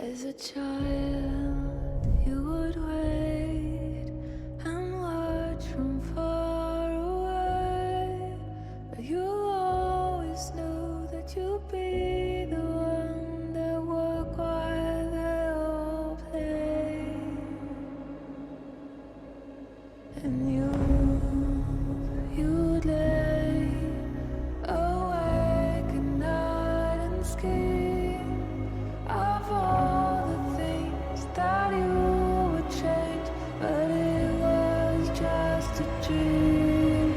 As a child, you would wait and watch from far away, but you always knew that you'd be the one that would while they all play. And you'd lay awake at night and scheme of all the things that you would change, but it was just a dream.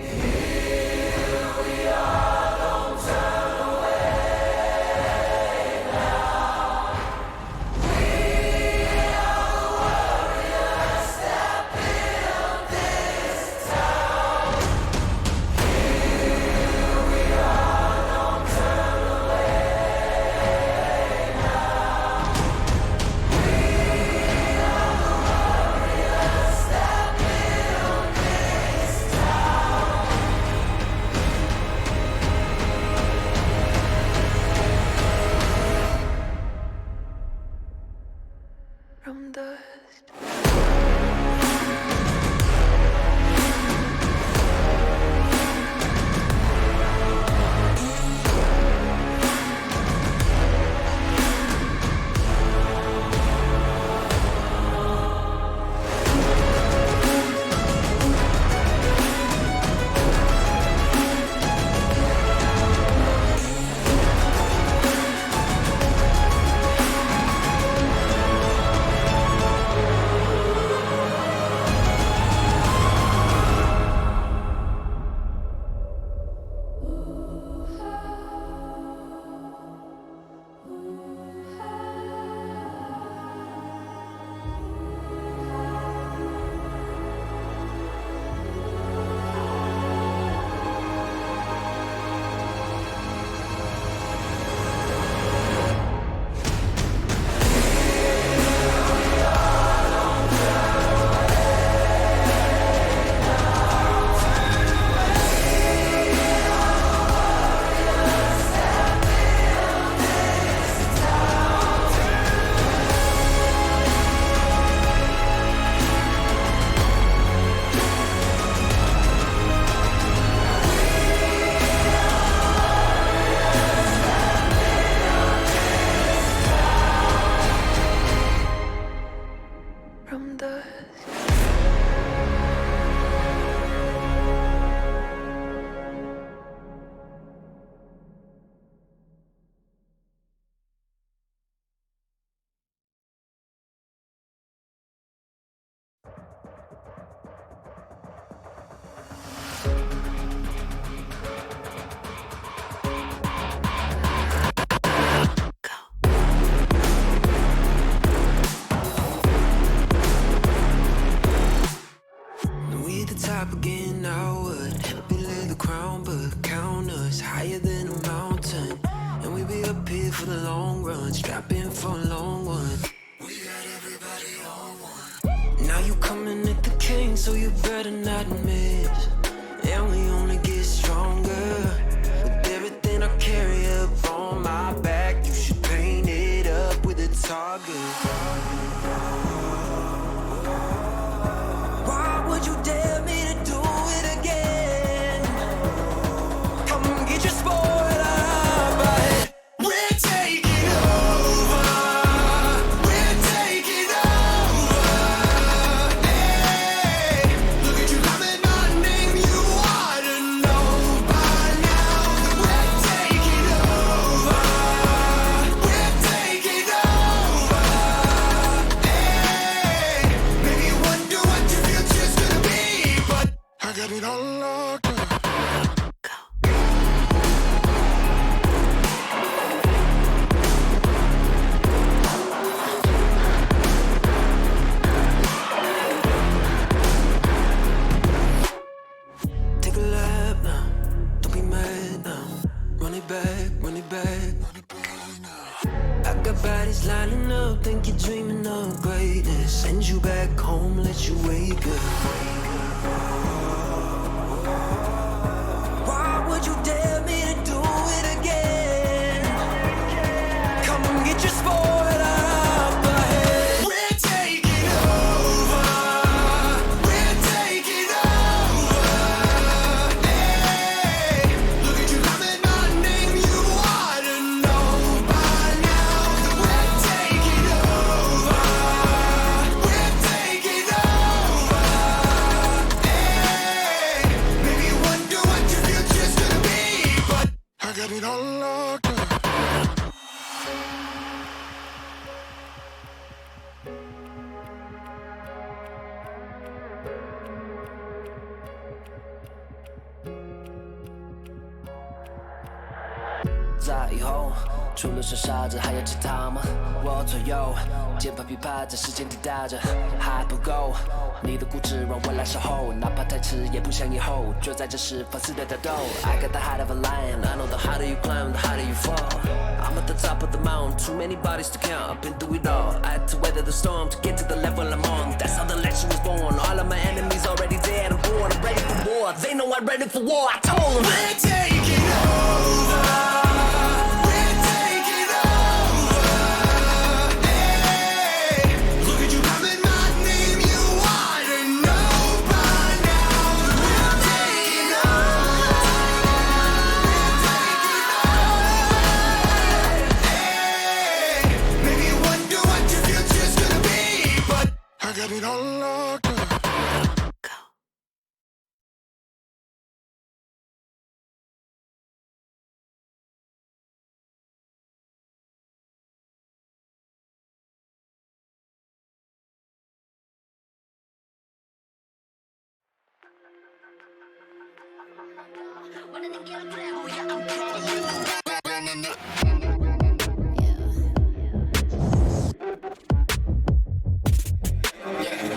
Here we are, don't turn away now. We are the warriors that build this town. Here we are, don't turn away now. We are the warriors that build this town. From dust. From dust. We at the top again, now what? We lay the crown, but count us higher than a mountain. And we be up here for the long run, strap in for a long one. We got everybody on one. Now you coming at the king, so you better not miss. And we only get stronger with everything I carry up on my back. You should paint it up with a target. Why would you dare me to do it again? Come get your spoiler, but we're taking over. We're taking over. Hey, look at you calling my name. You ought to know by now that we're taking over. We're taking over. Hey, maybe you wonder what your future's gonna be, but I got it all locked up. Take a lap now, don't be mad now. Run it back, run it back. I got bodies lining up, think you're dreaming of greatness. Send you back home, let you wake up. it all locked up.在以后，除了是傻子，还有其他吗？我左右，键盘琵琶在时间滴答着，还不够。你的固执让我来守候，哪怕太迟也不想以后。就在这时放肆的打斗。I got the heart of a lion, I know the harder you climb, the harder you fall. I'm at the top of the mountain, too many bodies to count. I've been through it all. I had to weather the storm to get to the level I'm on. That's how the legend was born. All of my enemies already dead. I'm born, I'm ready for war. They know I'm ready for war. I told them we're taking over. I got it all locked up. Go.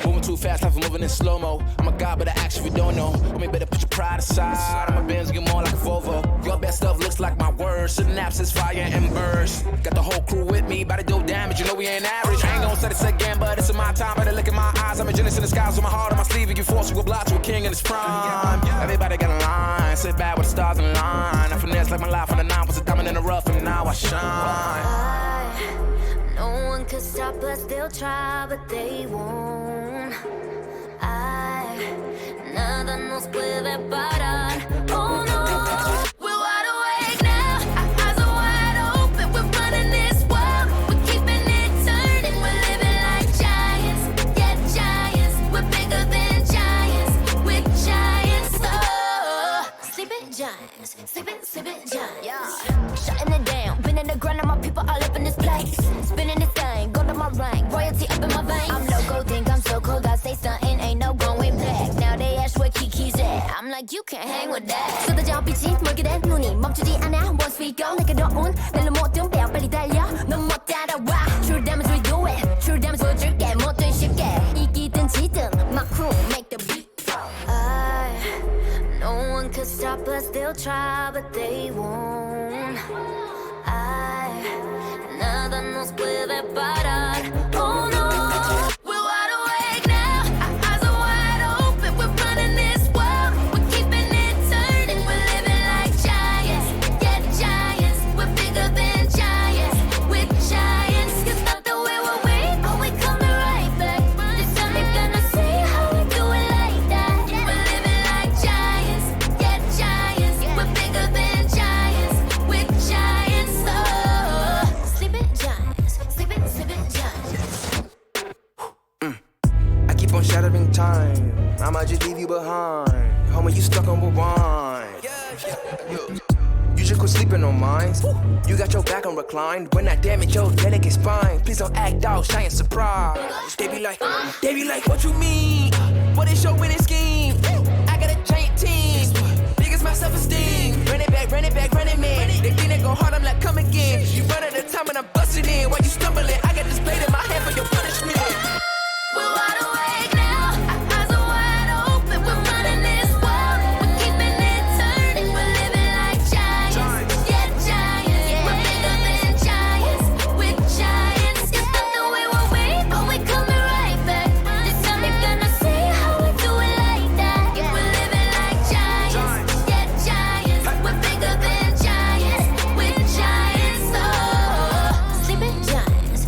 Moving too fast, life is moving in slow-mo. I'm a god, but I actually don't know. Homie, better put your pride aside. I'm a Benz, get more like a Volvo. Your best stuff looks like my words. Synapses, fire, and burst. Got the whole crew with me, about to do damage. You know we ain't average. I ain't gonna say this again, but it's in my time. Better look in my eyes. I'm a genius in the skies with my heart on my sleeve. You force you a block to a king in his prime. Everybody got a line. Sit back with the stars in line. I finesse like my life on the nine. Was a diamond in the rough, and now I shine. No one could stop us, they'll try, but they won't. Nada nos puede parar. Oh no, we're wide awake now. Our eyes are wide open. We're running this world. We're keeping it turning. We're living like giants, yeah, giants. We're bigger than giants. We're giants. Oh, sleeping giants, sleeping giants. Yeah, shutting it down, been in the ground and my people all up in this place. Spinning this thing, go to my rank, royalty up in my veins. I'm loco, think I'm so cold, I say stuntin', ain't no going back. Now they ask where Kiki's at, I'm like you can't hang with that. 쏟아져 빛이 멀게 된 눈이 멈추지 않아. Once we go, 내게 더운 멜로 모든 뼈 빨리 달려. 넌 못 따라와. True damage we do it, true damage 보여줄게. 뭐든 쉽게 이기든 지든 my crew make the beat. No one could stop us, they'll try, but they won't. Nada nos puede parar. Oh no, we're wide awake now. Our eyes are wide open. We're running this world. We're keeping it turning. We're living like giants, yeah, giants. We're bigger than giants. We're giants. You thought that we were weak, but we coming right back. This time you're gonna see how we do it like that. We're living like giants, yeah, giants. We're bigger than giants. We're giants. Oh, sleeping giants, sleeping giants. I keep on shattering time. I might just leave you behind. Homie, you stuck on rewind. You just quit sleeping on mine. You got your back on recline. When I damage your delicate spine, please don't act out, shy and surprise. They be like, what you mean? What is your winning scheme? I got a giant team. Biggest my self-esteem. Run it back, man. They think they go hard, I'm like, come again. You run out of time and I'm busting in. While you stumbling, I got this blade in my hand for your punishment. We're wide awake now. Our eyes are wide open. We're running this world. We're keeping it turning. We're living like giants, yeah, giants. We're bigger than giants. We're giants. You thought that we were weak, but we coming right back. This time you're gonna see how we do it like that. We're living like giants, yeah, giants. We're bigger than giants. We're giants. Oh, sleeping giants,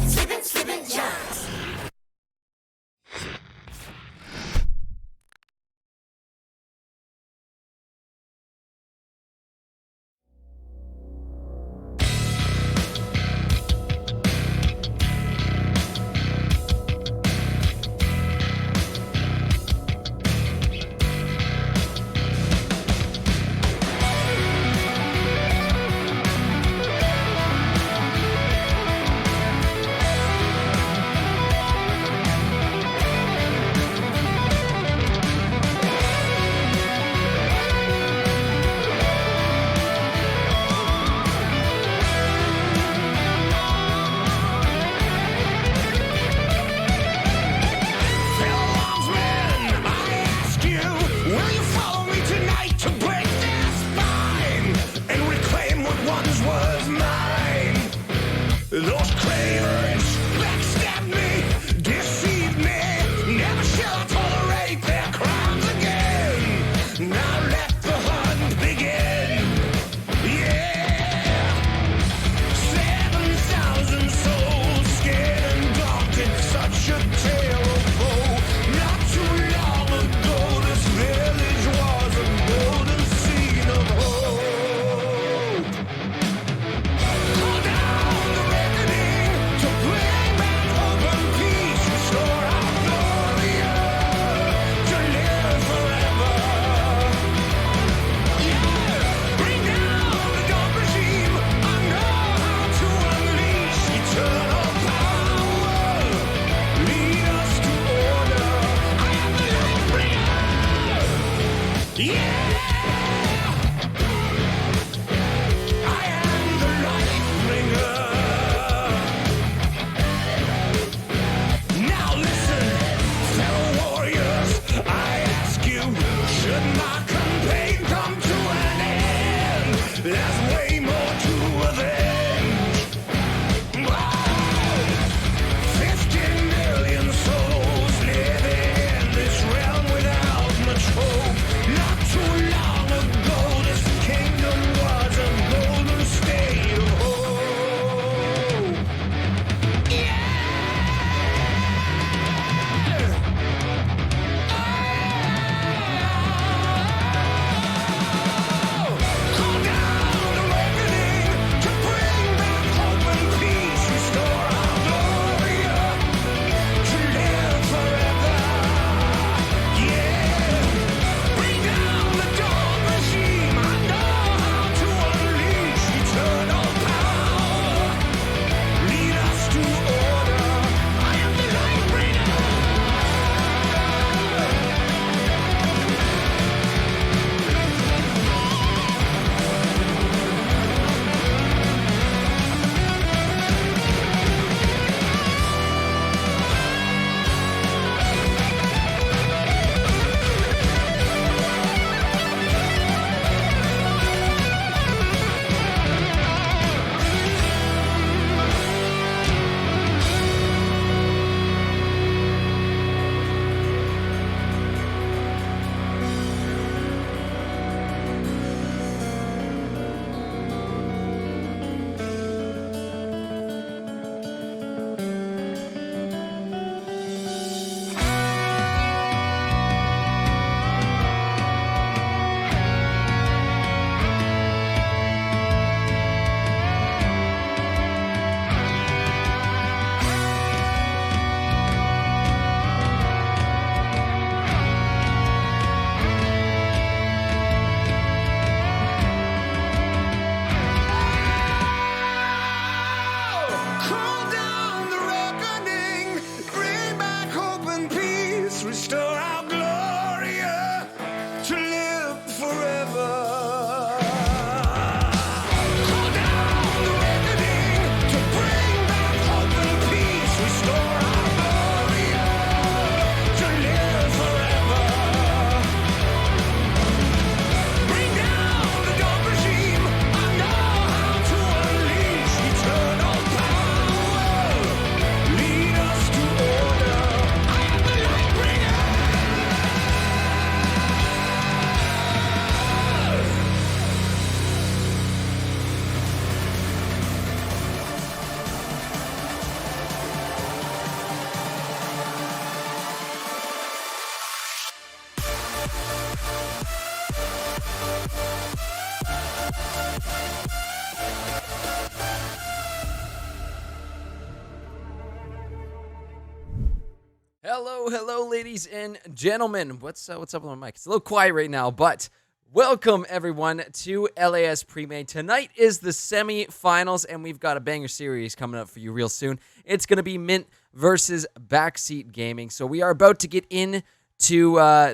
Hello, ladies and gentlemen. What's up with my mic? It's a little quiet right now, but welcome everyone to LAS Premade. Tonight is the semi-finals, and we've got a banger series coming up for you real soon. It's going to be Mint versus Backseat Gaming. So we are about to get into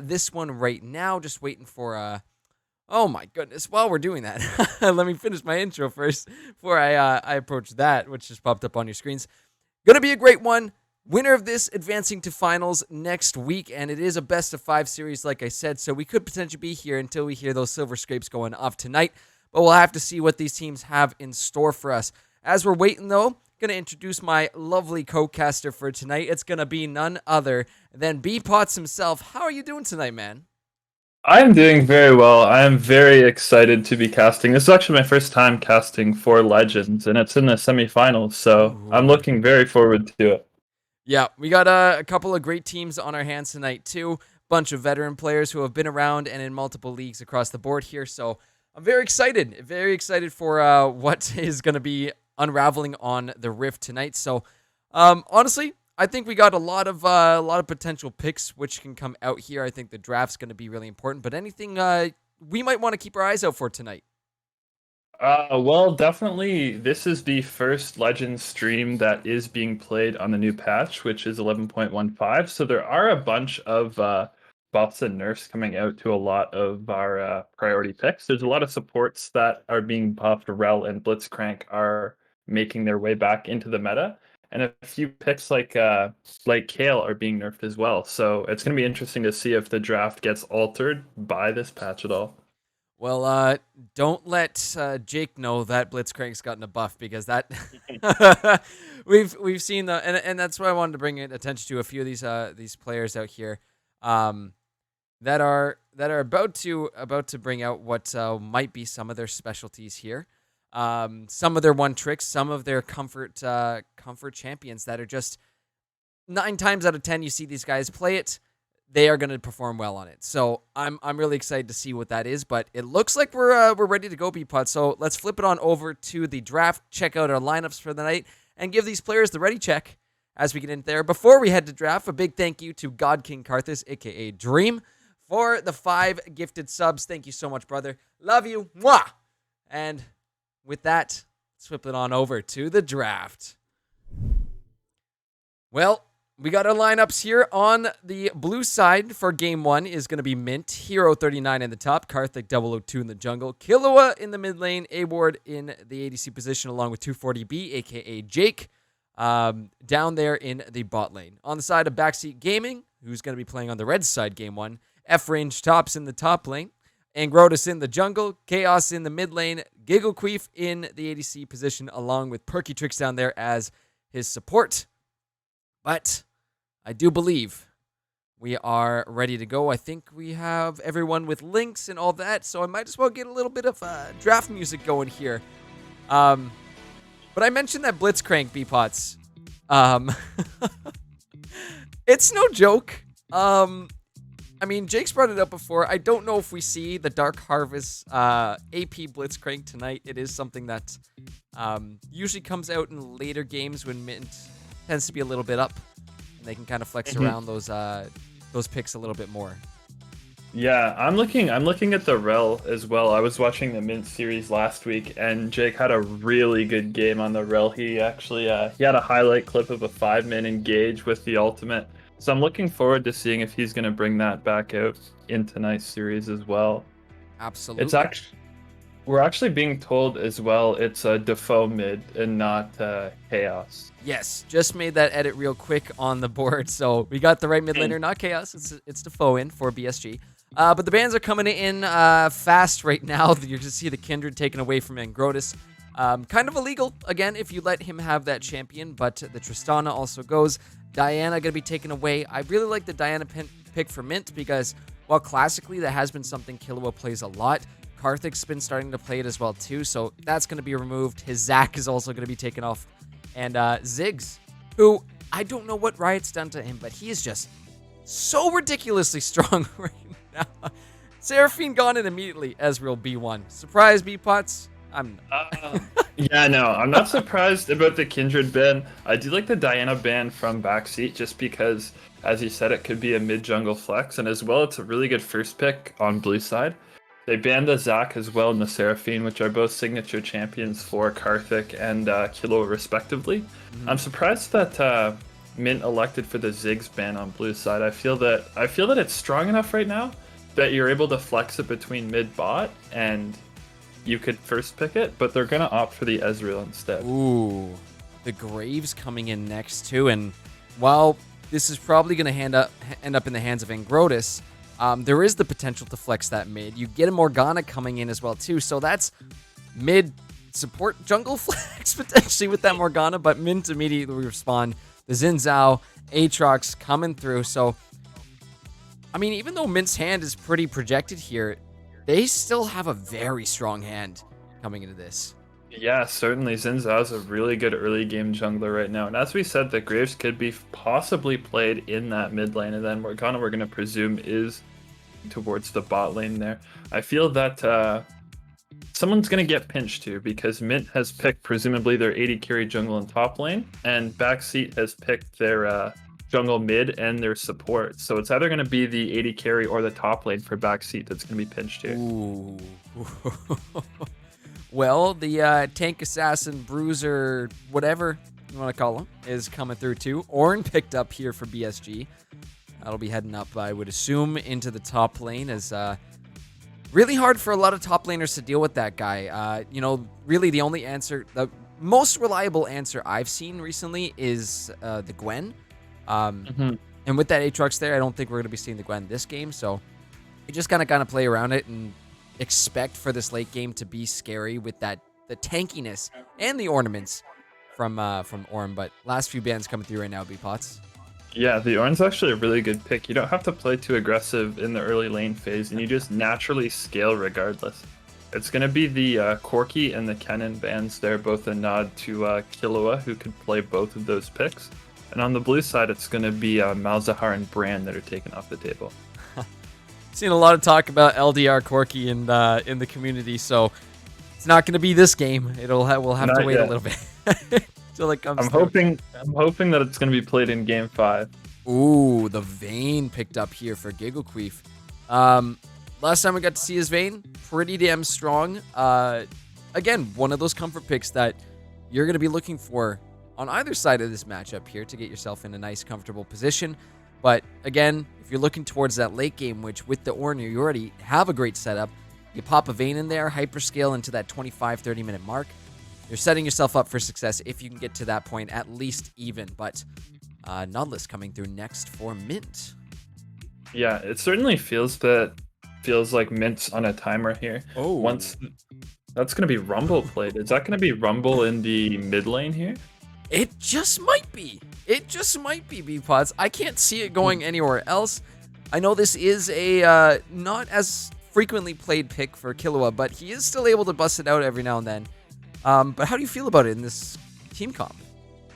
this one right now. Just waiting for oh my goodness! While we're doing that, let me finish my intro first before I approach that, which just popped up on your screens. Gonna be a great one. Winner of this advancing to finals next week, and it is a best-of-5 series, like I said, so we could potentially be here until we hear those silver scrapes going off tonight, but we'll have to see what these teams have in store for us. As we're waiting, though, going to introduce my lovely co-caster for tonight. It's going to be none other than B-Pots himself. How are you doing tonight, man? I'm doing very well. I am very excited to be casting. This is actually my first time casting for Legends, and it's in the semifinals, so I'm looking very forward to it. Yeah, we got a couple of great teams on our hands tonight, too. Bunch of veteran players who have been around and in multiple leagues across the board here. So I'm very excited for what is going to be unraveling on the Rift tonight. So honestly, I think we got a lot of potential picks which can come out here. I think the draft's going to be really important. But anything we might want to keep our eyes out for tonight? Well, definitely, this is the first Legends stream that is being played on the new patch, which is 11.15. So there are a bunch of buffs and nerfs coming out to a lot of our priority picks. There's a lot of supports that are being buffed. Rel and Blitzcrank are making their way back into the meta, and a few picks like Kale are being nerfed as well. So it's going to be interesting to see if the draft gets altered by this patch at all. Well, don't let Jake know that Blitzcrank's gotten a buff, because that we've seen the and that's why I wanted to bring attention to a few of these players out here that are about to bring out what might be some of their specialties here, some of their one tricks, some of their comfort champions that are just 9 times out of 10 you see these guys play it, they are going to perform well on it. So I'm really excited to see what that is, but it looks like we're ready to go, B-Pod. So let's flip it on over to the draft, check out our lineups for the night, and give these players the ready check as we get in there. Before we head to draft, a big thank you to God King Karthus, aka Dream, for the 5 gifted subs. Thank you so much, brother. Love you. Mwah! And with that, let's flip it on over to the draft. Well, we got our lineups here. On the blue side for game 1 is going to be Mint, Hero 39 in the top, Karthik 002 in the jungle, Killua in the mid lane, A-Ward in the ADC position along with 240B, aka Jake, down there in the bot lane. On the side of Backseat Gaming, who's going to be playing on the red side game 1, F-Range Tops in the top lane, Angrotus in the jungle, Chaos in the mid lane, Gigglequeef in the ADC position along with Perky Tricks down there as his support. But I do believe we are ready to go. I think we have everyone with links and all that, so I might as well get a little bit of draft music going here. But I mentioned that Blitzcrank, B-Pots. It's no joke. I mean, Jake's brought it up before. I don't know if we see the Dark Harvest AP Blitzcrank tonight. It is something that usually comes out in later games when Mint tends to be a little bit up, and they can kind of flex around those picks a little bit more. Yeah, I'm looking at the Rel as well. I was watching the Mint series last week, and Jake had a really good game on the Rel. He actually he had a highlight clip of a 5-man engage with the ultimate. So I'm looking forward to seeing if he's going to bring that back out in tonight's series as well. Absolutely. We're actually being told as well it's a Defoe mid and not Chaos. Yes, just made that edit real quick on the board. So we got the right mid laner, not Chaos. It's Defoe in for BSG. But the bans are coming in fast right now. You're going to see the Kindred taken away from Angrotus. Kind of illegal, again, if you let him have that champion. But the Tristana also goes. Diana going to be taken away. I really like the Diana pick for Mint because while classically that has been something Killua plays a lot, Karthik's been starting to play it as well too, so that's going to be removed. His Zac is also going to be taken off. And Ziggs, who I don't know what Riot's done to him, but he is just so ridiculously strong right now. Seraphine gone in immediately. Ezreal B1. Surprise, B-Pots? I'm Yeah, no, I'm not surprised about the Kindred ban. I do like the Diana ban from backseat just because, as you said, it could be a mid-jungle flex, and as well, it's a really good first pick on blue side. They banned the Zac as well and the Seraphine, which are both signature champions for Karthik and Kilo respectively. I'm surprised that Mint elected for the Ziggs ban on blue side. I feel that it's strong enough right now that you're able to flex it between mid bot and you could first pick it, but they're gonna opt for the Ezreal instead. Ooh, the Graves coming in next too, and while this is probably gonna end up in the hands of Angrotis, there is the potential to flex that mid. You get a Morgana coming in as well too, so that's mid support jungle flex potentially with that Morgana, but Mint immediately respond. The Xin Zhao, Aatrox coming through, so I mean, even though Mint's hand is pretty projected here, they still have a very strong hand coming into this. Yeah, certainly. Xin Zhao is a really good early game jungler right now. And as we said, the Graves could be possibly played in that mid lane. And then Morgana, we're going to presume, is towards the bot lane there. I feel that someone's going to get pinched too because Mint has picked presumably their 80 carry jungle and top lane. And Backseat has picked their jungle mid and their support. So it's either going to be the 80 carry or the top lane for Backseat that's going to be pinched here. Ooh. Well, the tank assassin, bruiser, whatever you want to call him, is coming through too. Ornn picked up here for BSG. That'll be heading up, I would assume, into the top lane as really hard for a lot of top laners to deal with that guy. Really the only answer, the most reliable answer I've seen recently is the Gwen. And with that Aatrox there, I don't think we're going to be seeing the Gwen this game. So you just kind of play around it and expect for this late game to be scary with the tankiness and the ornaments from Ornn. But last few bans coming through right now, B-Pots. Yeah, the Ornn's actually a really good pick. You don't have to play too aggressive in the early lane phase, and you just naturally scale regardless. It's going to be the Corki and the Kennen bans there, both a nod to Killua, who could play both of those picks. And on the blue side, it's going to be Malzahar and Brand that are taken off the table. Seen a lot of talk about LDR Corki in the community, so it's not going to be this game. We'll have Not to wait yet. a little bit till it comes. I'm hoping that it's going to be played in Game 5. Ooh, the Vayne picked up here for Gigglequeef. Last time we got to see his Vayne, pretty damn strong. Again, one of those comfort picks that you're going to be looking for on either side of this matchup here to get yourself in a nice, comfortable position. But again, if you're looking towards that late game, which with the Ornn, you already have a great setup, you pop a Vayne in there, hyperscale into that 25-30 minute mark, you're setting yourself up for success if you can get to that point, at least even. But Nodless coming through next for Mint. Yeah, it certainly feels like Mint's on a timer here. Oh. Once that's going to be Rumble played. Is that going to be Rumble in the mid lane here? It just might be. B-Pods. I can't see it going anywhere else. I know this is a not as frequently played pick for Killua, but he is still able to bust it out every now and then. But how do you feel about it in this team comp?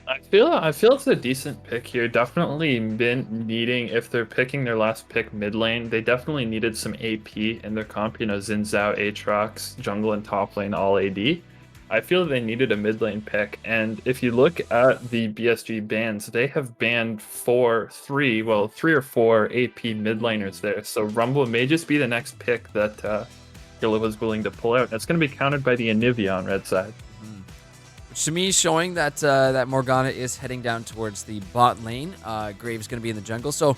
I feel it's a decent pick here. Definitely Mint needing, if they're picking their last pick mid lane, they definitely needed some AP in their comp. Xin Zhao, Aatrox, jungle and top lane all AD. I feel they needed a mid lane pick, and if you look at the BSG bans, they have banned three or four AP mid laners there. So Rumble may just be the next pick that Killua was willing to pull out. That's going to be countered by the Anivia on red side. Which to me is showing that that Morgana is heading down towards the bot lane. Graves going to be in the jungle. So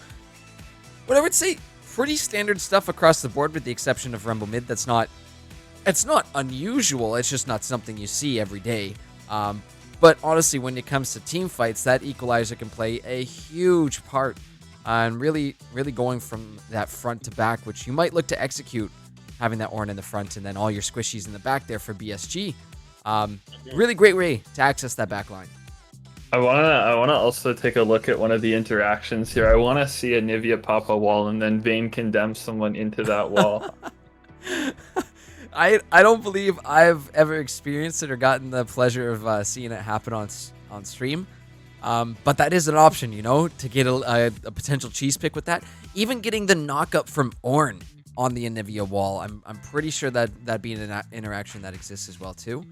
what I would say, pretty standard stuff across the board with the exception of Rumble mid. It's not unusual. It's just not something you see every day. But honestly, when it comes to team fights, that equalizer can play a huge part and really, really going from that front to back, which you might look to execute having that Ornn in the front and then all your squishies in the back there for BSG. Really great way to access that back line. I wanna also take a look at one of the interactions here. I want to see Anivia pop a wall and then Vayne condemn someone into that wall. I don't believe I've ever experienced it or gotten the pleasure of seeing it happen on stream. But that is an option, to get a potential cheese pick with that. Even getting the knock up from Ornn on the Anivia wall. I'm pretty sure that that'd be an interaction that exists as well too.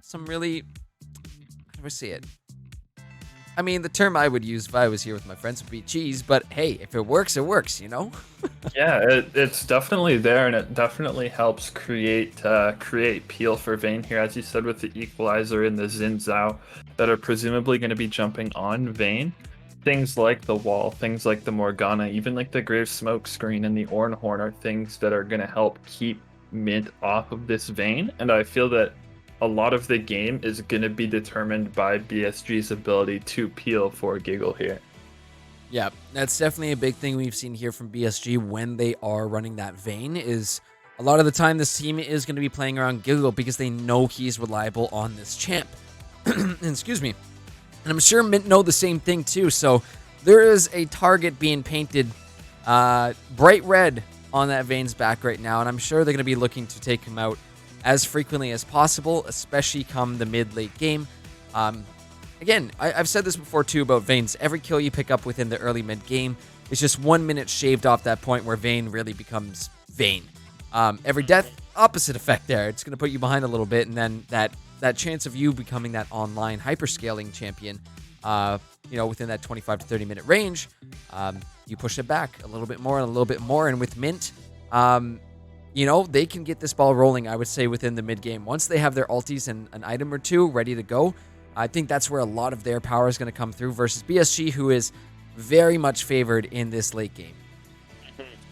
Some really, how do I say it? I mean, the term I would use if I was here with my friends would be cheese, but hey, if it works, it works, you know? Yeah, it's definitely there, and it definitely helps create peel for Vayne here, as you said, with the Equalizer and the Xin Zhao that are presumably going to be jumping on Vayne. Things like the wall, things like the Morgana, even like the Grave Smoke Screen and the Ornhorn are things that are going to help keep Mint off of this Vayne, and I feel that a lot of the game is going to be determined by BSG's ability to peel for Giggle here. Yeah, that's definitely a big thing we've seen here from BSG when they are running that Vayne is a lot of the time this team is going to be playing around Giggle because they know he's reliable on this champ. Excuse me. And I'm sure Mint know the same thing too, so there is a target being painted bright red on that Vayne's back right now, and I'm sure they're going to be looking to take him out as frequently as possible, especially come the mid-late game. Again, I've said this before too about Vayne's. Every kill you pick up within the early mid-game is just 1 minute shaved off that point where Vayne really becomes Vayne. Every death, opposite effect there. It's going to put you behind a little bit, and then that chance of you becoming that online hyperscaling champion, within that 25 to 30 minute range, you push it back a little bit more and a little bit more. And with Mint, they can get this ball rolling, I would say, within the mid-game. Once they have their ultis and an item or two ready to go, I think that's where a lot of their power is going to come through versus BSG, who is very much favored in this late game.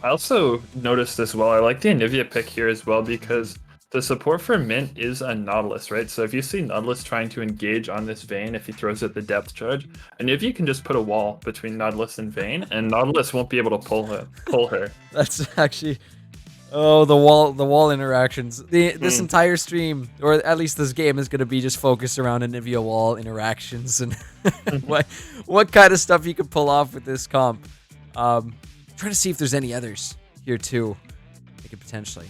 I also noticed as well, I like the Anivia pick here as well because the support for Mint is a Nautilus, right? So if you see Nautilus trying to engage on this Vayne, if he throws it the depth charge, Anivia can just put a wall between Nautilus and Vayne, and Nautilus won't be able to pull her. That's actually... Oh, the wall interactions. This entire stream, or at least this game, is going to be just focused around Anivia wall interactions and what kind of stuff you can pull off with this comp. Trying to see if there's any others here too. They could potentially.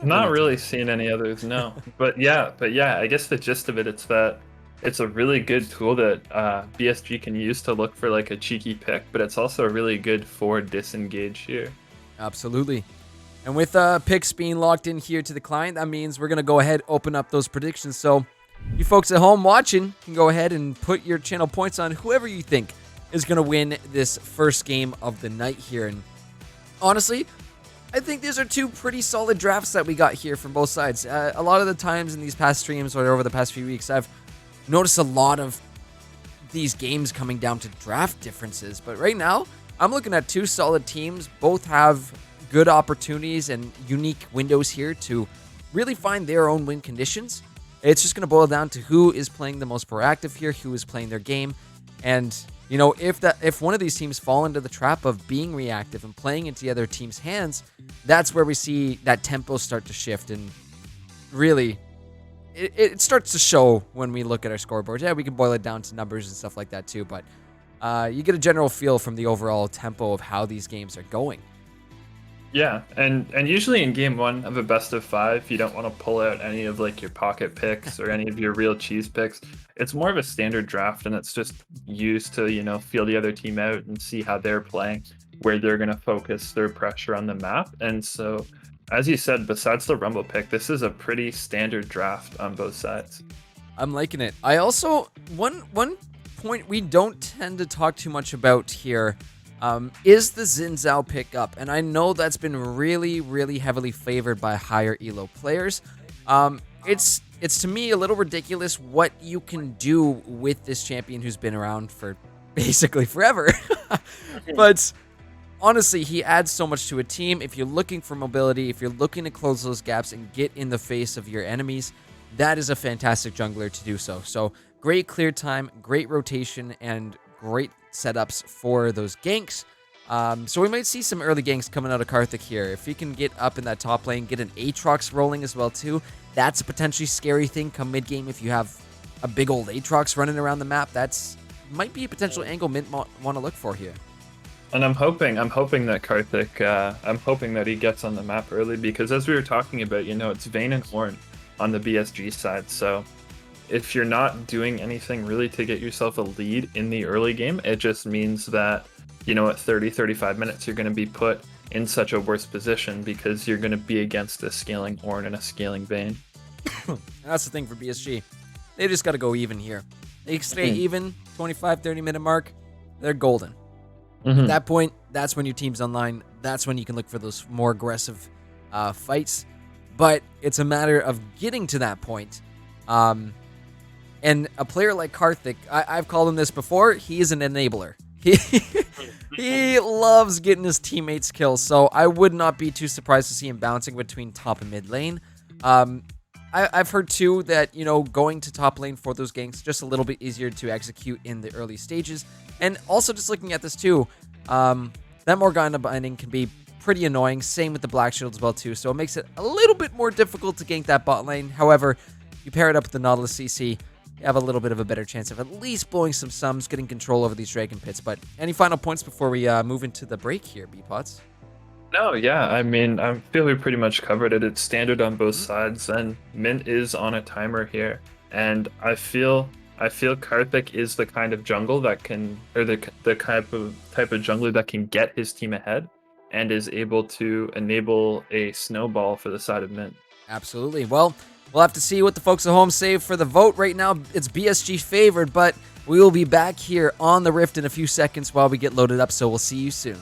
Not really seeing any others, no. But yeah, I guess the gist of it, it's a really good tool that BSG can use to look for like a cheeky pick, but it's also really good for disengage here. Absolutely. And with picks being locked in here to the client, that means we're going to go ahead open up those predictions. So you folks at home watching can go ahead and put your channel points on whoever you think is going to win this first game of the night here. And honestly, I think these are two pretty solid drafts that we got here from both sides. A lot of the times in these past streams or over the past few weeks, I've noticed a lot of these games coming down to draft differences. But right now, I'm looking at two solid teams. Both have good opportunities and unique windows here to really find their own win conditions. It's just going to boil down to who is playing the most proactive here, who is playing their game. And, if one of these teams fall into the trap of being reactive and playing into the other team's hands, that's where we see that tempo start to shift. And really, it starts to show when we look at our scoreboards. Yeah, we can boil it down to numbers and stuff like that too, but you get a general feel from the overall tempo of how these games are going. Yeah, and usually in game one of a best of 5, you don't want to pull out any of like your pocket picks or any of your real cheese picks. It's more of a standard draft, and it's just used to, feel the other team out and see how they're playing, where they're going to focus their pressure on the map. And so, as you said, besides the Rumble pick, this is a pretty standard draft on both sides. I'm liking it. I also, one point we don't tend to talk too much about here is the Xin Zhao pickup, and I know that's been really, really heavily favored by higher elo players. It's to me a little ridiculous what you can do with this champion who's been around for basically forever. But honestly, he adds so much to a team. If you're looking for mobility, if you're looking to close those gaps and get in the face of your enemies, that is a fantastic jungler to do so. So great clear time, great rotation, and great setups for those ganks. So we might see some early ganks coming out of Karthik here. If he can get up in that top lane, get an Aatrox rolling as well too, that's a potentially scary thing come mid-game. If you have a big old Aatrox running around the map, that's might be a potential angle Mint want to look for here. And I'm hoping that Karthik, I'm hoping that he gets on the map early, because as we were talking about, it's Vayne and Horn on the BSG side. So if you're not doing anything really to get yourself a lead in the early game, it just means that at 30, 35 minutes, you're going to be put in such a worse position because you're going to be against a scaling Ornn and a scaling Vayne. And that's the thing for BSG. They just got to go even here. They stay even, 25, 30-minute mark, they're golden. At that point, that's when your team's online. That's when you can look for those more aggressive fights. But it's a matter of getting to that point. And a player like Karthik, I've called him this before, he is an enabler. He loves getting his teammates kills, so I would not be too surprised to see him bouncing between top and mid lane. I've heard too that, going to top lane for those ganks just a little bit easier to execute in the early stages. And also just looking at this too, that Morgana binding can be pretty annoying. Same with the Black Shield as well too. So it makes it a little bit more difficult to gank that bot lane. However, you pair it up with the Nautilus CC, you have a little bit of a better chance of at least blowing some sums, getting control over these Dragon Pits. But any final points before we move into the break here, B-Pots? No, yeah, I mean, I feel we pretty much covered it. It's standard on both sides, and Mint is on a timer here. And I feel Karthik is the kind of jungle that can, or the type of jungler that can get his team ahead and is able to enable a snowball for the side of Mint. Absolutely. Well, we'll have to see what the folks at home say for the vote. Right now, it's BSG favored, but we will be back here on the Rift in a few seconds while we get loaded up, so we'll see you soon.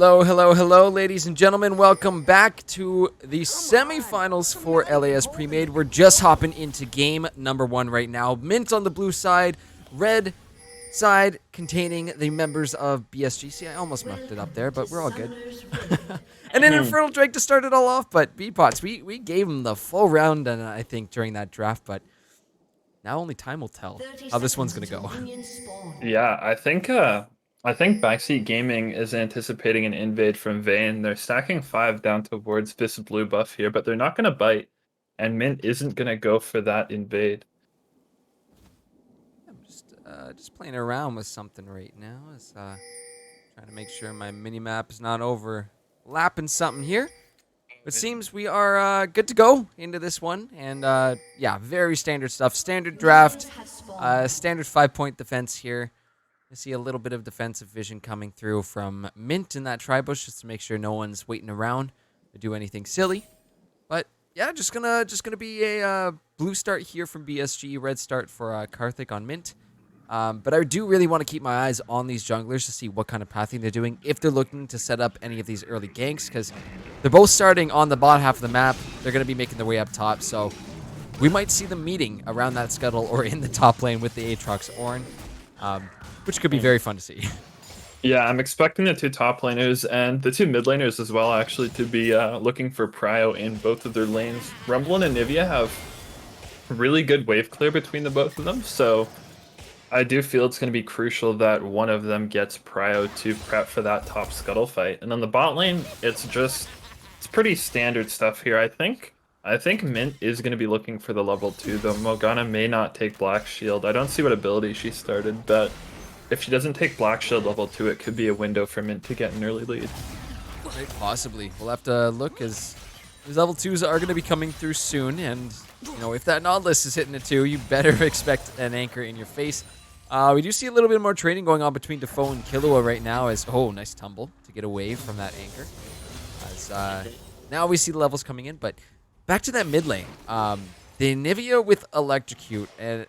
Hello, ladies and gentlemen. Welcome back to the semifinals for LAS Premade. We're just hopping into game number 1 right now. Mint on the blue side, red side containing the members of BSG. See, I almost mucked it up there, but we're all good. And an Infernal Drake to start it all off, but B-Pots, we gave him the full round, and I think, during that draft, but now only time will tell how this one's going to go. Yeah, I think Backseat Gaming is anticipating an invade from Vayne. They're stacking 5 down towards this blue buff here, but they're not going to bite, and Mint isn't going to go for that invade. I'm just playing around with something right now. Trying to make sure my mini-map is not overlapping something here. It seems we are good to go into this one, and yeah, very standard stuff. Standard draft, standard 5-point defense here. I see a little bit of defensive vision coming through from Mint in that tri-bush just to make sure no one's waiting around to do anything silly. But yeah, just gonna be a blue start here from BSG, red start for Karthik on Mint. But I do really want to keep my eyes on these junglers to see what kind of pathing they're doing, if they're looking to set up any of these early ganks, because they're both starting on the bottom half of the map. They're going to be making their way up top, so we might see them meeting around that scuttle or in the top lane with the Aatrox Ornn, which could be very fun to see. Yeah, I'm expecting the 2 top laners and the 2 mid laners as well, actually, to be looking for prio in both of their lanes. Rumble and Anivia have really good wave clear between the both of them, so I do feel it's going to be crucial that one of them gets prio to prep for that top scuttle fight. And on the bot lane, it's pretty standard stuff here. I think Mint is going to be looking for the level 2, though Morgana may not take Black Shield. I don't see what ability she started, but if she doesn't take Black Shield level 2, it could be a window for Mint to get an early lead. Quite possibly. We'll have to look, as these level 2s are going to be coming through soon, and you know, if that Nautilus is hitting it too, you better expect an anchor in your face. We do see a little bit more trading going on between Defoe and Killua right now, as, oh, nice tumble to get away from that anchor. As now we see the levels coming in, but back to that mid lane. The Anivia with Electrocute, and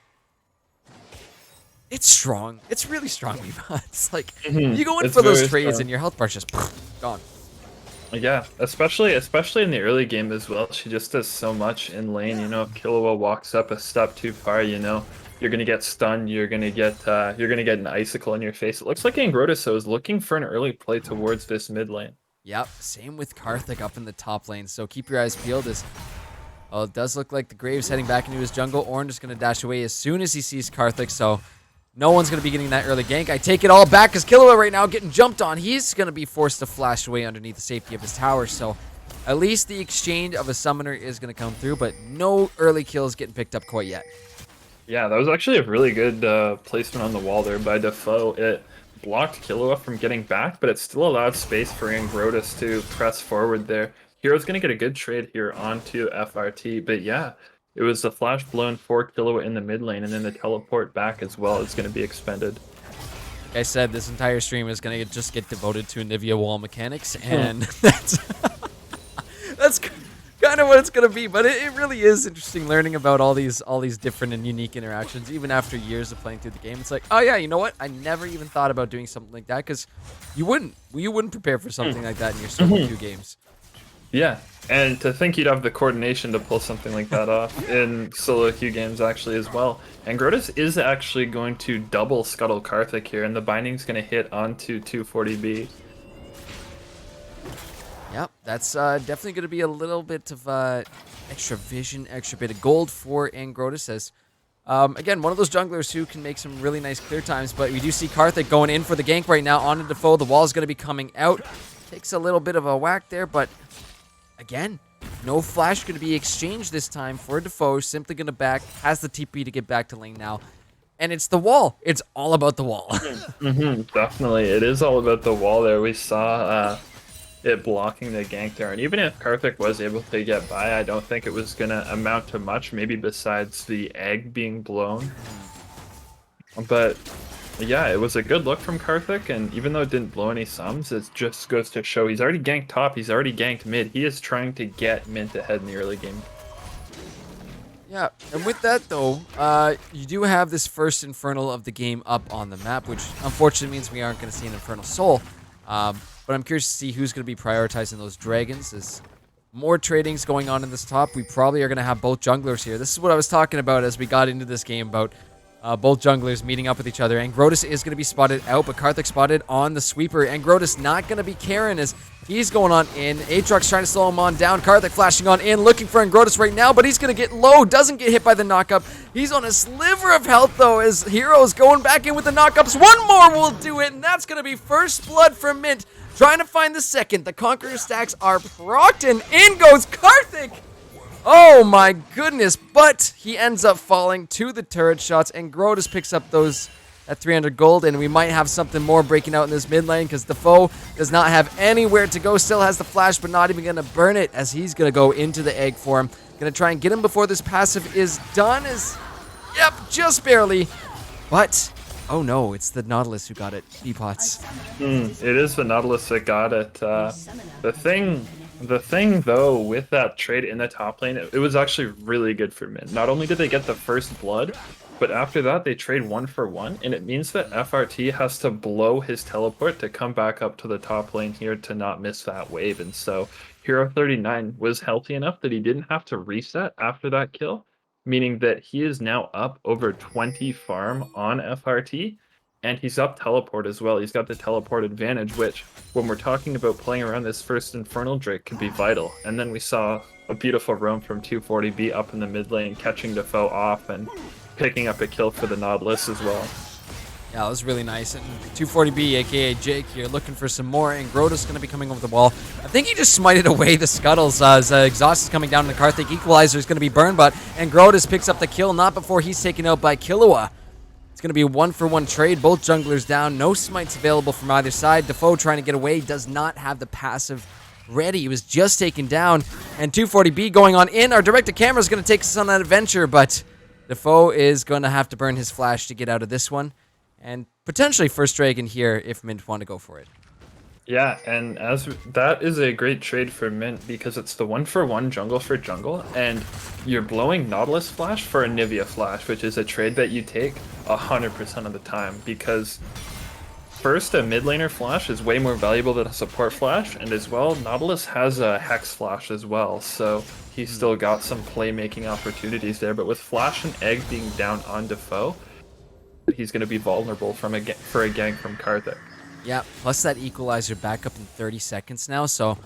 it's strong. It's really strong, Viva. It's like, you go in for those trades and your health bar's just gone. Yeah, especially in the early game as well. She just does so much in lane. You know, if Killua walks up a step too far, you know, you're gonna get stunned. You're gonna get an icicle in your face. It looks like Angrotis is looking for an early play towards this mid lane. Yep, same with Karthik up in the top lane. So keep your eyes peeled. As well, it does look like the Graves heading back into his jungle. Ornn just gonna dash away as soon as he sees Karthik. So no one's gonna be getting that early gank. I take it all back, because Killua right now getting jumped on. He's gonna be forced to flash away underneath the safety of his tower. So at least the exchange of a summoner is gonna come through, but no early kills getting picked up quite yet. Yeah, that was actually a really good placement on the wall there by Defoe. It blocked Killua from getting back, but it still allowed space for Angrotis to press forward there. Hero's going to get a good trade here onto FRT, but yeah, it was the flash blown for Killua in the mid lane, and then the teleport back as well is going to be expended. Like I said, this entire stream is going to just get devoted to Anivia wall mechanics, and that's kind of what it's going to be. But it really is interesting learning about all these different and unique interactions, even after years of playing through the game. It's like, oh yeah, you know what? I never even thought about doing something like that, because you wouldn't prepare for something like that in your solo queue games. Yeah, and to think you'd have the coordination to pull something like that off in solo queue games actually as well. And Grotus is actually going to double Scuttle Karthik here, and the binding's going to hit onto 240B. Yep, that's definitely going to be a little bit of extra vision, extra bit of gold for Angrotis. As again, one of those junglers who can make some really nice clear times, but we do see Karthik going in for the gank right now onto Defoe. The wall's going to be coming out. Takes a little bit of a whack there, but again, no flash going to be exchanged this time for Defoe. Simply going to back, has the TP to get back to lane now. And it's the wall. It's all about the wall. Definitely, it is all about the wall there. We saw it blocking the gank there, and even if Karthik was able to get by, I don't think it was going to amount to much, maybe besides the egg being blown. But yeah, it was a good look from Karthik, and even though it didn't blow any sums, it just goes to show he's already ganked top, he's already ganked mid. He is trying to get Mint ahead in the early game. Yeah, and with that though, you do have this first Infernal of the game up on the map, which unfortunately means we aren't going to see an Infernal Soul. But I'm curious to see who's going to be prioritizing those dragons. There's more tradings going on in this top. We probably are going to have both junglers here. This is what I was talking about as we got into this game, about both junglers meeting up with each other. And Grotus is going to be spotted out, but Karthik spotted on the sweeper. And Grotus not going to be caring as he's going on in. Aatrox trying to slow him on down. Karthik flashing on in, looking for Angrotis right now, but he's going to get low. Doesn't get hit by the knockup. He's on a sliver of health, though, as Hero's going back in with the knockups. One more will do it, and that's going to be first blood for Mint. Trying to find the second. The Conqueror stacks are procced, and in goes Karthik. Oh my goodness, but he ends up falling to the turret shots, and Grotus picks up that 300 gold, and we might have something more breaking out in this mid lane, because the foe does not have anywhere to go. Still has the flash, but not even going to burn it, as he's going to go into the egg for him. Going to try and get him before this passive is done. Yep, just barely. But oh no, it's the Nautilus who got it. B-Pots. It is the Nautilus that got it. The thing though with that trade in the top lane, it was actually really good for Mint. Not only did they get the first blood, but after that they trade 1-for-1, and it means that FRT has to blow his teleport to come back up to the top lane here to not miss that wave. And so Hero 39 was healthy enough that he didn't have to reset after that kill, meaning that he is now up over 20 farm on FRT, and he's up teleport as well. He's got the teleport advantage, which, when we're talking about playing around this first Infernal Drake, could be vital. And then we saw a beautiful roam from 240B up in the mid lane, catching Defoe off and picking up a kill for the Nautilus as well. Yeah, that was really nice. And 240B, aka Jake here, looking for some more, and Groda's going to be coming over the wall. I think he just smited away the Scuttles as Exhaust is coming down to Karthik. Equalizer is going to be burned, and Grodas picks up the kill, not before he's taken out by Killua. It's going to be a 1-for-1 trade. Both junglers down. No smites available from either side. Defoe trying to get away. Does not have the passive ready. He was just taken down. And 240B going on in. Our director camera is going to take us on that adventure, but Defoe is going to have to burn his flash to get out of this one. And potentially first Dragon here if Mint want to go for it. Yeah, and that is a great trade for Mint because it's the 1-for-1 jungle for jungle, and you're blowing Nautilus Flash for a Nivea Flash, which is a trade that you take 100% of the time, because first, a mid laner Flash is way more valuable than a support Flash, and as well, Nautilus has a Hex Flash as well, so he's still got some playmaking opportunities there, but with Flash and Egg being down on Defoe, he's going to be vulnerable for a gank from Karthik. Yeah, plus that Equalizer back up in 30 seconds now, so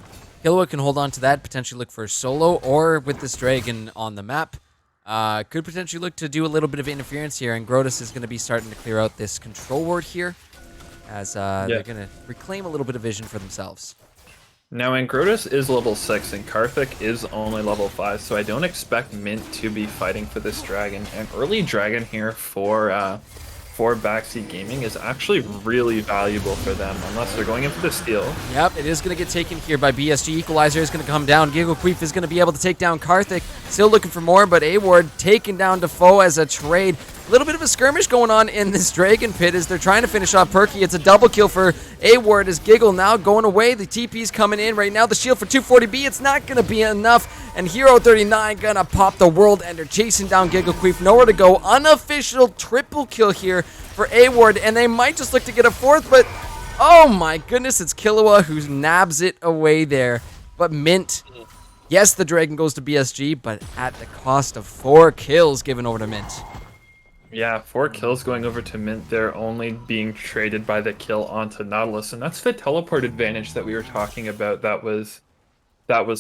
Killua can hold on to that, potentially look for a solo, or with this Dragon on the map, could potentially look to do a little bit of interference here, and Grotus is going to be starting to clear out this control ward here, as they're going to reclaim a little bit of vision for themselves. Now, Grotus is level 6, and Karthik is only level 5, so I don't expect Mint to be fighting for this Dragon. An early Dragon here for Backseat Gaming is actually really valuable for them, unless they're going in for the steal. Yep, it is going to get taken here by BSG. Equalizer is going to come down. Giggle Queef is going to be able to take down Karthik. Still looking for more, but A-Ward taking down Defoe as a trade. A little bit of a skirmish going on in this Dragon Pit as they're trying to finish off Perky. It's a double kill for A-Ward as Giggle now going away. The TP's coming in right now. The shield for 240B, it's not going to be enough. And Hero 39 going to pop the World Ender, chasing down Giggle Queef. Nowhere to go. Unofficial triple kill here for A-Ward, and they might just look to get a fourth, but oh my goodness, it's Killua who nabs it away there. But Mint, yes, the Dragon goes to BSG, but at the cost of 4 kills given over to Mint. Yeah, 4 kills going over to Mint. They're only being traded by the kill onto Nautilus, and that's the teleport advantage that we were talking about that was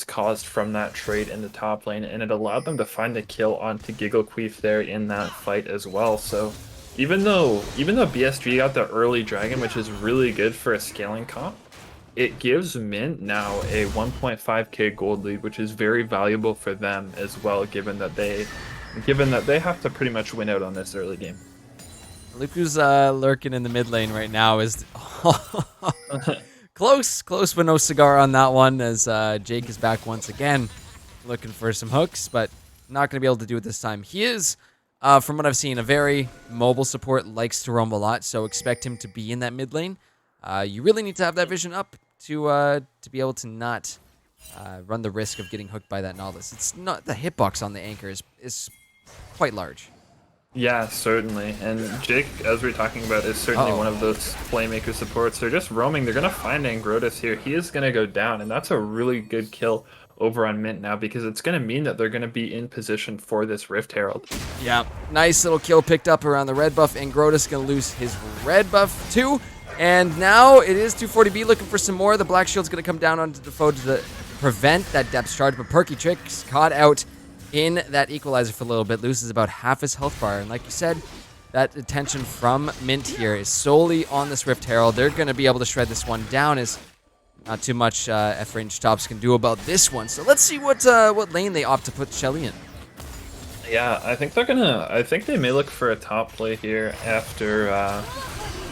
caused from that trade in the top lane, and it allowed them to find the kill onto Giggle Queef there in that fight as well. So even though BSG got the early Dragon, which is really good for a scaling comp, it gives Mint now a 1.5k gold lead, which is very valuable for them as well, given that they have to pretty much win out on this early game. Look who's lurking in the mid lane right now is close, but no cigar on that one, as Jake is back once again looking for some hooks, but not going to be able to do it this time. He is, from what I've seen, a very mobile support, likes to roam a lot, so expect him to be in that mid lane. You really need to have that vision up to be able to not run the risk of getting hooked by that Nautilus. It's not, the hitbox on the anchor is quite large. Yeah, certainly. And Jake, as we're talking about, is certainly one of those playmaker supports. They're just roaming. They're going to find Angrotus here. He is going to go down, and that's a really good kill over on Mint now, because it's going to mean that they're going to be in position for this Rift Herald. Yeah, nice little kill picked up around the red buff, and Grotus going to lose his red buff too. And now it is 240B looking for some more. The Black Shield's going to come down onto the foe to prevent that depth charge, but Perky Trick's caught out in that Equalizer for a little bit, loses about half his health bar. And like you said, that attention from Mint here is solely on this Rift Herald. They're going to be able to shred this one down, as not too much F-range tops can do about this one. So let's see what lane they opt to put Shelly in. Yeah, I think they may look for a top play here after...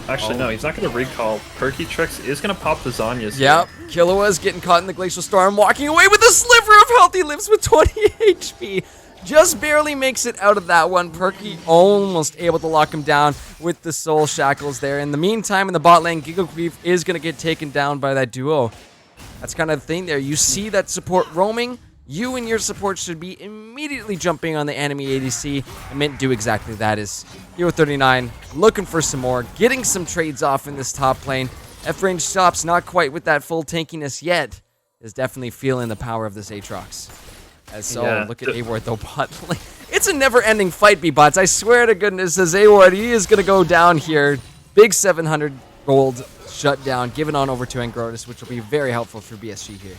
Actually, no, he's not going to recall. Perky Tricks is going to pop the Zanyas. Yep, Killua's getting caught in the Glacial Storm, walking away with a sliver of health. He lives with 20 HP. Just barely makes it out of that one. Perky almost able to lock him down with the Soul Shackles there. In the meantime, in the bot lane, Giggle Queef is going to get taken down by that duo. That's kind of the thing there. You see that support roaming, you and your support should be immediately jumping on the enemy ADC, and Mint do exactly that. Is Hero 39 looking for some more, getting some trades off in this top lane. F-range stops not quite with that full tankiness yet, is definitely feeling the power of this Aatrox. As so, Yeah. look at Award though, bot lane. It's a never-ending fight, B-Bots. I swear to goodness, as Award, he is going to go down here. Big 700 gold shut down, given on over to Angrotis, which will be very helpful for BSG here.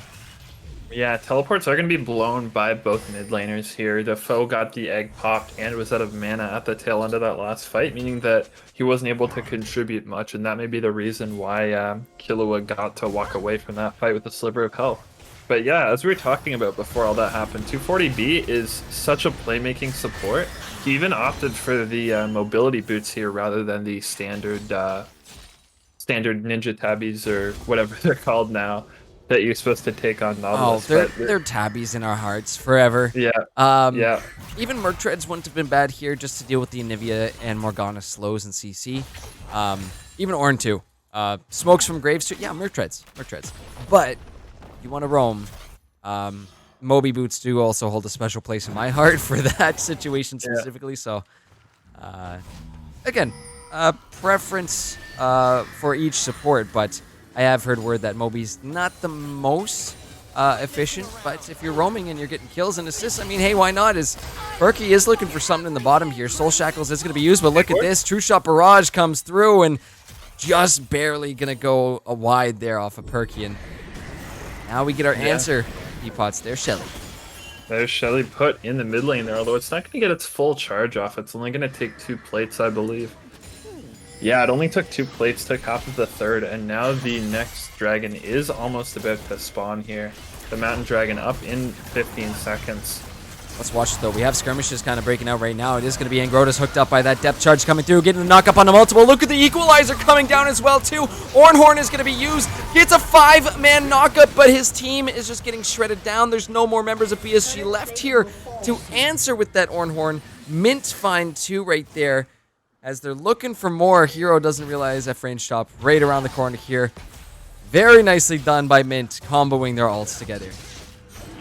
Yeah, teleports are going to be blown by both mid laners here. The foe got the egg popped and was out of mana at the tail end of that last fight, meaning that he wasn't able to contribute much, and that may be the reason why Killua got to walk away from that fight with a sliver of health. But yeah, as we were talking about before all that happened, 240B is such a playmaking support. He even opted for the mobility boots here rather than the standard ninja tabbies or whatever they're called now that you're supposed to take on Nautilus. Oh, they're tabbies in our hearts forever. Yeah. Yeah. Even Merc Treads wouldn't have been bad here just to deal with the Anivia and Morgana slows and CC. Even Ornn too. Smokes from Graves too. Yeah, Merc Treads. But you want to roam. Moby Boots do also hold a special place in my heart for that situation specifically. So, again, preference for each support, but I have heard word that Moby's not the most efficient, but if you're roaming and you're getting kills and assists, I mean, hey, why not? Perky is looking for something in the bottom here. Soul Shackles is going to be used, but look at this. True Shot Barrage comes through and just barely going to go wide there off of Perky. And now we get our answer. Teapots, there's Shelly. There's Shelly put in the mid lane there, although it's not going to get its full charge off. It's only going to take 2 plates, I believe. Yeah, it only took 2 plates, took half of the third, and now the next dragon is almost about to spawn here. The mountain dragon up in 15 seconds. Let's watch it, though. We have skirmishes kind of breaking out right now. It is going to be Angrotis hooked up by that depth charge coming through, getting the knock up on the multiple. Look at the equalizer coming down as well, too. Ornhorn is going to be used. Gets a 5-man knockup, but his team is just getting shredded down. There's no more members of BSG left here to answer with that Ornhorn. Mint find 2 right there. As they're looking for more, Hero doesn't realize F-range stop right around the corner here. Very nicely done by Mint, comboing their ults together.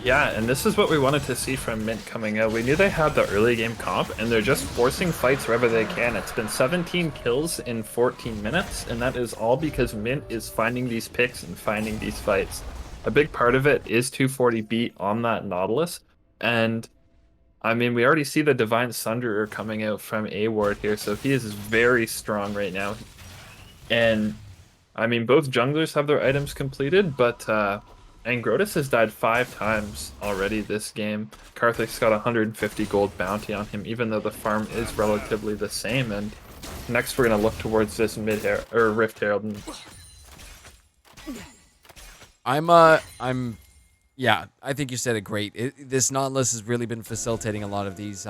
Yeah, and this is what we wanted to see from Mint coming out. We knew they had the early game comp, and they're just forcing fights wherever they can. It's been 17 kills in 14 minutes, and that is all because Mint is finding these picks and finding these fights. A big part of it is 240B on that Nautilus, and I mean, we already see the Divine Sunderer coming out from A-Ward here, so he is very strong right now. And, I mean, both junglers have their items completed, but Angrotis has died 5 times already this game. Karthik's got 150 gold bounty on him, even though the farm is relatively the same. And next we're going to look towards this Rift Herald. Yeah, I think you said it great. This Nautilus has really been facilitating a lot of these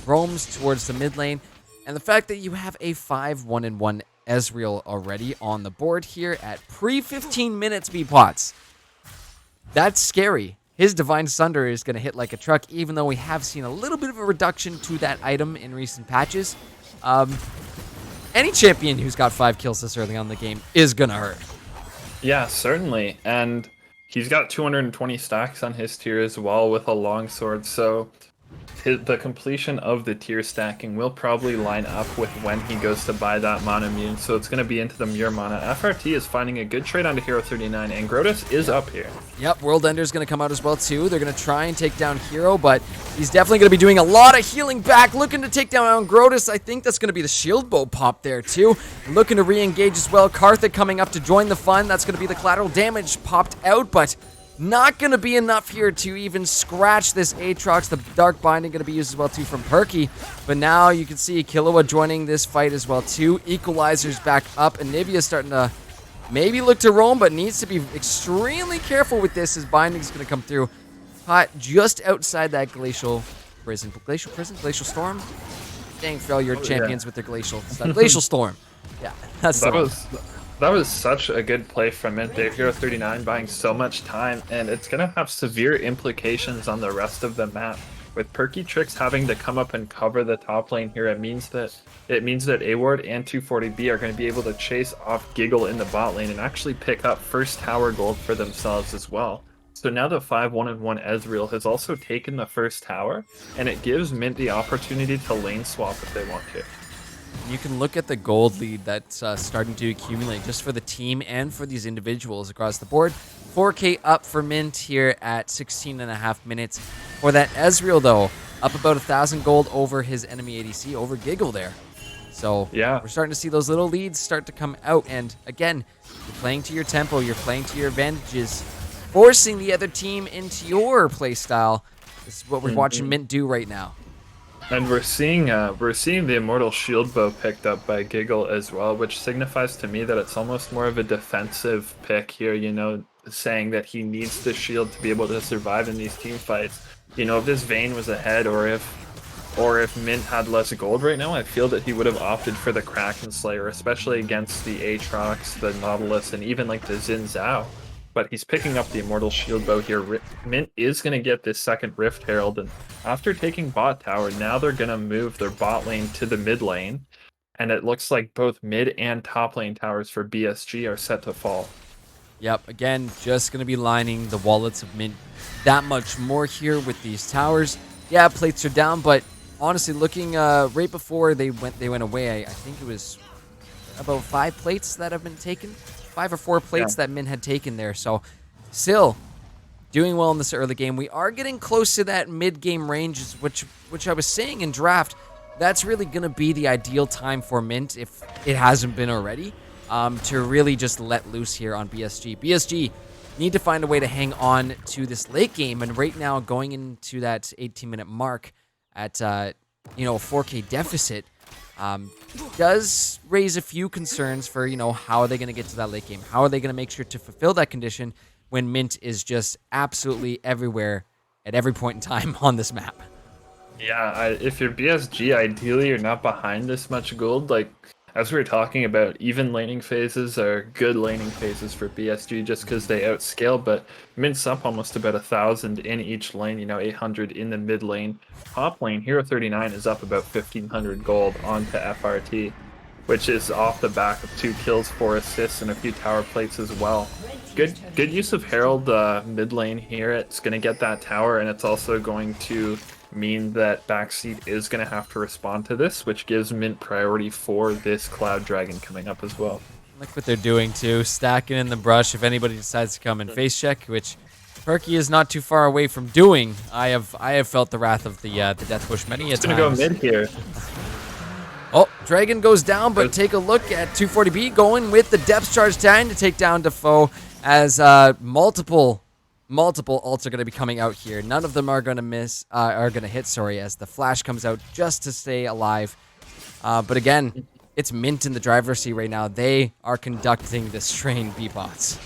roams towards the mid lane. And the fact that you have a 5-1-1 Ezreal already on the board here at pre-15 minutes, B-Pots. That's scary. His Divine Sunder is going to hit like a truck, even though we have seen a little bit of a reduction to that item in recent patches. Any champion who's got 5 kills this early on in the game is going to hurt. Yeah, certainly. And he's got 220 stacks on his tier as well with a longsword, so the completion of the tier stacking will probably line up with when he goes to buy that mana immune, so it's going to be into the Muir mana. FRT is finding a good trade onto Hero 39, and Grotus is up here. Yep, World Ender's going to come out as well, too. They're going to try and take down Hero, but he's definitely going to be doing a lot of healing back, looking to take down Grotus. I think that's going to be the shield bow pop there, too. Looking to re-engage as well. Karthik coming up to join the fun. That's going to be the collateral damage popped out, but not going to be enough here to even scratch this Aatrox. The Dark Binding going to be used as well, too, from Perky. But now you can see Killua joining this fight as well, too. Equalizer's back up. Anivia starting to maybe look to roam, but needs to be extremely careful with this as Binding's going to come through. Hot just outside that Glacial Prison. Glacial Prison? Glacial Storm? Dang for all your champions with their Glacial stuff. Glacial Storm. Yeah, that's That was such a good play from Mint. Hero 39 buying so much time, and it's going to have severe implications on the rest of the map. With Perky Tricks having to come up and cover the top lane here, it means that A-Ward and 240B are going to be able to chase off Giggle in the bot lane and actually pick up first tower gold for themselves as well. So now the 5-1-1 Ezreal has also taken the first tower, and it gives Mint the opportunity to lane swap if they want to. You can look at the gold lead that's starting to accumulate just for the team and for these individuals across the board. 4K up for Mint here at 16.5 minutes. For that Ezreal, though, up about 1,000 gold over his enemy ADC, over Giggle there. So Yeah. we're starting to see those little leads start to come out. And again, you're playing to your tempo, you're playing to your advantages, forcing the other team into your play style. This is what we're watching Mint do right now. And we're seeing the Immortal Shield Bow picked up by Giggle as well, which signifies to me that it's almost more of a defensive pick here, you know, saying that he needs the shield to be able to survive in these team fights. You know, if this Vayne was ahead or if Mint had less gold right now, I feel that he would have opted for the Kraken Slayer, especially against the Aatrox, the Nautilus, and even like the Xin Zhao. But he's picking up the Immortal Shield Bow here. Mint is going to get this second Rift Herald, and after taking bot tower, now they're going to move their bot lane to the mid lane, and it looks like both mid and top lane towers for BSG are set to fall. Yep, again, just going to be lining the wallets of Mint that much more here with these towers. Yeah, plates are down, but honestly, looking right before they went away, I think it was about 5 plates that have been taken. 5 or 4 plates that Mint had taken there. So still doing well in this early game. We are getting close to that mid-game range, which I was saying in draft. That's really going to be the ideal time for Mint, if it hasn't been already, to really just let loose here on BSG. BSG need to find a way to hang on to this late game, and right now going into that 18-minute mark at a 4K deficit, does raise a few concerns for, how are they going to get to that late game? How are they going to make sure to fulfill that condition when Mint is just absolutely everywhere at every point in time on this map? Yeah, if you're BSG, ideally you're not behind this much gold. Like, as we were talking about, even laning phases are good laning phases for BSG just because they outscale, but Mint's up almost about 1,000 in each lane, 800 in the mid lane. Top lane, Hero 39 is up about 1,500 gold onto FRT, which is off the back of 2 kills, 4 assists, and a few tower plates as well. Good use of Herald mid lane here. It's going to get that tower, and it's also going to mean that Backseat is going to have to respond to this, which gives Mint priority for this Cloud Dragon coming up as well. Look what they're doing too, stacking in the brush if anybody decides to come and face check, which Perky is not too far away from doing. I have felt the wrath of the Death Bush many a time. It's going to go mid here. Oh, Dragon goes down, but take a look at 240B going with the depth charge time to take down Defoe as multiple ults are going to be coming out here. None of them are going to hit, as the flash comes out just to stay alive. But again, it's Mint in the driver's seat right now. They are conducting this train, B-bots.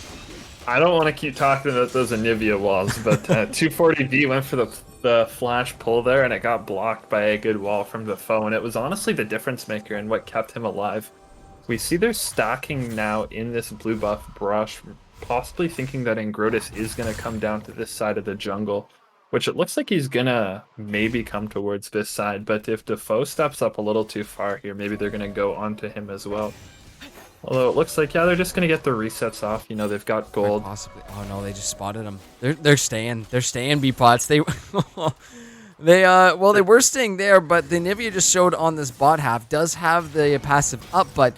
I don't want to keep talking about those Anivia walls, but 240B went for the flash pull there, and it got blocked by a good wall from Defoe, and it was honestly the difference maker and what kept him alive. We see they're stacking now in this blue buff brush, possibly thinking that Ingrotus is going to come down to this side of the jungle, which it looks like he's going to maybe come towards this side, but if Defoe steps up a little too far here, maybe they're going to go onto him as well. Although it looks like, they're just going to get the resets off. They've got gold. Possibly. Oh no, they just spotted him. They're staying. They're staying, B-pots. They were staying there, but the Nivea just showed on this bot half does have the passive up, but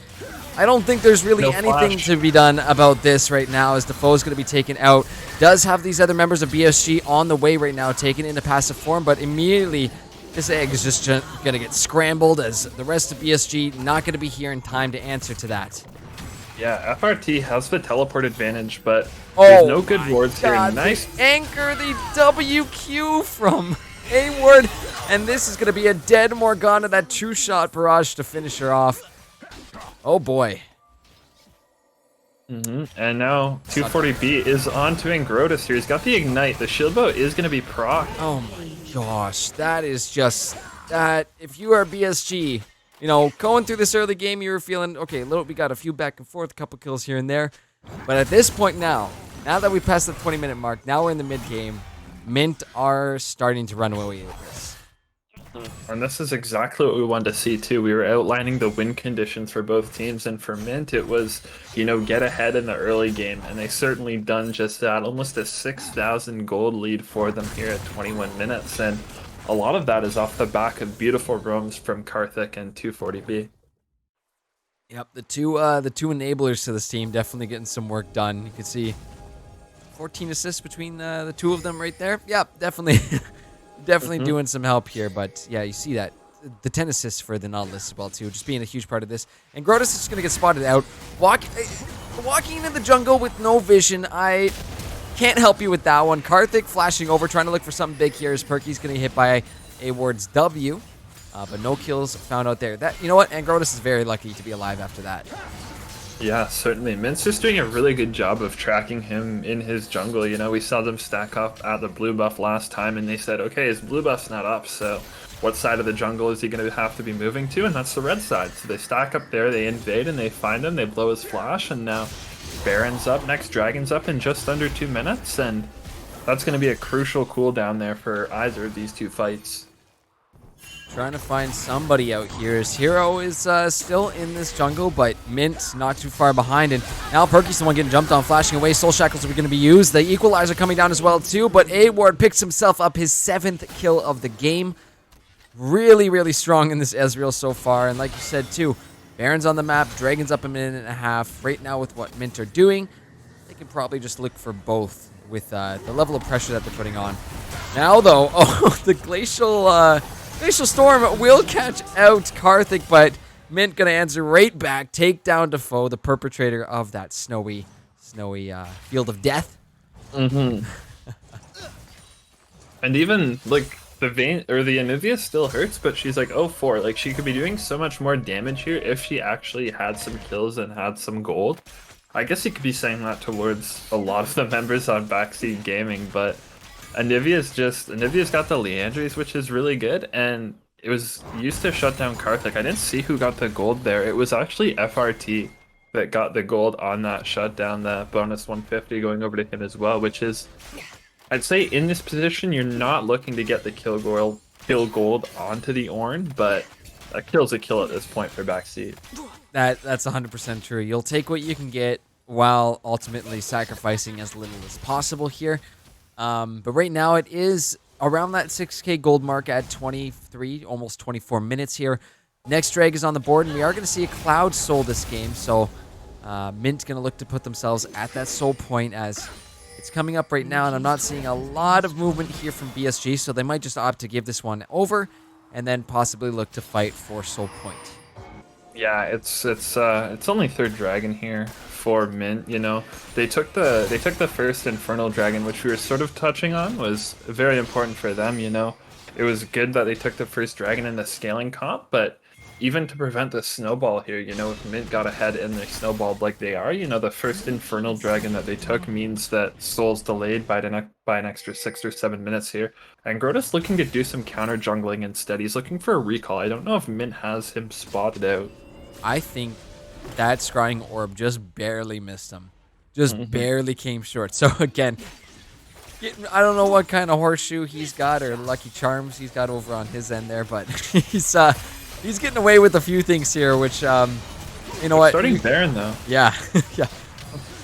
I don't think there's really anything to be done about this right now, as Defoe is going to be taken out. Does have these other members of BSG on the way right now, taken into passive form, but immediately this egg is just going to get scrambled, as the rest of BSG not going to be here in time to answer to that. Yeah, FRT has the teleport advantage, but there's no good wards here. Nice. Anchor the WQ from Hayward, and this is going to be a dead Morgana, that true shot barrage to finish her off. Oh boy. And now 240B is on to Ingrotus here. He's got the Ignite. The shield bow is going to be proc. Oh my gosh. That is just that. If you are BSG, going through this early game, you were feeling, okay, we got a few back and forth, a couple kills here and there. But at this point now that we passed the 20-minute mark, now we're in the mid game, Mint are starting to run away with this. And this is exactly what we wanted to see too. We were outlining the win conditions for both teams, and for Mint, it was, get ahead in the early game, and they certainly done just that. Almost a 6,000 gold lead for them here at 21 minutes, and a lot of that is off the back of beautiful roams from Karthik and 240B. Yep, the two enablers to this team definitely getting some work done. You can see 14 assists between the two of them right there. Yep, definitely. Definitely doing some help here, but yeah, you see that. The 10 assists for the Nautilus as well, too, just being a huge part of this. And Grotus is just going to get spotted out. Walking into the jungle with no vision, I can't help you with that one. Karthik flashing over, trying to look for something big here as Perky's going to get hit by a Ward's W, but no kills found out there. You know what? And Grotus is very lucky to be alive after that. Yeah, certainly. Mint's just doing a really good job of tracking him in his jungle. We saw them stack up at the blue buff last time, and they said, okay, his blue buff's not up, so what side of the jungle is he going to have to be moving to? And that's the red side. So they stack up there, they invade, and they find him, they blow his flash, and now Baron's up next, Dragon's up in just under 2 minutes, and that's going to be a crucial cooldown there for either of these two fights. Trying to find somebody out here. His hero is still in this jungle, but Mint not too far behind. And now Perky's the one getting jumped on, flashing away. Soul Shackles are going to be used. The Equalizer coming down as well, too. But A-Ward picks himself up his 7th kill of the game. Really, really strong in this Ezreal so far. And like you said, too, Baron's on the map. Dragon's up a minute and a half. Right now with what Mint are doing, they can probably just look for both with the level of pressure that they're putting on. Now, though, the Glacial Storm will catch out Karthik, but Mint gonna answer right back, take down Defoe, the perpetrator of that snowy field of death. And even like the Anivia still hurts, but she's like 0-4. Like she could be doing so much more damage here if she actually had some kills and had some gold. I guess you could be saying that towards a lot of the members on Backseat Gaming, but Anivia's got the Leandries, which is really good, and it was used to shut down Karthik. I didn't see who got the gold there. It was actually FRT that got the gold on that shutdown, the bonus 150 going over to him as well, which is, I'd say in this position, you're not looking to get the kill gold onto the Ornn, but a kill's a kill at this point for Backseat. That's 100% true. You'll take what you can get while ultimately sacrificing as little as possible here. But right now it is around that 6k gold mark at 23, almost 24 minutes here. Next drag is on the board, and we are going to see a Cloud Soul this game. So Mint's going to look to put themselves at that soul point as it's coming up right now, and I'm not seeing a lot of movement here from BSG, so they might just opt to give this one over and then possibly look to fight for soul point. Yeah, it's only third dragon here for Mint. They took the first Infernal Dragon, which we were sort of touching on, was very important for them. It was good that they took the first dragon in the scaling comp, but even to prevent the snowball here, if Mint got ahead and they snowballed like they are, the first Infernal Dragon that they took means that Soul's delayed by an extra 6 or 7 minutes here. And Grotus looking to do some counter jungling instead. He's looking for a recall. I don't know if Mint has him spotted out. I think that scrying orb just barely missed him. Just barely came short. So again, I don't know what kind of horseshoe he's got or lucky charms he's got over on his end there, but he's getting away with a few things here, which you know what? Starting Baron though. Yeah, yeah.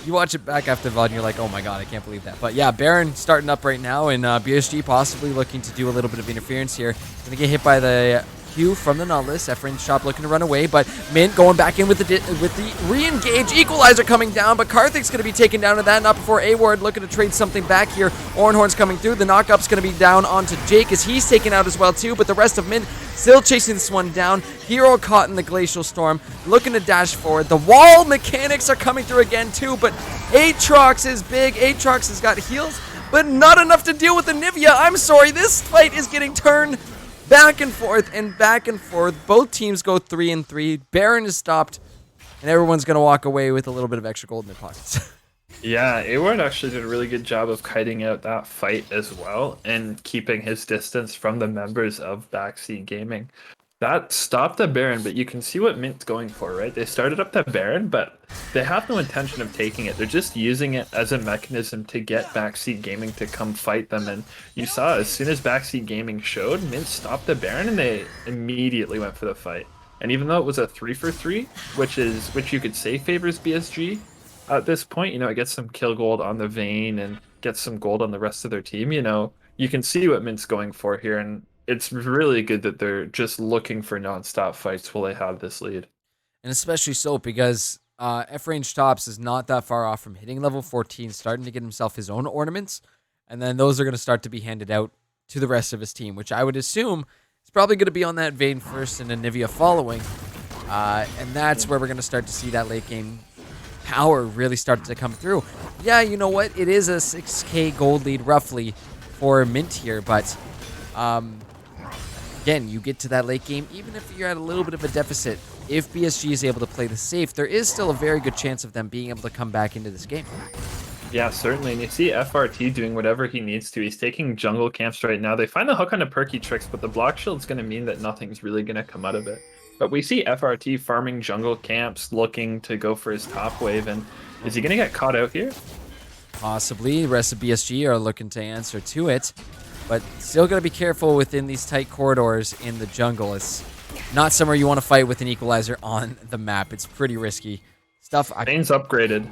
You watch it back after VOD and you're like, oh my god, I can't believe that. But yeah, Baron starting up right now, and BSG possibly looking to do a little bit of interference here. Gonna get hit by the Q from the Nautilus. Efren's shop looking to run away, but Mint going back in with the re-engage. Equalizer coming down, but Karthik's going to be taken down to that. Not before A-Ward looking to trade something back here. Ornhorn's coming through. The knockup's going to be down onto Jake as he's taken out as well too, but the rest of Mint still chasing this one down. Hero caught in the Glacial Storm, looking to dash forward. The wall mechanics are coming through again too, but Aatrox is big. Aatrox has got heals, but not enough to deal with the Anivia. I'm sorry, this fight is getting turned back and forth and back and forth. Both teams go 3-3. Baron is stopped, and everyone's going to walk away with a little bit of extra gold in their pockets. Yeah, A-Ward actually did a really good job of kiting out that fight as well and keeping his distance from the members of Backseat Gaming. That stopped the Baron, but you can see what Mint's going for, right? They started up the Baron, but they have no intention of taking it. They're just using it as a mechanism to get Backseat Gaming to come fight them. And you saw as soon as Backseat Gaming showed, Mint stopped the Baron and they immediately went for the fight. And even though it was a 3-for-3, which you could say favors BSG at this point, it gets some kill gold on the Vayne and gets some gold on the rest of their team, you can see what Mint's going for here, and it's really good that they're just looking for non-stop fights while they have this lead. And especially so because F-Range Tops is not that far off from hitting level 14, starting to get himself his own ornaments, and then those are going to start to be handed out to the rest of his team, which I would assume is probably going to be on that Vayne first and Anivia following, and that's where we're going to start to see that late game power really start to come through. Yeah, you know what? It is a 6k gold lead roughly for Mint here, but again, you get to that late game, even if you're at a little bit of a deficit, if BSG is able to play the safe, there is still a very good chance of them being able to come back into this game. Yeah, certainly. And you see FRT doing whatever he needs to. He's taking jungle camps right now. They find the hook on the perky tricks, but the block shield's going to mean that nothing's really going to come out of it. But we see FRT farming jungle camps, looking to go for his top wave. And is he going to get caught out here? Possibly. The rest of BSG are looking to answer to it, but still got to be careful within these tight corridors in the jungle. It's not somewhere you want to fight with an equalizer on the map. It's pretty risky stuff. Vayne's upgraded.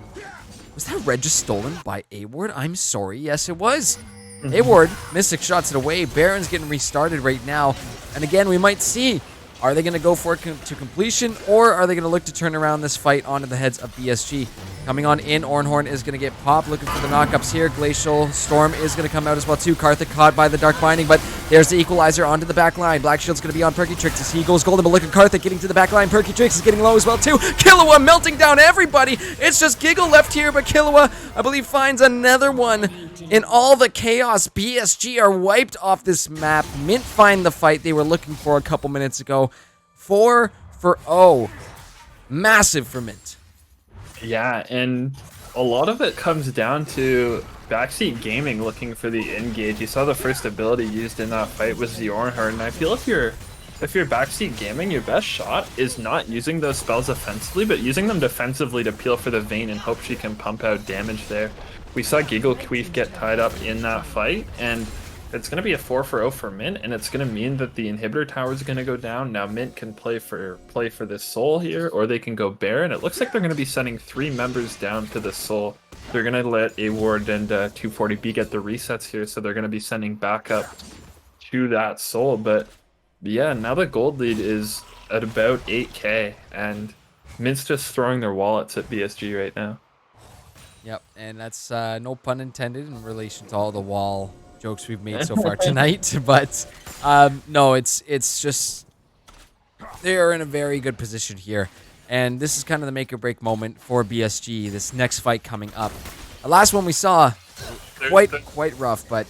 Was that red just stolen by A-Ward? I'm sorry. Yes, it was. A-Ward, Mystic shots it away. Baron's getting restarted right now. And again, we might see, are they going to go for it to completion, or are they going to look to turn around this fight onto the heads of BSG? Coming on in, Ornhorn is going to get popped, looking for the knockups here. Glacial Storm is going to come out as well too. Karthik caught by the Dark Binding, but there's the equalizer onto the back line. Black Shield's going to be on Perky Tricks as he goes golden, but look at Karthik getting to the back line. Perky Tricks is getting low as well too. Killua melting down everybody. It's just Giggle left here, but Killua, I believe, finds another one. In all the chaos, BSG are wiped off this map. Mint find the fight they were looking for a couple minutes ago. 4-0. Massive for Mint. Yeah, and a lot of it comes down to Backseat Gaming looking for the engage. You saw the first ability used in that fight was the Ornhorn, and I feel if you're Backseat Gaming, your best shot is not using those spells offensively, but using them defensively to peel for the Vayne and hope she can pump out damage there. We saw Giggle Queef get tied up in that fight, and it's going to be a 4-0 for Mint, and it's going to mean that the inhibitor tower is going to go down. Now Mint can play for this soul here, or they can go Baron. It looks like they're going to be sending 3 members down to the soul. They're going to let A-Ward and 240B get the resets here, so they're going to be sending backup to that soul. But yeah, now the gold lead is at about 8k, and Mint's just throwing their wallets at BSG right now. Yep, and that's no pun intended in relation to all the wall jokes we've made so far tonight, but no, it's just they are in a very good position here, and this is kind of the make or break moment for BSG. This next fight coming up, the last one we saw, quite rough, but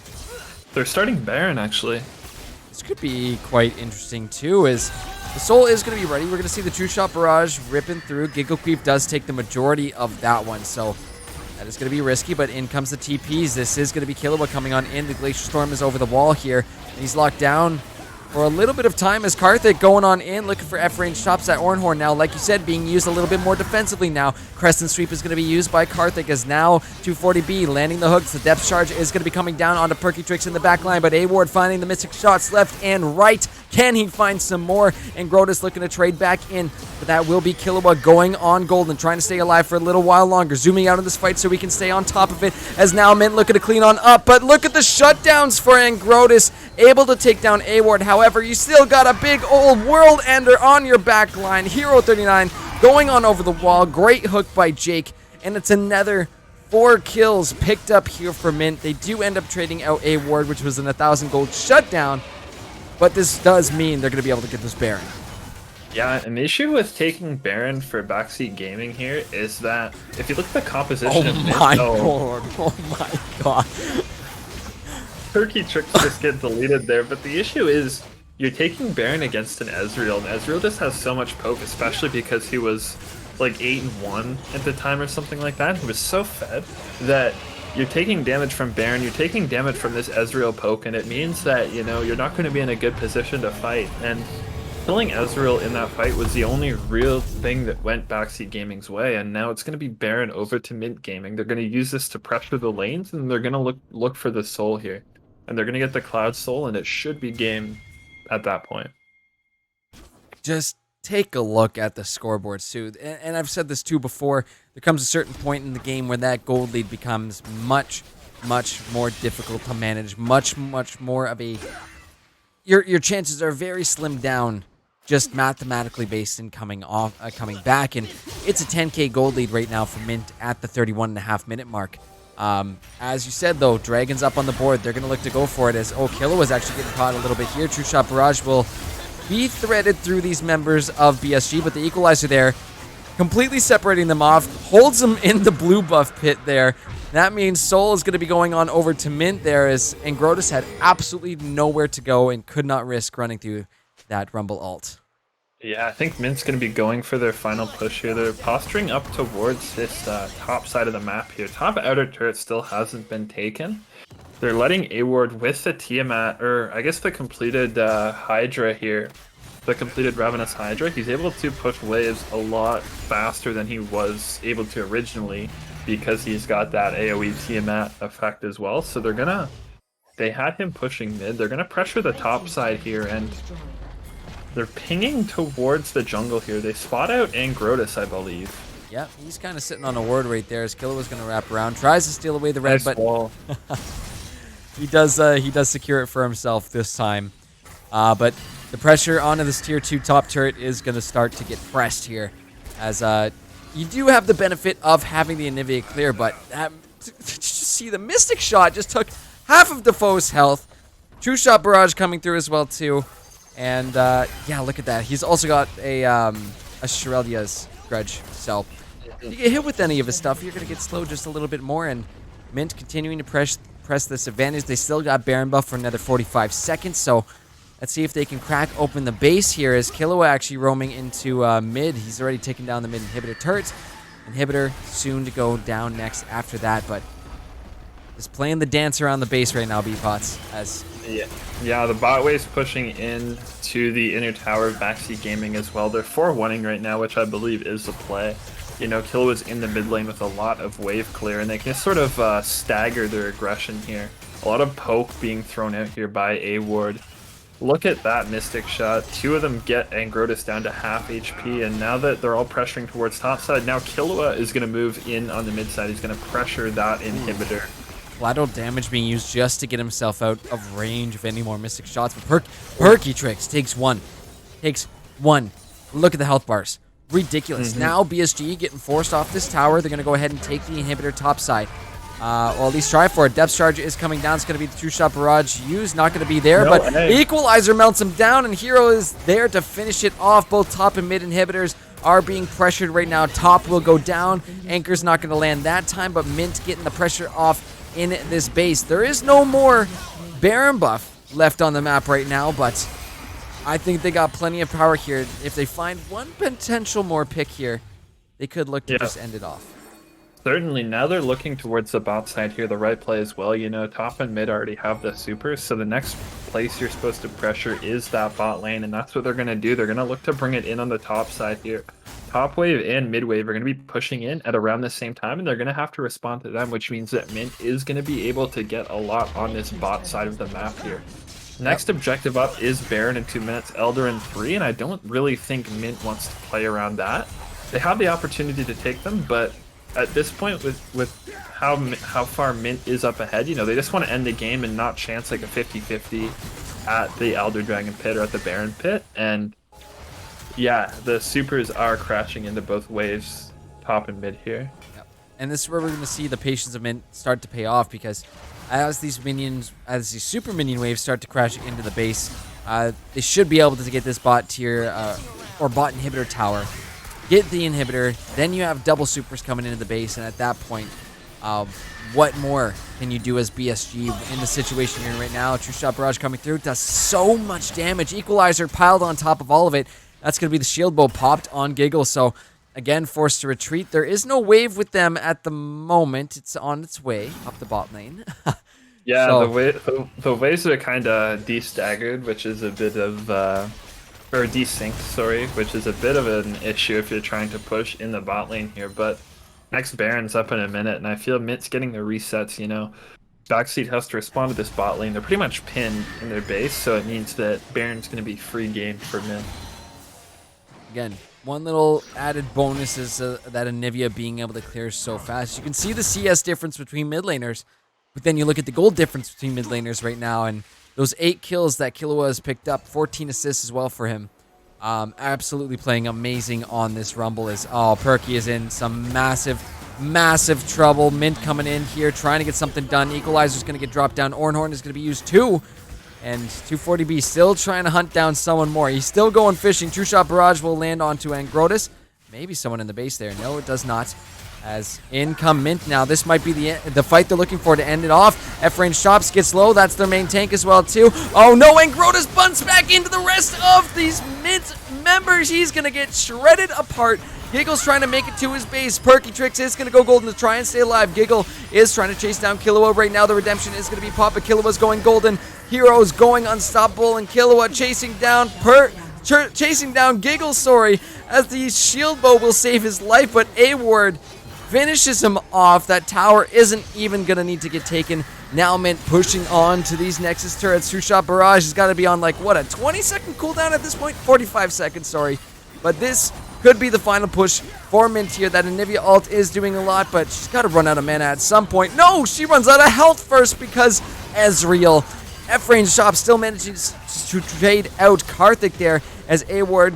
they're starting Baron actually. This could be quite interesting too. As the soul is going to be ready, we're going to see the True Shot Barrage ripping through. Giggle Queef does take the majority of that one, so that is going to be risky, but in comes the TPs. This is going to be Killua coming on in. The Glacier Storm is over the wall here, and he's locked down for a little bit of time as Karthik going on in, looking for F-range chops at Ornhorn now. Like you said, being used a little bit more defensively now. Crescent Sweep is going to be used by Karthik as now 240B landing the hooks. The depth charge is going to be coming down onto Perky Tricks in the back line, but A-Ward finding the Mystic shots left and right. Can he find some more? And Grotus looking to trade back in, but that will be Killua going on golden, trying to stay alive for a little while longer. Zooming out of this fight so we can stay on top of it, as now Mint looking to clean on up, but look at the shutdowns for Angrotus, able to take down A-Ward. However, you still got a big old world ender on your back line. Hero 39 going on over the wall. Great hook by Jake, and it's another 4 kills picked up here for Mint. They do end up trading out A-Ward, which was an 1,000 gold shutdown, but this does mean they're going to be able to get this Baron. Yeah, an issue with taking Baron for Backseat Gaming here is that if you look at the composition of Mint, oh my god. Turkey Tricks just get deleted there, but the issue is you're taking Baron against an Ezreal, and Ezreal just has so much poke, especially because he was like 8-1 at the time or something like that. He was so fed that you're taking damage from Baron, you're taking damage from this Ezreal poke, and it means that, you know, you're not going to be in a good position to fight. And killing Ezreal in that fight was the only real thing that went Backseat Gaming's way, and now it's going to be Baron over to Mint Gaming. They're going to use this to pressure the lanes, and they're going to look for the soul here. And they're going to get the Cloud Soul, and it should be game at that point. Just take a look at the scoreboard, too. And I've said this too before. There comes a certain point in the game where that gold lead becomes much more difficult to manage. Much more of a... Your chances are very slimmed down, just mathematically based in coming back. And it's a 10k gold lead right now for Mint at the 31.5-minute mark. As you said, though, Dragon's up on the board. They're going to look to go for it as... Oh, Killa was actually getting caught a little bit here. True Shot Barrage will be threaded through these members of BSG, but the equalizer there, completely separating them off, holds them in the blue buff pit there. That means Soul is going to be going on over to Mint there, as Angrotus had absolutely nowhere to go and could not risk running through that Rumble ult. Yeah, I think Mint's going to be going for their final push here. They're posturing up towards this top side of the map here. Top outer turret still hasn't been taken. They're letting A-Ward with the Tiamat, or I guess the completed Hydra here, the completed Ravenous Hydra. He's able to push waves a lot faster than he was able to originally because he's got that AoE Tiamat effect as well. So they had him pushing mid. They're going to pressure the top side here, and they're pinging towards the jungle here. They spot out Angrotus, I believe. Yep, he's kind of sitting on a ward right there as Killa was going to wrap around. Tries to steal away the red, Nice wall. but he does secure it for himself this time. But the pressure onto this tier 2 top turret is going to start to get pressed here, as you do have the benefit of having the Anivia clear, but see, the Mystic Shot just took half of Defoe's health. True Shot Barrage coming through as well too, and yeah, look at that. He's also got a Shirelia's Grudge, so if you get hit with any of his stuff, you're going to get slowed just a little bit more, and Mint continuing to press this advantage. They still got Baron buff for another 45 seconds, so let's see if they can crack open the base here, as Killua actually roaming into mid. He's already taken down the mid inhibitor turret. Inhibitor soon to go down next after that, but just playing the dance around the base right now, Beatpots, as... Yeah, the bot wave's pushing in to the inner tower of Backseat Gaming as well. They're 4-1ing right now, which I believe is the play. You know, Killua's in the mid lane with a lot of wave clear, and they can sort of stagger their aggression here. A lot of poke being thrown out here by A-Ward. Look at that Mystic Shot. 2 of them get Angrotus down to half HP, and now that they're all pressuring towards topside, now Killua is going to move in on the mid side. He's going to pressure that inhibitor. Collateral damage being used just to get himself out of range of any more Mystic Shots. But Perky Tricks takes one. Look at the health bars. Ridiculous. Now BSG getting forced off this tower. They're going to go ahead and take the inhibitor topside. Or at least try for it. Depth Charge is coming down. It's going to be the True Shot Barrage used. Not going to be there, but Equalizer melts him down, and Hero is there to finish it off. Both top and mid inhibitors are being pressured right now. Top will go down. Anchor's not going to land that time, but Mint getting the pressure off in this base. There is no more Baron buff left on the map right now, but I think they got plenty of power here. If they find one potential more pick here, they could look to just end it off. Certainly, now they're looking towards the bot side here, the right play as well. You know, top and mid already have the supers, so the next place you're supposed to pressure is that bot lane, and that's what they're going to do. They're going to look to bring it in on the top side here. Top wave and mid wave are going to be pushing in at around the same time, and they're going to have to respond to them, which means that Mint is going to be able to get a lot on this bot side of the map here. Next objective up is Baron in 2 minutes, Elder in 3, and I don't really think Mint wants to play around that. They have the opportunity to take them, but at this point, with how far Mint is up ahead, you know, they just want to end the game and not chance like a 50-50 at the Elder Dragon pit or at the Baron pit. And yeah, the supers are crashing into both waves, top and mid here. Yep. And this is where we're going to see the patience of Mint start to pay off, because as these super minion waves start to crash into the base, they should be able to get this bot tier or bot inhibitor tower. Get the inhibitor, then you have double supers coming into the base, and at that point, what more can you do as BSG in the situation you're in right now? True Shot Barrage coming through, does so much damage. Equalizer piled on top of all of it. That's going to be the shield bow popped on Giggle, so again, forced to retreat. There is no wave with them at the moment. It's on its way up the bot lane. Yeah, so the waves are kind of de-staggered, which is a bit of or desync, sorry, which is a bit of an issue if you're trying to push in the bot lane here. But next Baron's up in a minute, and I feel Mint's getting the resets, you know. Backseat has to respond to this bot lane. They're pretty much pinned in their base, so it means that Baron's going to be free game for Mint. Again, one little added bonus is that Anivia being able to clear so fast. You can see the CS difference between mid laners, but then you look at the gold difference between mid laners right now, and those 8 kills that Killua has picked up, 14 assists as well for him. Absolutely playing amazing on this Rumble. Perky is in some massive trouble. Mint coming in here, trying to get something done. Equalizer's going to get dropped down. Ornhorn is going to be used too. And 240B still trying to hunt down someone more. He's still going fishing. True Shot Barrage will land onto Angrotis. Maybe someone in the base there. No, it does not. As in come Mint now. This might be the fight they're looking for to end it off. F-Range Shops gets low. That's their main tank as well too. Oh no, Angrotis bunts back into the rest of these Mint members. He's going to get shredded apart. Giggle's trying to make it to his base. Perky Tricks is going to go golden to try and stay alive. Giggle is trying to chase down Killua. Right now the redemption is going to be Pop, but Killua's going golden. Heroes going unstoppable, and Killua chasing down Giggle, as the shield bow will save his life, but A-Ward finishes him off. That tower isn't even going to need to get taken. Now Mint pushing on to these Nexus turrets. True Shot Barrage has got to be on like, what, a 20-second cooldown at this point? 45 seconds, sorry. But this could be the final push for Mint here. That Anivia ult is doing a lot, but she's got to run out of mana at some point. No, she runs out of health first because Ezreal. F-Range Shop still manages to trade out Karthik there as A-Ward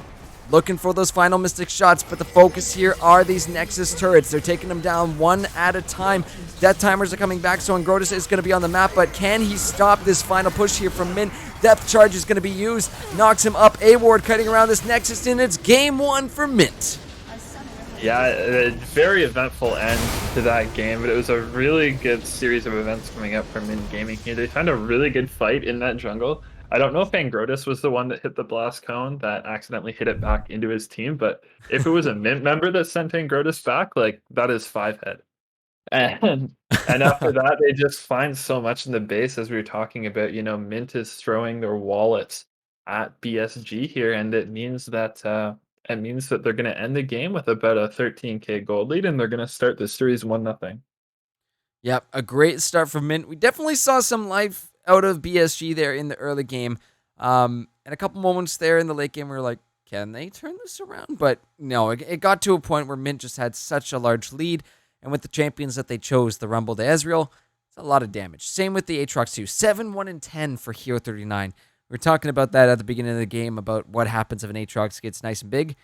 looking for those final Mystic shots, but the focus here are these Nexus turrets. They're taking them down one at a time. Death timers are coming back, so Angrotis is going to be on the map, but can he stop this final push here from Mint? Depth charge is going to be used, knocks him up. A-Ward cutting around this Nexus, and it's game 1 for Mint. Yeah, a very eventful end to that game, but it was a really good series of events coming up from Mint Gaming here. They found a really good fight in that jungle. I don't know if Angrotis was the one that hit the blast cone that accidentally hit it back into his team, but if it was a Mint member that sent Angrotis back, like, that is 5 head. And after that, they just find so much in the base, as we were talking about. You know, Mint is throwing their wallets at BSG here, and it means that they're going to end the game with about a 13k gold lead, and they're going to start the series 1-0. Yep, a great start for Mint. We definitely saw some life out of BSG there in the early game. And a couple moments there in the late game, we were like, can they turn this around? But no, it got to a point where Mint just had such a large lead. And with the champions that they chose, the Rumble to Ezreal, it's a lot of damage. Same with the Aatrox too. 7, 1, and 10 for Hero 39. We were talking about that at the beginning of the game, about what happens if an Aatrox gets nice and big.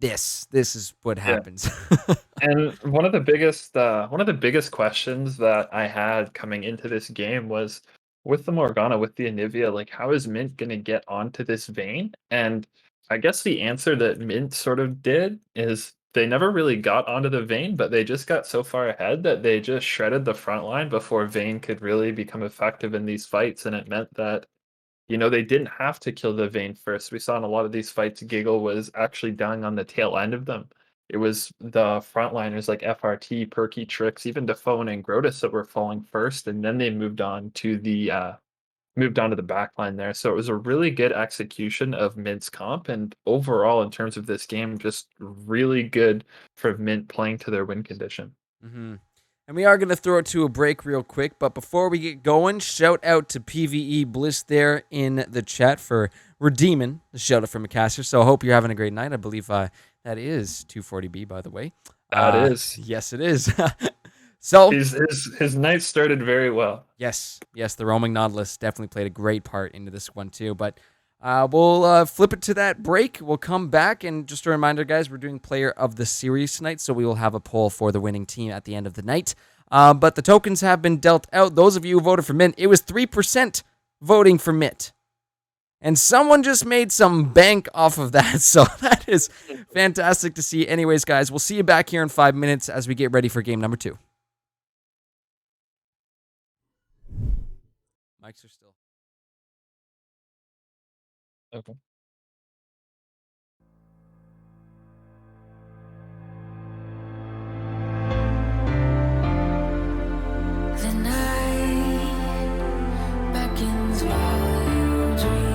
This is what happens. Yeah. And one of the biggest questions that I had coming into this game was, with the Morgana, with the Anivia, like, how is Mint going to get onto this Vayne? And I guess the answer that Mint sort of did is they never really got onto the Vayne, but they just got so far ahead that they just shredded the front line before Vayne could really become effective in these fights. And it meant that, you know, they didn't have to kill the Vayne first. We saw in a lot of these fights, Giggle was actually dying on the tail end of them. It was the frontliners like FRT, Perky, Tricks, even Defoe and Angrotis that were falling first, and then they moved on to the backline there. So it was a really good execution of Mint's comp, and overall, in terms of this game, just really good for Mint playing to their win condition. Mm-hmm. And we are going to throw it to a break real quick, but before we get going, shout out to PvE Bliss there in the chat for redeeming the shout out from a caster. So I hope you're having a great night. I believe that is 240B, by the way. That is. Yes, it is. So his night started very well. Yes, the roaming Nautilus definitely played a great part into this one too. But we'll flip it to that break. We'll come back, and just a reminder, guys, we're doing Player of the Series tonight, so we will have a poll for the winning team at the end of the night. But the tokens have been dealt out. Those of you who voted for Mint, it was 3% voting for Mint. And someone just made some bank off of that, so that is fantastic to see. Anyways, guys, we'll see you back here in 5 minutes as we get ready for game number 2. Mics are still. Okay. The night beckons while you dream.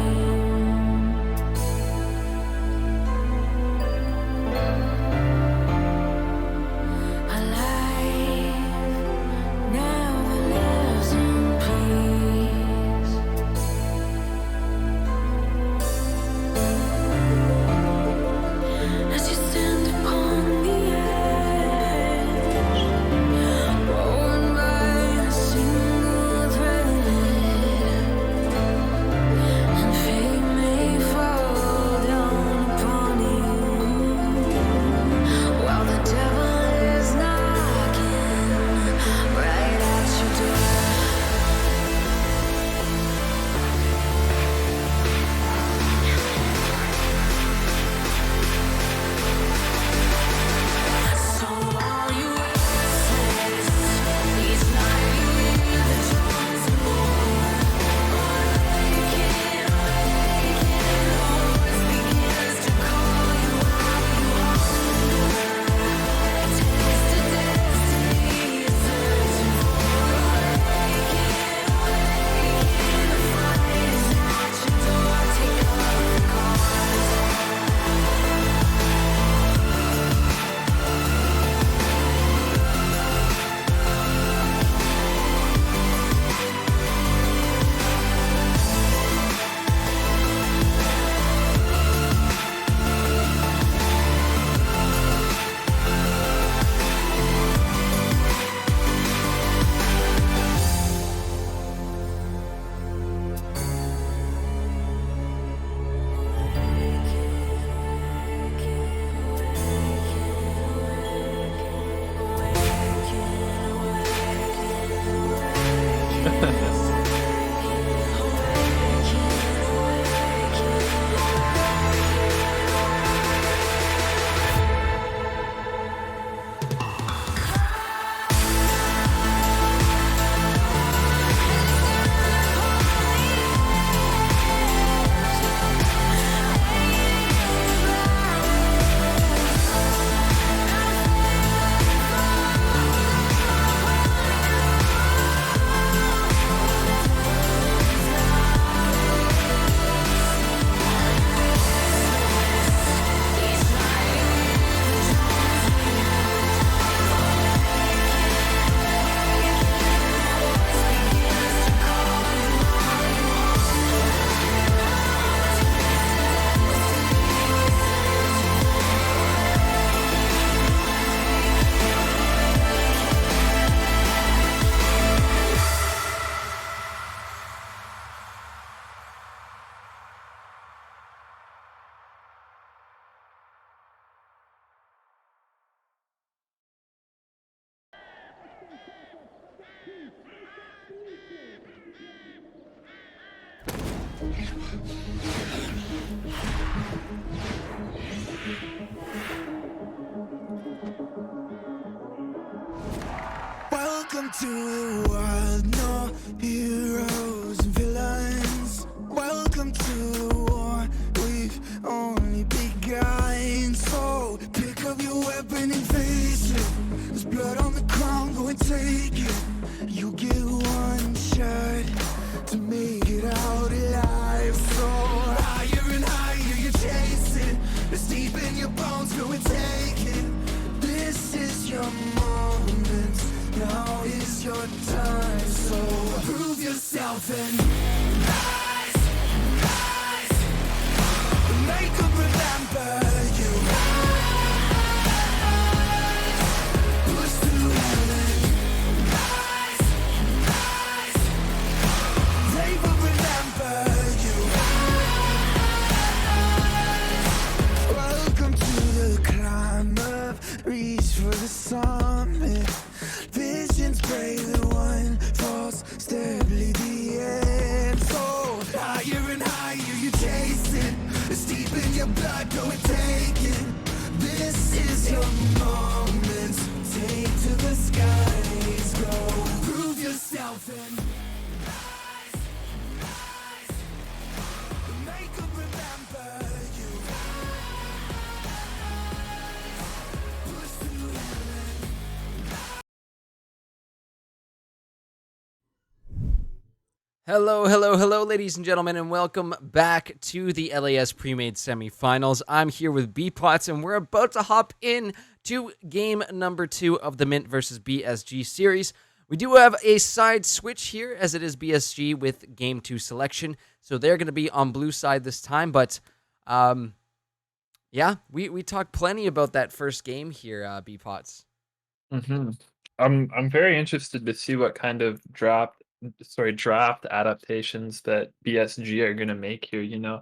Welcome to the world, no heroes and villains. Welcome to the war, we've only begun. So pick up your weapon and face it. There's blood on the ground, go and take it. You get one shot to make it out alive. So higher and higher you chase it. It's deep in your bones, go and take it. This is your moment. Now is your time, so prove yourself and rise, rise. Make them remember you. Rise, push to heaven. Rise, rise. They will remember you. Rise. Welcome to the climb up, reach for the summit. Visions brave, the one false step lead the end. So higher and higher you chase it. It's deep in your blood, go and take it. This is your moment. Take to the skies, go prove yourself and rise, rise. Make them remember you. Push through heaven. Hello, hello, hello, ladies and gentlemen, and welcome back to the LAS Premade semifinals. I'm here with B-Pots, and we're about to hop in to game number 2 of the Mint versus BSG series. We do have a side switch here, as it is BSG with game 2 selection, so they're going to be on blue side this time, but yeah, we talked plenty about that first game here, B-Pots. Mm-hmm. I'm very interested to see what kind of draft adaptations that BSG are going to make here. You know,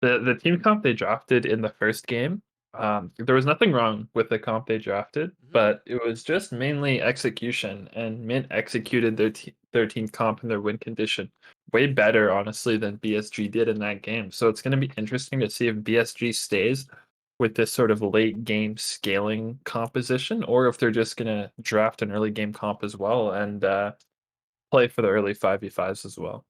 the team comp they drafted in the first game, there was nothing wrong with the comp they drafted, but it was just mainly execution, and Mint executed their team comp and their win condition way better, honestly, than BSG did in that game. So it's going to be interesting to see if BSG stays with this sort of late game scaling composition, or if they're just going to draft an early game comp as well and play for the early 5v5s as well.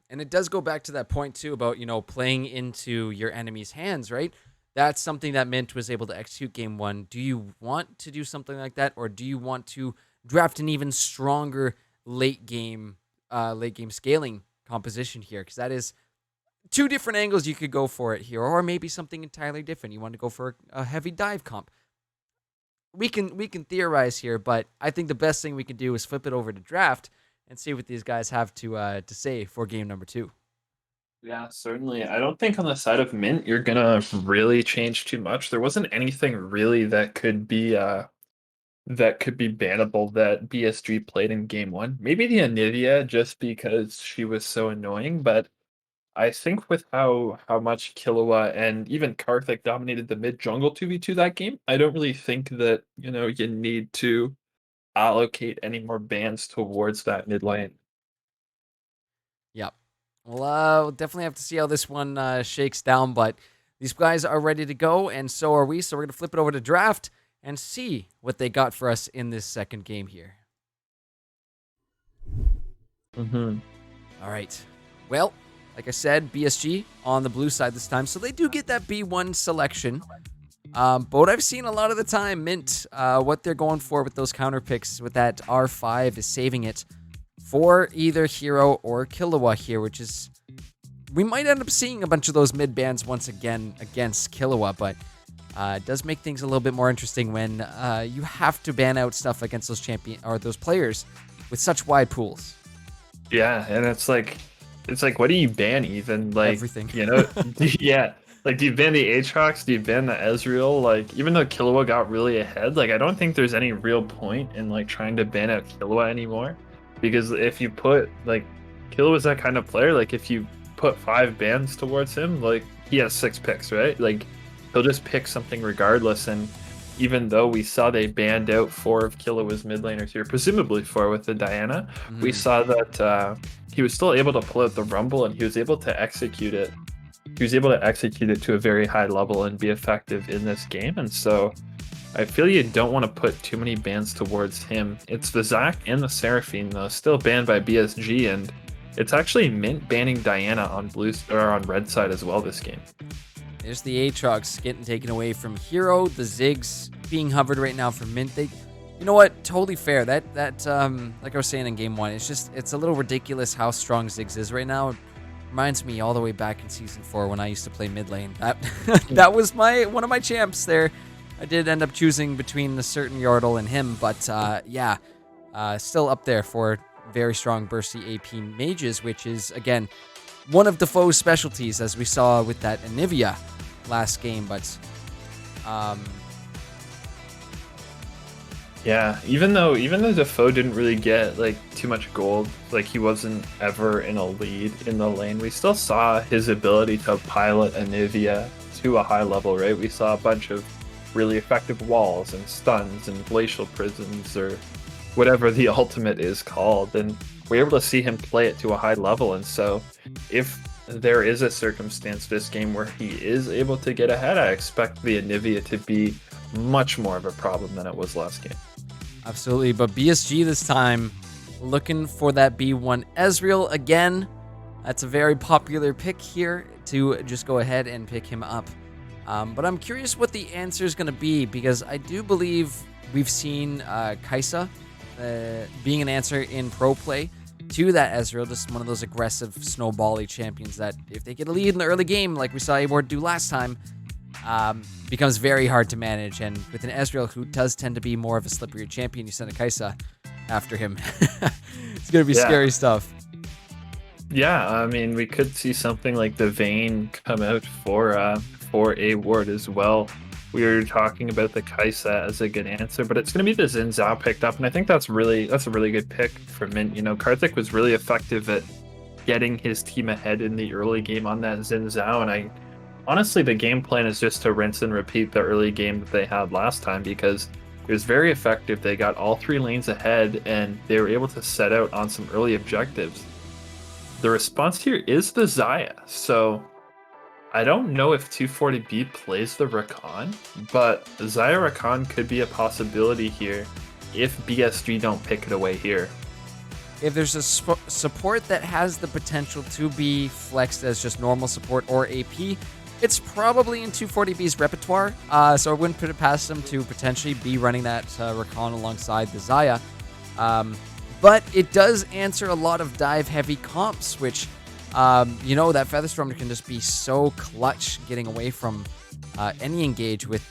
And it does go back to that point too about, playing into your enemy's hands, right? That's something that Mint was able to execute game 1. Do you want to do something like that, or do you want to draft an even stronger late game scaling composition here? Because that is 2 different angles you could go for it here, or maybe something entirely different. You want to go for a heavy dive comp. We can theorize here, but I think the best thing we can do is flip it over to draft and see what these guys have to say for game number 2. Yeah, certainly. I don't think on the side of Mint you're gonna really change too much. There wasn't anything really that could be bannable that BSG played in game 1. Maybe the Anivia, just because she was so annoying, but I think with how much Killua and even Karthik dominated the mid jungle 2v2 that game, I don't really think that, you need to allocate any more bans towards that mid lane. Yep. Well, we'll definitely have to see how this one shakes down, but these guys are ready to go, and so are we. So we're going to flip it over to draft and see what they got for us in this second game here. Mm-hmm. All right. Well, like I said, BSG on the blue side this time, so they do get that B1 selection. But what I've seen a lot of the time, Mint, what they're going for with those counter picks with that R5 is saving it for either Hero or Killua here, which is, we might end up seeing a bunch of those mid bans once again against Killua, but it does make things a little bit more interesting when you have to ban out stuff against those players with such wide pools. Yeah, and it's like, what do you ban even? Like, everything. Yeah. Like, do you ban the Aatrox? Do you ban the Ezreal? Like, even though Killua got really ahead, like, I don't think there's any real point in, like, trying to ban out Killua anymore. Because if you put, like, Killua's that kind of player, like, if you put 5 bans towards him, like, he has 6 picks, right? Like, he'll just pick something regardless, and even though we saw they banned out 4 of Killua's mid laners here, presumably 4 with the Diana, we saw that he was still able to pull out the Rumble, and he was able to execute it he was able to execute it to a very high level and be effective in this game. And so I feel you don't want to put too many bans towards him. It's the Zac and the Seraphine, though, still banned by BSG, and it's actually Mint banning Diana on on red side as well this game. There's the Aatrox getting taken away from Hero. The Ziggs being hovered right now for Mint. You know what? Totally fair. That like I was saying in game 1, it's a little ridiculous how strong Ziggs is right now. It reminds me all the way back in season 4 when I used to play mid lane. That was one of my champs there. I did end up choosing between a certain Yordle and him, but still up there for very strong bursty AP mages, which is, again, one of Defoe's specialties, as we saw with that Anivia last game. But yeah, even though Defoe didn't really get like too much gold, like he wasn't ever in a lead in the lane, we still saw his ability to pilot Anivia to a high level, right? We saw a bunch of really effective walls and stuns and glacial prisons, or whatever the ultimate is called, and we're able to see him play it to a high level. And so if there is a circumstance this game where he is able to get ahead, I expect the Anivia to be much more of a problem than it was last game. Absolutely, but BSG this time looking for that B1 Ezreal again. That's a very popular pick here to just go ahead and pick him up. But I'm curious what the answer is going to be, because I do believe we've seen Kai'Sa being an answer in pro play to that Ezreal, just one of those aggressive snowbally champions that if they get a lead in the early game, like we saw Abort do last time, becomes very hard to manage. And with an Ezreal who does tend to be more of a slippery champion, you send a Kai'Sa after him. It's going to be scary stuff. Yeah, I mean, we could see something like the Vayne come out for a ward as well. We were talking about the Kai'Sa as a good answer, but it's going to be the Xin Zhao picked up, and I think that's a really good pick for Mint. You know, Karthik was really effective at getting his team ahead in the early game on that Xin Zhao, and honestly, the game plan is just to rinse and repeat the early game that they had last time, because it was very effective. They got all 3 lanes ahead, and they were able to set out on some early objectives. The response here is the Xayah, so I don't know if 240B plays the Rakan, but Xayah Rakan could be a possibility here if BSG don't pick it away here. If there's a support that has the potential to be flexed as just normal support or AP, it's probably in 240B's repertoire, so I wouldn't put it past them to potentially be running that Rakan alongside the Xayah. But it does answer a lot of dive-heavy comps, which, you know, that Featherstorm can just be so clutch getting away from any engage with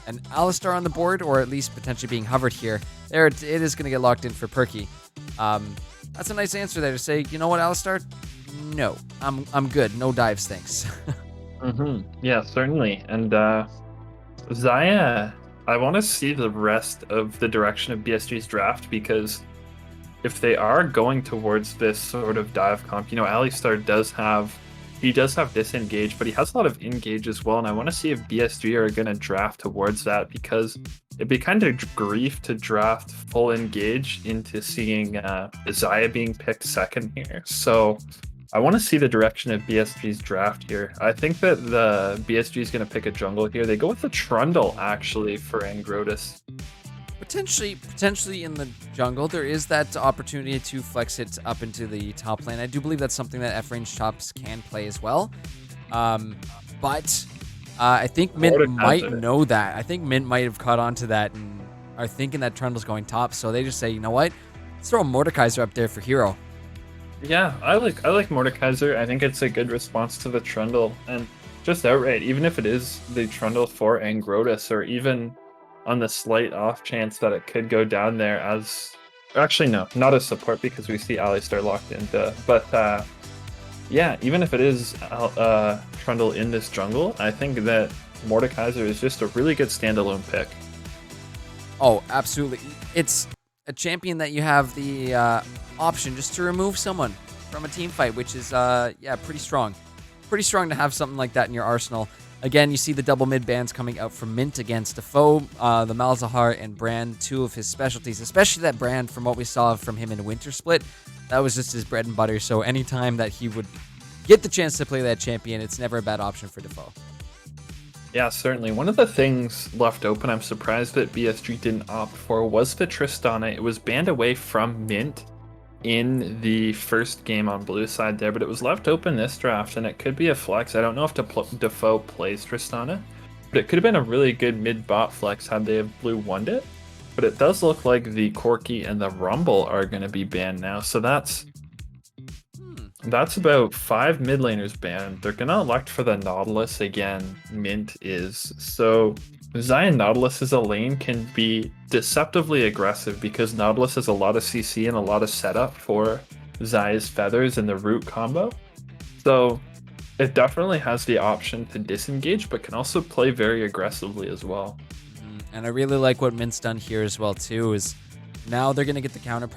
an Alistar on the board, or at least potentially being hovered here. There, it is going to get locked in for Perky. That's a nice answer there to say, you know what, Alistar? No, I'm good. No dives, thanks. Yeah, certainly. And Xayah, I want to see the rest of the direction of BSG's draft, because if they are going towards this sort of dive comp, you know, Alistar does have disengage, but he has a lot of engage as well, and I want to see if BSG are going to draft towards that, because it'd be kind of grief to draft full engage into seeing Xayah being picked second here. So I want to see the direction of BSG's draft here. I think that the BSG is going to pick a jungle here. They go with the Trundle, actually, for Angrotus. Potentially in the jungle, there is that opportunity to flex it up into the top lane. I do believe that's something that F-range tops can play as well. But I think Mint might know that. I think Mint might have caught on to that and are thinking that Trundle's going top. So they just say, you know what? Let's throw a Mordekaiser up there for Hero. Yeah, I like Mordekaiser. I think it's a good response to the Trundle. And just outright, even if it is the Trundle for Angrotus, or even on the slight off chance that it could go down there as... Actually, no, not as support, because we see Alistar locked into... But, yeah, even if it is Trundle in this jungle, I think that Mordekaiser is just a really good standalone pick. Oh, absolutely. It's a champion that you have the option just to remove someone from a team fight, which is, yeah, pretty strong. Pretty strong to have something like that in your arsenal. Again, you see the double mid bans coming out from Mint against Defoe, the Malzahar and Brand, 2 of his specialties, especially that Brand from what we saw from him in Winter Split. That was just his bread and butter, so anytime that he would get the chance to play that champion, it's never a bad option for Defoe. Yeah, certainly. One of the things left open, I'm surprised that BSG didn't opt for, was the Tristana. It was banned away from Mint in the first game on blue side there, but it was left open this draft, and it could be a flex. I don't know if Defoe plays Tristana, but it could have been a really good mid-bot flex had they have blue won it. But it does look like the Corki and the Rumble are going to be banned now, so that's about 5 mid laners banned. They're gonna elect for the Nautilus again. Mint is. So Zion Nautilus as a lane can be deceptively aggressive because Nautilus has a lot of CC and a lot of setup for Zaya's feathers and the root combo. So it definitely has the option to disengage, but can also play very aggressively as well. And I really like what Mint's done here as well too. Is now they're gonna get the counter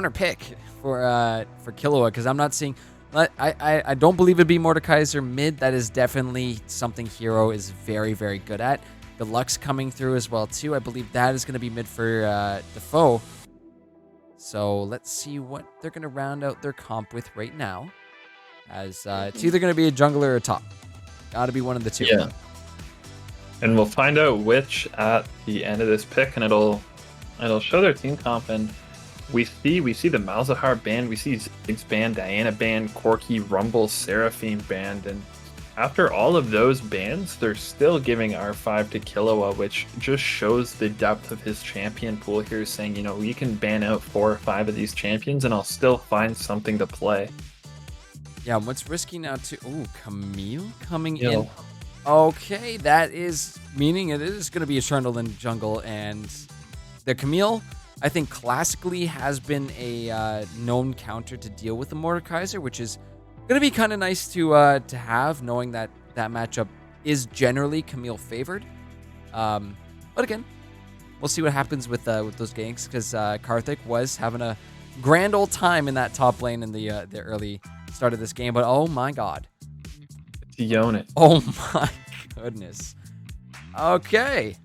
pick for Killua, because I'm not seeing. I don't believe it'd be Mordekaiser mid. That is definitely something Hero is very, very good at. The Lux coming through as well too. I believe that is going to be mid for Defoe. So let's see what they're going to round out their comp with right now. As it's either going to be a jungler or a top. Got to be one of the two. Yeah. And we'll find out which at the end of this pick, and it'll show their team comp. And we see the Malzahar band, we see Ziggs band, Diana band, Corki, Rumble, Seraphine band, and after all of those bans, they're still giving R5 to Killua, which just shows the depth of his champion pool here, saying, you know, we can ban out 4 or 5 of these champions and I'll still find something to play. Yeah, what's risky now too? Oh, Camille coming in. Okay, that is meaning it is going to be a Trundle in jungle, and the Camille, I think classically has been a known counter to deal with the Mordekaiser, which is going to be kind of nice to have, knowing that that matchup is generally Camille favored. But again, we'll see what happens with those ganks, because Karthik was having a grand old time in that top lane in the early start of this game. But oh my god, it's Yone. Oh my goodness. Okay.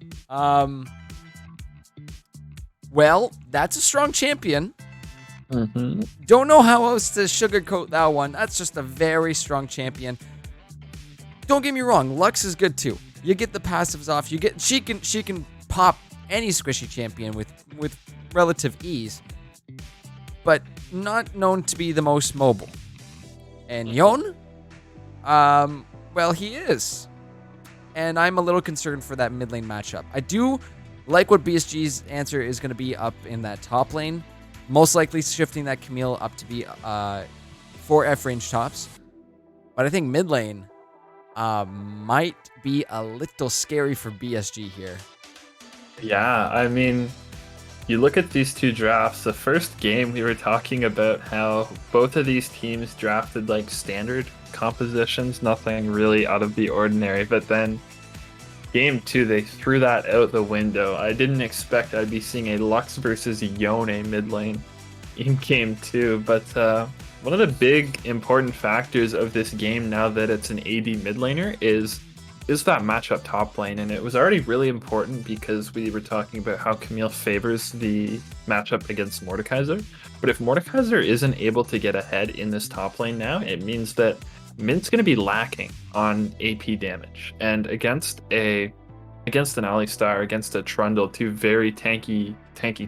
Well, that's a strong champion. Mm-hmm. Don't know how else to sugarcoat that one. That's just a very strong champion. Don't get me wrong, Lux is good too. You get the passives off. She can pop any squishy champion with relative ease, but not known to be the most mobile. And Yon, well, he is, and I'm a little concerned for that mid lane matchup. I do like what BSG's answer is going to be up in that top lane. Most likely shifting that Camille up to be 4 F range tops. But I think mid lane might be a little scary for BSG here. Yeah, I mean, you look at these two drafts. The first game, we were talking about how both of these teams drafted like standard compositions, nothing really out of the ordinary. But then Game 2, they threw that out the window. I didn't expect I'd be seeing a Lux versus Yone mid lane in Game 2, but one of the big important factors of this game, now that it's an AD mid laner, is that matchup top lane. And it was already really important because we were talking about how Camille favors the matchup against Mordekaiser. But if Mordekaiser isn't able to get ahead in this top lane now, it means that Mint's going to be lacking on AP damage, and against an Alistar, against a Trundle, two very tanky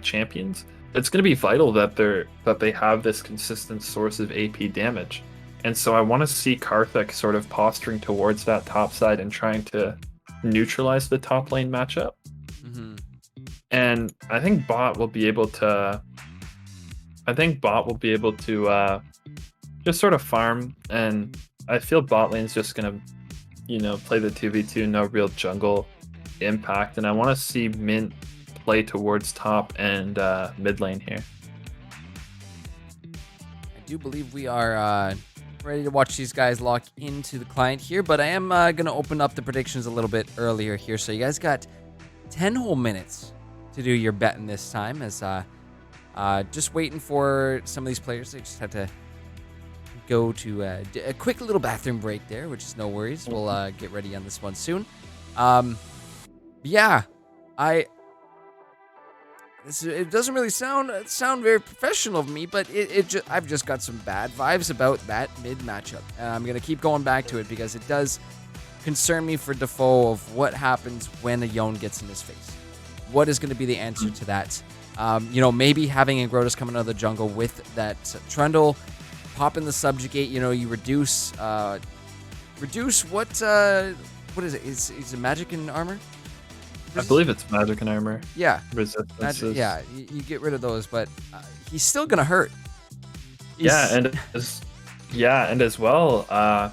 champions, it's going to be vital that they have this consistent source of AP damage. And so I want to see Karthik sort of posturing towards that top side and trying to neutralize the top lane matchup. Mm-hmm. And I think bot will be able to just sort of farm, and I feel bot lane's just gonna, play the 2v2, no real jungle impact, and I want to see Mint play towards top and mid lane here. I do believe we are ready to watch these guys lock into the client here, but I am gonna open up the predictions a little bit earlier here, so you guys got 10 whole minutes to do your betting this time, as just waiting for some of these players. They just have to go to a quick little bathroom break there, which is no worries. We'll get ready on this one soon. Yeah, it doesn't really sound very professional of me, but I've just got some bad vibes about that mid matchup, and I'm gonna keep going back to it because it does concern me for Defoe of what happens when a Yone gets in his face. What is going to be the answer to that? Maybe having Ingrotus coming out of the jungle with that Trundle, pop in the subjugate. You reduce what is it? Is it magic and armor? I believe it's magic and armor. Yeah, Resistances. yeah. You get rid of those, but he's still gonna hurt. And as well,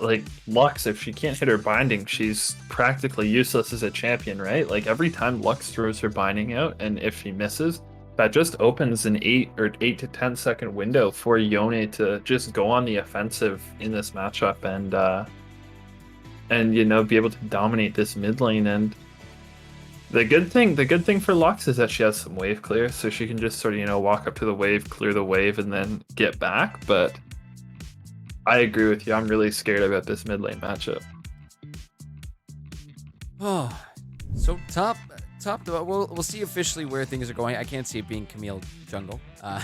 like Lux, if she can't hit her binding, she's practically useless as a champion, right? Like every time Lux throws her binding out, and if she misses, that just opens an 8 to 10 second window for Yone to just go on the offensive in this matchup and be able to dominate this mid lane. And the good thing for Lux is that she has some wave clear, so she can just sort of walk up to the wave, clear the wave, and then get back. But I agree with you. I'm really scared about this mid lane matchup. Oh, so top. We'll see officially where things are going. I can't see it being Camille jungle. I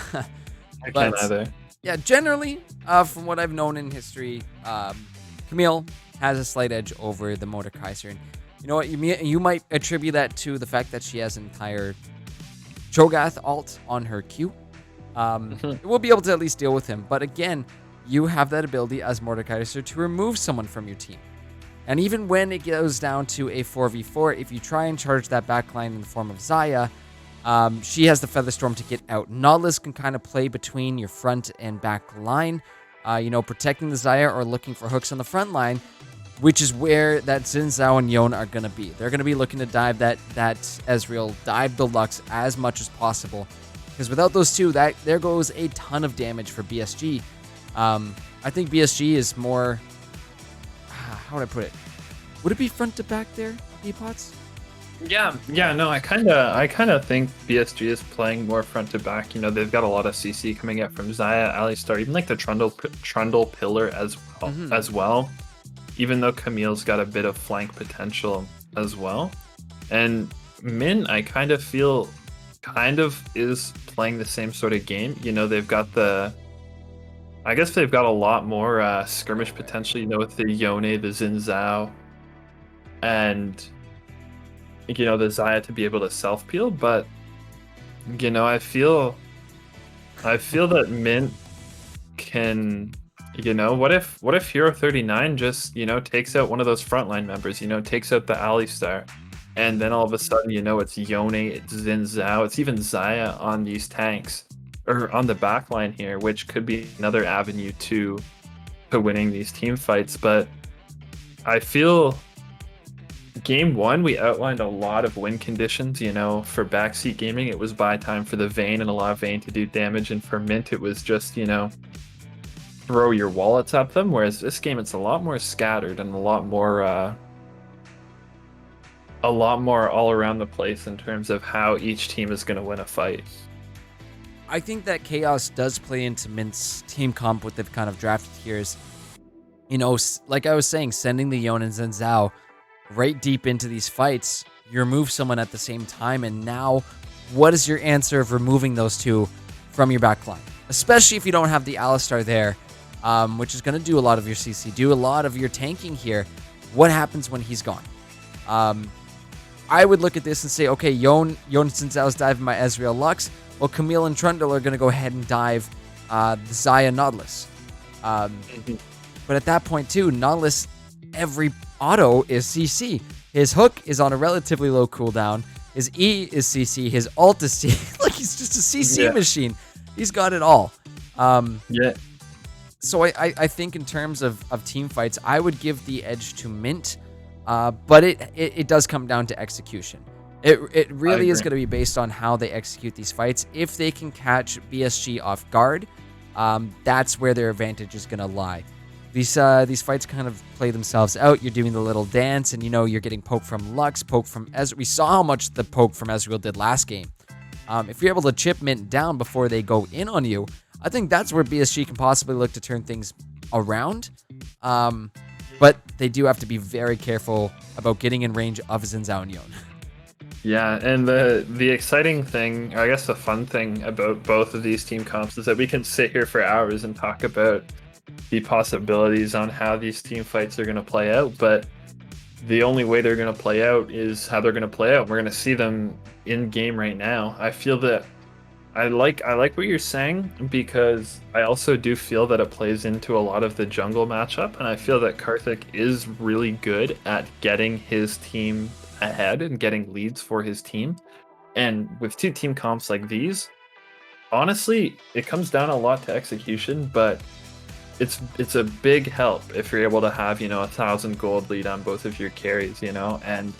can't either. Yeah, generally, from what I've known in history, Camille has a slight edge over the Mordekaiser. And you know what? You might attribute that to the fact that she has an entire Cho'Gath alt on her Q. We'll be able to at least deal with him. But again, you have that ability as Mordekaiser to remove someone from your team. And even when it goes down to a 4v4, if you try and charge that backline in the form of Xayah, she has the Featherstorm to get out. Nautilus can kind of play between your front and back line, protecting the Xayah or looking for hooks on the front line, which is where that Xin Zhao and Yone are going to be. They're going to be looking to dive that Ezreal, dive the Lux as much as possible. Because without those two, there goes a ton of damage for BSG. I think BSG is more... How would I put it? Would it be front to back there, Epots? Yeah, no, I kind of think BSG is playing more front to back. They've got a lot of CC coming out from Xayah, Alistar, even like the Trundle pillar as well. Even though Camille's got a bit of flank potential as well. And Min, I kind of feel is playing the same sort of game. They've got I guess they've got a lot more skirmish potential, with the Yone, the Xin Zhao, and the Xayah to be able to self peel. But I feel that Mint can, what if Hero 39 just takes out one of those frontline members, takes out the Alistar, and then all of a sudden it's Yone, it's Xin Zhao, it's even Xayah on these tanks. Or on the back line here, which could be another avenue to winning these team fights. But I feel game one, we outlined a lot of win conditions. For backseat gaming, it was buy time for the Vayne and allow Vayne to do damage. And for Mint, it was just, throw your wallets at them. Whereas this game, it's a lot more scattered and a lot more all around the place in terms of how each team is going to win a fight. I think that Chaos does play into Mint's team comp, what they've kind of drafted here is, like I was saying, sending the Yone and Xin Zhao right deep into these fights. You remove someone at the same time, and now what is your answer of removing those two from your back line? Especially if you don't have the Alistar there, which is going to do a lot of your CC, do a lot of your tanking here. What happens when he's gone? I would look at this and say, okay, Yone and Xin Zhao's diving my Ezreal Lux. Well, Camille and Trundle are going to go ahead and dive the Xayah Nautilus. But at that point, too, Nautilus, every auto is CC. His hook is on a relatively low cooldown. His E is CC. His ult is CC. Like, he's just a CC machine. He's got it all. So I think in terms of team fights, I would give the edge to Mint. But it does come down to execution. It really is going to be based on how they execute these fights. If they can catch BSG off guard, that's where their advantage is going to lie. These fights kind of play themselves out. You're doing the little dance, and you're getting poke from Lux, poke from Ezreal. We saw how much the poke from Ezreal did last game. If you're able to chip Mint down before they go in on you, I think that's where BSG can possibly look to turn things around. But they do have to be very careful about getting in range of Xin Zhao and Yone. Yeah, and the exciting thing, or I guess the fun thing about both of these team comps is that we can sit here for hours and talk about the possibilities on how these team fights are going to play out, but the only way they're going to play out is how they're going to play out. We're going to see them in game right now. I feel that I like what you're saying, because I also do feel that it plays into a lot of the jungle matchup, and I feel that Karthik is really good at getting his team ahead and getting leads for his team. And with two team comps like these, honestly, it comes down a lot to execution, but it's a big help if you're able to have, 1,000 gold lead on both of your carries, and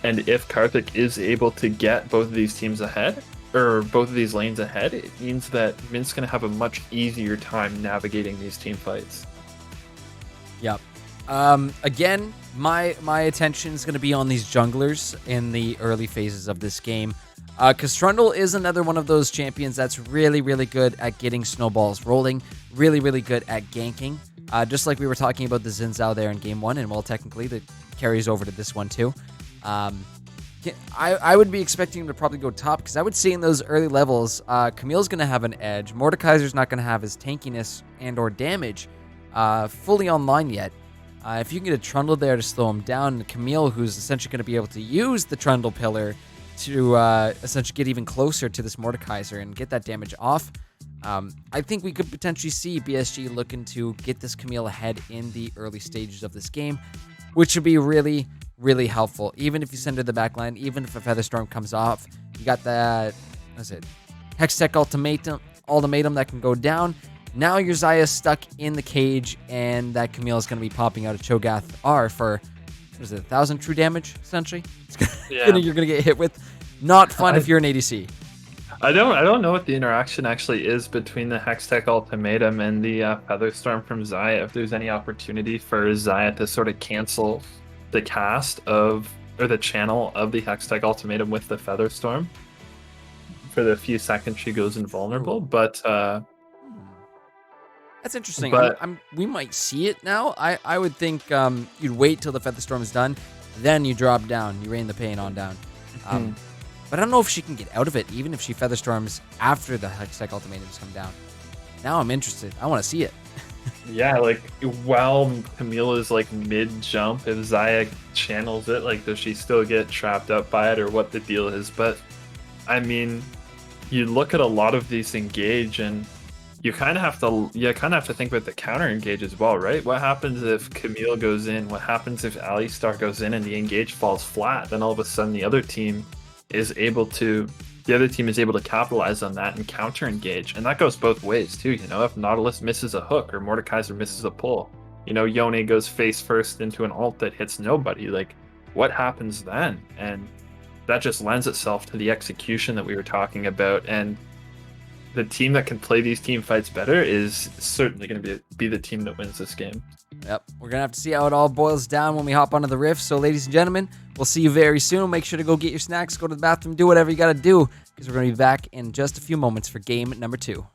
if Karthik is able to get both of these teams ahead, or both of these lanes ahead, it means that Mint's going to have a much easier time navigating these team fights. Yep. Again, my attention is going to be on these junglers in the early phases of this game. Because Trundle is another one of those champions that's really, really good at getting snowballs rolling, really, really good at ganking. Just like we were talking about the Xin Zhao there in game 1, and well, technically that carries over to this one too. I would be expecting him to probably go top, because I would say in those early levels, Camille's going to have an edge. Mordekaiser's not going to have his tankiness and or damage fully online yet. If you can get a Trundle there to slow him down, and Camille, who's essentially going to be able to use the Trundle pillar to essentially get even closer to this Mordekaiser and get that damage off, I think we could potentially see BSG looking to get this Camille ahead in the early stages of this game, which would be really, really helpful. Even if you send her the backline, even if a Featherstorm comes off, you got that, Hextech ultimatum that can go down. Now your Xayah's stuck in the cage, and that Camille is going to be popping out a Cho'Gath R for, 1,000 true damage, essentially? You're going to get hit with. Not fun if you're an ADC. I don't know what the interaction actually is between the Hextech ultimatum and the Featherstorm from Xayah. If there's any opportunity for Xayah to sort of cancel the cast of, or the channel of the Hextech ultimatum with the Featherstorm for the few seconds she goes invulnerable. But that's interesting. But we might see it now. I would think you'd wait till the Featherstorm is done, then you drop down, you rain the pain on down. But I don't know if she can get out of it, even if she Featherstorms after the Hextech ultimatums come down. Now I'm interested. I want to see it. Yeah, like while Camille is like mid jump, if Xayah channels it, like does she still get trapped up by it, or what the deal is? But I mean, you look at a lot of these engage, and you kind of have to think about the counter engage as well, right? What happens if Camille goes in? What happens if Alistar goes in and the engage falls flat? Then all of a sudden the other team is able to capitalize on that and counter engage. And that goes both ways too, if Nautilus misses a hook or Mordekaiser misses a pull, Yone goes face first into an ult that hits nobody, like what happens then? And that just lends itself to the execution that we were talking about. And the team that can play these team fights better is certainly going to be the team that wins this game. Yep, we're going to have to see how it all boils down when we hop onto the Rift. So, ladies and gentlemen, we'll see you very soon. Make sure to go get your snacks, go to the bathroom, do whatever you got to do, because we're going to be back in just a few moments for game number 2.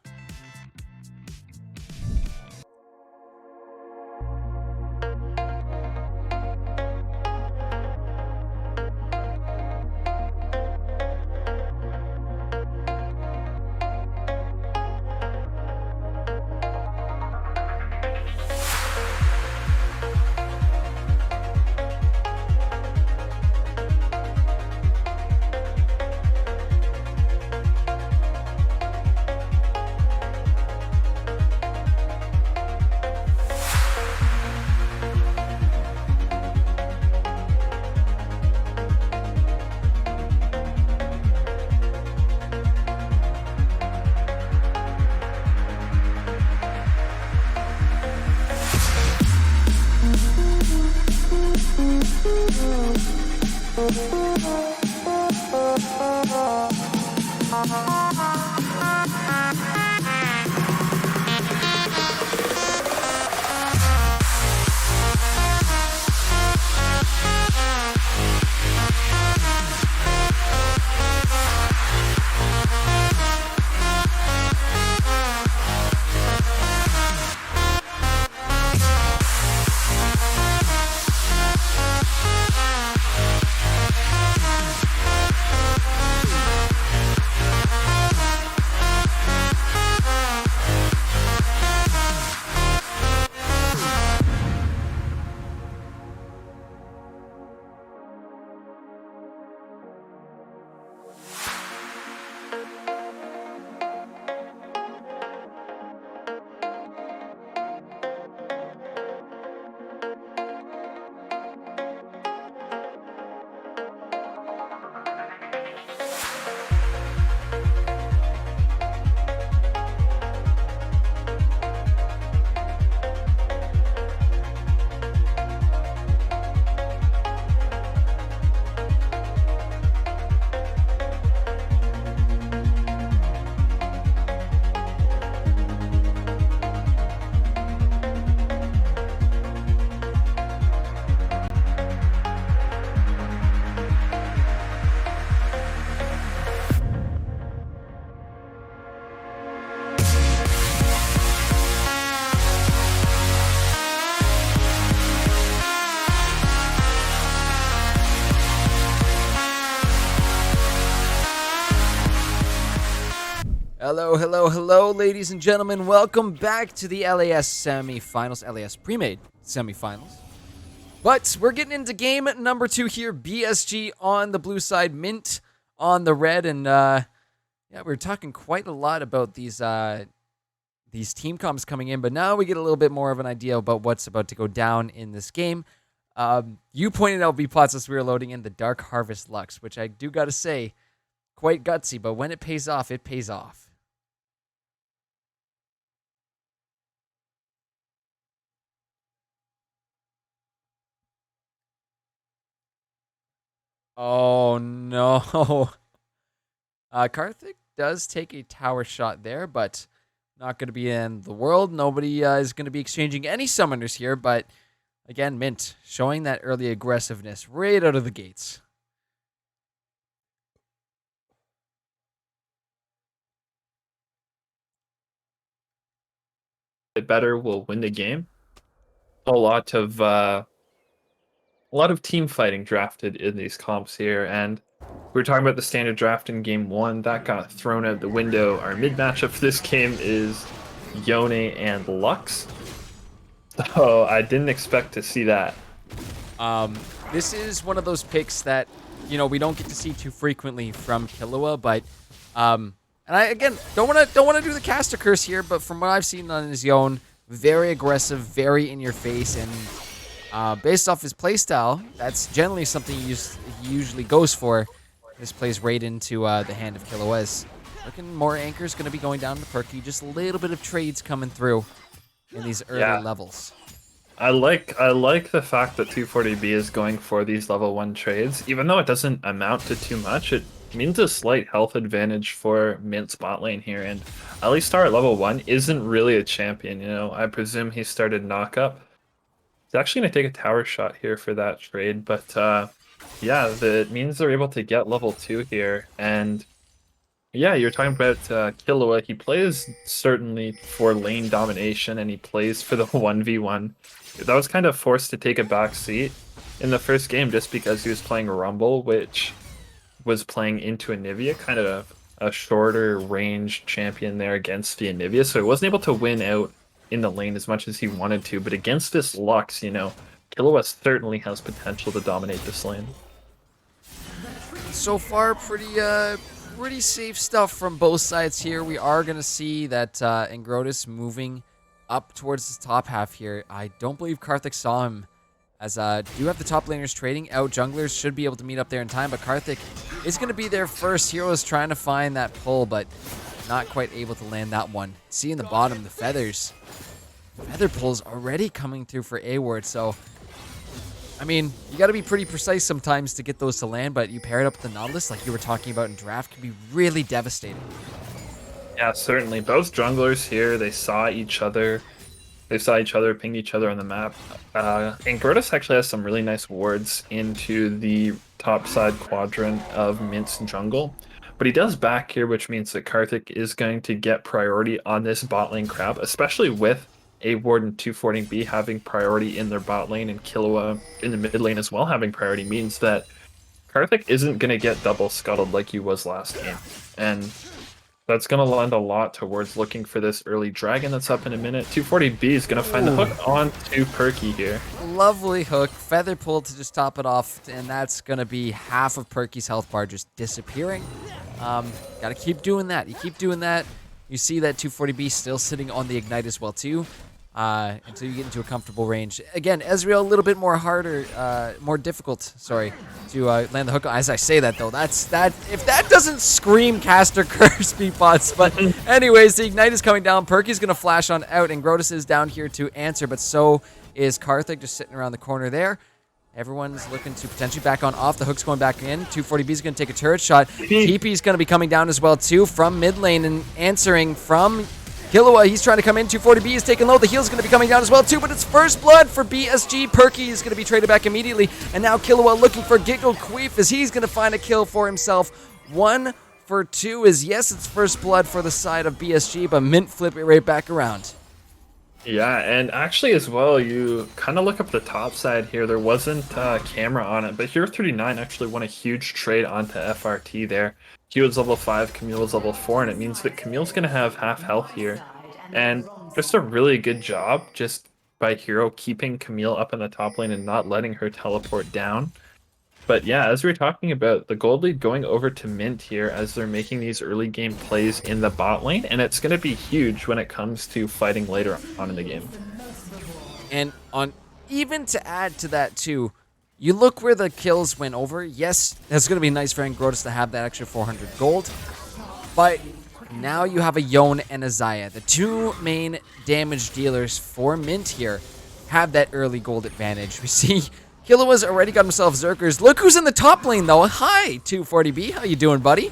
Hello, hello, hello, ladies and gentlemen. Welcome back to the LAS semifinals, LAS Premade semifinals. But we're getting into game number 2 here. BSG on the blue side, Mint on the red, and yeah, we're talking quite a lot about these team comps coming in. But now we get a little bit more of an idea about what's about to go down in this game. You pointed out, B-Plots, as we were loading in the Dark Harvest Lux, which I do gotta say, quite gutsy. But when it pays off, it pays off. Oh, no. Karthik does take a tower shot there, but not going to be in the world. Nobody is going to be exchanging any summoners here, but again, Mint showing that early aggressiveness right out of the gates. Better will win the game. A lot of team fighting drafted in these comps here, and we were talking about the standard draft in game 1. That got thrown out the window. Our mid matchup for this game is Yone and Lux. So I didn't expect to see that. This is one of those picks that, you know, we don't get to see too frequently from Killua, but and I again don't want to do the caster curse here, but from what I've seen on his own, very aggressive, very in your face, and based off his playstyle, that's generally something he usually goes for. This plays right into the hand of Killua's. Looking more anchors going to be going down to Perky. Just a little bit of trades coming through in these early levels. I like the fact that 240B is going for these level 1 trades. Even though it doesn't amount to too much, it means a slight health advantage for Mint's bot lane here. And Alistar at level 1 isn't really a champion, you know. I presume he started knockup. He's actually going to take a tower shot here for that trade, but yeah, it means they're able to get level 2 here. And yeah, you're talking about Killua. He plays certainly for lane domination, and he plays for the 1v1. That was kind of forced to take a back seat in the first game just because he was playing Rumble, which was playing into Anivia, kind of a shorter range champion there against the Anivia, so he wasn't able to win out in the lane as much as he wanted to. But against this Lux, you know, Killua certainly has potential to dominate this lane. So far, pretty safe stuff from both sides here. We are going to see that Ingrotus moving up towards the top half here. I don't believe Karthik saw him, as do have the top laners trading out. Junglers should be able to meet up there in time, but Karthik is going to be there first. Hero is trying to find that pull, but not quite able to land that one. See in the bottom, the feathers. Feather pulls already coming through for A-Ward, so I mean, you got to be pretty precise sometimes to get those to land, but you pair it up with the Nautilus, like you were talking about in draft, can be really devastating. Yeah, certainly. Both junglers here, they saw each other. They saw each other, pinged each other on the map. And Gortys actually has some really nice wards into the top side quadrant of Mint's jungle. But he does back here, which means that Karthik is going to get priority on this bot lane crab, especially with A-Ward and 240B having priority in their bot lane, and Killua in the mid lane as well having priority, means that Karthik isn't going to get double scuttled like he was last game. And that's going to lend a lot towards looking for this early dragon that's up in a minute. 240B is going to find the hook on to Perky here. Lovely hook, feather pull to just top it off, and that's going to be half of Perky's health bar just disappearing. Got to keep doing that. You keep doing that. You see that 240B still sitting on the ignite as well too. Until you get into a comfortable range. Again, Ezreal a little bit more difficult, sorry, to land the hook. As I say that though, if that doesn't scream caster curse, B-Bots. But anyways, the ignite is coming down. Perky's gonna flash on out, and Grotus is down here to answer, but so is Karthik just sitting around the corner there. Everyone's looking to potentially back on off. The hook's going back in. 240B is going to take a turret shot. TP is going to be coming down as well too from mid lane and answering from Killua. He's trying to come in. 240B is taking low. The heal's going to be coming down as well too, but it's first blood for BSG. Perky is going to be traded back immediately, and now Killua looking for Giggle Queef as he's going to find a kill for himself. 1 for 2 is, yes, it's first blood for the side of BSG, but Mint flip it right back around. Yeah, and actually as well, you kind of look up the top side here. There wasn't a camera on it, but Hero 39 actually won a huge trade onto FRT there. Hugo's level 5, Camille's level 4, and it means that Camille's going to have half health here. And just a really good job just by Hero keeping Camille up in the top lane and not letting her teleport down. But yeah, as we were talking about, the gold lead going over to Mint here as they're making these early game plays in the bot lane, and it's going to be huge when it comes to fighting later on in the game. And on even to add to that too, you look where the kills went over. Yes, that's going to be nice for Angrotus to have that extra 400 gold. But now you have a Yone and a Xayah. The two main damage dealers for Mint here have that early gold advantage. We see Killua's already got himself Zerkers. Look who's in the top lane though. Hi, 240B. How you doing, buddy?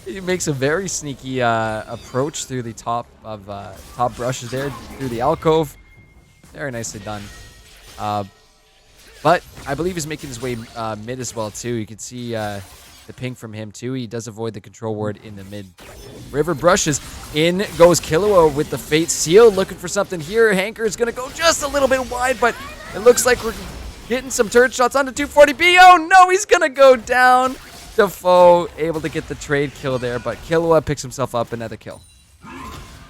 He makes a very sneaky approach through the top of top brushes there, through the alcove. Very nicely done. But I believe he's making his way mid as well too. You can see the ping from him too. He does avoid the control ward in the mid. River brushes. In goes Killua with the Fate Seal, looking for something here. Hanker is going to go just a little bit wide, but it looks like we're getting some turret shots onto 240B. Oh no, he's going to go down. Defoe able to get the trade kill there, but Killua picks himself up another kill.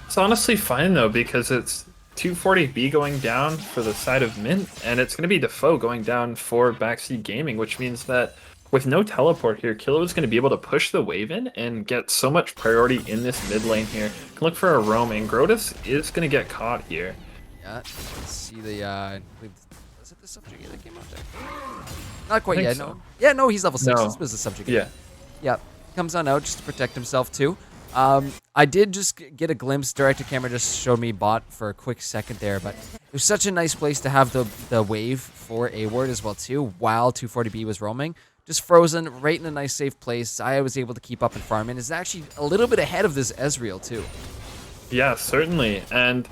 It's honestly fine though, because it's 240B going down for the side of Mint, and it's going to be Defoe going down for Backseat Gaming, which means that with no teleport here, Killua is going to be able to push the wave in and get so much priority in this mid lane here. Can look for a roam, and Grotus is going to get caught here. Yeah, let's see the, was it the subjugate that came out there? Not quite yet, so. no. Yeah, no, he's level 6. No. This was the subjugate. Yeah. Yep, comes on out just to protect himself too. I did just get a glimpse. Director camera just showed me bot for a quick second there, but it was such a nice place to have the wave for a ward as well too, while 240B was roaming. Just frozen right in a nice safe place. I was able to keep up and farm, and is actually a little bit ahead of this Ezreal too. Yeah, certainly. And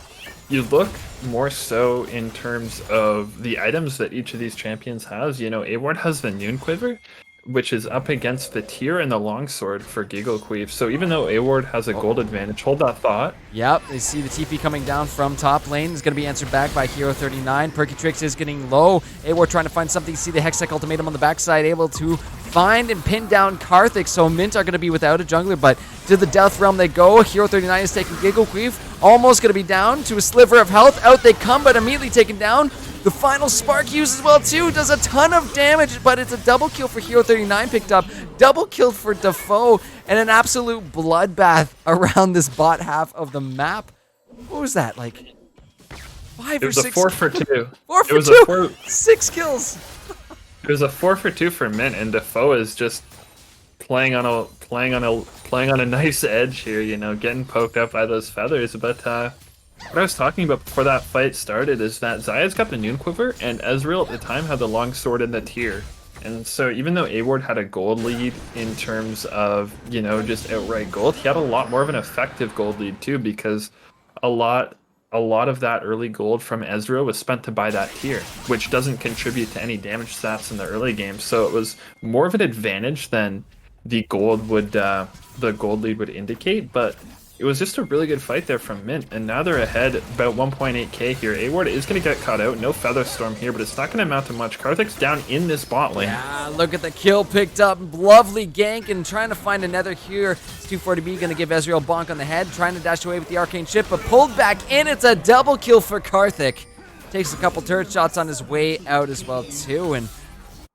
you look more so in terms of the items that each of these champions has. You know, Award has the Noon Quiver, which is up against the Tear and the Longsword for Gigglequeef. So even though Award has a gold advantage, hold that thought. Yep, they see the TP coming down from top lane. It's going to be answered back by Hero 39. Perky Tricks is getting low. Award trying to find something. See the Hextech Ultimatum on the backside, able to find and pin down Karthik. So Mint are going to be without a jungler, but to the Death Realm they go. Hero 39 is taking Gigglequeef. Almost going to be down to a sliver of health. Out they come, but immediately taken down. The final spark used as well too, does a ton of damage, but it's a double kill for Hero 39 picked up, double kill for Defoe, and an absolute bloodbath around this bot half of the map. What was that, like 5 It or was 6? a 4 for 2. 4 for It was 2, 6 kills. It was a 4 for 2 for Mint, and Defoe is just playing on a nice edge here, you know, getting poked up by those feathers. But what I was talking about before that fight started is that Xayah's got the Noon Quiver, and Ezreal at the time had the Longsword and the Tear. And so even though Award had a gold lead in terms of, you know, just outright gold, he had a lot more of an effective gold lead too, because a lot of that early gold from Ezreal was spent to buy that Tear, which doesn't contribute to any damage stats in the early game. So it was more of an advantage than the gold lead would indicate, but it was just a really good fight there from Mint, and now they're ahead about 1.8k here. Award is going to get caught out. No Feather Storm here, but it's not going to amount to much. Karthik's down in this bot lane. Yeah, look at the kill picked up. Lovely gank and trying to find another here. It's 240B going to give Ezreal a bonk on the head, trying to dash away with the Arcane Chip, but pulled back in. It's a double kill for Karthik. Takes a couple turret shots on his way out as well too, and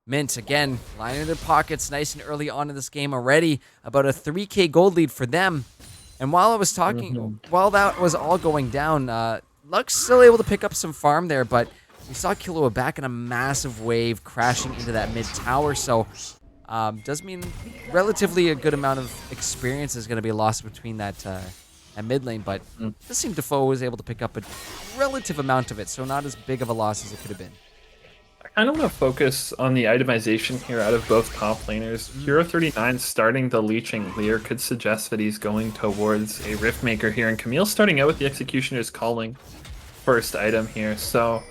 Mint, again, lining their pockets nice and early on in this game already. About a 3k gold lead for them. And while I was talking, while that was all going down, Luck's still able to pick up some farm there, but we saw Killua back in a massive wave crashing into that mid tower, so does mean relatively a good amount of experience is going to be lost between that mid lane, but it does seem Defoe was able to pick up a relative amount of it, so not as big of a loss as it could have been. I kind of want to focus on the itemization here out of both top laners. Hero 39 starting the Leeching Leer could suggest that he's going towards a Riftmaker here, and Camille starting out with the Executioner's Calling first item here. So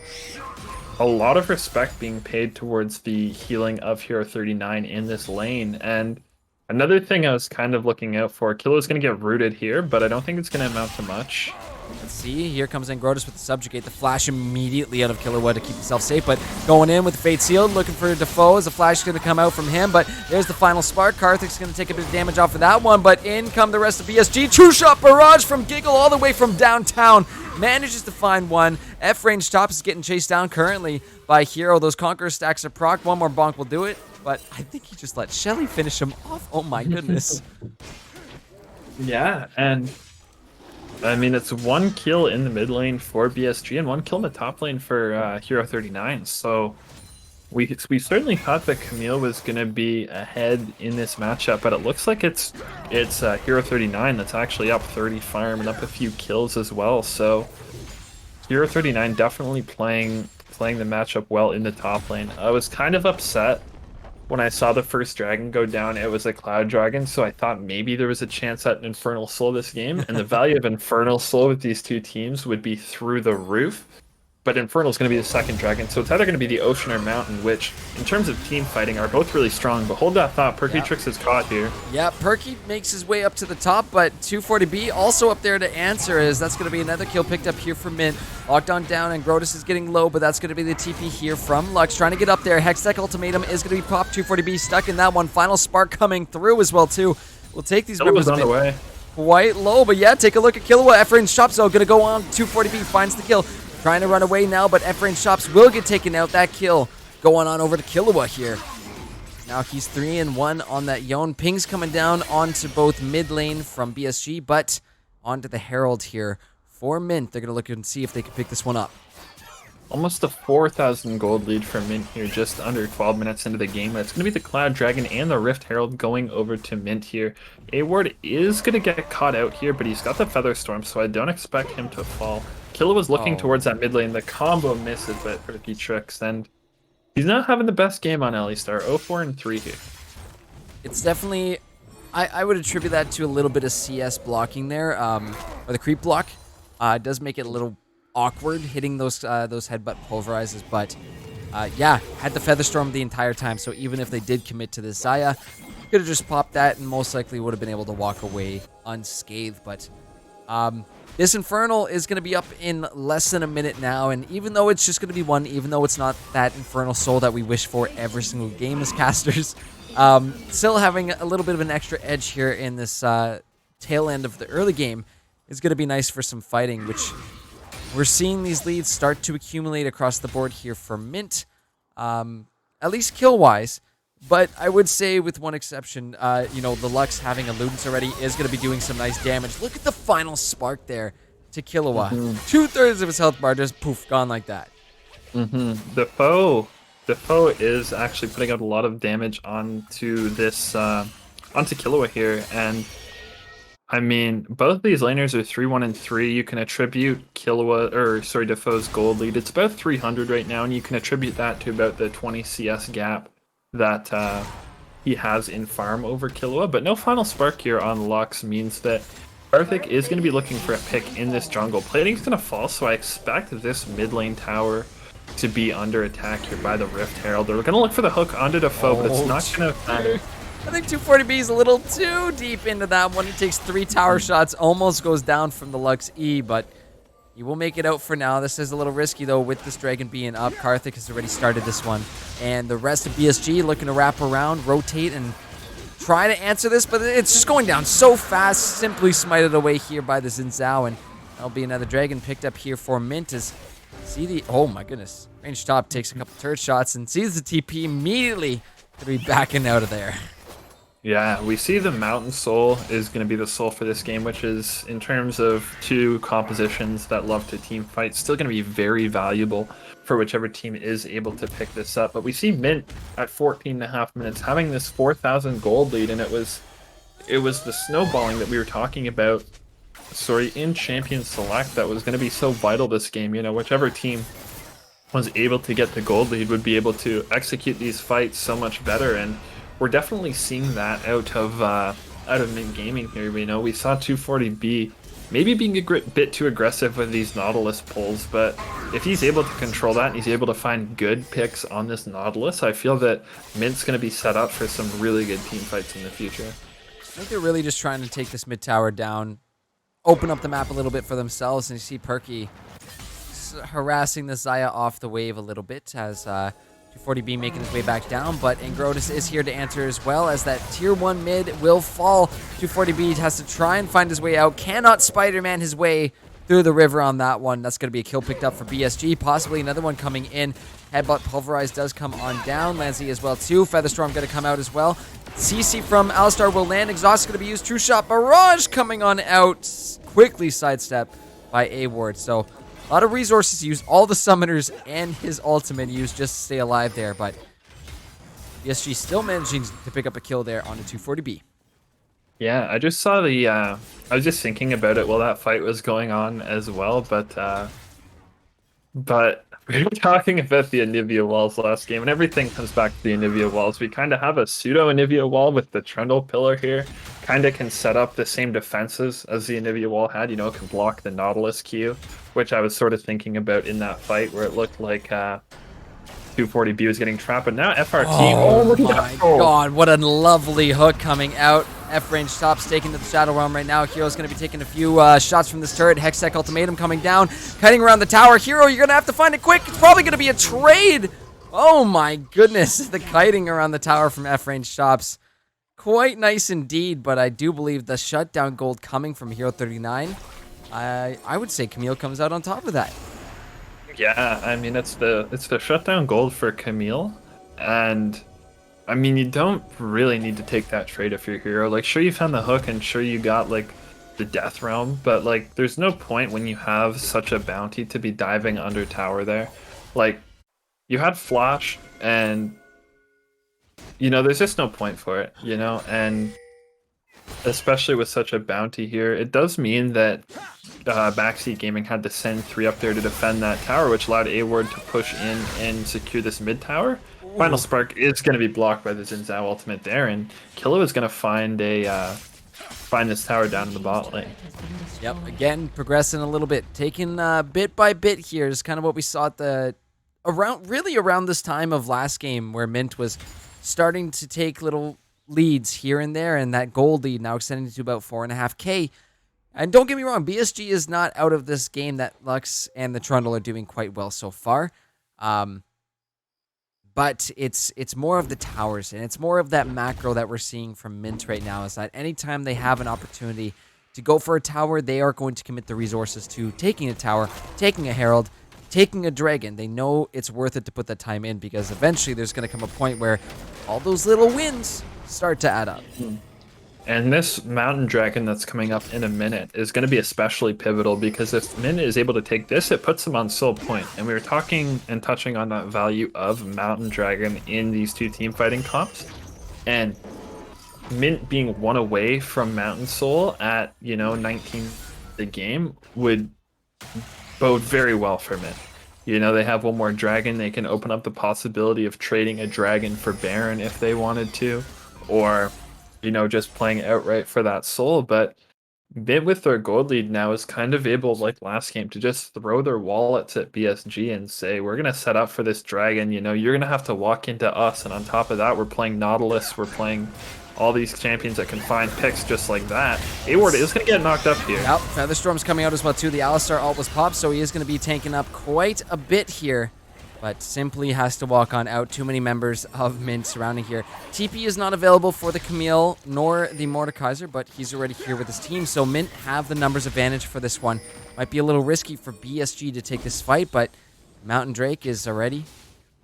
a lot of respect being paid towards the healing of Hero 39 in this lane. And another thing I was kind of looking out for, Killua's going to get rooted here, but I don't think it's going to amount to much. Let's see. Here comes Angrotus with the subjugate. The flash immediately out of Killua to keep himself safe, but going in with the Fate Sealed, looking for Defoe as the flash is going to come out from him, but there's the final spark. Karthik's going to take a bit of damage off of that one, but in come the rest of BSG. True shot barrage from Giggle all the way from downtown. Manages to find one. F-range tops is getting chased down currently by Hero. Those Conqueror stacks are proc. One more bonk will do it, but I think he just let Shelly finish him off. Oh my goodness. Yeah, and I mean, it's 1 kill in the mid lane for BSG and 1 kill in the top lane for Hero 39. So we certainly thought that Camille was going to be ahead in this matchup, but it looks like it's Hero 39 that's actually up 30 farm and up a few kills as well. So Hero 39 definitely playing the matchup well in the top lane. I was kind of upset when I saw the first dragon go down. It was a cloud dragon, so I thought maybe there was a chance at an Infernal Soul this game, and the value of Infernal Soul with these two teams would be through the roof. But Infernal is going to be the second dragon, so it's either going to be the Ocean or Mountain, which, in terms of team fighting, are both really strong. But hold that thought, Perkytrix is caught here. Yeah, Perky makes his way up to the top, but 240B also up there to answer, as that's going to be another kill picked up here from Mint. Lockdown down, and Grotus is getting low, but that's going to be the TP here from Lux, trying to get up there. Hextech Ultimatum is going to be popped. 240B stuck in that one. Final spark coming through as well, too. We'll take these members on the way. Quite low, but yeah, take a look at Killua. F-range shops, though, going to go on. 240B finds the kill. Trying to run away now, but F-range shops will get taken out. That kill going on over to Killua here. Now he's 3-1 on that Yone. Ping's coming down onto both mid lane from BSG, but onto the Herald here for Mint. They're going to look and see if they can pick this one up. Almost a 4,000 gold lead for Mint here, just under 12 minutes into the game. It's going to be the Cloud Dragon and the Rift Herald going over to Mint here. A-Ward is going to get caught out here, but he's got the Feather Storm, so I don't expect him to fall. Killa was looking towards that mid lane. The combo misses by Perkytrix, and he's not having the best game on Alistar. 0-4-3 here. It's definitely, I would attribute that to a little bit of CS blocking there, or the creep block. It does make it a little awkward hitting those headbutt pulverizes, but yeah, had the Feather Storm the entire time, so even if they did commit to this Xayah, could have just popped that and most likely would have been able to walk away unscathed. But this Infernal is going to be up in less than a minute now, and even though it's just going to be one, even though it's not that Infernal Soul that we wish for every single game as casters, still having a little bit of an extra edge here in this tail end of the early game is going to be nice for some fighting, which we're seeing these leads start to accumulate across the board here for Mint, at least kill-wise. But I would say, with one exception, you know, the Lux having a Ludens already is going to be doing some nice damage. Look at the final spark there to Killua. 2/3 of his health bar just poof, gone like that. Defoe is actually putting out a lot of damage onto this, onto Killua here, and I mean, both of these laners are 3-1 and 3. You can attribute Defoe's gold lead. It's about 300 right now, and you can attribute that to about the 20 CS gap that he has in farm over Killua. But no final spark here on Lux means that Karthik is going to be looking for a pick in this jungle. Plating's going to fall, so I expect this mid lane tower to be under attack here by the Rift Herald. They're going to look for the hook onto Defoe, but it's not going to matter. I think 240B is a little too deep into that one. He takes 3 tower shots, almost goes down from the Lux E, but he will make it out for now. This is a little risky, though, with this Dragon being up. Karthik has already started this one. And the rest of BSG looking to wrap around, rotate, and try to answer this, but it's just going down so fast. Simply smited away here by the Xin Zhao, and that'll be another Dragon picked up here for Mint. As see the, oh my goodness, range top takes a couple turret shots and sees the TP immediately to be backing out of there. Yeah, we see the Mountain Soul is going to be the soul for this game, which is, in terms of two compositions that love to team fight, still going to be very valuable for whichever team is able to pick this up. But we see Mint at 14.5 minutes having this 4,000 gold lead, and it was the snowballing that we were talking about, in Champion Select that was going to be so vital this game. You know, whichever team was able to get the gold lead would be able to execute these fights so much better, and we're definitely seeing that out of Mint Gaming here. You know, we saw 240B maybe being a bit too aggressive with these Nautilus pulls, but if he's able to control that and he's able to find good picks on this Nautilus, I feel that Mint's going to be set up for some really good team fights in the future. I think they're really just trying to take this mid tower down open up the map a little bit for themselves. And you see Perky harassing the Xayah off the wave a little bit as 240B making his way back down, but Ingrotus is here to answer as well as that tier 1 mid will fall. 240B has to try and find his way out. Cannot Spider-Man his way through the river on that one. That's going to be a kill picked up for BSG. Possibly another one coming in. Headbutt Pulverize does come on down. Lansley as well too. Featherstorm going to come out as well. CC from Alistar will land. Exhaust is going to be used. True Shot. Barrage coming on out. Quickly sidestep by A-Ward. So a lot of resources used. All the summoners and his ultimate used just to stay alive there. But BSG still managing to pick up a kill there on a 240B. Yeah, I just saw the, I was just thinking about it while that fight was going on as well, but we were talking about the Anivia walls last game, and everything comes back to the Anivia walls. We kind of have a pseudo Anivia wall with the Trundle pillar here. Kind of can set up the same defenses as the Anivia wall had, you know, it can block the Nautilus Q, which I was sort of thinking about in that fight where it looked like 240B was getting trapped, but now FRT. Oh my god, what a lovely hook coming out. F-range tops taking to the Shadow Realm right now. Hero's going to be taking a few shots from this turret. Hextech Ultimatum coming down, kiting around the tower. Hero, you're going to have to find it quick. It's probably going to be a trade. Oh my goodness, the kiting around the tower from F-range tops. Quite nice indeed, but I do believe the shutdown gold coming from Hero 39. I would say Camille comes out on top of that. Yeah, I mean it's the shutdown gold for Camille, and I mean you don't really need to take that trade if you're Hero. Like sure you found the hook and sure you got like the death realm, but like there's no point when you have such a bounty to be diving under tower there. Like you had flash and you know there's just no point for it, you know, and especially with such a bounty here, it does mean that Backseat Gaming had to send 3 up there to defend that tower, which allowed A-Ward to push in and secure this mid tower. Ooh. Final Spark is going to be blocked by the Xin Zhao ultimate there, and Kilo is going to find this tower down in the bot lane. Yep, again, progressing a little bit, taking bit by bit here is kind of what we saw at around this time of last game where Mint was starting to take little leads here and there, and that gold lead now extending to about 4.5k. And don't get me wrong, BSG is not out of this game. That Lux and the Trundle are doing quite well so far. But it's more of the towers, and it's more of that macro that we're seeing from Mint right now, is that anytime they have an opportunity to go for a tower, they are going to commit the resources to taking a tower, taking a Herald, taking a Dragon. They know it's worth it to put that time in, because eventually there's going to come a point where all those little wins start to add up. And this Mountain Dragon that's coming up in a minute is going to be especially pivotal, because if Mint is able to take this, it puts them on soul point. And we were talking and touching on that value of Mountain Dragon in these two team fighting comps. And Mint being 1 away from Mountain Soul at, you know, 19 the game would bode very well for Mint. You know, they have 1 more Dragon. They can open up the possibility of trading a Dragon for Baron if they wanted to, or you know, just playing outright for that soul. But Mint with their gold lead now is kind of able, like last game, to just throw their wallets at BSG and say, we're going to set up for this Dragon, you know, you're going to have to walk into us, and on top of that, we're playing Nautilus, we're playing all these champions that can find picks just like that. A-Ward is going to get knocked up here. Yep, Featherstorm's coming out as well too. The Alistar ult was popped, so he is going to be tanking up quite a bit here, but simply has to walk on out. Too many members of Mint surrounding here. TP is not available for the Camille nor the Mordekaiser, but he's already here with his team, so Mint have the numbers advantage for this one. Might be a little risky for BSG to take this fight, but Mountain Drake is already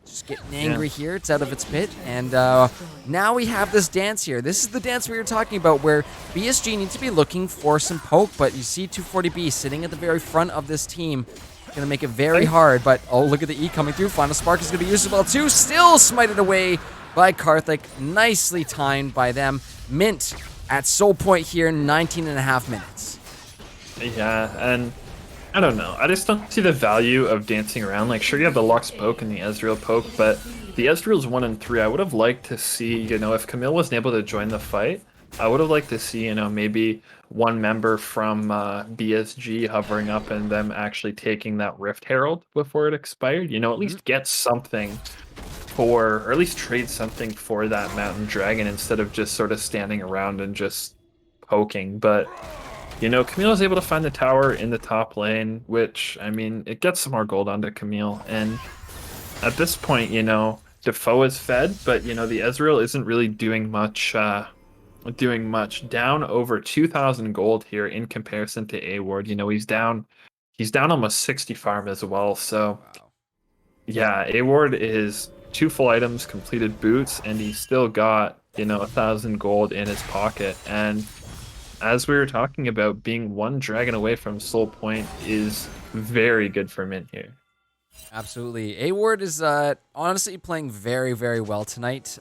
just getting angry here. It's out of its pit, and now we have this dance here. This is the dance we were talking about, where BSG needs to be looking for some poke, but you see 240B sitting at the very front of this team. Going to make it very hard, but oh, look at the E coming through. Final Spark is going to be used as well too. Still smited away by Karthik. Nicely timed by them. Mint at soul point here, 19.5 minutes. Yeah, and I don't know. I just don't see the value of dancing around. Like, sure, you have the Lux poke and the Ezreal poke, but the Ezreal's 1 and 3. I would have liked to see, you know, if Camille wasn't able to join the fight, I would have liked to see, you know, maybe 1 member from BSG hovering up and them actually taking that Rift Herald before it expired. You know, at least get something for, or at least trade something for that Mountain Dragon instead of just sort of standing around and just poking. But Camille is able to find the tower in the top lane, which, I mean, it gets some more gold onto Camille. And at this point, Defoe is fed, but, the Ezreal isn't really doing much, down over 2,000 gold here in comparison to A Ward. He's down almost 60 farm as well. So, yeah, A Ward is 2 full items, completed boots, and he's still got, 1,000 gold in his pocket. And as we were talking about, being 1 dragon away from Soul Point is very good for Mint here. Absolutely. A Ward is honestly playing very, very well tonight.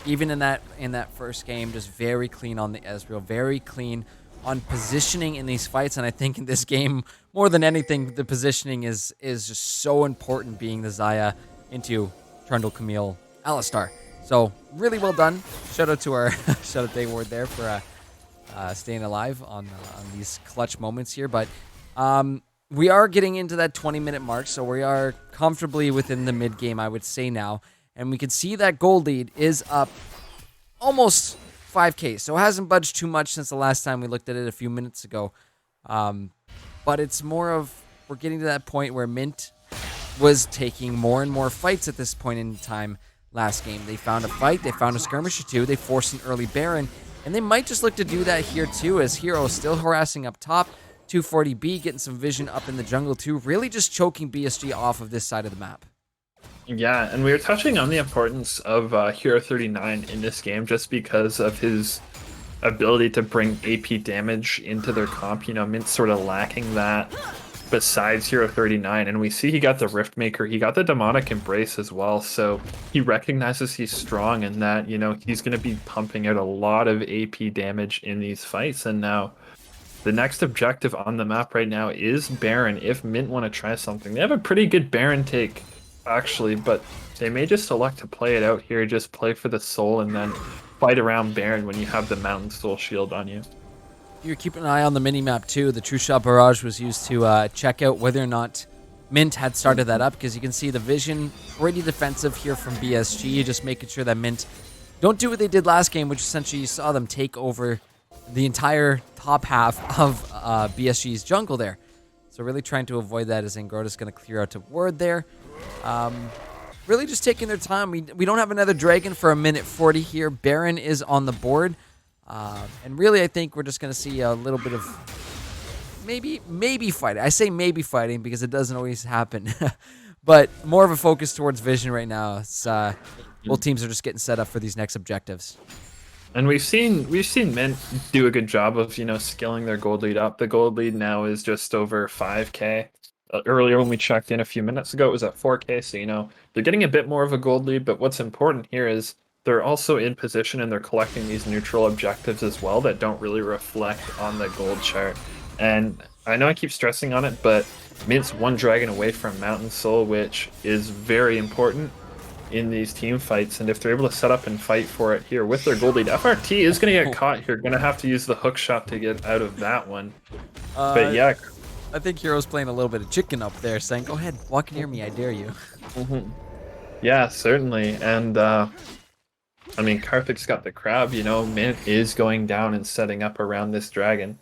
Even in that first game, just very clean on the Ezreal, very clean on positioning in these fights. And I think in this game, more than anything, the positioning is just so important, being the Xayah into Trundle, Camille, Alistar. So really well done. Shout out to A Ward there for staying alive on these clutch moments here. But we are getting into that 20-minute mark, so we are comfortably within the mid-game, I would say now. And we can see that gold lead is up almost 5k, so it hasn't budged too much since the last time we looked at it a few minutes ago. But it's more of, we're getting to that point where Mint was taking more and more fights at this point in time last game. They found a fight, they found a skirmish or two, they forced an early Baron, and they might just look to do that here too, as Hero is still harassing up top. 240B getting some vision up in the jungle too, really just choking BSG off of this side of the map. Yeah, and we were touching on the importance of Hero 39 in this game just because of his ability to bring AP damage into their comp. Mint's sort of lacking that besides Hero 39, and we see he got the Riftmaker, he got the Demonic Embrace as well, so he recognizes he's strong and that, he's going to be pumping out a lot of AP damage in these fights. And now the next objective on the map right now is Baron, if Mint want to try something. They have a pretty good Baron take, actually, but they may just elect to play it out here, just play for the soul and then fight around Baron when you have the Mountain Soul shield on you. You're keeping an eye on the mini-map too. The True Shot Barrage was used to check out whether or not Mint had started that up, because you can see the vision pretty defensive here from BSG, just making sure that Mint don't do what they did last game, which essentially you saw them take over the entire top half of BSG's jungle there. So really trying to avoid that, as Angroda's going to clear out to ward there. Really just taking their time. We don't have another dragon for a minute 40 here. Baron is on the board. And really, I think we're just going to see a little bit of maybe fighting. I say maybe fighting because it doesn't always happen. But more of a focus towards vision right now. It's, both teams are just getting set up for these next objectives. And we've seen Mint do a good job of, scaling their gold lead up. The gold lead now is just over 5k. Earlier when we checked in a few minutes ago, it was at 4k. So, they're getting a bit more of a gold lead. But what's important here is they're also in position and they're collecting these neutral objectives as well that don't really reflect on the gold chart. And I know I keep stressing on it, but Mint's 1 dragon away from Mountain Soul, which is very important in these team fights. And if they're able to set up and fight for it here with their gold lead, FRT is going to get caught here. Going to have to use the hook shot to get out of that one. But yeah, I think Hero's playing a little bit of chicken up there, saying, go ahead, walk near me, I dare you. Yeah, certainly. And I mean, Karthik's got the crab, Mint is going down and setting up around this dragon.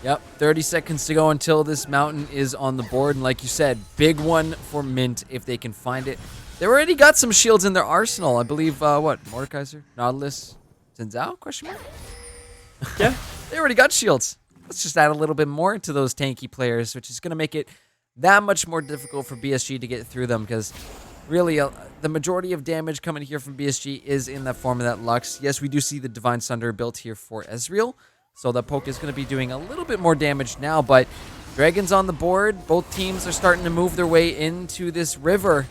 Yep, 30 seconds to go until this mountain is on the board. And like you said, big one for Mint if they can find it. They already got some shields in their arsenal. I believe, Mordekaiser, Nautilus, Zinzao, question mark? Yeah, they already got shields. Let's just add a little bit more to those tanky players, which is going to make it that much more difficult for BSG to get through them, because really, the majority of damage coming here from BSG is in the form of that Lux. Yes, we do see the Divine Sunder built here for Ezreal, so that poke is going to be doing a little bit more damage now, but Dragon's on the board. Both teams are starting to move their way into this river,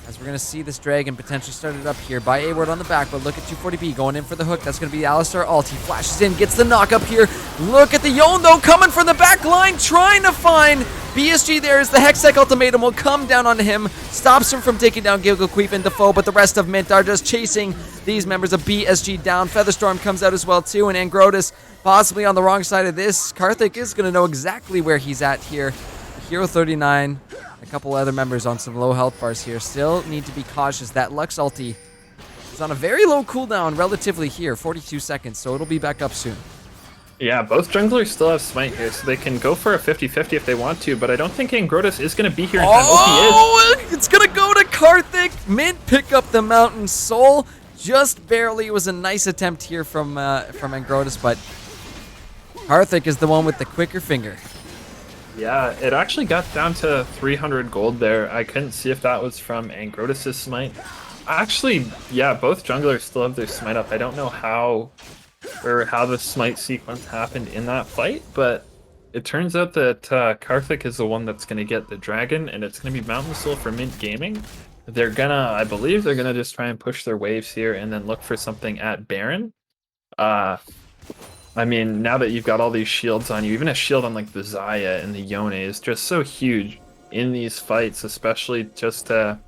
as we're going to see this Dragon potentially started up here by A Ward on the back, but look at 240B going in for the hook. That's going to be Alistar ult. He flashes in, gets the knock up here. Look at the Yone, though, coming from the back line, trying to find BSG there as the Hextech Ultimatum will come down on him, stops him from taking down Gilgaqueef and Defoe, but the rest of Mint are just chasing these members of BSG down. Featherstorm comes out as well, too, and Angrodas possibly on the wrong side of this. Karthik is going to know exactly where he's at here. Hero 39, a couple other members on some low health bars here. Still need to be cautious. That Lux ulti is on a very low cooldown relatively here, 42 seconds, so it'll be back up soon. Yeah, both junglers still have smite here, so they can go for a 50-50 if they want to, but I don't think Angrotus is going to be here in time. Oh, he is! It's gonna go to Karthik. Mint pick up the Mountain Soul. Just barely. It was a nice attempt here from Angrotus, but Karthik is the one with the quicker finger. Yeah, it actually got down to 300 gold there. I couldn't see if that was from Angrotus' smite. Actually, yeah, both junglers still have their smite up. I don't know how the smite sequence happened in that fight, but it turns out that Karthik is the one that's going to get the dragon, and it's going to be Mountain Soul for Mint Gaming. I believe they're gonna just try and push their waves here and then look for something at Baron. I mean, now that you've got all these shields on you, even a shield on like the Xayah and the Yone is just so huge in these fights, especially just to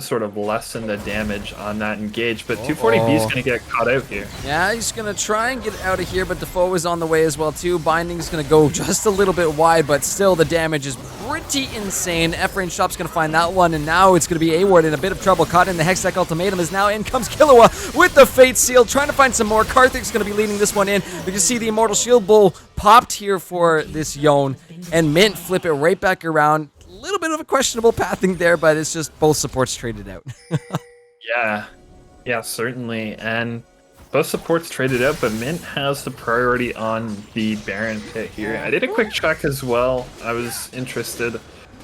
sort of lessen the damage on that engage. But 240B is going to get caught out here. Yeah, he's going to try and get out of here, but Defoe is on the way as well too. Binding's going to go just a little bit wide, but still the damage is pretty insane. F-Range Shop's going to find that one, and now it's going to be A-Ward in a bit of trouble. Caught in the Hextech Ultimatum as now in comes Killua with the Fate Seal, trying to find some more. Karthik's going to be leading this one in. We can see the Immortal Shield Bull popped here for this Yone, and Mint flip it right back around. Little bit of a questionable pathing there, but it's just both supports traded out. Yeah, certainly. And both supports traded out, but Mint has the priority on the Baron pit here. I did a quick check as well. I was interested.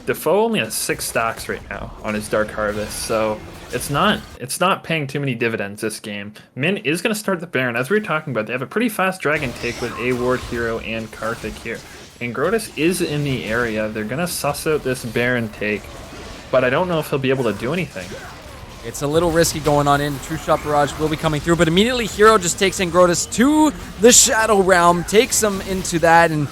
Defoe only has 6 stacks right now on his Dark Harvest, so it's not paying too many dividends this game. Mint is going to start the Baron. As we were talking about, they have a pretty fast Dragon take with A-Ward, Hero, and Karthik here. Angrotus is in the area. They're going to suss out this Baron take, but I don't know if he'll be able to do anything. It's a little risky going on in. True Shot Barrage will be coming through, but immediately Hero just takes Angrotus to the Shadow Realm, takes him into that, and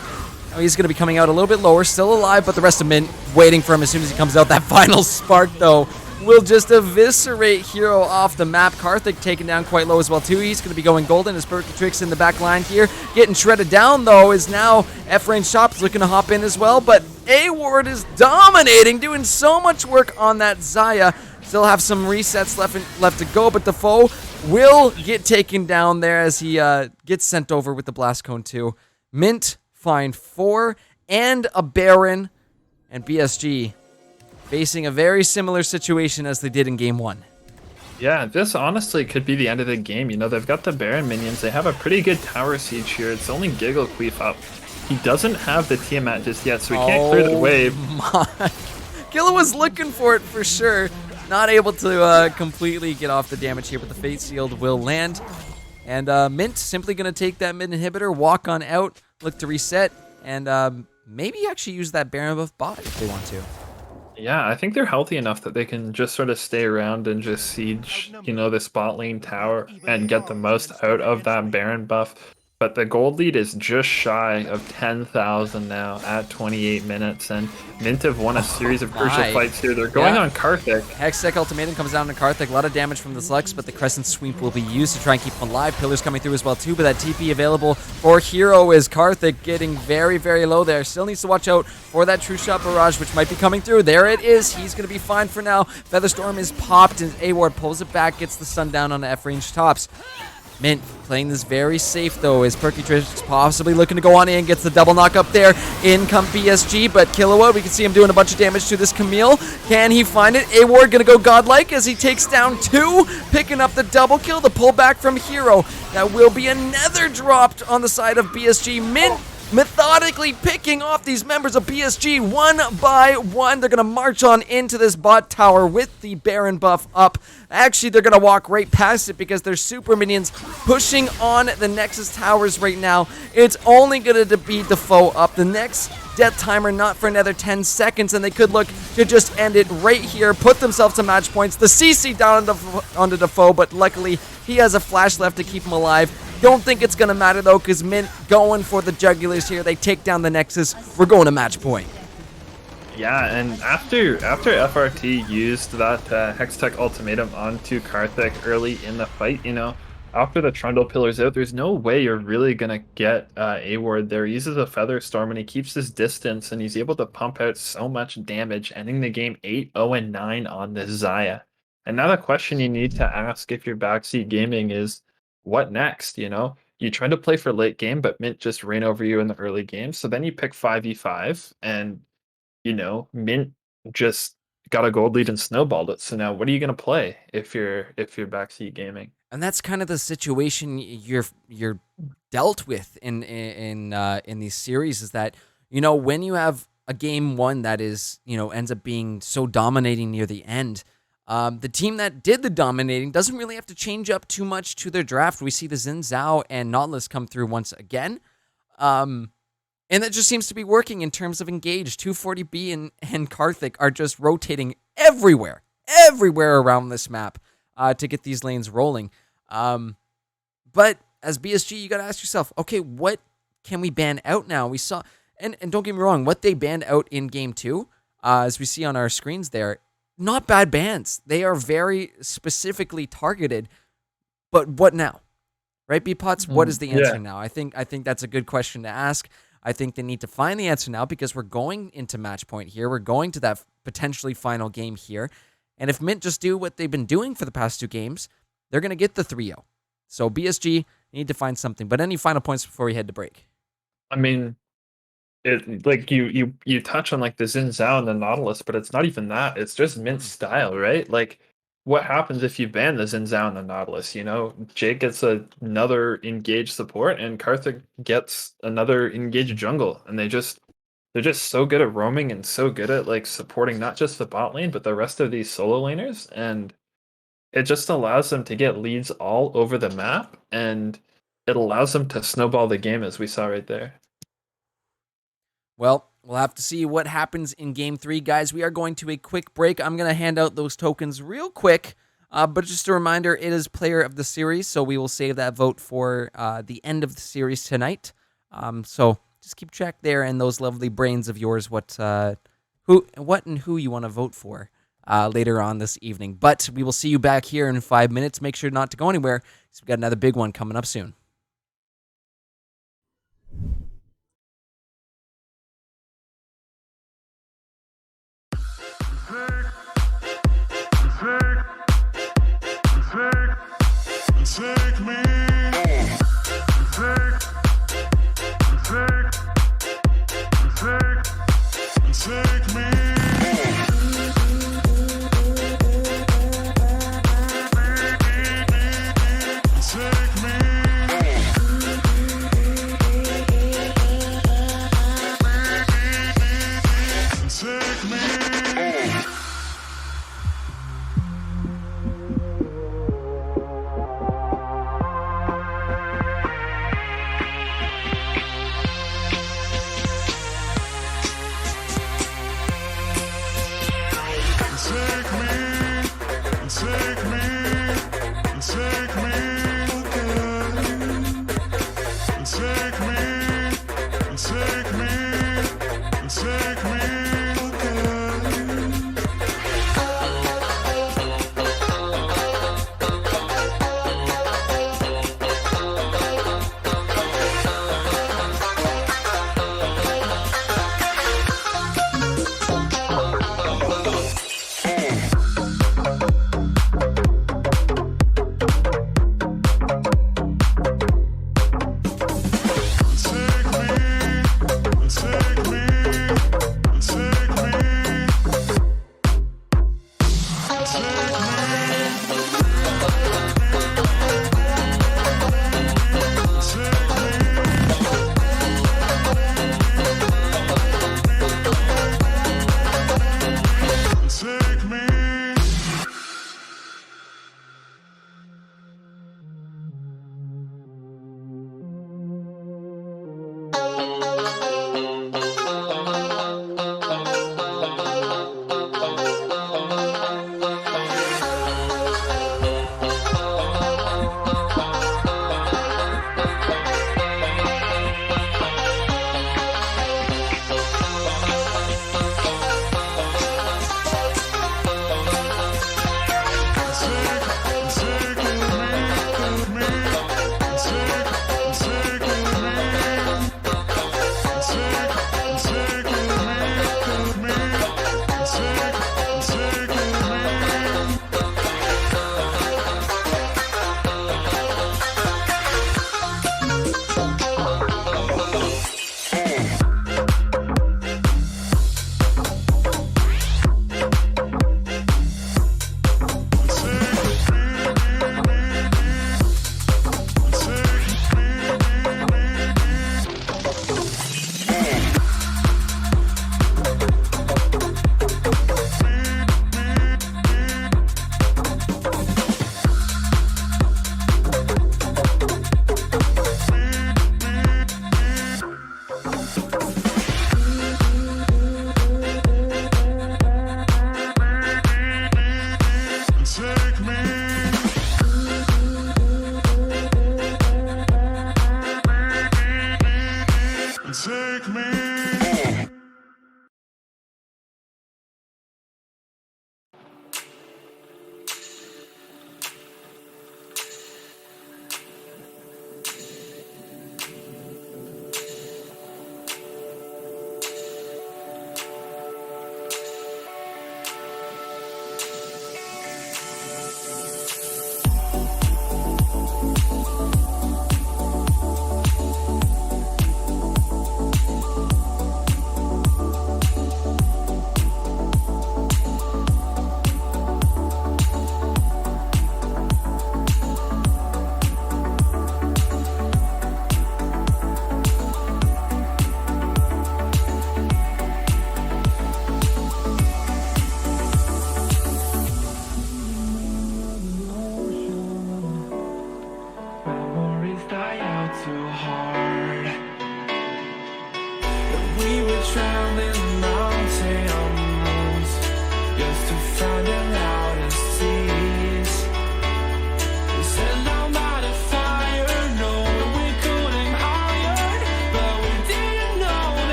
he's going to be coming out a little bit lower, still alive, but the rest of Mint waiting for him as soon as he comes out. That final spark, though, will just eviscerate Hero off the map. Karthik taken down quite low as well, too. He's going to be going golden as Perky in the back line here. Getting shredded down, though, is now F-Range Shop's looking to hop in as well, but A-Ward is dominating, doing so much work on that Xayah. Still have some resets left to go, but the foe will get taken down there as he gets sent over with the Blast Cone, too. Mint find 4 and a Baron, and BSG facing a very similar situation as they did in Game 1. Yeah, this honestly could be the end of the game. You know, they've got the Baron minions. They have a pretty good tower siege here. It's only Giggle Queef up. He doesn't have the Tiamat just yet, so he can't clear the wave. My. Killa was looking for it for sure. Not able to completely get off the damage here, but the Fate Shield will land. And Mint simply going to take that mid inhibitor, walk on out, look to reset, and maybe actually use that Baron buff bot if they want to. Yeah, I think they're healthy enough that they can just sort of stay around and just siege, you know, the spot lane tower and get the most out of that Baron buff. But the gold lead is just shy of 10,000 now at 28 minutes, and Mint have won a series of crucial fights here. They're going on Karthik. Hextech Ultimatum comes down to Karthik. A lot of damage from the Slux, but the Crescent Sweep will be used to try and keep him alive. Pillars coming through as well too, but that TP available for Hero is Karthik getting very, very low there. Still needs to watch out for that True Shot Barrage, which might be coming through. There it is. He's going to be fine for now. Featherstorm is popped, and A-Ward pulls it back, gets the stun down on the F-range tops. Mint playing this very safe, though, as Perky possibly looking to go on in, gets the double knock up there. In come BSG, but Killua, we can see him doing a bunch of damage to this Camille. Can he find it? A-Ward gonna go godlike as he takes down 2, picking up the double kill, the pullback from Hero. That will be another dropped on the side of BSG. Mint methodically picking off these members of BSG one by one. They're going to march on into this bot tower with the Baron buff up. Actually, they're going to walk right past it because there's super minions pushing on the Nexus towers right now. It's only going to be Defoe up. The next death timer not for another 10 seconds, and they could look to just end it right here, put themselves to match points. The CC down onto Defoe, but luckily he has a flash left to keep him alive. Don't think it's going to matter, though, because Mint going for the jugulars here. They take down the Nexus. We're going to match point. Yeah, and after FRT used that Hextech Ultimatum onto Karthik early in the fight, you know, after the Trundle Pillar's out, there's no way you're really going to get A-Ward there. He uses a Feather Storm, and he keeps his distance, and he's able to pump out so much damage, ending the game 8-0-9 on the Xayah. And now the question you need to ask if you're Backseat Gaming is, what next? You know, you tried to play for late game, but Mint just ran over you in the early game. So then you pick 5v5, and Mint just got a gold lead and snowballed it. So now what are you gonna play if you're backseat gaming? And that's kind of the situation you're dealt with in these series, is that when you have a game one that is ends up being so dominating near the end, the team that did the dominating doesn't really have to change up too much to their draft. We see the Xin Zhao and Nautilus come through once again, and that just seems to be working in terms of engage. 240B and Karthik are just rotating everywhere around this map to get these lanes rolling. But as BSG, you got to ask yourself, okay, what can we ban out now? We saw, and don't get me wrong, what they banned out in game 2, as we see on our screens there, not bad bans. They are very specifically targeted. But what now? Right, B-Pots? What is the answer now? I think that's a good question to ask. I think they need to find the answer now, because we're going into match point here. We're going to that potentially final game here. And if Mint just do what they've been doing for the past 2 games, they're going to get the 3-0. So BSG need to find something. But any final points before we head to break? I mean, it like you touch on like the Xin Zhao and the Nautilus, but it's not even that. It's just Mint style, right? Like, what happens if you ban the Xin Zhao and the Nautilus? Jake gets another engaged support, and Karthik gets another engaged jungle, and they're just so good at roaming and so good at like supporting not just the bot lane but the rest of these solo laners, and it just allows them to get leads all over the map, and it allows them to snowball the game, as we saw right there. Well, we'll have to see what happens in Game 3. Guys, we are going to a quick break. I'm going to hand out those tokens real quick, but just a reminder, it is Player of the Series, so we will save that vote for the end of the series tonight. So just keep track there, and those lovely brains of yours, what and who you want to vote for later on this evening. But we will see you back here in 5 minutes. Make sure not to go anywhere, because we've got another big one coming up soon. Take me, take me. Take me.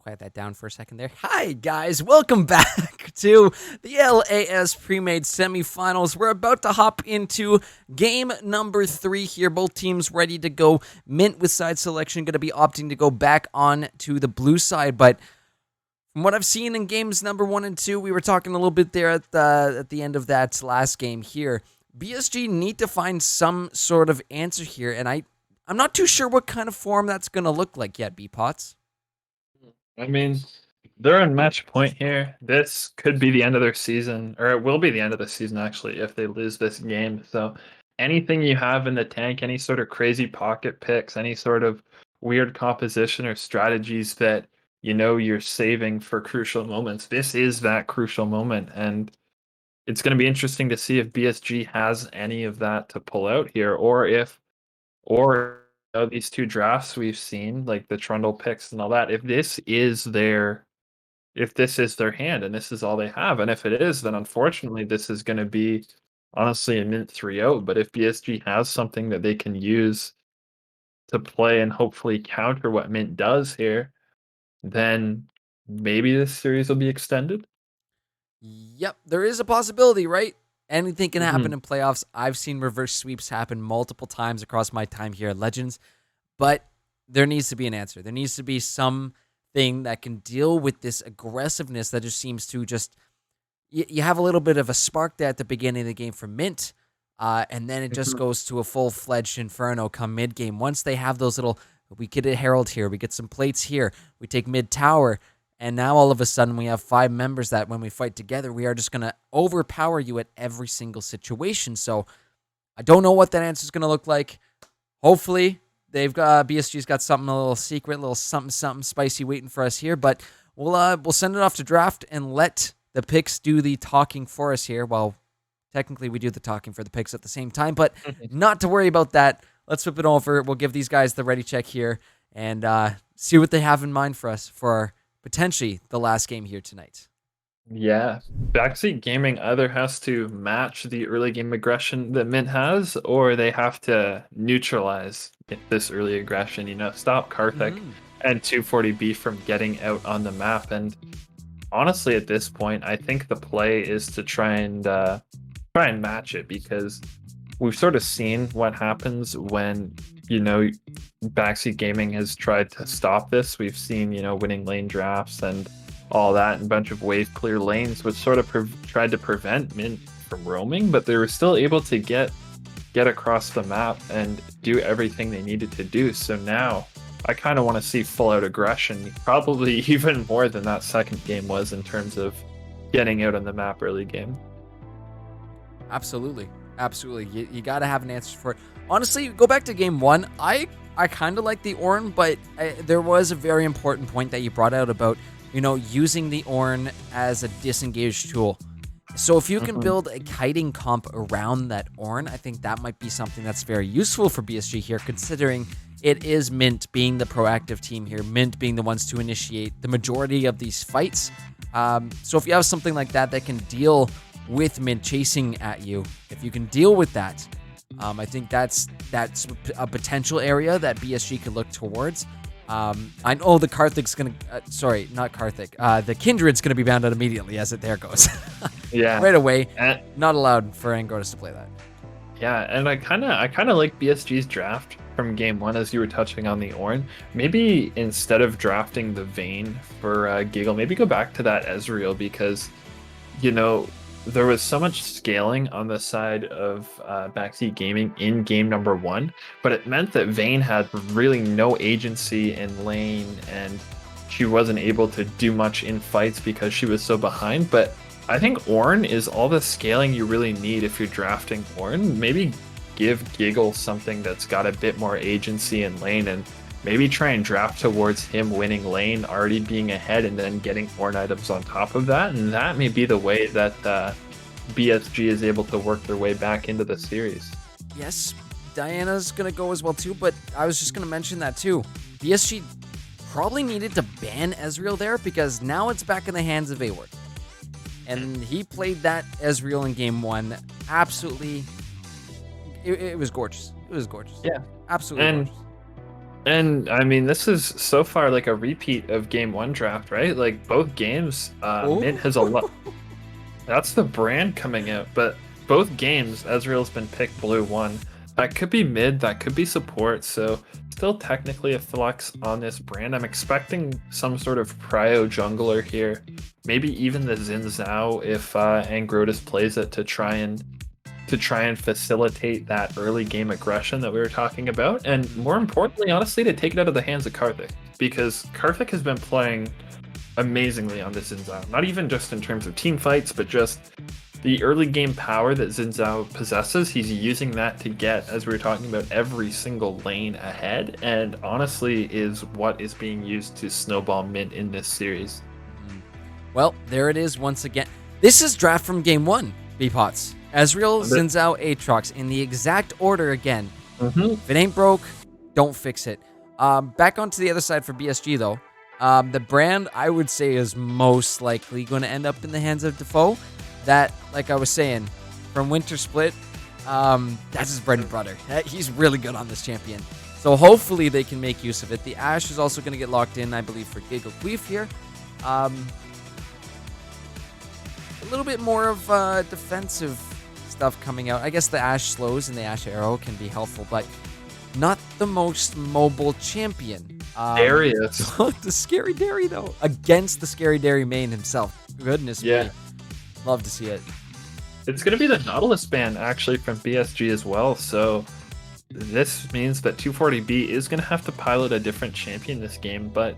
quiet that down for a second there. Hi, guys. Welcome back to the LAS Premade semifinals. We're about to hop into game number 3 here. Both teams ready to go. Mint with side selection going to be opting to go back on to the blue side, but from what I've seen in games number 1 and 2, we were talking a little bit there at the end of that last game here. BSG need to find some sort of answer here, and I'm not too sure what kind of form that's going to look like yet, B-Pots. I mean, they're on match point here. This could be the end of their season, or it will be the end of the season, actually, if they lose this game. So anything you have in the tank, any sort of crazy pocket picks, any sort of weird composition or strategies that you're saving for crucial moments, this is that crucial moment. And it's going to be interesting to see if BSG has any of that to pull out here, or these 2 drafts we've seen, like the Trundle picks and all that, if this is their hand and this is all they have, and if it is, then unfortunately this is going to be honestly a mint 3-0. But if BSG has something that they can use to play and hopefully counter what Mint does here, then maybe this series will be extended. Yep, there is a possibility, right? Anything can happen in playoffs. I've seen reverse sweeps happen multiple times across my time here at Legends, but there needs to be an answer. There needs to be something that can deal with this aggressiveness that just seems to you have a little bit of a spark there at the beginning of the game for Mint, and then it just goes to a full-fledged inferno come mid-game. Once they have those we get a Herald here, we get some plates here, we take mid-tower, and now all of a sudden we have 5 members that when we fight together, we are just going to overpower you at every single situation. So I don't know what that answer is going to look like. Hopefully BSG's got something, a little secret, a little something spicy waiting for us here. But we'll send it off to draft and let the picks do the talking for us here. Well, technically we do the talking for the picks at the same time, but not to worry about that. Let's flip it over. We'll give these guys the ready check here and see what they have in mind for us for potentially the last game here tonight. Yeah, Backseat Gaming either has to match the early game aggression that Mint has, or they have to neutralize this early aggression, stop Karthik and 240B from getting out on the map. And honestly, at this point, I think the play is to try and match it, because we've sort of seen what happens when Backseat Gaming has tried to stop this. We've seen winning lane drafts and all that, and a bunch of wave clear lanes, which sort of tried to prevent Mint from roaming, but they were still able to get across the map and do everything they needed to do. So now I kind of want to see full out aggression, probably even more than that second game was in terms of getting out on the map early game. Absolutely. You got to have an answer for it. Honestly, go back to game 1. I kind of like the Ornn, but there was a very important point that you brought out about using the Ornn as a disengage tool. So if you can build a kiting comp around that Ornn, I think that might be something that's very useful for BSG here, considering it is Mint being the proactive team here, Mint being the ones to initiate the majority of these fights. So if you have something like that can deal with Mint chasing at you, if you can deal with that, I think that's a potential area that BSG could look towards. I know the Karthik's gonna, not Karthik, the Kindred's gonna be banned out immediately as it there goes. Yeah, right away. Not allowed for Angodas to play that. Yeah, and I kind of like BSG's draft from game 1, as you were touching on the Ornn. Maybe instead of drafting the Vayne for Giggle, maybe go back to that Ezreal, because there was so much scaling on the side of Backseat Gaming in game number 1, but it meant that Vayne had really no agency in lane, and she wasn't able to do much in fights because she was so behind. But I think Ornn is all the scaling you really need if you're drafting Ornn. Maybe give Giggle something that's got a bit more agency in lane, and maybe try and draft towards him winning lane, already being ahead, and then getting Ornn items on top of that. And that may be the way that BSG is able to work their way back into the series. Yes, Diana's going to go as well too, but I was just going to mention that too. BSG probably needed to ban Ezreal there, because now it's back in the hands of Ayward. And he played that Ezreal in game 1 absolutely. It was gorgeous. It was gorgeous. Yeah. Absolutely gorgeous. And I mean, this is so far like a repeat of game one draft, right? Like both games, Mint has a lot. That's the brand coming out, but both games, Ezreal's been picked blue one. That could be mid, that could be support, so still technically a flex on this brand. I'm expecting some sort of prio jungler here, maybe even the Xin Zhao if Angrotus plays it to try and facilitate that early game aggression that we were talking about, and more importantly, honestly, to take it out of the hands of Karthik, because Karthik has been playing amazingly on this Xin Zhao. Not even just in terms of team fights, but just the early game power that Xin Zhao possesses. He's using that to get, as we were talking about, every single lane ahead, and honestly is what is being used to snowball Mint in this series. Well, there it is once again. This is draft from game one, B-Pots. Ezreal, Xin Zhao, Aatrox in the exact order again. If it ain't broke, don't fix it. Back onto the other side for BSG, though. The brand, I would say, is most likely going to end up in the hands of Defoe. That, like I was saying, from Winter Split, that's his bread and butter. He's really good on this champion. So hopefully they can make use of it. The Ashe is also going to get locked in, I believe, for Giggle Queef here. A little bit more of defensive stuff coming out. I guess the Ashe slows and the Ashe arrow can be helpful, but not the most mobile champion. Darius. The Scary Dairy, though. Against the Scary Dairy main himself. Goodness me. Love to see it. It's going to be the Nautilus ban, actually, from BSG as well, so this means that 240B is going to have to pilot a different champion this game, but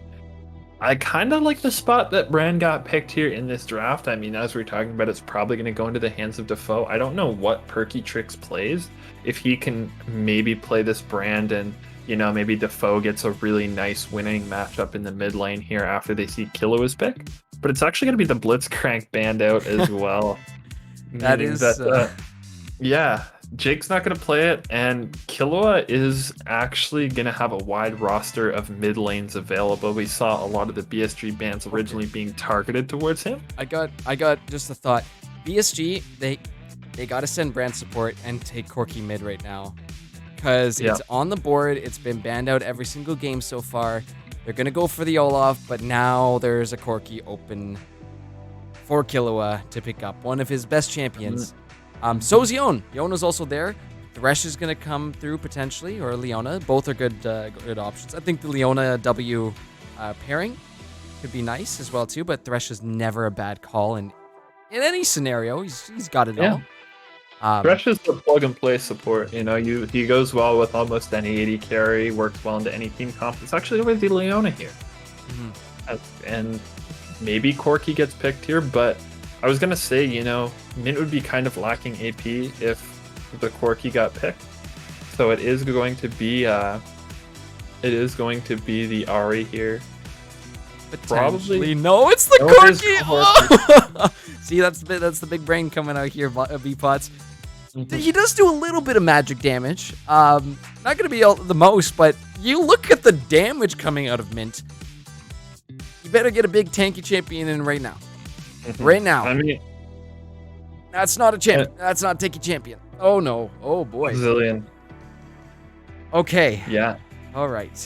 I kind of like the spot that Brand got picked here in this draft. I mean, as we're talking about, it's probably going to go into the hands of Defoe. I don't know what Perky Tricks plays. If he can maybe play this Brand and, you know, maybe Defoe gets a really nice winning matchup in the mid lane here after they see Killua's pick. But it's actually going to be the Blitzcrank band out as well. That is... yeah, Jake's not going to play it, and Killua is actually going to have a wide roster of mid lanes available. We saw a lot of the BSG bans originally being targeted towards him. I got just a thought. BSG, they got to send brand support and take Corki mid right now, because it's on the board. It's been banned out every single game so far. They're going to go for the Olaf, but now there's a Corki open for Killua to pick up, one of his best champions. So's Yone. Yona's also there. Thresh is going to come through potentially, or Leona. Both are good options. I think the Leona W pairing could be nice as well too, but Thresh is never a bad call, and in any scenario, he's got it all. Thresh is the plug and play support. You know, he goes well with almost any AD carry, works well into any team comp. It's actually with the Leona here, and maybe Corki gets picked here, but I was gonna say, you know, Mint would be kind of lacking AP if the Corki got picked. So it is going to be the Ahri here. Probably no, it's the Corki. Oh! See, that's the big brain coming out here, B-Pots. He does do a little bit of magic damage. Not gonna be the most, but you look at the damage coming out of Mint. You better get a big tanky champion in right now. Right now. I mean, that's not a champion. That's not a tanky champion. Oh no. Oh boy. Zillion. Okay. Yeah. All right.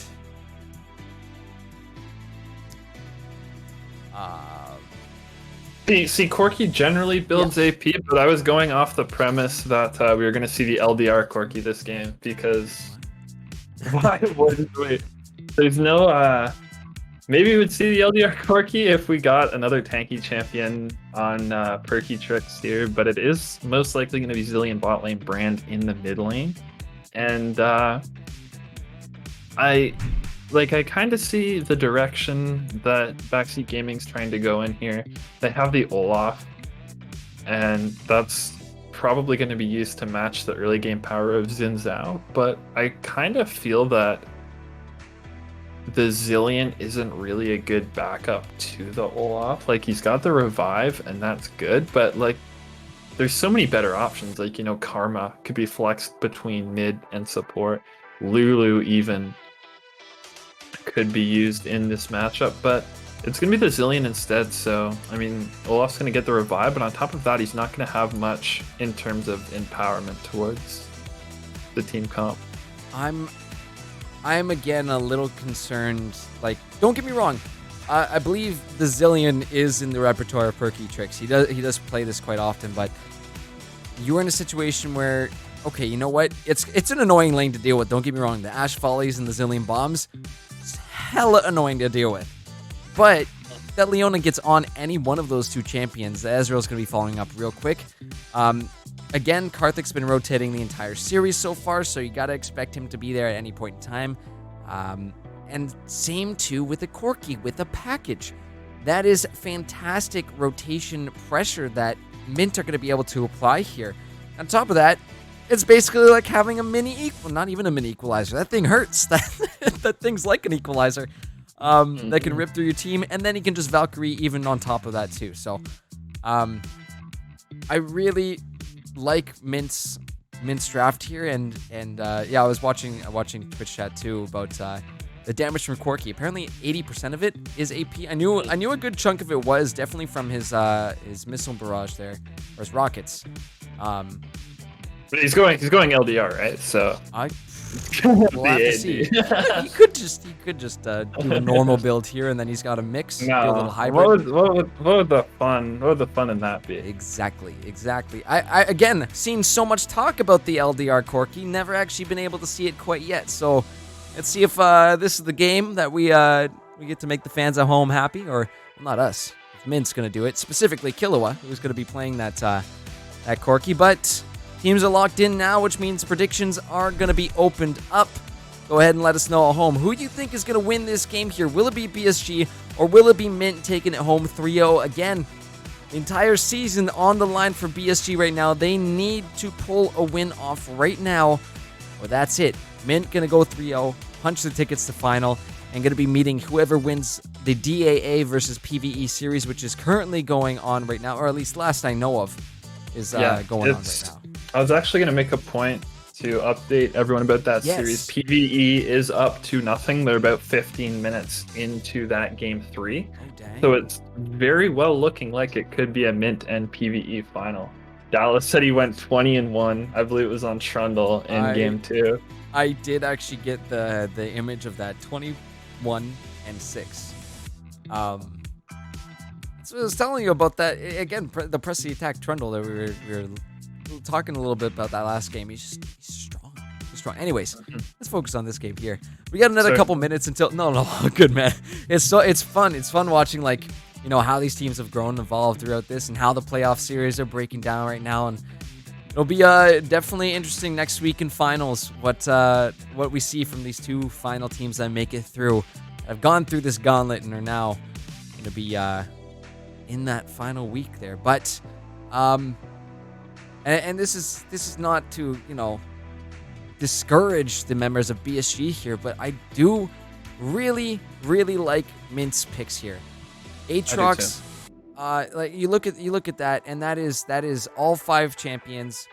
See, Corki generally builds AP, but I was going off the premise that we were going to see the LDR Corki this game, because why wouldn't we? There's no maybe we would see the LDR Corki if we got another tanky champion on Perky Tricks here, but it is most likely going to be Zillion bot lane, Brand in the mid lane, and I kind of see the direction that Backseat Gaming's trying to go in here. They have the Olaf, and that's probably going to be used to match the early game power of Xin Zhao, but I kind of feel that the Zillion isn't really a good backup to the Olaf. Like, he's got the revive, and that's good, but like, there's so many better options. Like, you know, Karma could be flexed between mid and support. Lulu even could be used in this matchup, but it's going to be the Zillion instead. So, I mean, Olaf's going to get the revive, but on top of that, he's not going to have much in terms of empowerment towards the team comp. I'm again a little concerned. Like, don't get me wrong. I believe the Zillion is in the repertoire of perky tricks. He does play this quite often, but you're in a situation where, okay, you know what? It's an annoying lane to deal with. Don't get me wrong. The Ash Follies and the Zillion Bombs, it's hella annoying to deal with. But that Leona gets on any one of those two champions, Ezreal's going to be following up real quick. Again, Karthik's been rotating the entire series so far, so you got to expect him to be there at any point in time. And same too with the Corki, with the package. That is fantastic rotation pressure that Mint are going to be able to apply here. On top of that, it's basically like having a not even a mini equalizer. That thing hurts. That thing's like an equalizer that can rip through your team, and then he can just Valkyrie even on top of that too. So I really like Mint's draft here, and yeah, I was watching Twitch chat too about the damage from Corki. Apparently 80% of it is AP. I knew a good chunk of it was definitely from his missile barrage there, or his rockets. But he's going LDR, right? So we'll have to see. He could just do a normal build here, and then he's got a mix, do a little hybrid. What would the fun in that be? Exactly. I again seen so much talk about the LDR Corki, never actually been able to see it quite yet. So let's see if this is the game that we get to make the fans at home happy, or not us. If Mint's gonna do it, specifically Killua, who's gonna be playing that Corki. But teams are locked in now, which means predictions are going to be opened up. Go ahead and let us know at home. Who do you think is going to win this game here? Will it be BSG or will it be Mint taking it home 3-0 again? The entire season on the line for BSG right now. They need to pull a win off right now, or that's it. Mint going to go 3-0, punch the tickets to final, and going to be meeting whoever wins the DAA versus PvE series, which is currently going on right now, or at least last I know of is going on right now. I was actually going to make a point to update everyone about that series. PvE is up to nothing. They're about 15 minutes into that game 3. So it's very well looking like it could be a Mint and PvE final. Dallas said he went 20-1. I believe it was on Trundle in game 2. I did actually get the image of that 21-6. So I was telling you about that again. The press the attack Trundle that we were talking a little bit about that last game. He's strong. He's strong. Anyways, let's focus on this game here. We got another couple minutes until. No, good man. It's fun. It's fun watching how these teams have grown and evolved throughout this, and how the playoff series are breaking down right now. And it'll be definitely interesting next week in finals. What we see from these two final teams that make it through. Have gone through this gauntlet and are now going to be in that final week there. But and this is not to discourage the members of BSG here, but I do really like Mint's picks here. Aatrox, you look at that, and that is all 5 champions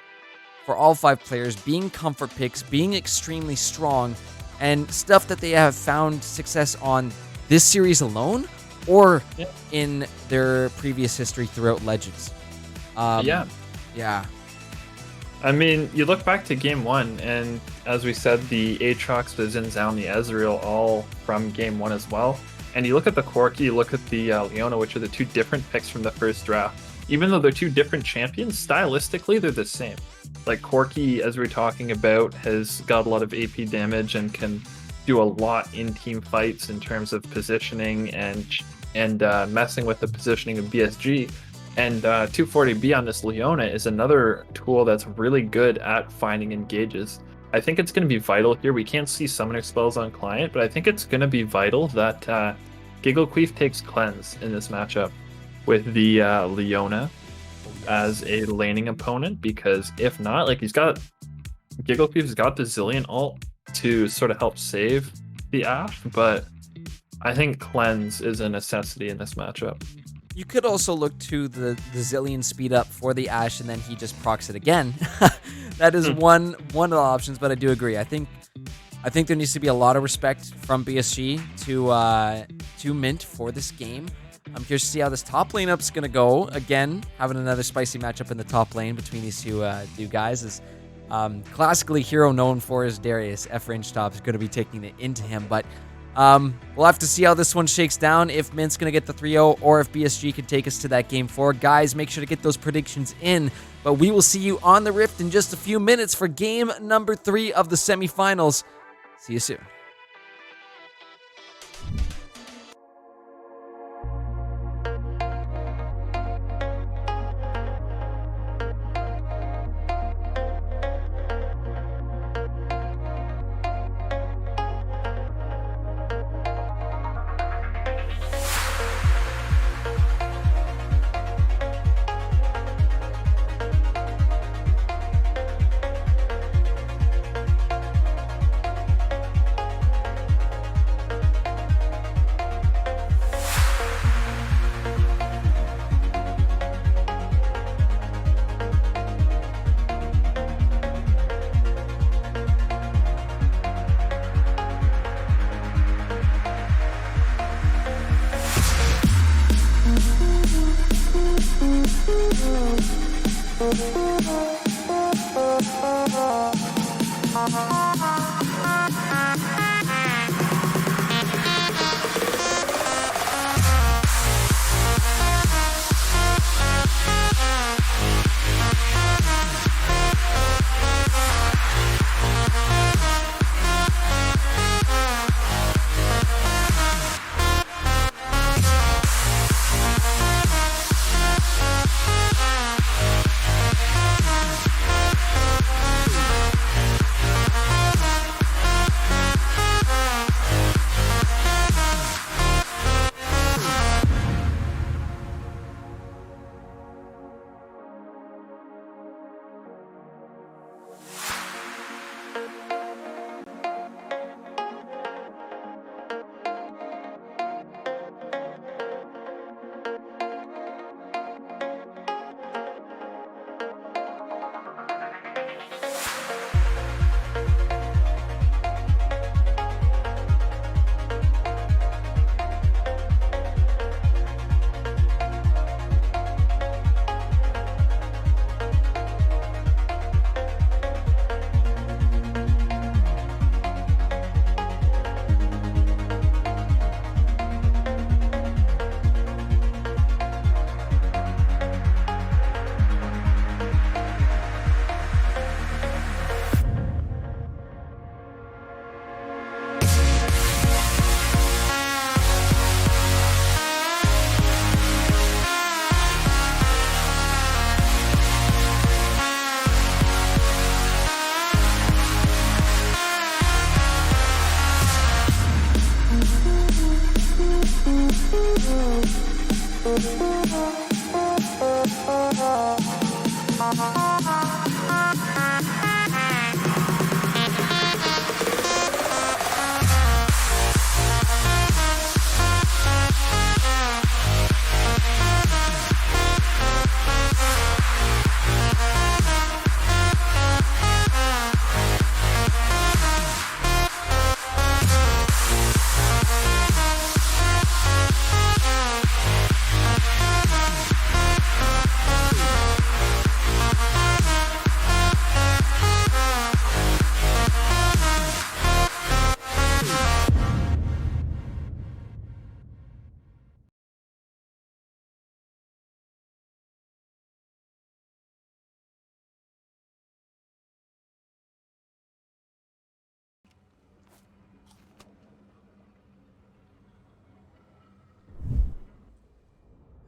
for all 5 players being comfort picks, being extremely strong, and stuff that they have found success on this series alone, or in their previous history throughout Legends. Yeah. I mean, you look back to game 1, and as we said, the Aatrox, the Xin Zhao, and the Ezreal all from game 1 as well. And you look at the Corki, you look at the Leona, which are the 2 different picks from the first draft. Even though they're 2 different champions, stylistically they're the same. Like Corki, as we're talking about, has got a lot of AP damage and can do a lot in team fights in terms of positioning and messing with the positioning of BSG. And 240B on this Leona is another tool that's really good at finding engages. I think it's going to be vital here. We can't see summoner spells on client, but I think it's going to be vital that Gigglequeef takes cleanse in this matchup with the Leona as a laning opponent, because if not, Gigglequeef's got the Zillion ult to sort of help save the Ashe, but I think cleanse is a necessity in this matchup. You could also look to the Zillion speed up for the Ashe, and then he just procs it again. That is one of the options, but I do agree. I think there needs to be a lot of respect from BSG to Mint for this game. I'm curious to see how this top lane up's gonna go. Again, having another spicy matchup in the top lane between these two guys is Classically, hero known for his Darius F-range top is going to be taking it into him, but we'll have to see how this one shakes down, if Mint's going to get the 3-0 or if BSG can take us to that game 4. Guys, make sure to get those predictions in, but we will see you on the Rift in just a few minutes for game number 3 of the semifinals. See you soon.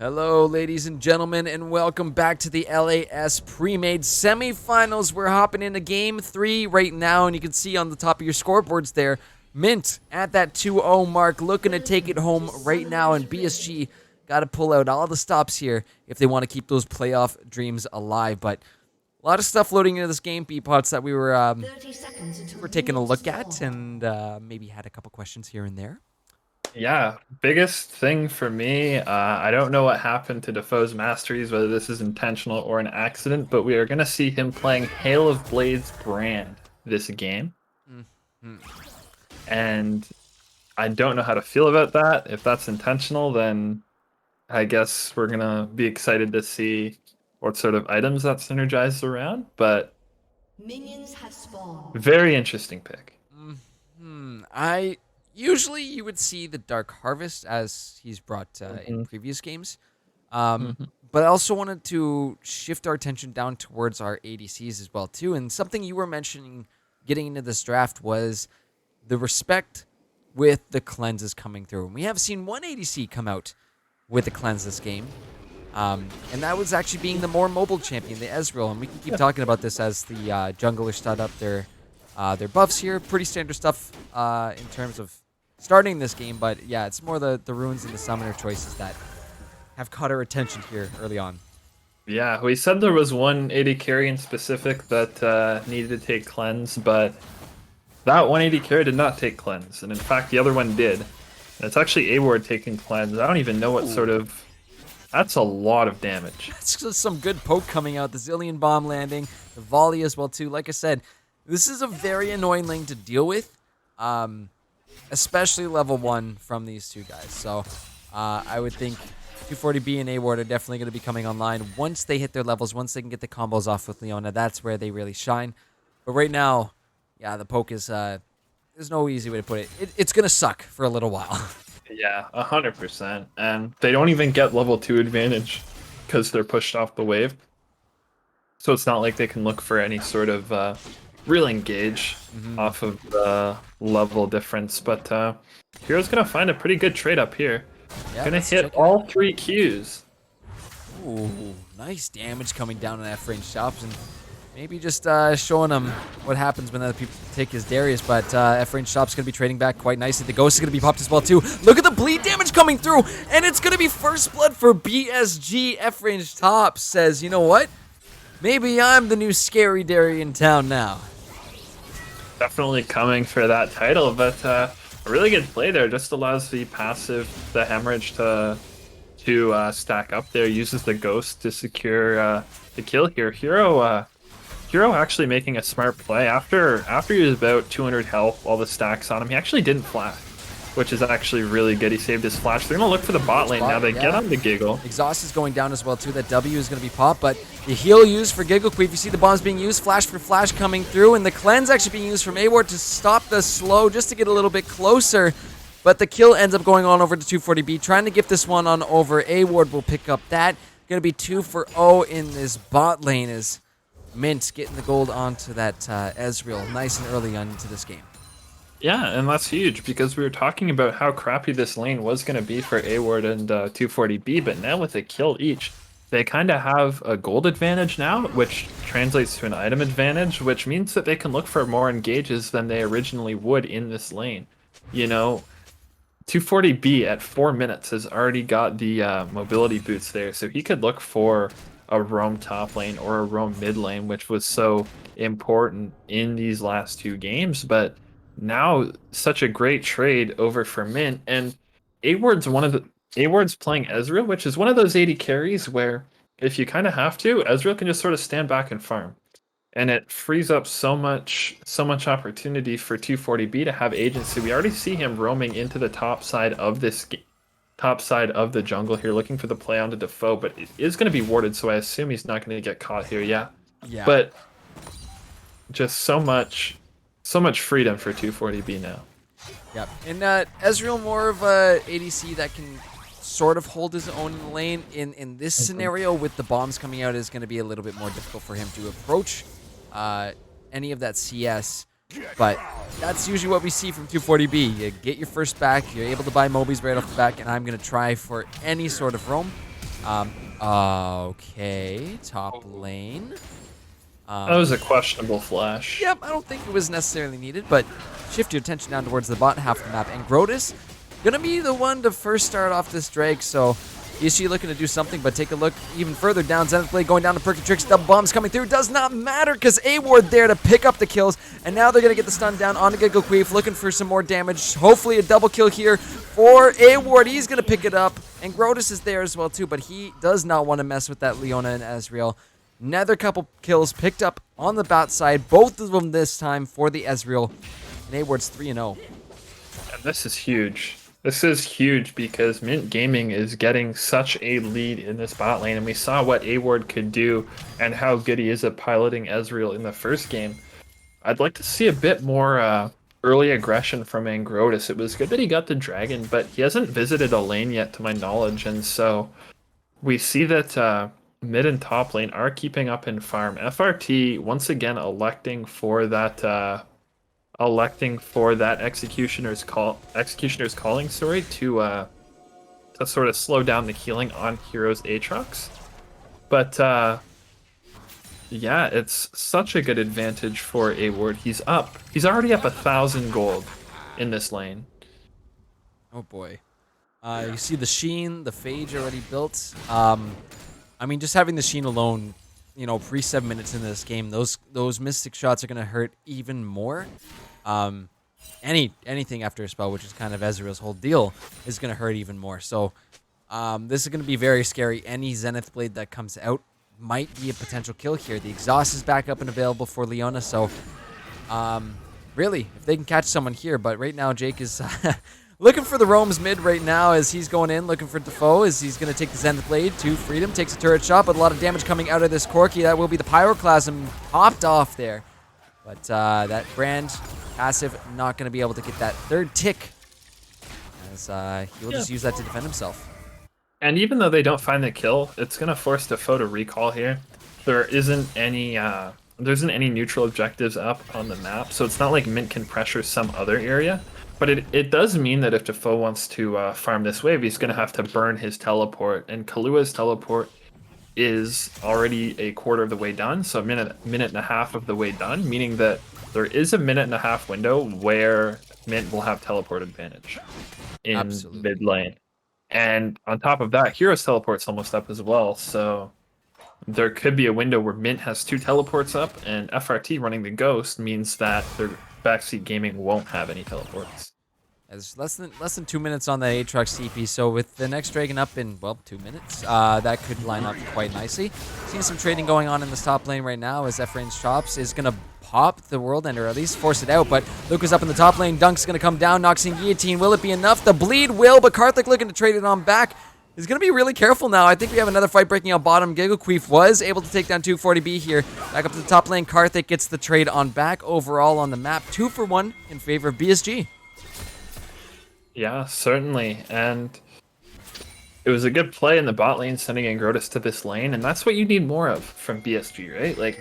Hello, ladies and gentlemen, and welcome back to the LAS Premade semifinals. We're hopping into game 3 right now, and you can see on the top of your scoreboards there, Mint at that 2-0 mark, looking to take it home right now, and BSG got to pull out all the stops here if they want to keep those playoff dreams alive. But a lot of stuff loading into this game, B-Pots, that we were taking a look at, and maybe had a couple questions here and there. Yeah, biggest thing for me, I don't know what happened to Defoe's Masteries, whether this is intentional or an accident, but we are going to see him playing Hail of Blades brand this game. Mm-hmm. And I don't know how to feel about that. If that's intentional, then I guess we're going to be excited to see what sort of items that synergizes around. But Minions have spawned. Very interesting pick. I usually you would see the Dark Harvest as he's brought in previous games. But I also wanted to shift our attention down towards our ADCs as well too. And something you were mentioning getting into this draft was the respect with the cleanses coming through. And we have seen one ADC come out with a cleanse this game. And that was actually being the more mobile champion, the Ezreal. And we can keep talking about this as the junglers start up their buffs here. Pretty standard stuff in terms of starting this game. But yeah, it's more the runes and the summoner choices that have caught our attention here early on. Yeah, we said there was one AD carry in specific that needed to take cleanse, but that 180 carry did not take cleanse. And in fact, the other one did. And it's actually A-Ward taking cleanse. I don't even know what sort of... That's a lot of damage. That's just some good poke coming out. The Zillion Bomb landing, the volley as well too. Like I said, this is a very annoying lane to deal with, especially level 1 from these two guys. So I would think 240B and A-Ward are definitely going to be coming online once they hit their levels, once they can get the combos off with Leona. That's where they really shine. But right now, yeah, the poke is, there's no easy way to put it. It's going to suck for a little while. Yeah, 100%. And they don't even get level 2 advantage because they're pushed off the wave. So it's not like they can look for any sort of real engage off of the level difference. But Hero's going to find a pretty good trade up here. Yeah, Gonna hit all 3 Qs. Ooh, nice damage coming down on F-range shops, and maybe just showing him what happens when other people take his Darius. But F-range shop's gonna be trading back quite nicely. The Ghost is gonna be popped as well too. Look at the bleed damage coming through, and it's gonna be first blood for BSG. F-range top says, you know what? Maybe I'm the new scary Dairy in town now. Definitely coming for that title, but a really good play there. Just allows the passive, the hemorrhage to stack up there. Uses the Ghost to secure the kill here. Hero actually making a smart play. After he was about 200 health, all the stacks on him, he actually didn't flash, which is actually really good. He saved his flash. They're gonna look for the bot lane now. They get on the Giggle. Exhaust is going down as well too. That W is gonna be popped, but the heal used for Giggle Queef. You see the bombs being used, flash for flash coming through, and the cleanse actually being used from A-Ward to stop the slow, just to get a little bit closer. But the kill ends up going on over to 240B, trying to gift this one on over. A-Ward will pick up that. Gonna be 2-for-0 in this bot lane as Mint getting the gold onto that Ezreal nice and early on into this game. Yeah, and that's huge because we were talking about how crappy this lane was going to be for A-Ward and 240B, but now with a kill each, they kind of have a gold advantage now, which translates to an item advantage, which means that they can look for more engages than they originally would in this lane. You know, 240B at 4 minutes has already got the mobility boots there, so he could look for a roam top lane or a roam mid lane, which was so important in these last 2 games, but now such a great trade over for Mint. And A-Ward's playing Ezreal, which is one of those 80 carries where if you kind of have to, Ezreal can just sort of stand back and farm, and it frees up so much opportunity for 240B to have agency. We already see him roaming into the top side of the jungle here, looking for the play onto Defoe, but it is going to be warded, so I assume he's not going to get caught here. Yeah. But just so much freedom for 240B now. Yep. And Ezreal more of a ADC that can sort of hold his own in the lane. In this scenario with the bombs coming out, is going to be a little bit more difficult for him to approach any of that CS. But that's usually what we see from 240B. You get your first back, you're able to buy Mobies right off the back, and I'm going to try for any sort of roam. Okay, top lane. That was a questionable flash. Yep, I don't think it was necessarily needed, but shift your attention down towards the bot half of the map. And Grotus, gonna be the one to first start off this Drake, so is she looking to do something? But take a look even further down. Zenith Blade going down to Perky Tricks, double bombs coming through. Does not matter because A-Ward there to pick up the kills, and now they're gonna get the stun down on the Giggle Queef, looking for some more damage. Hopefully a double kill here for A-Ward. He's gonna pick it up, and Grotus is there as well too, but he does not want to mess with that Leona and Ezreal. Another couple kills picked up on the bot side, both of them this time for the Ezreal. And A-Ward's 3-0. And this is huge. This is huge because Mint Gaming is getting such a lead in this bot lane, and we saw what A-Ward could do and how good he is at piloting Ezreal in the first game. I'd like to see a bit more early aggression from Angrotis. It was good that he got the dragon, but he hasn't visited a lane yet to my knowledge, and so we see that mid and top lane are keeping up in farm. FRT once again electing for that executioner's calling, sorry, to sort of slow down the healing on Hero's Aatrox. But yeah, it's such a good advantage for A-Ward. He's already up 1,000 gold in this lane. Oh boy. You see the Sheen, the Phage already built. I mean, just having the Sheen alone, you know, pre 7 minutes into this game, those Mystic shots are going to hurt even more. Anything after a spell, which is kind of Ezreal's whole deal, is going to hurt even more. So this is going to be very scary. Any Zenith Blade that comes out might be a potential kill here. The exhaust is back up and available for Leona, so really, if they can catch someone here. But right now, Jake is looking for the roams mid right now as he's going in, looking for Defoe as he's going to take the Zenith Blade to Freedom. Takes a turret shot, but a lot of damage coming out of this Corki. That will be the Pyroclasm popped off there. But that Brand passive not going to be able to get that third tick as he'll just use that to defend himself. And even though they don't find the kill, it's going to force Defoe to recall here. There isn't any neutral objectives up on the map, so it's not like Mint can pressure some other area. But it does mean that if Defoe wants to farm this wave, he's going to have to burn his teleport. And Kalua's teleport is already a quarter of the way done, so a minute and a half of the way done, meaning that there is a minute and a half window where Mint will have teleport advantage in mid lane. And on top of that, Hero's teleport's almost up as well, so there could be a window where Mint has 2 teleports up, and FRT running the Ghost means that their backseat gaming won't have any teleports. There's less than 2 minutes on the Aatrox TP, so with the next Dragon up in, well, 2 minutes, that could line up quite nicely. Seeing some trading going on in this top lane right now as Ephraim's Chops is going to pop the World Ender, or at least force it out, but Luca's up in the top lane. Dunk's going to come down, Noxian Guillotine. Will it be enough? The bleed will, but Karthik looking to trade it on back. He's going to be really careful now. I think we have another fight breaking out bottom. Gigglequeef was able to take down 240B here. Back up to the top lane. Karthik gets the trade on back. Overall on the map, 2 for 1 in favor of BSG. Yeah, certainly. And it was a good play in the bot lane, sending Angrotis to this lane, and that's what you need more of from BSG, right? Like,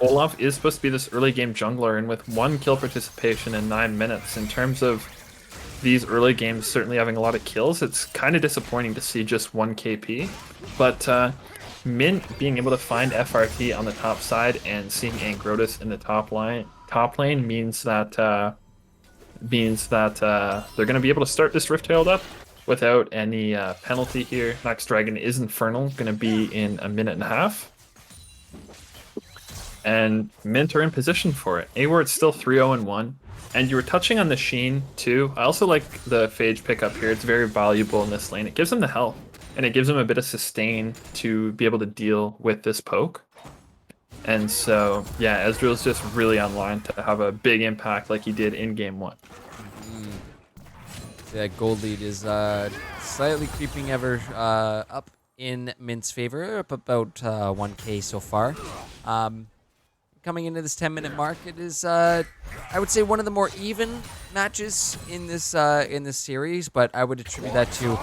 Olaf is supposed to be this early game jungler, and with 1 kill participation in 9 minutes, in terms of these early games certainly having a lot of kills, it's kind of disappointing to see just 1 KP. But Mint being able to find FRT on the top side and seeing Angrotis in the top lane means that they're going to be able to start this Rift Herald up without any penalty here. Next Dragon is Infernal, going to be in a minute and a half. And Mint are in position for it. A-Ward's still 3-0-1. And you were touching on the Sheen too. I also like the Phage pickup here. It's very valuable in this lane. It gives him the health, and it gives him a bit of sustain to be able to deal with this poke. And so, yeah, Ezreal's just really online to have a big impact like he did in Game 1. That gold lead is slightly creeping ever up in Mint's favor, up about 1K so far. Coming into this 10-minute mark, it is, I would say, one of the more even matches in this series, but I would attribute that to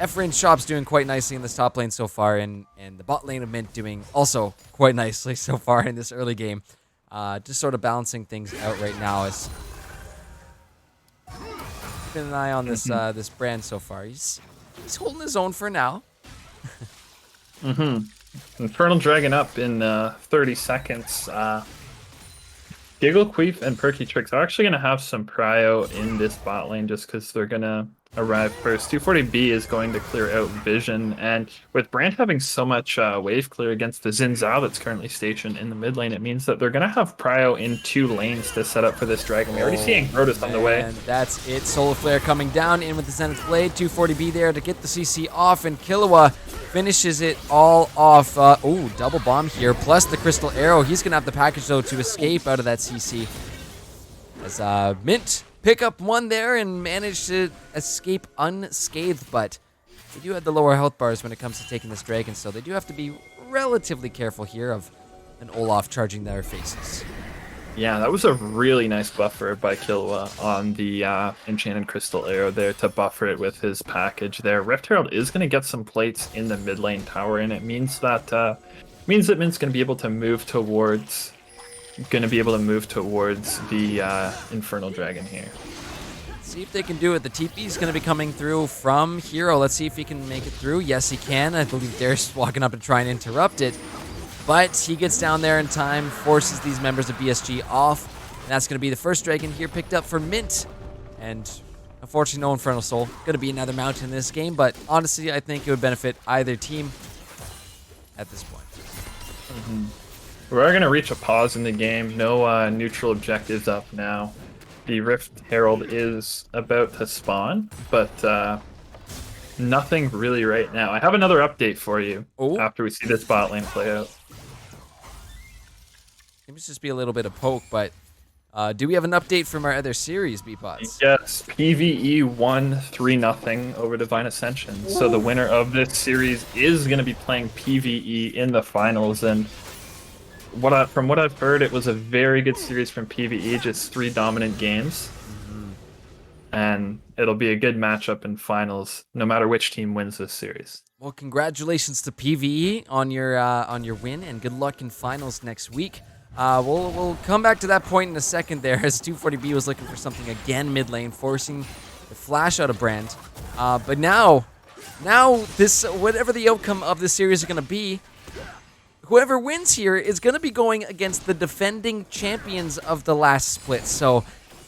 Ephraim's Shops doing quite nicely in this top lane so far, and the bot lane of Mint doing also quite nicely so far in this early game. Just sort of balancing things out right now. As keeping an eye on this this Brand so far. He's holding his own for now. Infernal Dragon up in 30 seconds. Gigglequeef and Perky Tricks are actually going to have some prio in this bot lane just because they're going to arrive first. 240B is going to clear out Vision, and with Brand having so much wave clear against the Xin Zhao that's currently stationed in the mid lane, it means that they're going to have prio in 2 lanes to set up for this Dragon. We already see Angrotis on the way. And that's it. Solar Flare coming down in with the Zenith Blade. 240B there to get the CC off, and Killua finishes it all off. Double bomb here, plus the Crystal Arrow. He's going to have the package, though, to escape out of that CC. As Mint pick up one there and manage to escape unscathed, but they do have the lower health bars when it comes to taking this dragon, so they do have to be relatively careful here of an Olaf charging their faces. Yeah, that was a really nice buffer by Killua on the Enchanted Crystal Arrow there to buffer it with his package there. Rift Herald is going to get some plates in the mid lane tower, and it means that Mint's going to be able to move towards the Infernal Dragon here. See if they can do it. The TP is going to be coming through from Hero. Let's see if he can make it through. Yes, he can. I believe Darius walking up and trying to interrupt it. But he gets down there in time, forces these members of BSG off. And that's going to be the first dragon here picked up for Mint. And unfortunately, no Infernal Soul. Going to be another mountain in this game. But honestly, I think it would benefit either team at this point. We are going to reach a pause in the game. No neutral objectives up now. The Rift Herald is about to spawn, but nothing really right now. I have another update for you after we see this bot lane play out. It must just be a little bit of poke, but do we have an update from our other series, Beatbots? Yes, PvE won 3-0 over Divine Ascension. Whoa. So the winner of this series is going to be playing PvE in the finals, and from what I've heard, it was a very good series from PvE, just 3 dominant games. And it'll be a good matchup in finals, no matter which team wins this series. Well, congratulations to PvE on your win, and good luck in finals next week. We'll come back to that point in a second there, as 240B was looking for something again mid lane, forcing the flash out of Brand. But now this, whatever the outcome of this series is going to be, whoever wins here is going to be going against the defending champions of the last split. So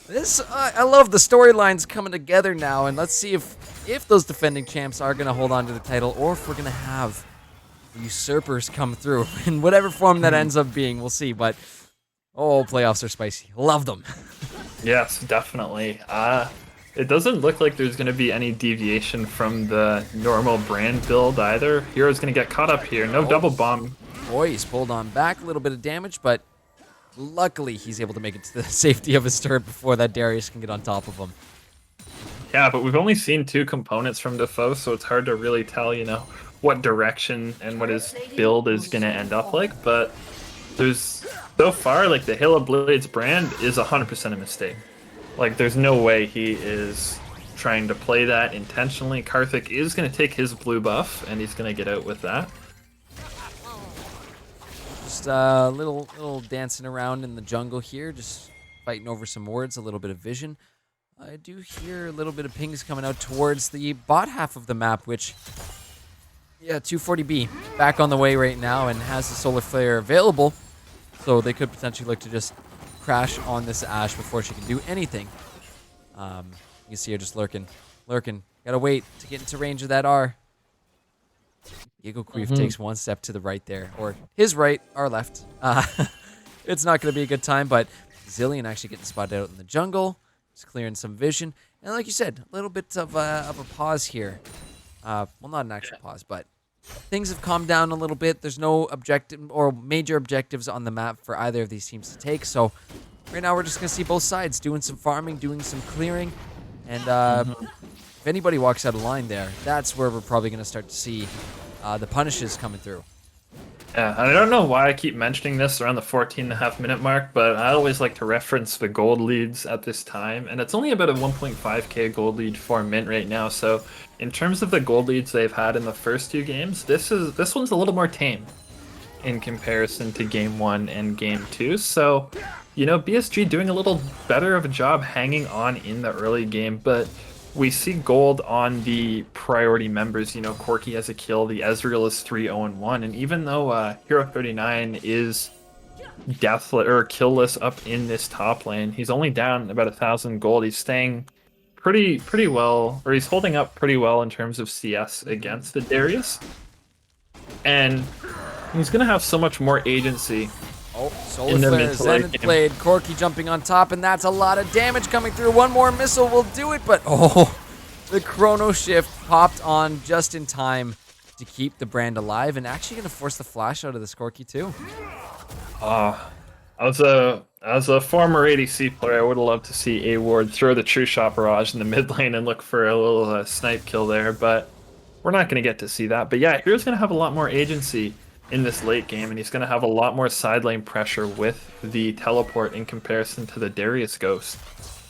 this, I love the storylines coming together now, and let's see if those defending champs are going to hold on to the title, or if we're going to have the usurpers come through in whatever form that ends up being. We'll see, but playoffs are spicy. Love them. Yes, definitely. It doesn't look like there's going to be any deviation from the normal Brand build either. Hero's going to get caught up here. No double bomb. Boy, he's pulled on back, a little bit of damage, but luckily he's able to make it to the safety of his turret before that Darius can get on top of him. Yeah, but we've only seen 2 components from Defoe, so it's hard to really tell, what direction and what his build is going to end up like. But there's, so far, like, the Hail of Blades Brand is 100% a mistake. Like, there's no way he is trying to play that intentionally. Karthik is going to take his blue buff, and he's going to get out with that. Just a little dancing around in the jungle here, just fighting over some wards, a little bit of vision. I do hear a little bit of pings coming out towards the bot half of the map, which, yeah, 240B back on the way right now and has the Solar Flare available, so they could potentially look to just crash on this Ashe before she can do anything. You can see her just lurking. Gotta wait to get into range of that R. Giggle Queef takes one step to the right there, or his right, our left. It's not going to be a good time, but Zillion actually getting spotted out in the jungle, just clearing some vision, and like you said, a little bit of a pause here. Well, not an actual pause, but things have calmed down a little bit. There's no objective or major objectives on the map for either of these teams to take, so right now we're just going to see both sides doing some farming, doing some clearing, and if anybody walks out of line there, that's where we're probably going to start to see the punishes coming through. Yeah, I don't know why I keep mentioning this around the 14.5-minute mark, but I always like to reference the gold leads at this time, and it's only about a 1.5k gold lead for Mint right now. So in terms of the gold leads they've had in the first 2 games, this one's a little more tame in comparison to game 1 and game 2. So, BSG doing a little better of a job hanging on in the early game, but we see gold on the priority members. Corki has a kill, the Ezreal is 3-0-1, and even though Hero 39 is deathless or killless up in this top lane, he's only down about 1,000 gold. He's staying pretty well, or he's holding up pretty well in terms of CS against the Darius, and he's gonna have so much more agency. Solar Flare, Zenith Blade, Corki jumping on top, and that's a lot of damage coming through. One more missile will do it, but the Chrono Shift popped on just in time to keep the Brand alive, and actually going to force the flash out of this Corki too. As a former ADC player, I would have loved to see A Ward throw the True Shot Barrage in the mid lane and look for a little snipe kill there, but we're not going to get to see that. But yeah, Hero's going to have a lot more agency in this late game, and he's going to have a lot more side lane pressure with the teleport in comparison to the Darius Ghost.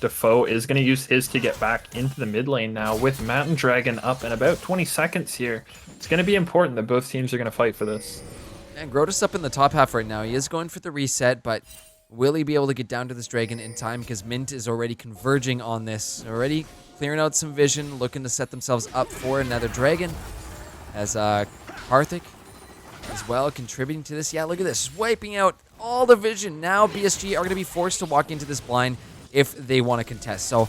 Defoe is going to use his to get back into the mid lane now with Mountain Dragon up in about 20 seconds here. It's going to be important that both teams are going to fight for this. And Grotus up in the top half right now. He is going for the reset, but will he be able to get down to this dragon in time? Because Mint is already converging on this, already clearing out some vision, looking to set themselves up for another dragon. As Karthik as well contributing to this. Yeah, look at this, just wiping out all the vision. Now BSG are going to be forced to walk into this blind if they want to contest. So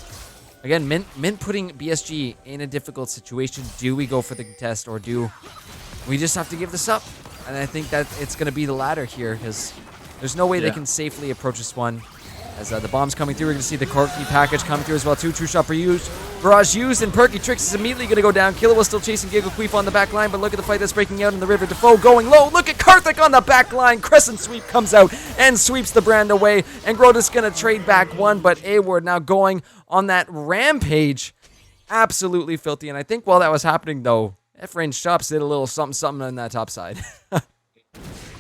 again, Mint putting BSG in a difficult situation. Do we go for the contest, or do we just have to give this up? And I think that it's going to be the latter here, because there's no way they can safely approach this one. As the bomb's coming through, we're going to see the Corky package coming through as well too. True Shot Barrage used, and Perky Tricks is immediately going to go down. Killua still chasing Gigglequeef on the back line, but look at the fight that's breaking out in the river. Defoe going low. Look at Karthik on the back line. Crescent Sweep comes out and sweeps the brand away. And Grotus going to trade back one, but A-Ward now going on that rampage. Absolutely filthy. And I think while that was happening, though, F-Range Chops did a little something on that top side.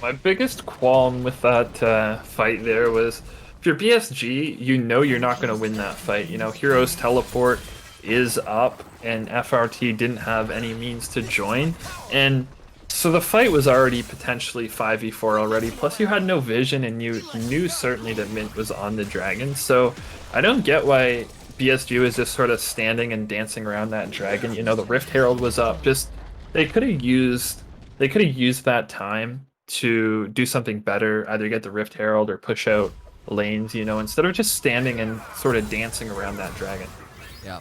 My biggest qualm with that fight there was, if you're BSG, you know you're not going to win that fight. You know, Hero's teleport is up, and FRT didn't have any means to join. And so the fight was already potentially 5v4 already. Plus you had no vision, and you knew certainly that Mint was on the dragon. So I don't get why BSG was just sort of standing and dancing around that dragon. You know, the Rift Herald was up. Just, they could have used that time to do something better, either get the Rift Herald or push out lanes, you know, instead of just standing and sort of dancing around that dragon. Yeah.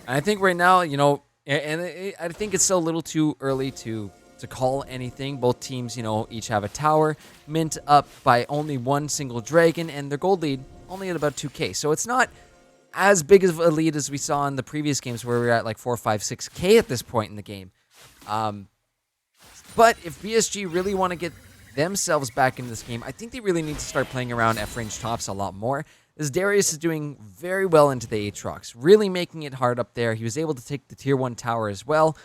I think right now, you know, and I think it's still a little too early to call anything. Both teams, you know, each have a tower. Mint up by only one single dragon, and their gold lead only at about 2k. So it's not as big of a lead as we saw in the previous games where we were at like 4, 5, 6k at this point in the game. But if BSG really want to get themselves back into this game, I think they really need to start playing around F-range tops a lot more. As Darius is doing very well into the Aatrox, really making it hard up there. He was able to take the tier 1 tower as well.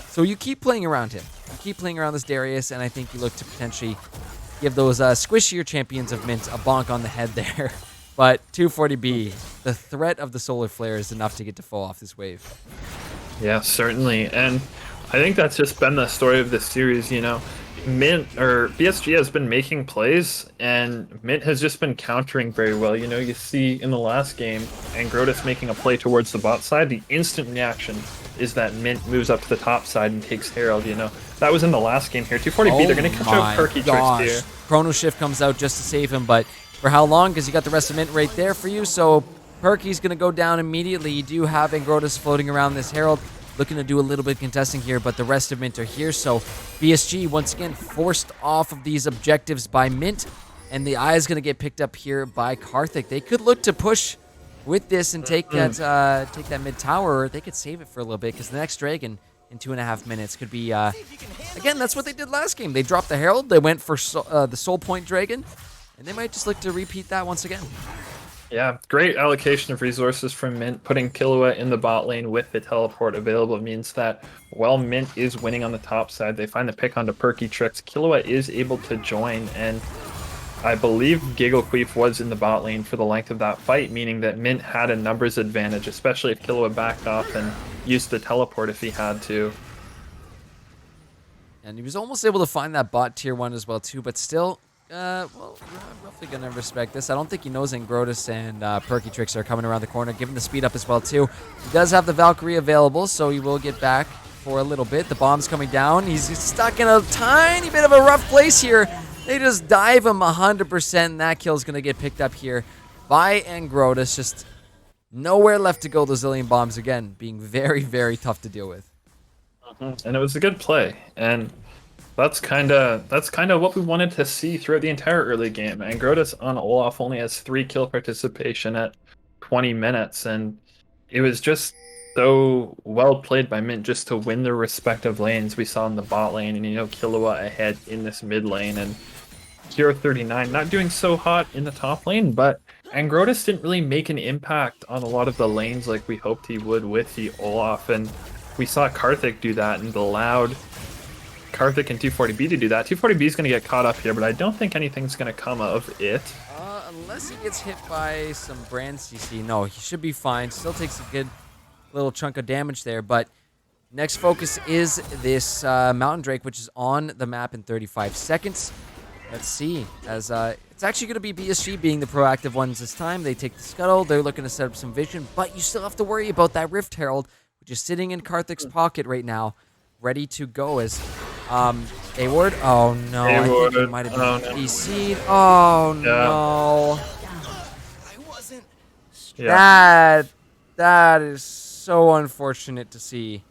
So you keep playing around him. You keep playing around this Darius, and I think you look to potentially give those squishier champions of Mint a bonk on the head there. But 240B, the threat of the Solar Flare is enough to get to fall off this wave. Yeah, certainly. And I think that's just been the story of this series, you know. Mint, or BSG, has been making plays, and Mint has just been countering very well. You know, you see in the last game, Angrotus making a play towards the bot side, the instant reaction is that Mint moves up to the top side and takes Herald, you know. That was in the last game here. 240B, they're going to catch out Perky Tricks here. Chrono Shift comes out just to save him, but for how long? Because you got the rest of Mint right there for you, so Perky's going to go down immediately. You do have Angrotus floating around this Herald, looking to do a little bit of contesting here, but the rest of Mint are here, so BSG once again forced off of these objectives by Mint, and the eye is going to get picked up here by Karthik. They could look to push with this and take that mid tower, or they could save it for a little bit, because the next dragon in 2.5 minutes could be, again, that's what they did last game. They dropped the Herald, they went for the Soul Point Dragon, and they might just look to repeat that once again. Yeah, great allocation of resources from Mint. Putting Killua in the bot lane with the teleport available means that while Mint is winning on the top side, they find the pick onto Perky Tricks. Killua is able to join, and I believe Gigglequeef was in the bot lane for the length of that fight, meaning that Mint had a numbers advantage, especially if Killua backed off and used the teleport if he had to. And he was almost able to find that bot tier 1 as well too, but still, well, I'm roughly going to respect this. I don't think he knows Angrotus and Perky Tricks are coming around the corner, giving the speed up as well too. He does have the Valkyrie available, so he will get back for a little bit. The bomb's coming down. He's stuck in a tiny bit of a rough place here. They just dive him 100%, and that kill is going to get picked up here by Angrotus. Just nowhere left to go. The zillion bombs, again, being very, very tough to deal with. And it was a good play, and that's kind of what we wanted to see throughout the entire early game. Angrotus on Olaf only has 3 kill participation at 20 minutes, and it was just so well played by Mint just to win their respective lanes. We saw in the bot lane, and you know, Killua ahead in this mid lane, and Hero 39 not doing so hot in the top lane, but Angrotis didn't really make an impact on a lot of the lanes like we hoped he would with the Olaf, and we saw Karthik do that and allowed Karthik and 240B to do that. 240B is going to get caught up here, but I don't think anything's going to come of it. Unless he gets hit by some brand CC. No, he should be fine. Still takes a good little chunk of damage there, but next focus is this Mountain Drake, which is on the map in 35 seconds. Let's see, as it's actually going to be BSG being the proactive ones this time. They take the scuttle. They're looking to set up some vision, but you still have to worry about that Rift Herald, which is sitting in Karthik's pocket right now, ready to go as A-Ward. Oh, no. I think he might have been DC'd. Oh, no. Yeah. That is so unfortunate to see.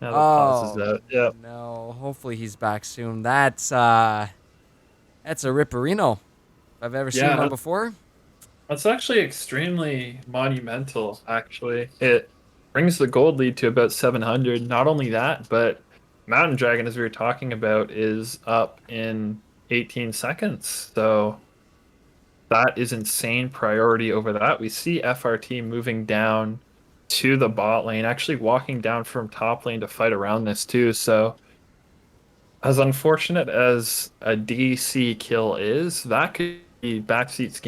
Now the pause is out. Yep. No, hopefully he's back soon. That's a Ripperino. If I've ever seen one before. That's actually extremely monumental, actually. It brings the gold lead to about 700. Not only that, but Mountain Dragon, as we were talking about, is up in 18 seconds. So that is insane priority over that. We see FRT moving down to the bot lane, actually walking down from top lane to fight around this too. So as unfortunate as a DC kill is, that could be backseat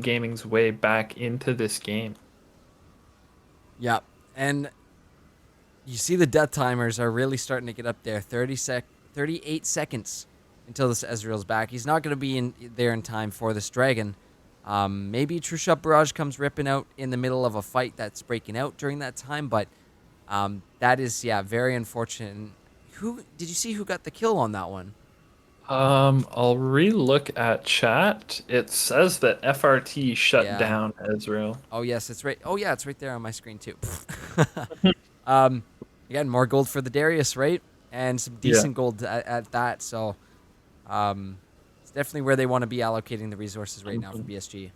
gaming's way back into this game. Yeah, and you see the death timers are really starting to get up there. 38 seconds until this Ezreal's back. He's not going to be there in time for this dragon. Maybe True Shot Barrage comes ripping out in the middle of a fight that's breaking out during that time, but that is, very unfortunate. And did you see who got the kill on that one? I'll re-look at chat. It says that FRT shut down Ezreal. Oh yes, it's right. Oh yeah, it's right there on my screen too. Again, more gold for the Darius, right? And some decent gold at that. So, it's definitely where they want to be allocating the resources right now for BSG.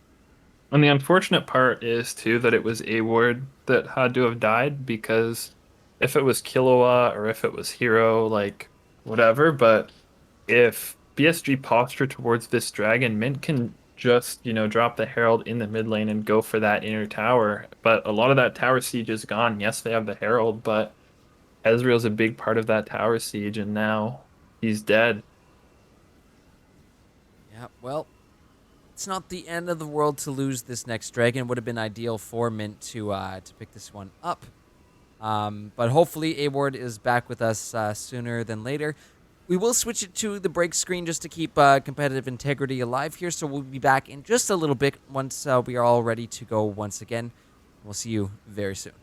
And the unfortunate part is too that it was A-Ward that had to have died, because if it was Killua or if it was Hero, like whatever, but if BSG posture towards this dragon, Mint can just, drop the Herald in the mid lane and go for that inner tower. But a lot of that tower siege is gone. Yes, they have the Herald, but Ezreal's a big part of that tower siege, and now he's dead. Yeah, well, it's not the end of the world to lose this next dragon. Would have been ideal for Mint to pick this one up. But hopefully A-Ward is back with us sooner than later. We will switch it to the break screen just to keep competitive integrity alive here. So we'll be back in just a little bit once we are all ready to go once again. We'll see you very soon.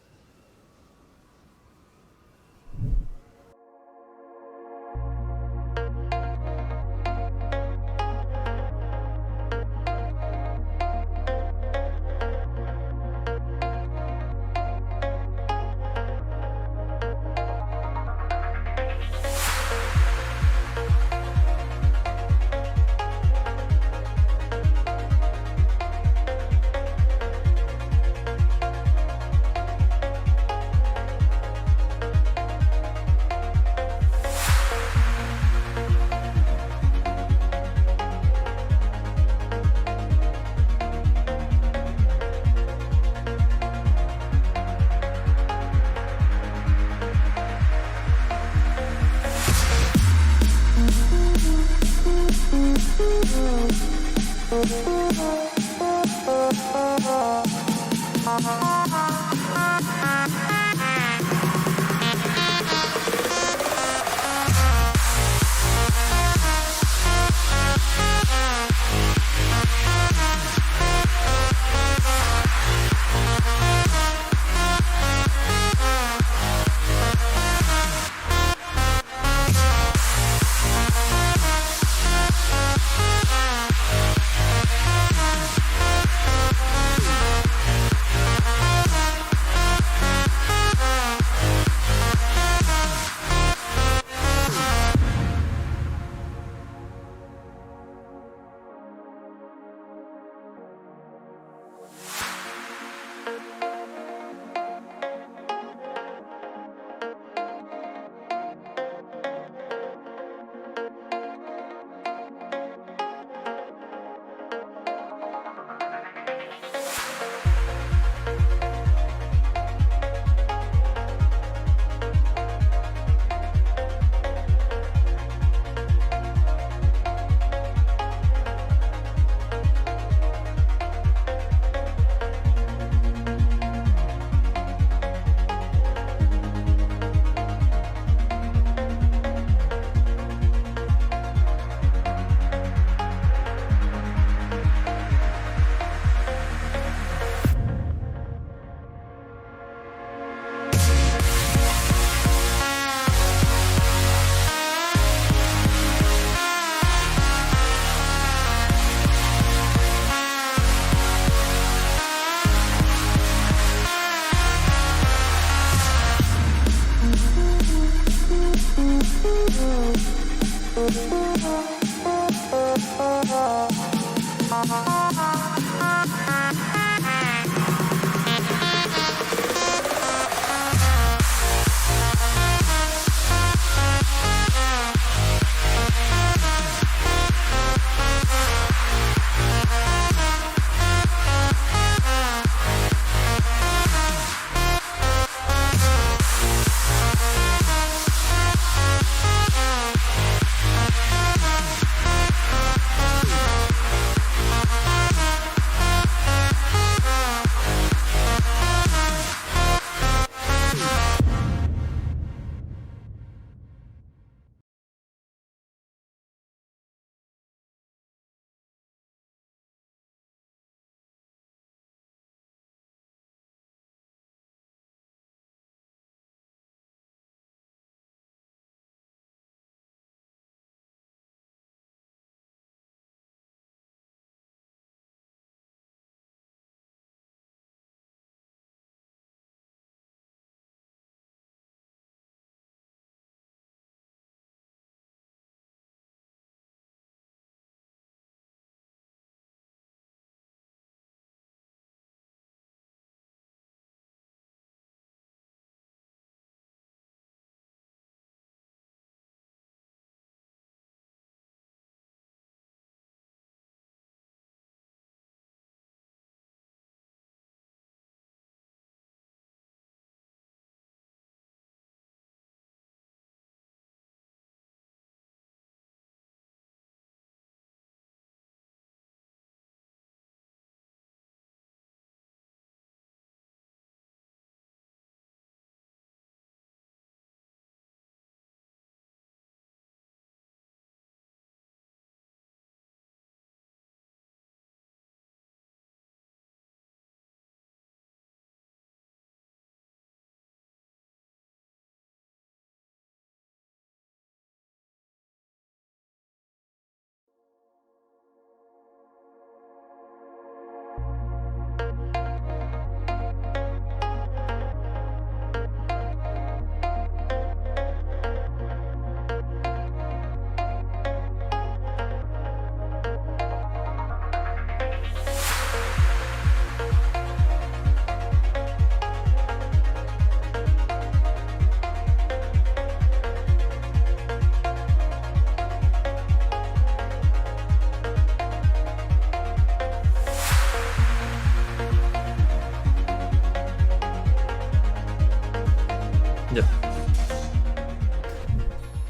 Yep.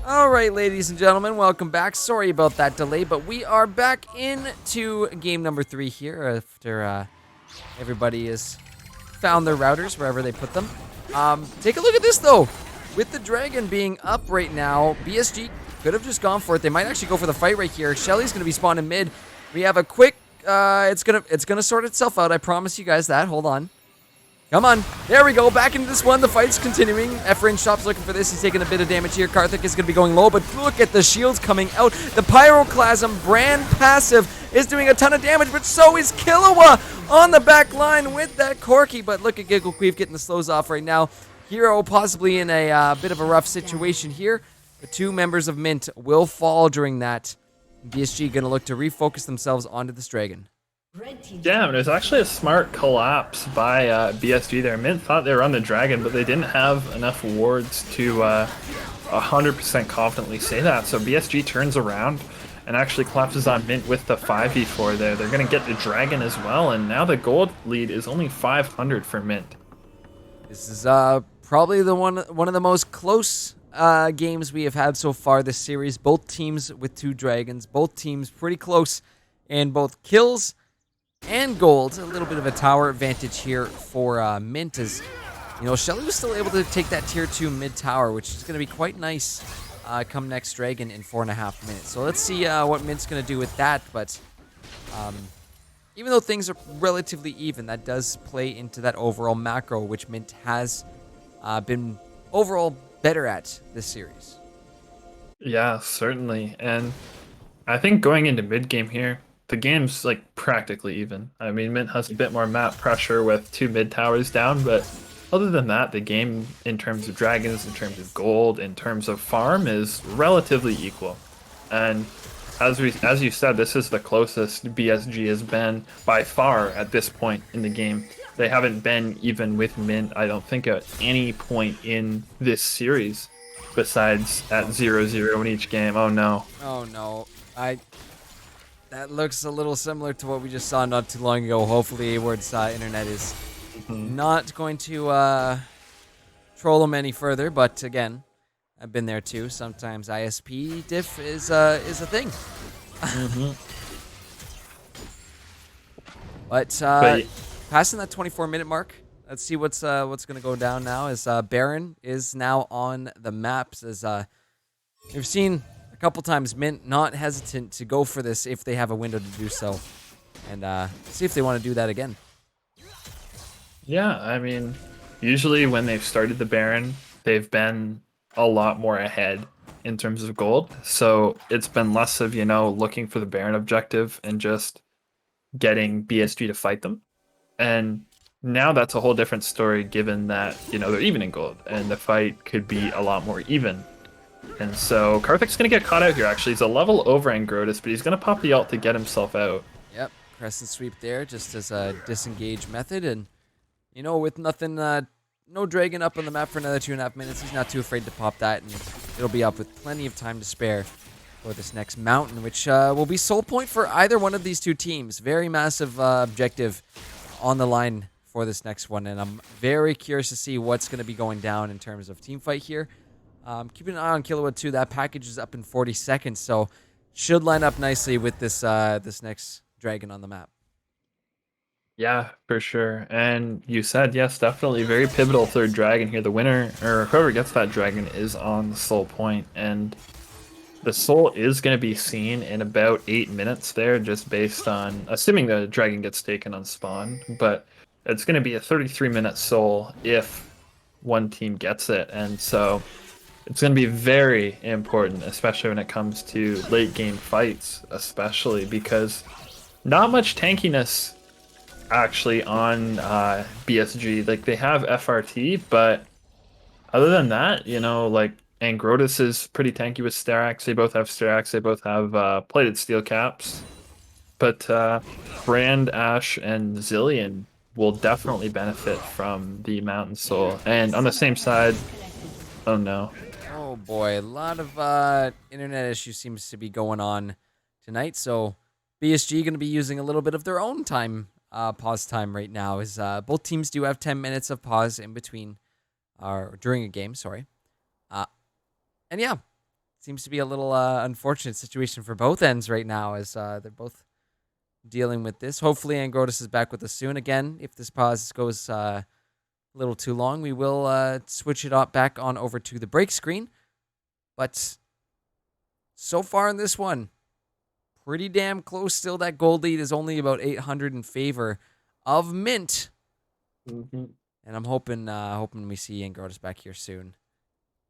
All right, ladies and gentlemen, welcome back. Sorry about that delay, but we are back into game number 3 here after everybody has found their routers wherever they put them. Take a look at this, though. With the Dragon being up right now, BSG could have just gone for it. They might actually go for the fight right here. Shelly's going to be spawned in mid. We have a quick... it's gonna sort itself out. I promise you guys that. Hold on. Come on. There we go. Back into this one. The fight's continuing. Efrain Shop's looking for this. He's taking a bit of damage here. Karthik is going to be going low, but look at the shields coming out. The Pyroclasm brand passive is doing a ton of damage, but so is Killua on the back line with that Corki. But look at Giggle Queef getting the slows off right now. Hero possibly in a bit of a rough situation here. The 2 members of Mint will fall during that. BSG going to look to refocus themselves onto this Dragon. Yeah, it was actually a smart collapse by BSG there. Mint thought they were on the Dragon, but they didn't have enough wards to 100% confidently say that. So BSG turns around and actually collapses on Mint with the 5v4 there. They're going to get the Dragon as well, and now the gold lead is only 500 for Mint. This is probably the one of the most close games we have had so far this series. Both teams with 2 dragons, both teams pretty close in both kills and gold. A little bit of a tower advantage here for Mint, as you know, Shelly was still able to take that tier 2 mid tower, which is going to be quite nice come next Dragon in 4.5 minutes. So let's see what Mint's going to do with that. But even though things are relatively even, that does play into that overall macro, which Mint has been overall better at this series. Yeah, certainly. And I think going into mid game here, the game's like practically even. I mean, Mint has a bit more map pressure with 2 mid towers down, but other than that, the game in terms of dragons, in terms of gold, in terms of farm is relatively equal. And as you said, this is the closest BSG has been by far at this point in the game. They haven't been even with Mint, I don't think, at any point in this series besides at 0-0 in each game. Oh no. Oh no. That looks a little similar to what we just saw not too long ago. Hopefully Ward's internet is not going to troll him any further, but again, I've been there too. Sometimes ISP diff is a thing. But passing that 24-minute mark, let's see what's going to go down now. As Baron is now on the maps. As we've seen a couple times, Mint not hesitant to go for this if they have a window to do so, and see if they want to do that again. Yeah, I mean, usually when they've started the Baron, they've been a lot more ahead in terms of gold. So it's been less of, looking for the Baron objective and just getting BSG to fight them. And now that's a whole different story given that, they're even in gold and the fight could be a lot more even. And so Karthik's going to get caught out here, actually. He's a level over Angrotus, but he's going to pop the ult to get himself out. Yep, crescent sweep there just as a disengage method. And, with nothing... no dragon up on the map for another 2.5 minutes. He's not too afraid to pop that, and it'll be up with plenty of time to spare for this next mountain, which will be soul point for either one of these two teams. Very massive objective on the line for this next one, and I'm very curious to see what's going to be going down in terms of team fight here. Keeping an eye on Kilowatt too. That package is up in 40 seconds, so should line up nicely with this this next dragon on the map. Yeah, for sure. And you said, yes, definitely very pivotal third dragon here. The winner, or whoever gets that dragon, is on the soul point. And the soul is going to be seen in about 8 minutes there, just based on, assuming the dragon gets taken on spawn. But it's going to be a 33-minute soul if one team gets it. And so it's going to be very important, especially when it comes to late game fights, especially because not much tankiness actually on BSG. Like, they have FRT, but other than that, like, Angrotus is pretty tanky with Starax. They both have Starax. They both have plated steel caps. But Brand, Ash, and Zillion will definitely benefit from the Mountain Soul. And on the same side, oh no. Oh boy, a lot of internet issues seems to be going on tonight. So BSG going to be using a little bit of their own time. Pause time right now is both teams do have 10 minutes of pause in between or during a game, sorry. And yeah, seems to be a little unfortunate situation for both ends right now as they're both dealing with this. Hopefully Angrotus is back with us soon. Again, if this pause goes a little too long, we will switch it up back on over to the break screen. But so far in this one, pretty damn close still. That gold lead is only about 800 in favor of Mint. Mm-hmm. And I'm hoping we see Angrotus back here soon.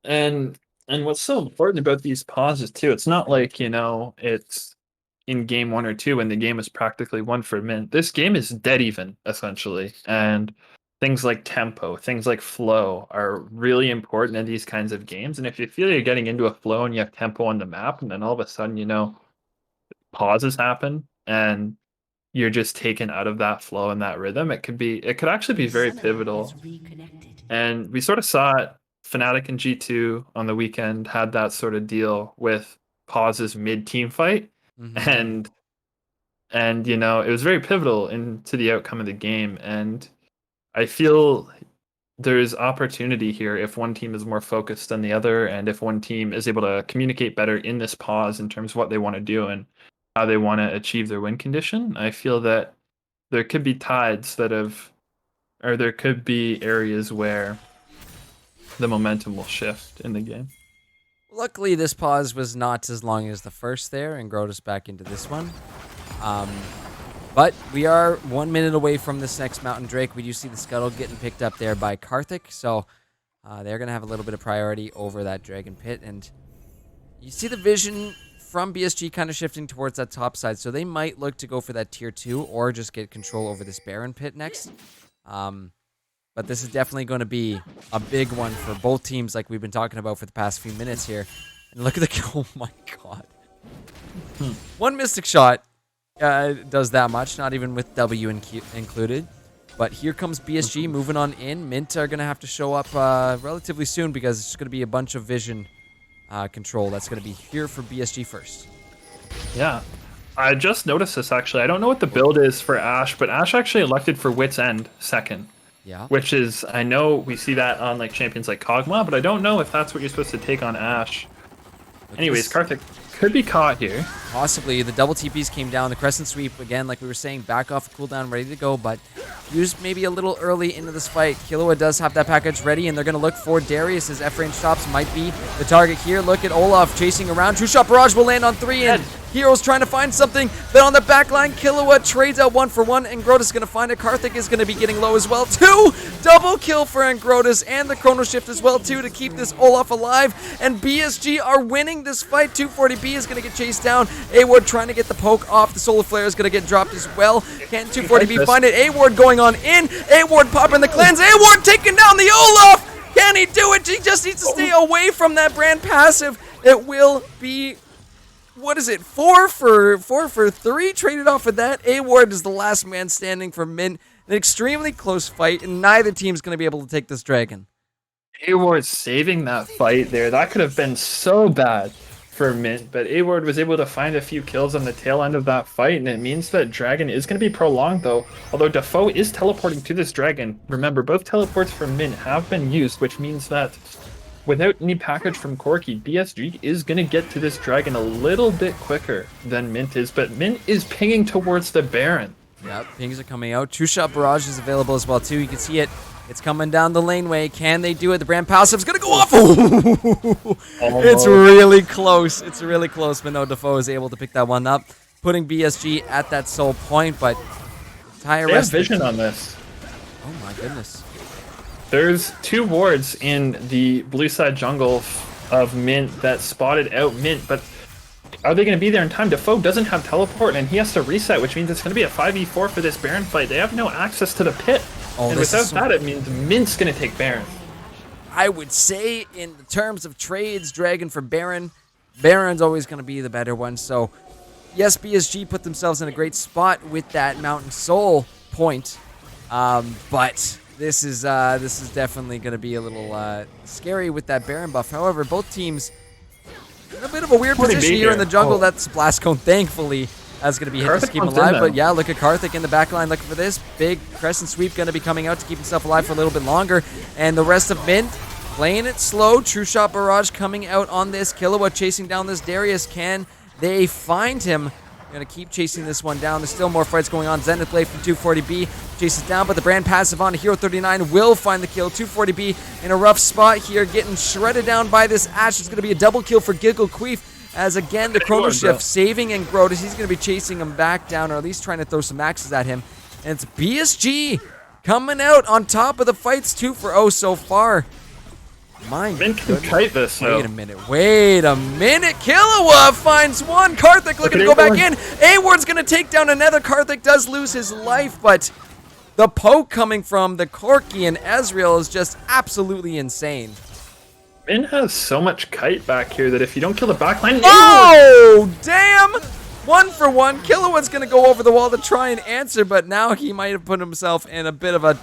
And what's so important about these pauses too, it's not like, it's in game 1 or 2 when the game is practically won for Mint. This game is dead even, essentially. And things like tempo, things like flow are really important in these kinds of games. And if you feel you're getting into a flow and you have tempo on the map, and then all of a sudden, pauses happen and you're just taken out of that flow and that rhythm, it could actually be very pivotal. And we sort of saw it. Fnatic and G2 on the weekend had that sort of deal with pauses mid-team fight. Mm-hmm. And it was very pivotal into the outcome of the game. And I feel there's opportunity here if one team is more focused than the other, and if one team is able to communicate better in this pause in terms of what they want to do and how they want to achieve their win condition. I feel that there could be tides or there could be areas where the momentum will shift in the game. Luckily, this pause was not as long as the first there and growed us back into this one. But we are 1 minute away from this next Mountain Drake. We do see the Scuttle getting picked up there by Karthik, so they're going to have a little bit of priority over that Dragon Pit. And you see the vision from BSG kind of shifting towards that top side, so they might look to go for that tier 2 or just get control over this Baron Pit next. But this is definitely going to be a big one for both teams like we've been talking about for the past few minutes here. And look at the... Oh my god. One Mystic Shot does that much, not even with W included. But here comes BSG moving on in. Mint are going to have to show up relatively soon because it's going to be a bunch of vision control. That's going to be here for BSG first. Yeah. I just noticed this, actually. I don't know what the build is for Ashe, but Ashe actually elected for Wit's End second. Yeah. Which is, I know we see that on like champions like Kog'Maw, but I don't know if that's what you're supposed to take on Ashe. Anyways, Karthik could be caught here. Possibly. The double TPs came down. The Crescent Sweep, again, like we were saying, back off cooldown, ready to go, but used maybe a little early into this fight. Killua does have that package ready, and they're going to look for Darius as F-range stops might be the target here. Look at Olaf chasing around. True Shot Barrage will land on 3, and Heroes trying to find something. Then on the back line, Killua trades out 1 for 1. Angrotus is going to find it. Karthik is going to be getting low as well. 2 double kill for Angrotus and the Chrono Shift as well, too, to keep this Olaf alive. And BSG are winning this fight. 240B is going to get chased down. A-Ward trying to get the poke off. The Solar Flare is going to get dropped as well. Can 240B find it? A-Ward going on in. A-Ward popping the cleanse. A-Ward taking down the Olaf. Can he do it? He just needs to stay away from that brand passive. It will be... what is it? 4 for 3 traded off of that. A-Ward is the last man standing for Mint. An extremely close fight, and neither team's going to be able to take this dragon. A-Ward saving that fight there. That could have been so bad for Mint, but A-Ward was able to find a few kills on the tail end of that fight, and it means that dragon is going to be prolonged, though. Although Defoe is teleporting to this dragon. Remember, both teleports from Mint have been used, which means that without any package from Corki, BSG is going to get to this dragon a little bit quicker than Mint is, but Mint is pinging towards the Baron. Yep, pings are coming out. True Shot Barrage is available as well, too. You can see it. It's coming down the laneway. Can they do it? The brand passive's going to go off. It's really close. It's really close, but no, Defoe is able to pick that one up, putting BSG at that sole point, but entire They have rest vision on this. Oh my goodness. There's 2 wards in the blue side jungle of Mint that spotted out Mint, but are they going to be there in time? Defoe doesn't have teleport, and he has to reset, which means it's going to be a 5v4 for this Baron fight. They have no access to the pit, and without that, it means Mint's going to take Baron. I would say, in terms of trades, Dragon for Baron, Baron's always going to be the better one. So, yes, BSG put themselves in a great spot with that Mountain Soul point, but this is definitely going to be a little scary with that Baron buff. However, both teams in a bit of a weird position here in the jungle. That's Blast Cone, thankfully, that's going to be hit to keep him alive. But yeah, look at Karthik in the back line looking for this. Big Crescent Sweep going to be coming out to keep himself alive for a little bit longer. And the rest of Mint playing it slow. True Shot Barrage coming out on this. Killua chasing down this Darius. Can they find him? Going to keep chasing this one down. There's still more fights going on. Zenith Blade from 240B chases down, but the brand passive on Hero 39 will find the kill. 240B in a rough spot here, getting shredded down by this Ashe. It's going to be a double kill for Giggle Queef, as again the Chrono Shift saving Angrotus. He's going to be chasing him back down, or at least trying to throw some axes at him. And it's BSG coming out on top of the fights. 2 for 0 so far. My Mint can kite this, though. Wait a minute. Killua finds one. Karthik looking to go back in. A-Ward's going to take down another. Karthik does lose his life, but the poke coming from the Corki and Ezreal is just absolutely insane. Mint has so much kite back here that if you don't kill the backline... Oh, damn! 1 for 1. Killua's going to go over the wall to try and answer, but now he might have put himself in a bit of a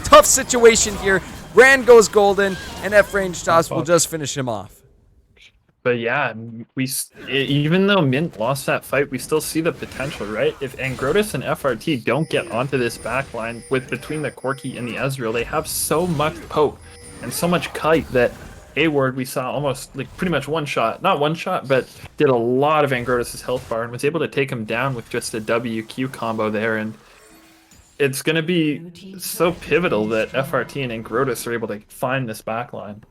tough situation here. Rand goes golden, and F-range toss will just finish him off. But yeah, even though Mint lost that fight, we still see the potential, right? If Angrotus and FRT don't get onto this backline with between the Corki and the Ezreal, they have so much poke and so much kite that A-Ward we saw almost like pretty much not one shot, but did a lot of Angrotus' health bar and was able to take him down with just a WQ combo there. And it's going to be so pivotal that FRT and Angrotus are able to find this backline.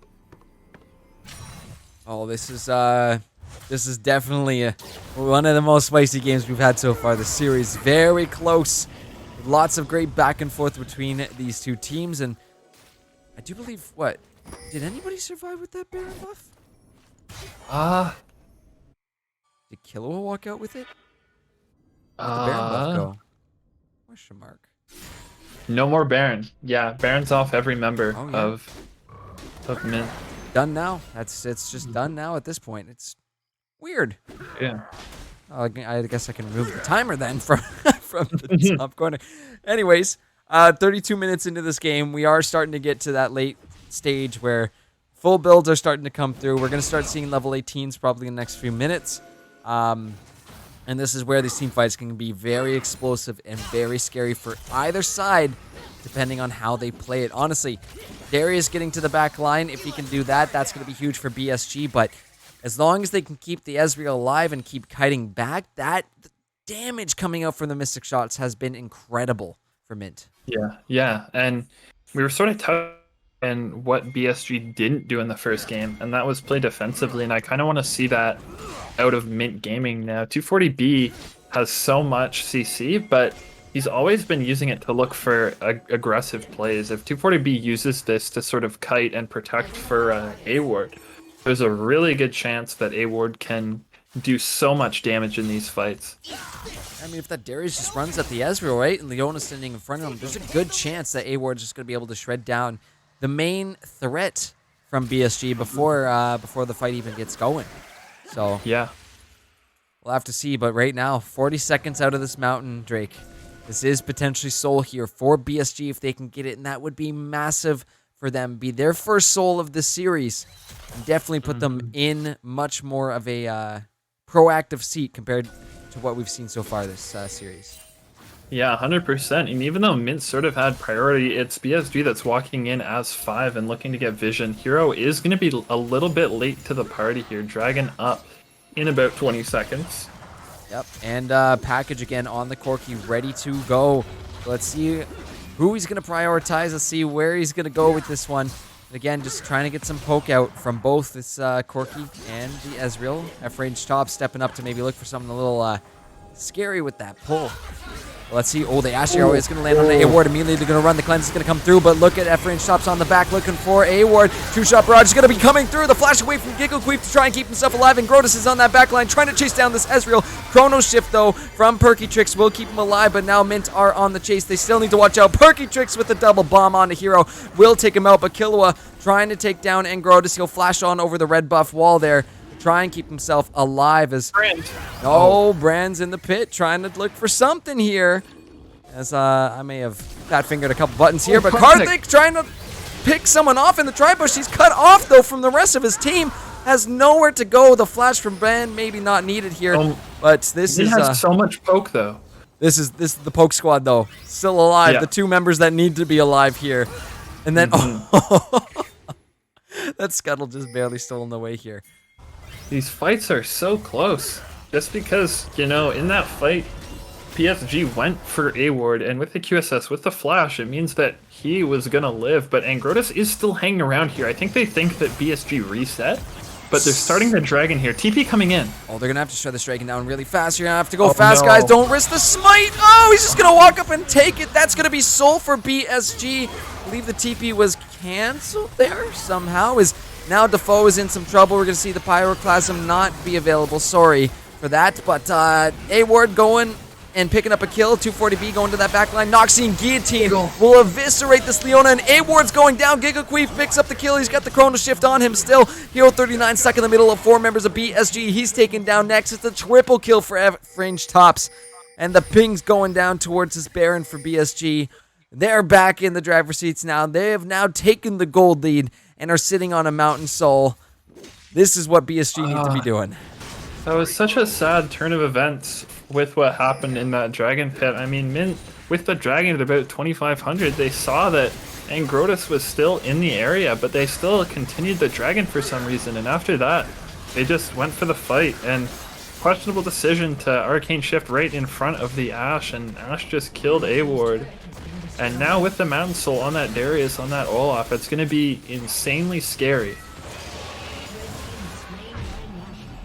Oh, this is definitely one of the most spicy games we've had so far this series. Very close. Lots of great back and forth between these two teams. And I do believe, did anybody survive with that Baron buff? Did Killua walk out with it? Where'd the Baron buff go? Question mark. No more Baron. Yeah, Baron's off every member of Mint. Done now. It's just done now at this point. It's weird. Yeah. I guess I can remove the timer then from the top corner. Anyways, 32 minutes into this game, we are starting to get to that late stage where full builds are starting to come through. We're going to start seeing level 18s probably in the next few minutes. And this is where these team fights can be very explosive and very scary for either side, depending on how they play it. Honestly, Darius getting to the back line, if he can do that, that's going to be huge for BSG. But as long as they can keep the Ezreal alive and keep kiting back, the damage coming out from the Mystic shots has been incredible for Mint. Yeah. And we were sort of touching on what BSG didn't do in the first game, and that was play defensively. And I kind of want to see that out of Mint Gaming now. 240B has so much CC, but he's always been using it to look for aggressive plays. If 240B uses this to sort of kite and protect for A-Ward, there's a really good chance that A-Ward can do so much damage in these fights. I mean, if that Darius just runs at the Ezreal, right, and Leona's standing in front of him, there's a good chance that A-Ward's just going to be able to shred down the main threat from BSG before the fight even gets going. So yeah, we'll have to see. But right now, 40 seconds out of this mountain, Drake. This is potentially soul here for BSG if they can get it, and that would be massive for them. Be their first soul of the series, and definitely put them in much more of a proactive seat compared to what we've seen so far this series. Yeah, 100%. And even though Mint sort of had priority, it's BSG that's walking in as 5 and looking to get vision. Hero is going to be a little bit late to the party here. Dragon up in about 20 seconds. Yep, and package again on the Corki, ready to go. Let's see who he's going to prioritize. Let's see where he's going to go with this one. And again, just trying to get some poke out from both this Corki and the Ezreal. F-range top stepping up to maybe look for something a little scary with that pull. Let's see. Oh, the Ash Arrow is going to land on the A-Ward. Immediately they're going to run. The cleanse is going to come through, but look at F-range tops on the back looking for A-Ward. Two-shot barrage is going to be coming through. The flash away from Gigglequeef to try and keep himself alive, and Grotus is on that back line trying to chase down this Ezreal. Chrono Shift, though, from Perky Tricks will keep him alive, but now Mint are on the chase. They still need to watch out. Perky Tricks with the double bomb on the Hero will take him out, but Killua trying to take down Grotus. He'll flash on over the red buff wall there. Try and keep himself alive as... Brand's in the pit trying to look for something here. As I may have fat-fingered a couple buttons here, but Karthik trying to pick someone off in the tri-bush. He's cut off, though, from the rest of his team. Has nowhere to go. The flash from Brand maybe not needed here, but this is... He has so much poke, though. This is the poke squad, though. Still alive. Yeah. The two members that need to be alive here. And then... that Scuttle just barely stole in the way here. These fights are so close. Just because, in that fight, PSG went for A-Ward, and with the QSS, with the flash, it means that he was going to live, but Angrotus is still hanging around here. I think they think that BSG reset, but they're starting the Dragon here. TP coming in. Oh, they're going to have to shut this Dragon down really fast. You're going to have to go fast, guys. Don't risk the smite. Oh, he's just going to walk up and take it. That's going to be soul for BSG. I believe the TP was canceled there somehow. Now Defoe is in some trouble. We're going to see the Pyroclasm not be available. Sorry for that, but A-Ward going and picking up a kill. 240B going to that backline. Noxian Guillotine will eviscerate this Leona, and A-Ward's going down. Gigaqueef picks up the kill. He's got the Chrono Shift on him still. Hero 39 stuck in the middle of 4 members of BSG. He's taken down next. It's a triple kill for F-range tops, and the ping's going down towards this Baron for BSG. They're back in the driver's seats now. They have now taken the gold lead and are sitting on a mountain soul. This is what BSG need to be doing. That was such a sad turn of events with what happened in that Dragon Pit. I mean, Mint, with the Dragon at about 2,500, they saw that Angrotus was still in the area, but they still continued the Dragon for some reason, and after that, they just went for the fight, and questionable decision to Arcane Shift right in front of the Ashe, and Ashe just killed A-Ward. And now with the Mountain Soul on that Darius, on that Olaf, it's going to be insanely scary.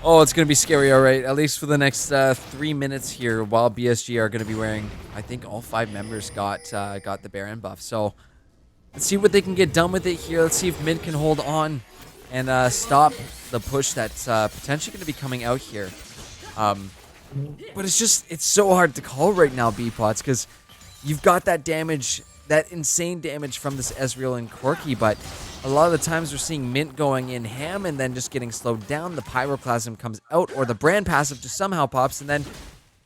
Oh, it's going to be scary, all right. At least for the next 3 minutes here, while BSG are going to be wearing, I think all 5 members got the Baron buff. So let's see what they can get done with it here. Let's see if Mint can hold on and stop the push that's potentially going to be coming out here. But it's so hard to call right now, B-Pots, because you've got that damage, that insane damage from this Ezreal and Corki, but a lot of the times we're seeing Mint going in ham and then just getting slowed down. The Pyroclasm comes out, or the brand passive just somehow pops, and then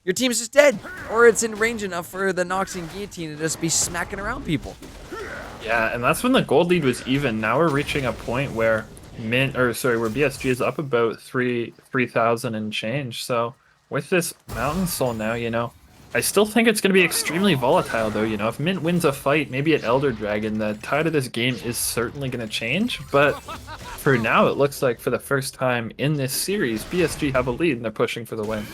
your team's just dead. Or it's in range enough for the Noxian Guillotine to just be smacking around people. Yeah, and that's when the gold lead was even. Now we're reaching a point where where BSG is up about 3,000 and change. So with this Mountain Soul now, I still think it's going to be extremely volatile, though. If Mint wins a fight, maybe at Elder Dragon, the tide of this game is certainly going to change. But for now, it looks like for the first time in this series, BSG have a lead and they're pushing for the win.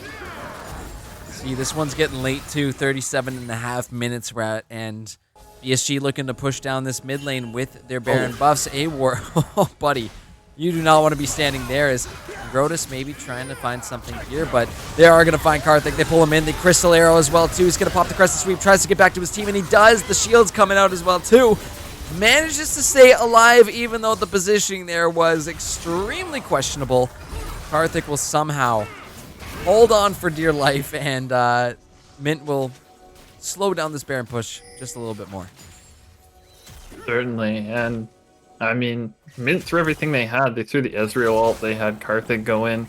See, this one's getting late too. 37.5 minutes we're at, and BSG looking to push down this mid lane with their Baron buffs. A-War, oh, buddy, you do not want to be standing there as Grotus maybe trying to find something here, but they are going to find Karthik. They pull him in. The Crystal Arrow as well, too. He's going to pop the Crescent Sweep, tries to get back to his team, and he does. The shield's coming out as well, too. Manages to stay alive, even though the positioning there was extremely questionable. Karthik will somehow hold on for dear life, and Mint will slow down this Baron push just a little bit more. Certainly, and I mean, Mint threw everything they had. They threw the Ezreal ult, they had Karthik go in,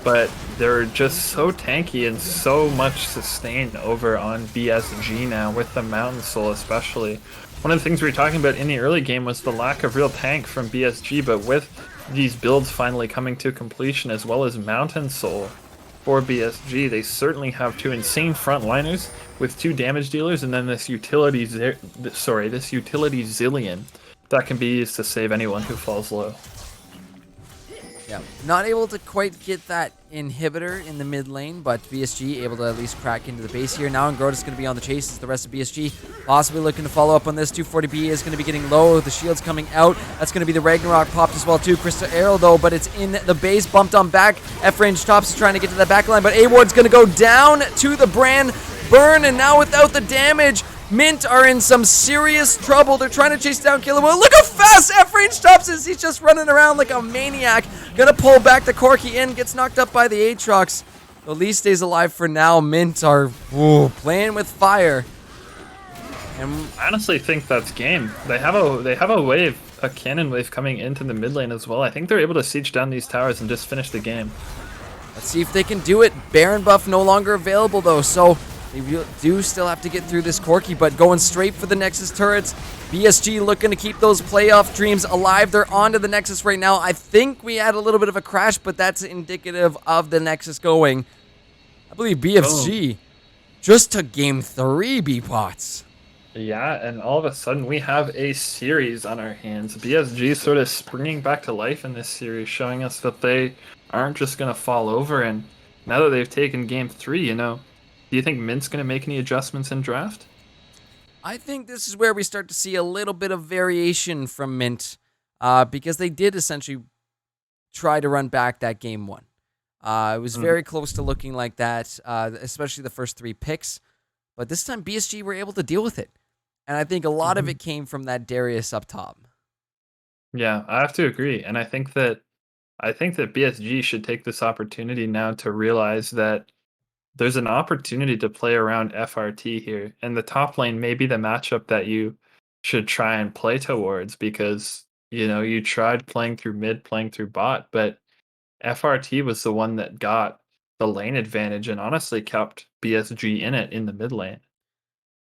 but they're just so tanky and so much sustain over on BSG now, with the Mountain Soul especially. One of the things we were talking about in the early game was the lack of real tank from BSG, but with these builds finally coming to completion, as well as Mountain Soul for BSG, they certainly have two insane frontliners with two damage dealers, and then this utility Zillion that can be used to save anyone who falls low. Yeah, not able to quite get that inhibitor in the mid lane, but BSG able to at least crack into the base here. Now Ingrotus is going to be on the chase as the rest of BSG possibly looking to follow up on this. 240B is going to be getting low. The shield's coming out. That's going to be the Ragnarok popped as well too. Crystal Arrow though, but it's in the base, bumped on back. F-Range Tops is trying to get to that back line, but A-Ward's going to go down to the Bran burn, and now without the damage, Mint are in some serious trouble. They're trying to chase down Killua. Look how fast F-Range Tops is. He's just running around like a maniac. Gonna pull back the Corki in. Gets knocked up by the Aatrox. The Lee stays alive for now. Mint are playing with fire. And I honestly think that's game. They have a wave, a cannon wave coming into the mid lane as well. I think they're able to siege down these towers and just finish the game. let's see if they can do it. Baron buff no longer available though, so they do still have to get through this Corki, but going straight for the Nexus turrets. BSG looking to keep those playoff dreams alive. They're onto the Nexus right now. I think we had a little bit of a crash, but that's indicative of the Nexus going. I believe BSG just took game 3, B-Pots. Yeah, and all of a sudden we have a series on our hands. BSG sort of springing back to life in this series, showing us that they aren't just going to fall over. And now that they've taken game 3, do you think Mint's going to make any adjustments in draft? I think this is where we start to see a little bit of variation from Mint, because they did essentially try to run back that game 1. It was very close to looking like that, especially the first 3 picks. But this time BSG were able to deal with it. And I think a lot of it came from that Darius up top. Yeah, I have to agree. And I think that BSG should take this opportunity now to realize that there's an opportunity to play around FRT here, and the top lane may be the matchup that you should try and play towards, because you tried playing through mid, playing through bot, but FRT was the one that got the lane advantage and honestly kept BSG in it in the mid lane.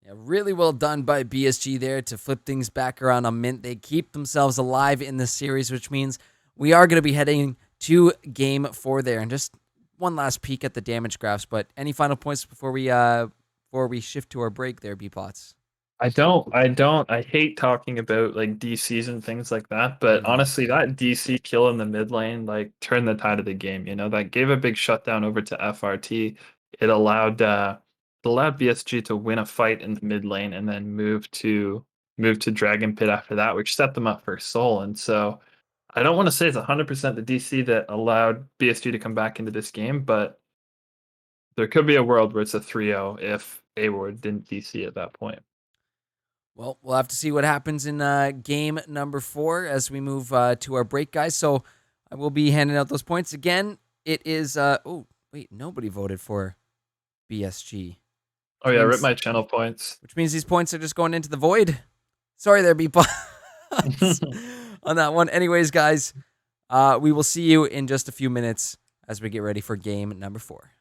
Yeah, really well done by BSG there to flip things back around on Mint. They keep themselves alive in this series, which means we are going to be heading to game 4 there. And just one last peek at the damage graphs, but any final points before we shift to our break there, B-Pots? I hate talking about like DCs and things like that, but honestly, that DC kill in the mid lane turned the tide of the game. That gave a big shutdown over to FRT. It allowed BSG to win a fight in the mid lane and then move to Dragon Pit after that, which set them up for Soul. And so I don't want to say it's 100% the DC that allowed BSG to come back into this game, but there could be a world where it's a 3-0 if A-Ward didn't DC at that point. Well, we'll have to see what happens in game number 4 as we move to our break, guys. So I will be handing out those points. Again, it is... nobody voted for BSG. Oh, yeah, rip my channel points. Which means these points are just going into the void. Sorry there, B-Pot. thoughts on that one. Anyways, guys, we will see you in just a few minutes as we get ready for game number 4.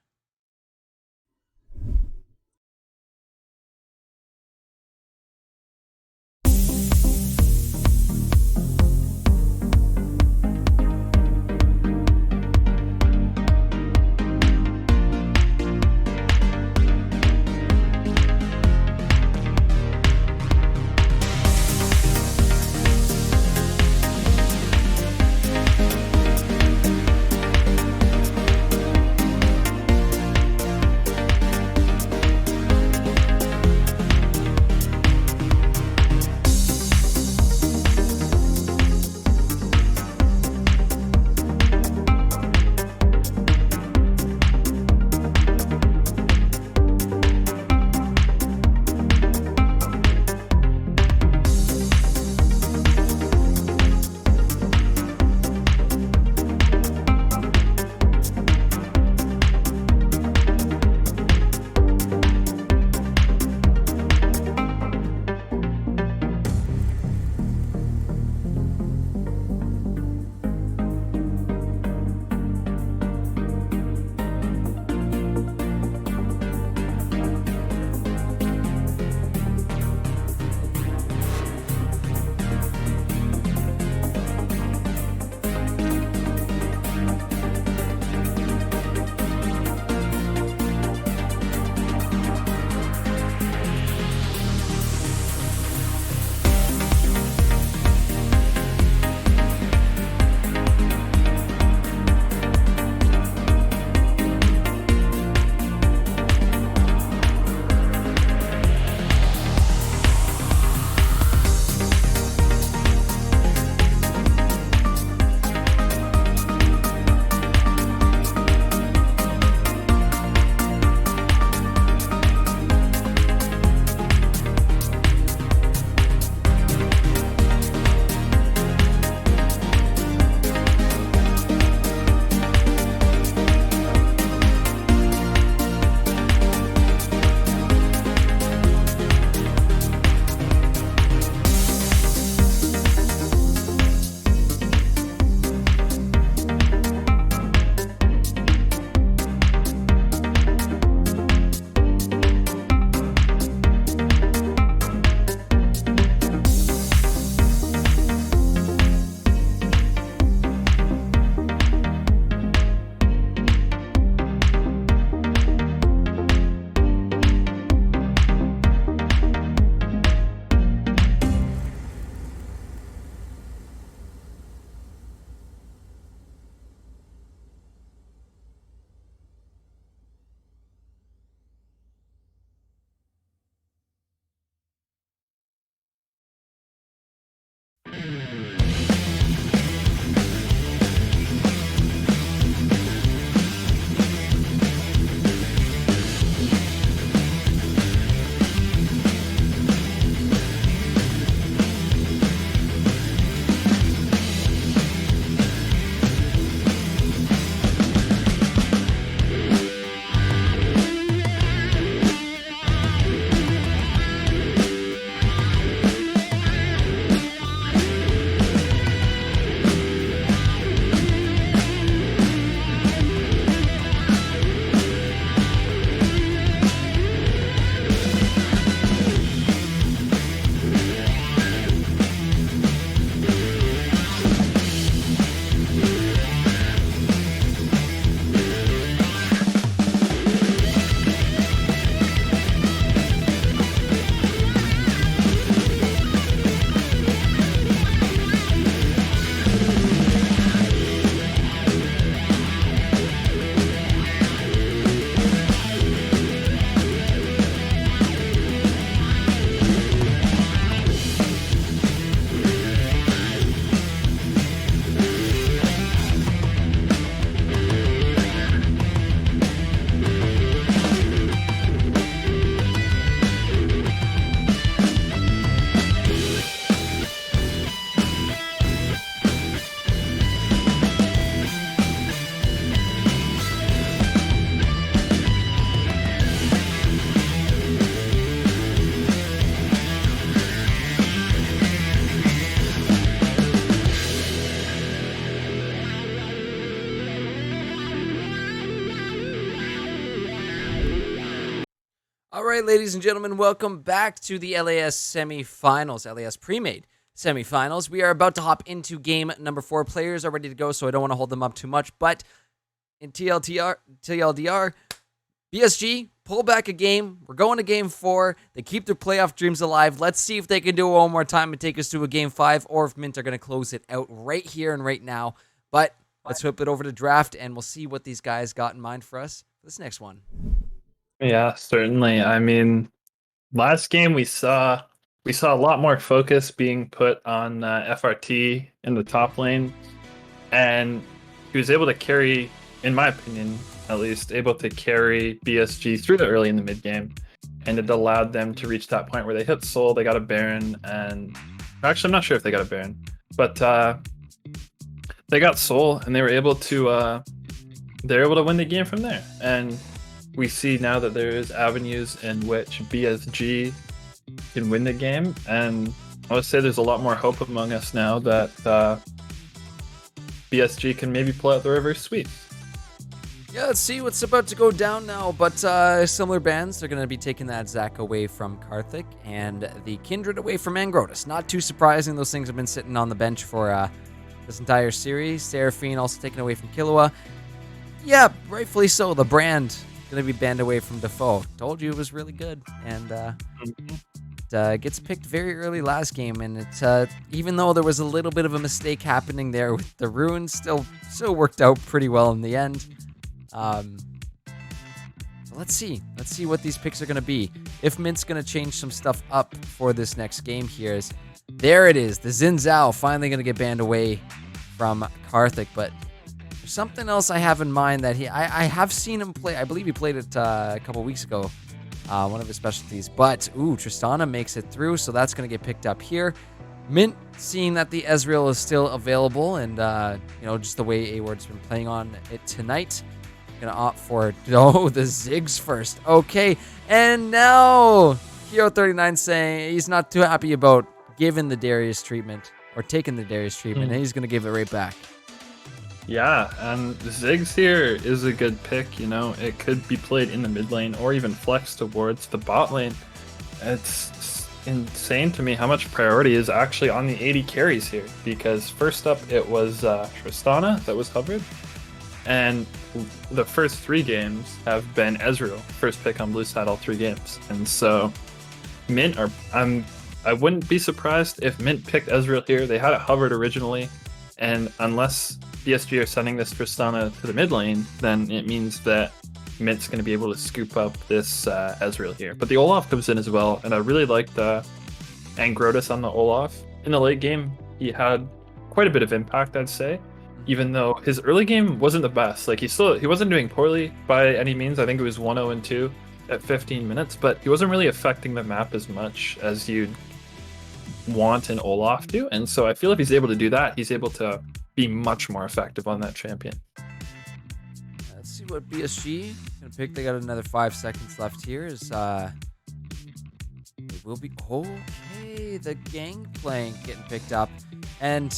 All right, ladies and gentlemen, welcome back to the LAS semifinals, LAS Premade semifinals. We are about to hop into game number 4. Players are ready to go, so I don't want to hold them up too much. But in TLDR, BSG pull back a game. We're going to game 4. They keep their playoff dreams alive. Let's see if they can do it one more time and take us to a game 5, or if Mint are going to close it out right here and right now. But let's whip it over to draft, and we'll see what these guys got in mind for us for this next one. Yeah, certainly. I mean, last game we saw a lot more focus being put on FRT in the top lane, and he was able to carry, in my opinion, at least, able to carry BSG through the early in the mid game, and it allowed them to reach that point where they hit Soul, they got a Baron, and actually I'm not sure if they got a Baron, but they got Soul, and they were able to win the game from there. And we see now that there is avenues in which BSG can win the game, and I would say there's a lot more hope among us now that BSG can maybe pull out the reverse sweep. Yeah, let's see what's about to go down now. But similar bans, they're going to be taking that Zac away from Karthik and the Kindred away from Angrotus. Not too surprising. Those things have been sitting on the bench for this entire series. Seraphine also taken away from Killua. Yeah, rightfully so. The brand going to be banned away from Defoe. Told you it was really good. And it gets picked very early last game. And it even though there was a little bit of a mistake happening there with the runes, still worked out pretty well in the end. So let's see what these picks are going to be. If Mint's going to change some stuff up for this next game here. There it is. The Xin Zhao finally going to get banned away from Karthik. But there's something else I have in mind that I have seen him play. I believe he played it a couple weeks ago. One of his specialties. But, Tristana makes it through. So that's going to get picked up here. Mint, seeing that the Ezreal is still available. And, just the way A-Ward's been playing on it tonight. Gonna opt for the Ziggs first. Okay, and now Hero39 saying he's not too happy about giving the Darius treatment or taking the Darius treatment, and he's gonna give it right back. Yeah, and Ziggs here is a good pick. It could be played in the mid lane or even flex towards the bot lane. It's insane to me how much priority is actually on the 80 carries here, because first up it was Tristana that was hovered. And the first 3 games have been Ezreal, first pick on blue side all 3 games. And so Mint I wouldn't be surprised if Mint picked Ezreal here. They had it hovered originally, and unless BSG are sending this Tristana to the mid lane, then it means that Mint's going to be able to scoop up this Ezreal here. But the Olaf comes in as well, and I really liked Angrotus on the Olaf. In the late game, he had quite a bit of impact, I'd say. Even though his early game wasn't the best. Like, he wasn't doing poorly by any means. I think it was 1-0-2 at 15 minutes, but he wasn't really affecting the map as much as you'd want an Olaf to. And so I feel if he's able to do that, he's able to be much more effective on that champion. Let's see what BSG gonna pick. They got another 5 seconds left here. It will be okay. The Gangplank getting picked up, and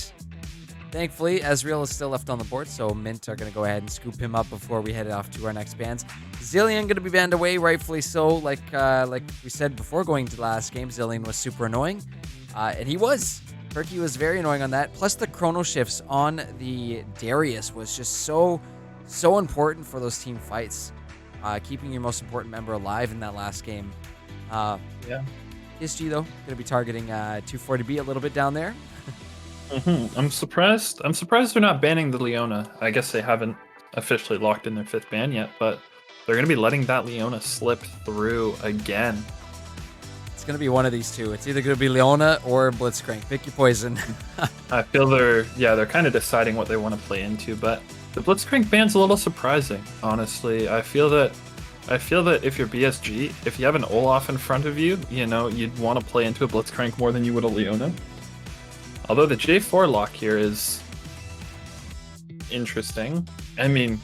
thankfully, Ezreal is still left on the board, so Mint are going to go ahead and scoop him up before we head off to our next bans. Zilean going to be banned away, rightfully so. Like we said before going to the last game, Zilean was super annoying, and he was. Perky was very annoying on that. Plus, the chrono shifts on the Darius was just so important for those team fights, keeping your most important member alive in that last game. Yeah. PSG, though, going to be targeting 240B a little bit down there. I'm surprised they're not banning the Leona. I guess they haven't officially locked in their 5th ban yet, but they're going to be letting that Leona slip through again. It's going to be one of these two. It's either going to be Leona or Blitzcrank. Pick your poison. I feel they're kind of deciding what they want to play into, but the Blitzcrank ban's a little surprising, honestly. I feel that if you're BSG, if you have an Olaf in front of you, you'd want to play into a Blitzcrank more than you would a Leona. Although the J4 lock here is interesting. I mean,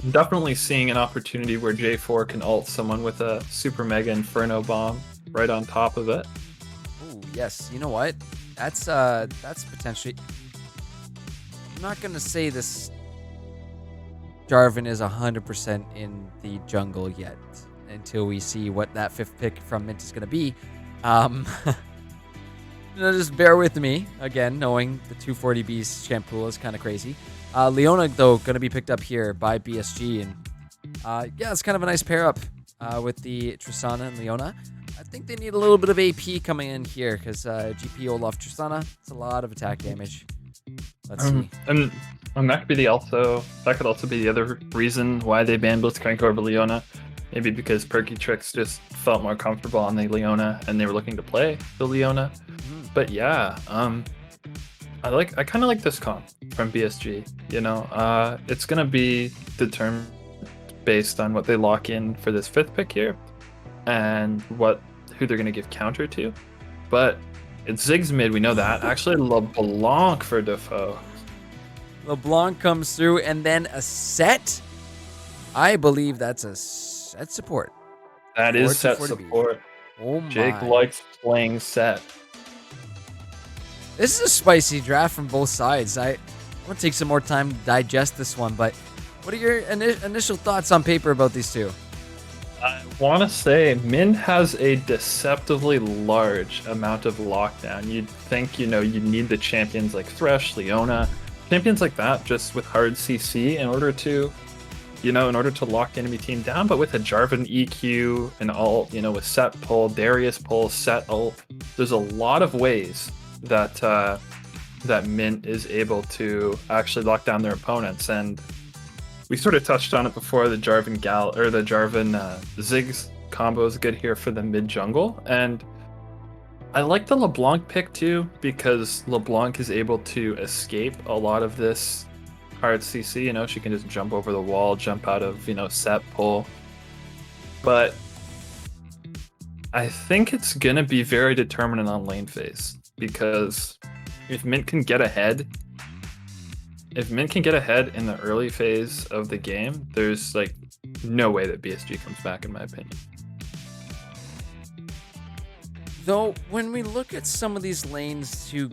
I'm definitely seeing an opportunity where J4 can ult someone with a super mega Inferno bomb right on top of it. Oh, yes. You know what? That's potentially... I'm not going to say this Jarvan is 100% in the jungle yet. until we see what that 5th pick from Mint is going to be. Just bear with me, again, knowing the 240B's shampoo is kind of crazy. Leona, though, going to be picked up here by BSG, and yeah, it's kind of a nice pair up with the Tristana and Leona. I think they need a little bit of AP coming in here, because GP Olaf Tristana, it's a lot of attack damage. Let's see. And that could also be the other reason why they banned Blitzcrank over Leona. Maybe because Perky Tricks just felt more comfortable on the Leona, and they were looking to play the Leona. But yeah, I kind of like this comp from BSG. It's gonna be determined based on what they lock in for this 5th pick here, and who they're gonna give counter to. But it's Ziggs mid, we know that. Actually, LeBlanc for Defoe. LeBlanc comes through, and then a set. I believe that's a set support. That is set support. Oh my. Jake likes playing set. This is a spicy draft from both sides. I want to take some more time to digest this one, but what are your initial thoughts on paper about these two? I want to say Mint has a deceptively large amount of lockdown. You'd think, you need the champions like Thresh, Leona, champions like that just with hard CC in order to lock the enemy team down. But with a Jarvan EQ and ult, with set pull, Darius pull, set ult, there's a lot of ways that Mint is able to actually lock down their opponents. And we sort of touched on it before. The Jarvan Ziggs combo is good here for the mid jungle, and I like the LeBlanc pick too, because LeBlanc is able to escape a lot of this hard CC. She can just jump over the wall, jump out of set pull. But I think it's gonna be very determinant on lane phase, because if Mint can get ahead in the early phase of the game, there's no way that BSG comes back, in my opinion. Though, when we look at some of these lanes to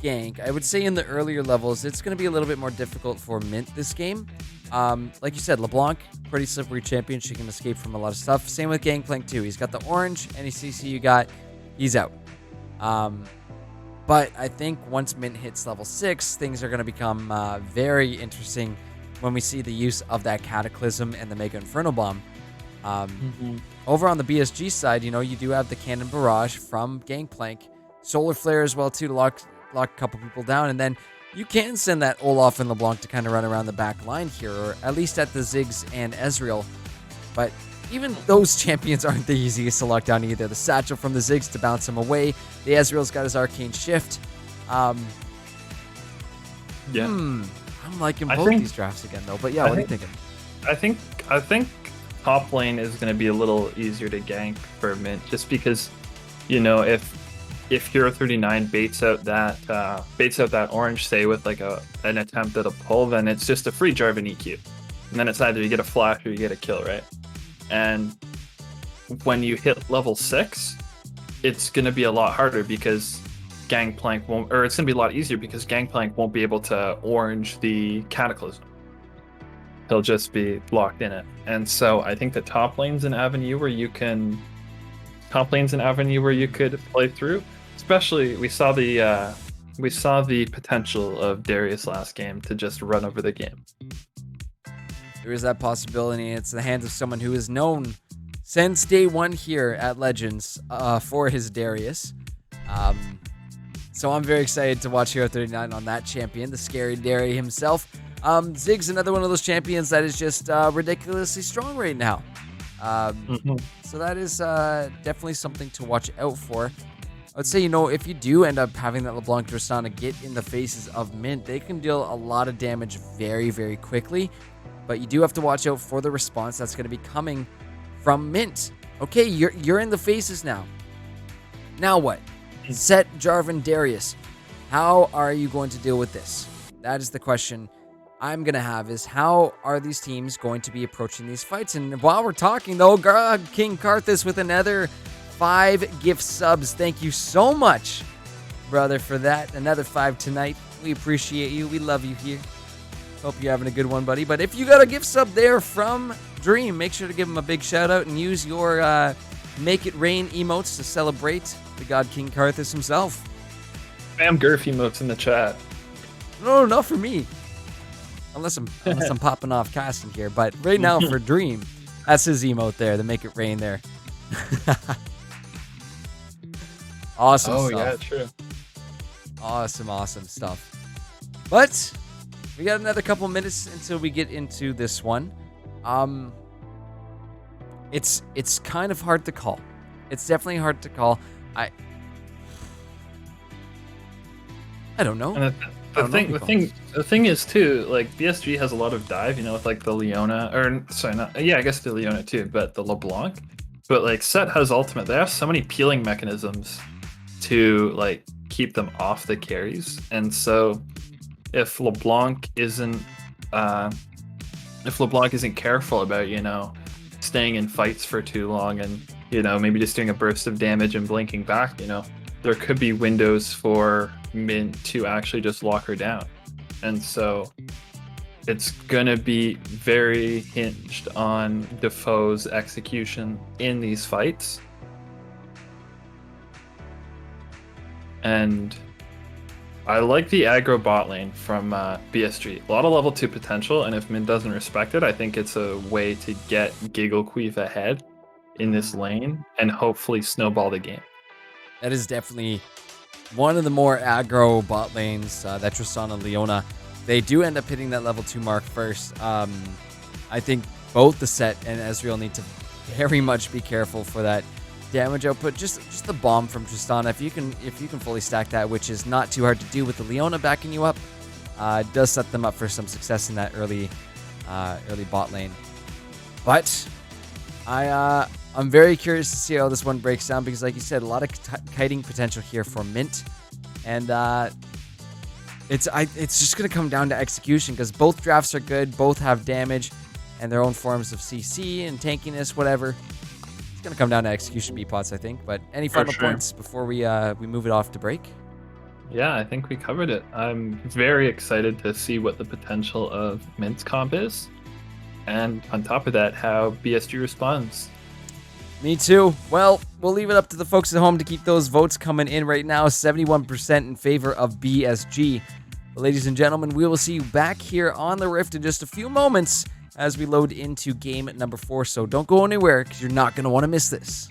gank, I would say in the earlier levels, it's going to be a little bit more difficult for Mint this game. Like you said, LeBlanc, pretty slippery champion. She can escape from a lot of stuff. Same with Gangplank too. He's got the orange. Any CC you got, he's out. But I think once Mint hits level 6, things are going to become very interesting when we see the use of that Cataclysm and the Mega Inferno Bomb. Over on the BSG side, you do have the Cannon Barrage from Gangplank, Solar Flare as well too, to lock a couple people down, and then you can send that Olaf and LeBlanc to kind of run around the back line here, or at least at the Ziggs and Ezreal. But even those champions aren't the easiest to lock down either. The Satchel from the Ziggs to bounce him away. The Ezreal's got his Arcane Shift. I'm liking both these drafts again, though. But yeah, what are you thinking? I think top lane is going to be a little easier to gank for Mint, just because, if Hero 39 baits out that orange, say with an attempt at a pull, then it's just a free Jarvan EQ, and then it's either you get a flash or you get a kill, right? And when you hit level 6, it's going to be a lot harder, because Gangplank won't, or it's going to be a lot easier because Gangplank won't be able to orange the Cataclysm. He'll just be locked in it. And so I think the top lane's an avenue where you could play through. Especially, we saw the potential of Darius last game to just run over the game. There is that possibility. It's in the hands of someone who is known since day one here at Legends for his Darius. So I'm very excited to watch Hero 39 on that champion, the scary Darius himself. Ziggs, another one of those champions that is just ridiculously strong right now. So that is definitely something to watch out for. I would say, if you do end up having that LeBlanc Tristana get in the faces of Mint, they can deal a lot of damage very, very quickly. But you do have to watch out for the response that's going to be coming from Mint. Okay, you're in the faces now. Now what? Set, Jarvan, Darius. How are you going to deal with this? That is the question I'm going to have, is how are these teams going to be approaching these fights? And while we're talking, though, King Karthus with another 5 gift subs. Thank you so much, brother, for that. Another 5 tonight. We appreciate you. We love you here. Hope you're having a good one, buddy. But if you got a gift sub there from Dream, make sure to give him a big shout out and use your Make It Rain emotes to celebrate the God King Karthus himself. Spam Gurf emotes in the chat. No, not for me. Unless I'm popping off casting here. But right now for Dream, that's his emote there, the Make It Rain there. Awesome stuff. Yeah, true. Awesome stuff. But we got another couple minutes until we get into this one. It's kind of hard to call. It's definitely hard to call. I don't know. And the thing is too, like BSG has a lot of dive, with like the Leona, I guess the Leona too, but the LeBlanc. But like Set has ultimate. They have so many peeling mechanisms to like keep them off the carries, and so if LeBlanc isn't careful about staying in fights for too long and maybe just doing a burst of damage and blinking back, there could be windows for Mint to actually just lock her down. And so it's gonna be very hinged on Defoe's execution in these fights. And I like the aggro bot lane from BSG. A lot of level 2 potential, and if Mint doesn't respect it, I think it's a way to get Giggle Queef ahead in this lane and hopefully snowball the game. That is definitely one of the more aggro bot lanes that Tristana and Leona. They do end up hitting that level 2 mark first. I think both the Set and Ezreal need to very much be careful for that damage output. Just the bomb from Tristana. If you can fully stack that, which is not too hard to do with the Leona backing you up, does set them up for some success in that early bot lane. But I'm very curious to see how this one breaks down because, like you said, a lot of kiting potential here for Mint, and it's just gonna come down to execution because both drafts are good, both have damage and their own forms of CC and tankiness, whatever. It's gonna come down to execution, B-Pots, I think. But any final points before we move it off to break? Yeah, I think we covered it. I'm very excited to see what the potential of Mint's comp is, and on top of that, how BSG responds. Me too. Well, we'll leave it up to the folks at home to keep those votes coming in right now. 71% in favor of BSG. But ladies and gentlemen, we will see you back here on the Rift in just a few moments as we load into game number 4. So don't go anywhere because you're not going to want to miss this.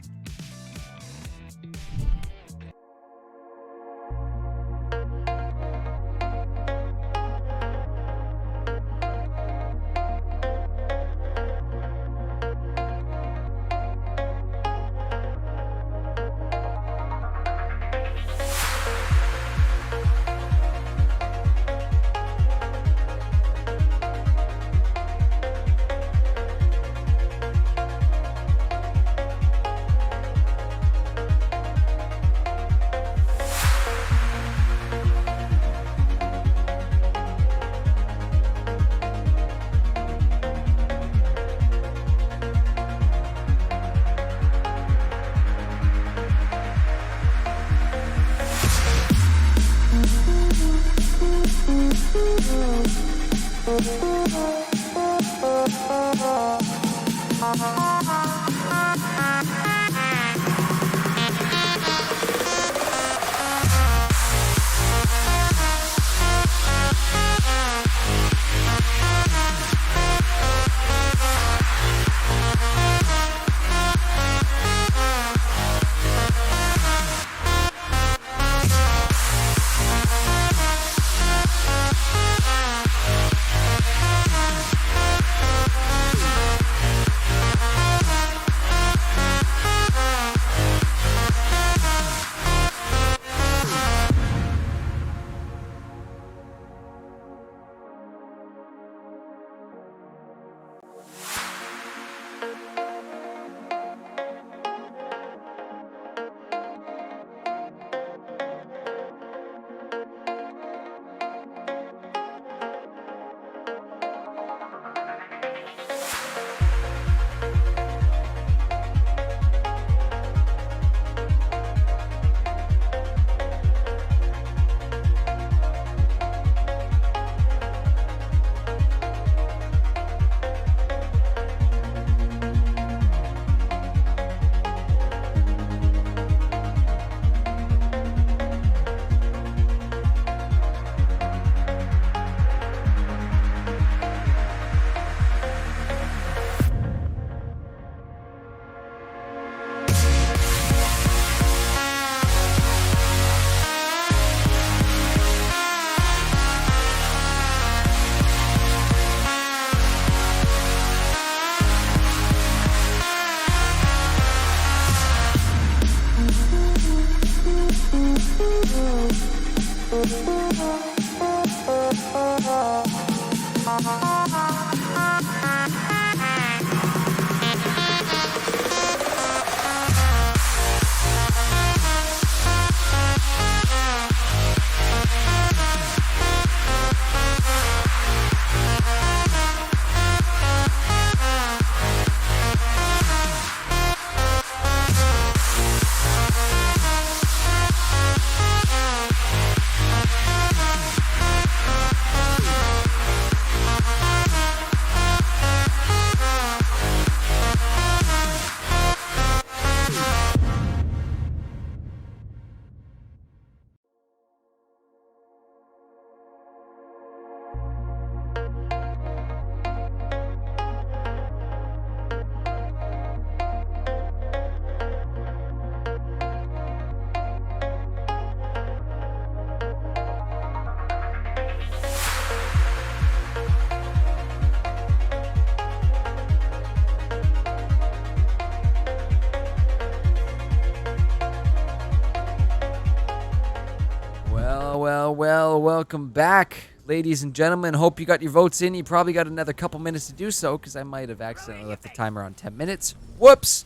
welcome back, ladies and gentlemen. Hope you got your votes in. You probably got another couple minutes to do so because I might have accidentally left the timer on 10 minutes. Whoops.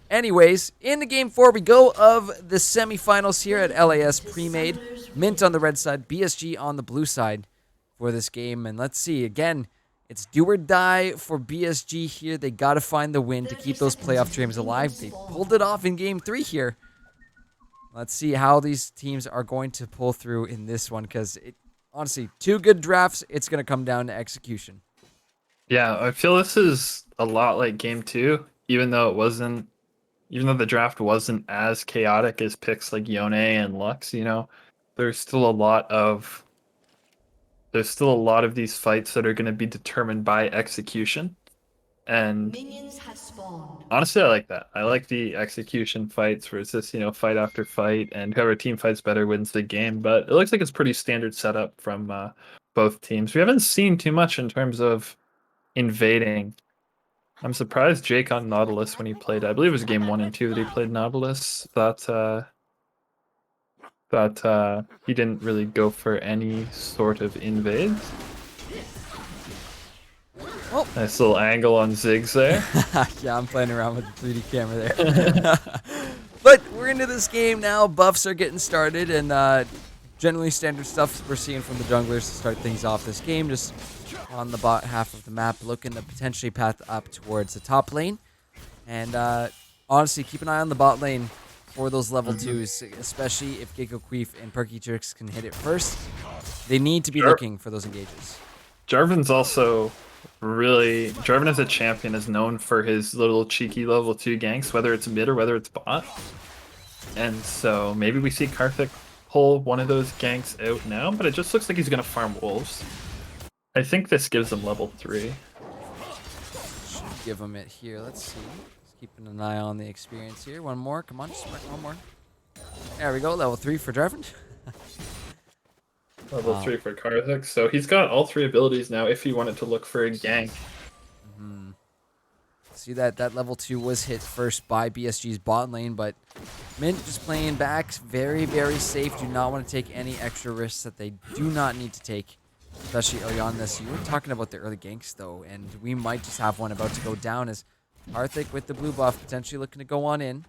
Anyways, into Game 4 we go of the semifinals here at LAS Premade. Mint on the red side, BSG on the blue side for this game. And let's see, again, it's do or die for BSG here. They got to find the win to keep those playoff dreams alive. They pulled it off in Game 3 here. Let's see how these teams are going to pull through in this one because, honestly, 2 good drafts. It's going to come down to execution. Yeah, I feel this is a lot like Game 2, even though the draft wasn't as chaotic as picks like Yone and Lux. There's still a lot of these fights that are going to be determined by execution. And honestly, I like that. I like the execution fights where it's just, fight after fight, and whoever team fights better wins the game. But it looks like it's pretty standard setup from both teams. We haven't seen too much in terms of invading. I'm surprised Jake on Nautilus when he played. I believe it was game 1 and 2 that he played Nautilus. That he didn't really go for any sort of invades. Oh. Nice little angle on Ziggs there. Yeah, I'm playing around with the 3D camera there. But we're into this game now. Buffs are getting started, and generally standard stuff we're seeing from the junglers to start things off this game. Just on the bot half of the map, looking to potentially path up towards the top lane. And honestly, keep an eye on the bot lane for those level 2s, especially if Gecko Queef and Perky Tricks can hit it first. They need to be looking for those engages. Jarvan's also Jarvan as a champion is known for his little cheeky level 2 ganks, whether it's mid or whether it's bot. And so maybe we see Karthik pull one of those ganks out now, but it just looks like he's going to farm wolves. I think this gives him level 3. Should give him it here. Let's see. Just keeping an eye on the experience here. One more. Come on, just one more. There we go. Level 3 for Jarvan. Level 3 for Karthik. So he's got all 3 abilities now if he wanted to look for a gank. See that level 2 was hit first by BSG's bot lane, but Mint just playing back very, very safe. Do not want to take any extra risks that they do not need to take, especially early on this. You were talking about the early ganks, though, and we might just have one about to go down as Karthik with the blue buff potentially looking to go on in.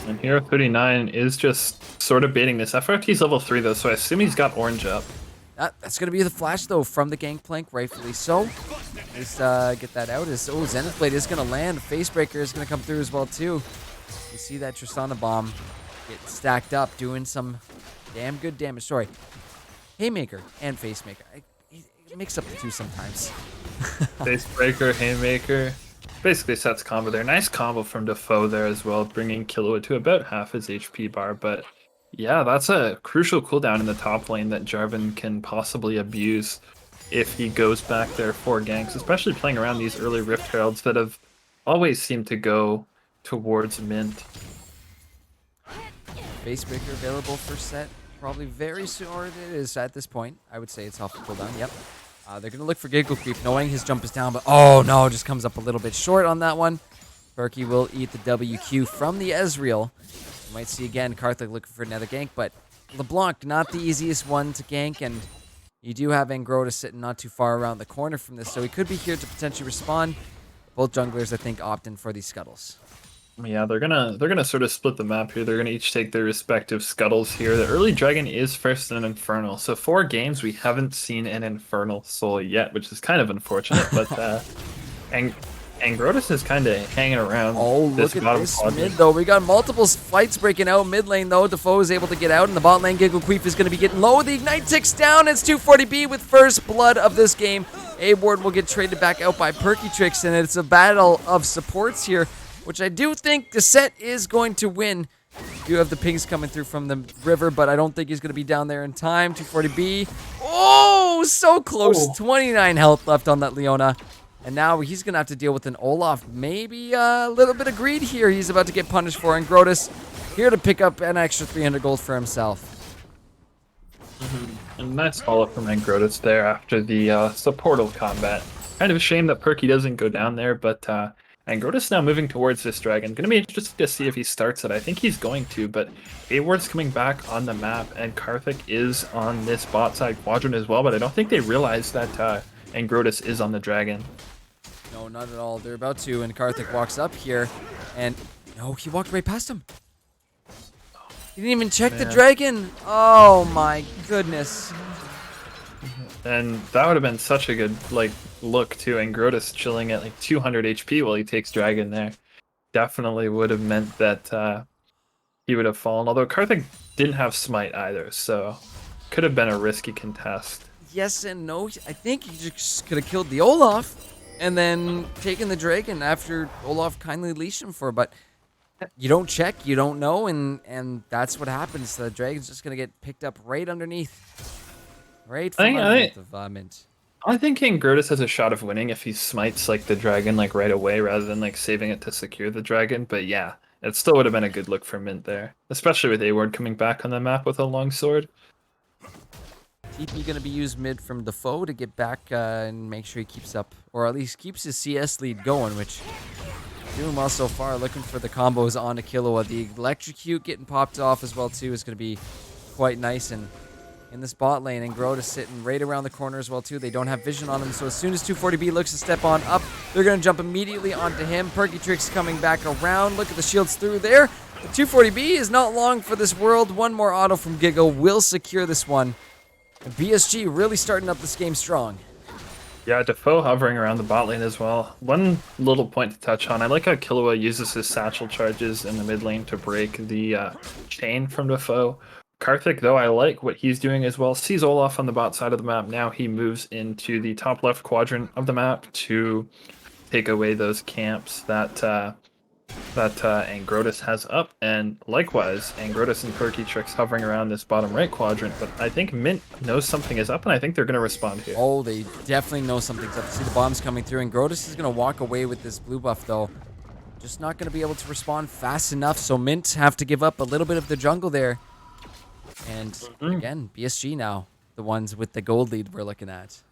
And Hero 39 is just sort of baiting this. FRT's level 3, though, so I assume he's got orange up. That's going to be the flash, though, from the Gangplank, rightfully so. Just get that out. Zenith Blade is going to land. Facebreaker is going to come through as well, too. You see that Tristana Bomb get stacked up, doing some damn good damage. Sorry. Haymaker and Facemaker. I mix up the two sometimes. Facebreaker, Haymaker. Basically sets combo there. Nice combo from Defoe there as well, bringing Killua to about half his HP bar. But yeah, that's a crucial cooldown in the top lane that Jarvan can possibly abuse if he goes back there for ganks, especially playing around these early Rift Heralds that have always seemed to go towards Mint. Facebreaker available for set probably very soon, or it is at this point. I would say it's off the cooldown. Yep. They're going to look for Giggle Creep, knowing his jump is down, but oh no, just comes up a little bit short on that one. Perky will eat the WQ from the Ezreal. You might see again Karthik looking for another gank, but LeBlanc, not the easiest one to gank, and you do have Angrota sitting not too far around the corner from this, so he could be here to potentially respond. Both junglers, I think, opt in for these scuttles. Yeah, they're gonna sort of split the map here. They're gonna each take their respective scuttles here. The early dragon is first in an infernal. So 4 games we haven't seen an infernal soul yet, which is kind of unfortunate. But Angrotus is kind of hanging around. Oh, look at this mid though. We got multiple fights breaking out mid lane though. Defoe is able to get out, and the bot lane Giggle Queef is going to be getting low. The ignite ticks down. It's 240B with first blood of this game. A-Ward will get traded back out by Perky Tricks, and it's a battle of supports here, which I do think the set is going to win. You have the pings coming through from the river, but I don't think he's going to be down there in time. 240B. Oh, so close. 29 health left on that Leona. And now he's going to have to deal with an Olaf. Maybe a little bit of greed here he's about to get punished for. And Grotus here to pick up an extra 300 gold for himself. And nice follow from Angrotus there after the supportal combat. Kind of a shame that Perky doesn't go down there, but And Grotus now moving towards this dragon. Going to be interesting to see if he starts it. I think he's going to, but Award's coming back on the map, and Karthik is on this bot side quadrant as well, but I don't think they realize that Angrotus is on the dragon. No, not at all. They're about to, and Karthik walks up here, and no, he walked right past him. He didn't even check the dragon. Oh my goodness. And that would have been such a good look too. And Grotus chilling at like 200 HP while he takes dragon there. Definitely would have meant that he would have fallen. Although Karthik didn't have smite either, so could have been a risky contest. Yes and no. I think he just could have killed the Olaf and then taken the dragon after Olaf kindly leashed him for. But you don't check, you don't know, and that's what happens. The dragon's just gonna get picked up right underneath. Right from underneath of Mint. I think King Grotus has a shot of winning if he smites like the dragon like right away rather than like saving it to secure the dragon. But yeah, it still would have been a good look for Mint there, especially with Award coming back on the map with a long sword. TP going to be used mid from Defoe to get back and make sure he keeps up, or at least keeps his CS lead going, which doing well so far. Looking for the combos on Killua. The electrocute getting popped off as well too is going to be quite nice. And in this bot lane, and Grotus sitting right around the corner as well too. They don't have vision on him, so as soon as 240B looks to step on up, they're going to jump immediately onto him. Perky Tricks coming back around. Look at the shields through there. The 240B is not long for this world. One more auto from Giga will secure this one. And BSG really starting up this game strong. Yeah, Defoe hovering around the bot lane as well. One little point to touch on, I like how Killua uses his satchel charges in the mid lane to break the chain from Defoe. Karthik, though, I like what he's doing as well. Sees Olaf on the bot side of the map. Now he moves into the top left quadrant of the map to take away those camps that Angrotus has up. And likewise, Angrotus and Perky Tricks hovering around this bottom right quadrant. But I think Mint knows something is up, and I think they're going to respond here. Oh, they definitely know something's up. See the bombs coming through, and Grotus is going to walk away with this blue buff, though. Just not going to be able to respond fast enough, so Mint have to give up a little bit of the jungle there. And again, BSG now, the ones with the gold lead we're looking at.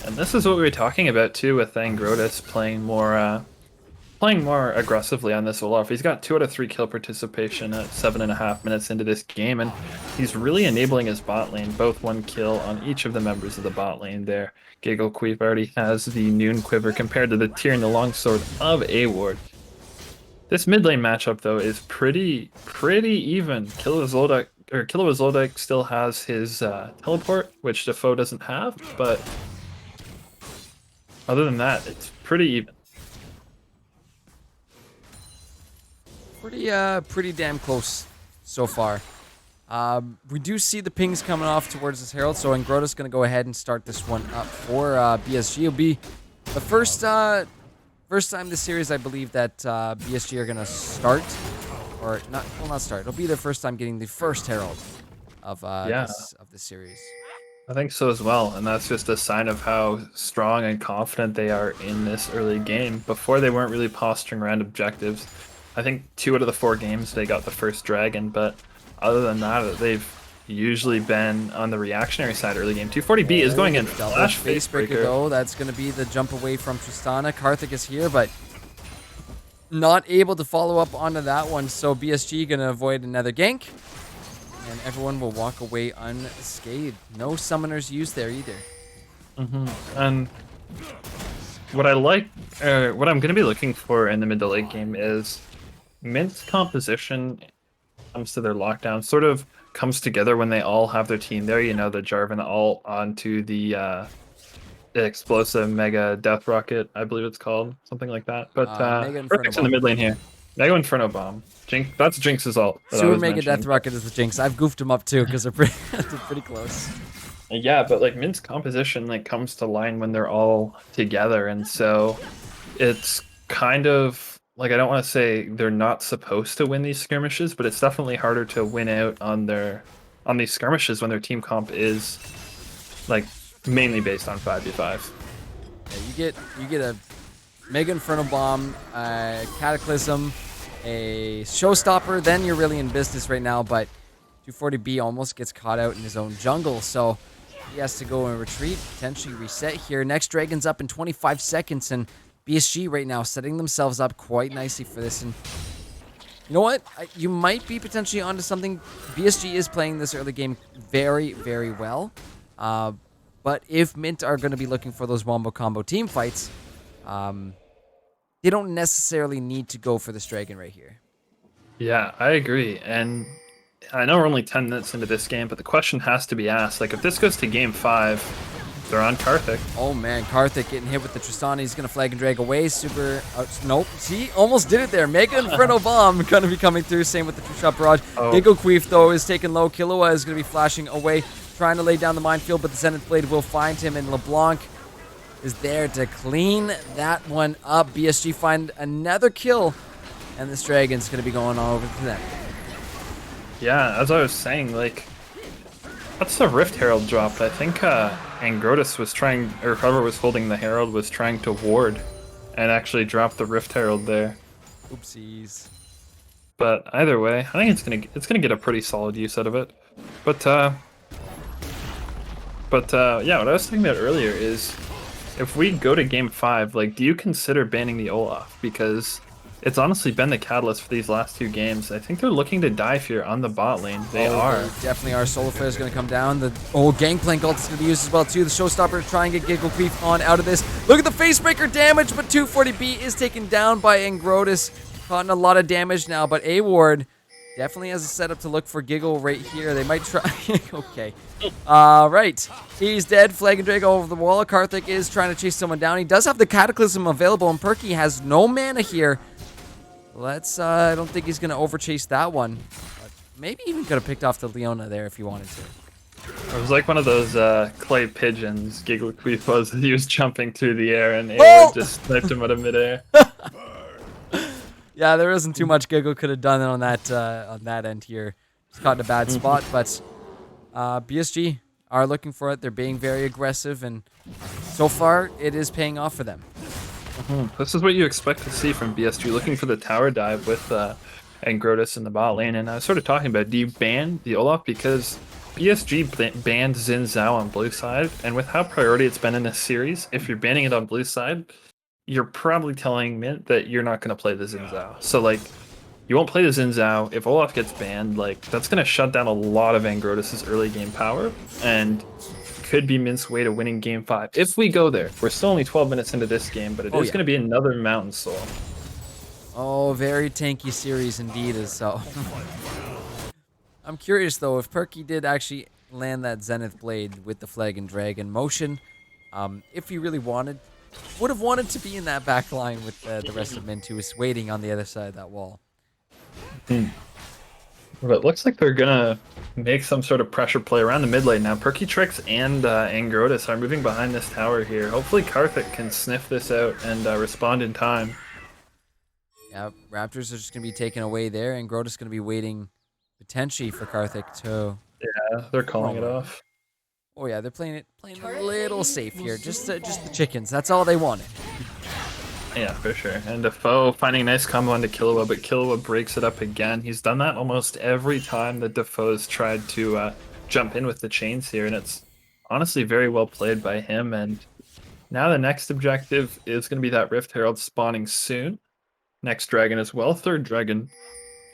And this is what we were talking about too, with Angrotus playing more aggressively on this Olaf. He's got 2 out of 3 kill participation at 7.5 minutes into this game, and he's really enabling his bot lane. Both 1 kill on each of the members of the bot lane there. Giggle Queef already has the Noon Quiver compared to the Tyr and the Longsword of Award. This mid lane matchup though is pretty even. Killua Zoldyck still has his teleport, which Defoe doesn't have, but other than that, it's pretty even. Pretty damn close so far. We do see the pings coming off towards this Herald, so Angrota's going to go ahead and start this one up for BSG. It'll be the first time this series, I believe, that BSG are going to start, or not start. It'll be their first time getting the first Herald of this series. I think so as well, and that's just a sign of how strong and confident they are in this early game. Before, they weren't really posturing around objectives. I think 2 out of the 4 games they got the first dragon, but other than that, they've usually been on the reactionary side early game. 240B is going in flash facebreaker. Though that's going to be the jump away from Tristana. Karthik is here, but not able to follow up onto that one, so BSG going to avoid another gank, and everyone will walk away unscathed. No summoners used there either. And what I like, what I'm going to be looking for in the mid to late game is Mint's composition comes to their lockdown, sort of comes together when they all have their team there. You know, the Jarvan all onto the explosive Mega Death Rocket, I believe it's called, something like that. But Perfect's in the mid lane here. Mega Inferno Bomb. Jinx, that's Jinx's ult. Super Mega Death Rocket is the Jinx. I've goofed him up too because they're pretty close. Yeah, but like Mint's composition like comes to line when they're all together, and so it's kind of like, I don't want to say they're not supposed to win these skirmishes, but it's definitely harder to win out on these skirmishes when their team comp is like mainly based on 5v5. Yeah, you get a Mega Inferno Bomb, Cataclysm, a Showstopper, then you're really in business right now. But 240B almost gets caught out in his own jungle, so he has to go and retreat, potentially reset here. Next Dragon's up in 25 seconds, and BSG right now setting themselves up quite nicely for this. And you know what? You might be potentially onto something. BSG is playing this early game very, very well. But if Mint are going to be looking for those wombo combo team fights, they don't necessarily need to go for this dragon right here. Yeah, I agree. And I know we're only 10 minutes into this game, but the question has to be asked. Like, if this goes to game 5, they're on Karthik. Oh, man. Karthik getting hit with the Tristana. He's going to flag and drag away. Super... nope. See? Almost did it there. Mega Inferno Bomb going to be coming through. Same with the two-shot barrage. Giggle Queef, though, is taken low. Killua is going to be flashing away, trying to lay down the minefield, but the Zenith Blade will find him, and LeBlanc is there to clean that one up. BSG find another kill, and this Dragon's going to be going on over to them. Yeah, as I was saying, like, that's the Rift Herald dropped. I think Angrotus was trying, or whoever was holding the Herald was trying to ward and actually drop the Rift Herald there. Oopsies. But either way, I think it's gonna get a pretty solid use out of it. But yeah, what I was thinking about earlier is, if we go to game 5, like, do you consider banning the Olaf? Because it's honestly been the catalyst for these last 2 games. I think they're looking to dive here on the bot lane. They are. They definitely are. Solar Flare is going to come down. The Gangplank ult is going to be used as well, too. The Showstopper to try and get Giggle Queef on out of this. Look at the Facebreaker damage, but 240B is taken down by Angrotus. Caught in a lot of damage now, but A-Ward definitely has a setup to look for Giggle right here. They might try... okay. Right. He's dead. Flag and Drag over the wall. Karthik is trying to chase someone down. He does have the Cataclysm available, and Perky has no mana here. Let's, I don't think he's going to overchase that one. But maybe even could have picked off the Leona there if he wanted to. It was like one of those clay pigeons Giggle Queef was. He was jumping through the air and A-Ward just sniped him out of midair. Yeah, there isn't too much Giggle could have done on that end here. Just caught in a bad spot, but BSG are looking for it. They're being very aggressive, and so far it is paying off for them. This is what you expect to see from BSG, looking for the tower dive with Angrotus in the bot lane. And I was sort of talking about, do you ban the Olaf? Because BSG banned Xin Zhao on blue side, and with how priority it's been in this series, if you're banning it on blue side, you're probably telling Mint that you're not going to play the Xin Zhao. So, like, you won't play the Xin Zhao. If Olaf gets banned, like, that's going to shut down a lot of Angrotus' early game power, and could be Mint's way to winning game 5. If we go there. We're still only 12 minutes into this game, but it is going to be another Mountain Soul. Oh, very tanky series indeed is so. I'm curious, though, if Perky did actually land that Zenith Blade with the Flag and Dragon motion, if he really would have wanted to be in that back line with the rest of Mint, who was waiting on the other side of that wall. But it looks like they're gonna make some sort of pressure play around the mid lane now. Perky Tricks and Angrotus are moving behind this tower here. Hopefully Karthik can sniff this out and respond in time. Yeah, Raptors are just gonna be taken away there, and Angrotus is gonna be waiting potentially for Karthik to... Yeah, they're calling it off. Oh yeah, they're playing a little safe here. Just the chickens. That's all they wanted. Yeah, for sure. And Defoe finding a nice combo onto Killua, but Killua breaks it up again. He's done that almost every time that Defoe's tried to jump in with the chains here, and it's honestly very well played by him. And now the next objective is going to be that Rift Herald spawning soon. Next dragon as well. Third dragon,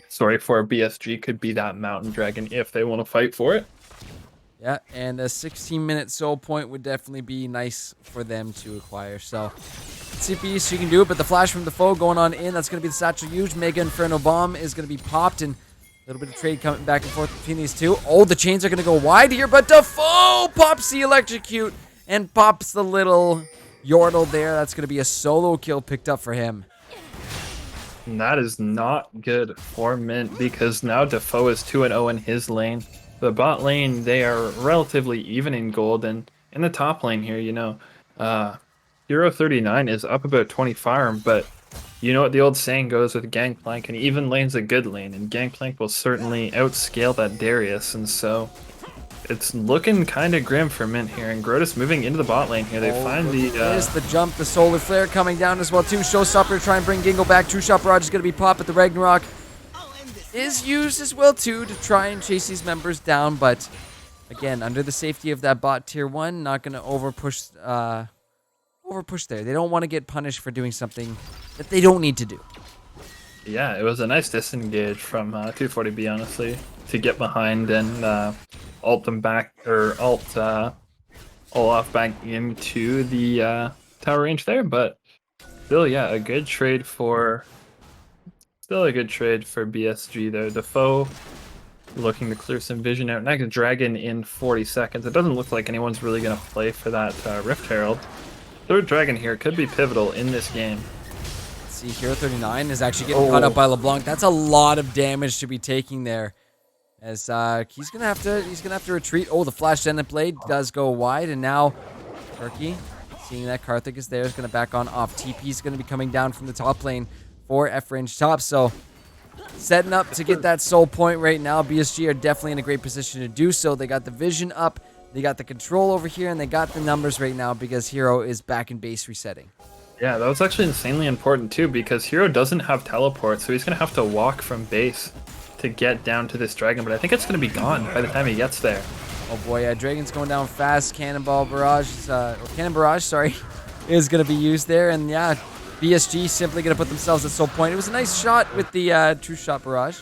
sorry, for BSG could be that Mountain Dragon if they want to fight for it. Yeah, and a 16-minute soul point would definitely be nice for them to acquire. So, let's see if BSG can do it, but the flash from Defoe going on in, that's going to be the Satchel Huge. Mega Inferno Bomb is going to be popped, and a little bit of trade coming back and forth between these two. Oh, the chains are going to go wide here, but Defoe pops the Electrocute and pops the little Yordle there. That's going to be a solo kill picked up for him. And that is not good for Mint, because now Defoe is 2-0 in his lane. The bot lane, they are relatively even in gold, and in the top lane here, you know, Hero 39 is up about 20 farm, but you know what the old saying goes with Gangplank, and even lane's a good lane, and Gangplank will certainly outscale that Darius, and so it's looking kind of grim for Mint here. And Grotus moving into the bot lane here. They find the... There's the jump, the Solar Flare coming down as well too. Showstopper to try and bring Gingle back. True Shot Barrage is going to be popped, but the Ragnarok is used as well too to try and chase these members down, but again, under the safety of that bot tier 1, not going to over push over push there. They don't want to get punished for doing something that they don't need to do. Yeah, it was a nice disengage from 240B, honestly, to get behind and ult them back, or ult Olaf back into the tower range there. But still, yeah, a good trade for BSG there. The foe looking to clear some vision out. Next dragon in 40 seconds. It doesn't look like anyone's really going to play for that Rift Herald. Third dragon here could be pivotal in this game. Let's see, Hero 39 is actually getting caught up by LeBlanc. That's a lot of damage to be taking there. As he's gonna have to retreat. Oh, the flash Zenith blade does go wide, and now Turkey, seeing that Karthik is there, is gonna back on off. TP is gonna be coming down from the top lane for F range top. So setting up to get that soul point right now. BSG are definitely in a great position to do so. They got the vision up, they got the control over here, and they got the numbers right now because Hero is back in base resetting. Yeah, that was actually insanely important too, because Hero doesn't have teleport, so he's gonna have to walk from base to get down to this dragon, but I think it's going to be gone by the time he gets there. Oh boy, yeah, Dragon's going down fast. Cannonball barrage, or Cannon barrage, sorry, is going to be used there, and yeah, BSG simply going to put themselves at soul point. It was a nice shot with the true shot barrage.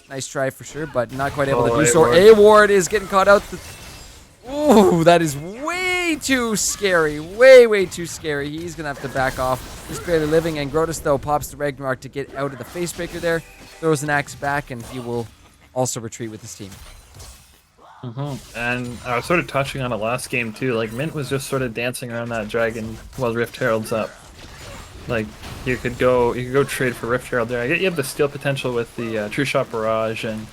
Nice try for sure, but not quite able to do so. A-Ward is getting caught out. Ooh, that is way too scary. Way too scary. He's going to have to back off. He's barely living, and Grotus, though, pops the Ragnarok to get out of the face breaker there. Throws an axe back, and he will also retreat with his team. And I was sort of touching on it last game too. Like, Mint was just sort of dancing around that dragon while Rift Herald's up. Like, you could go trade for Rift Herald there. I get you have the steal potential with the True Shot Barrage and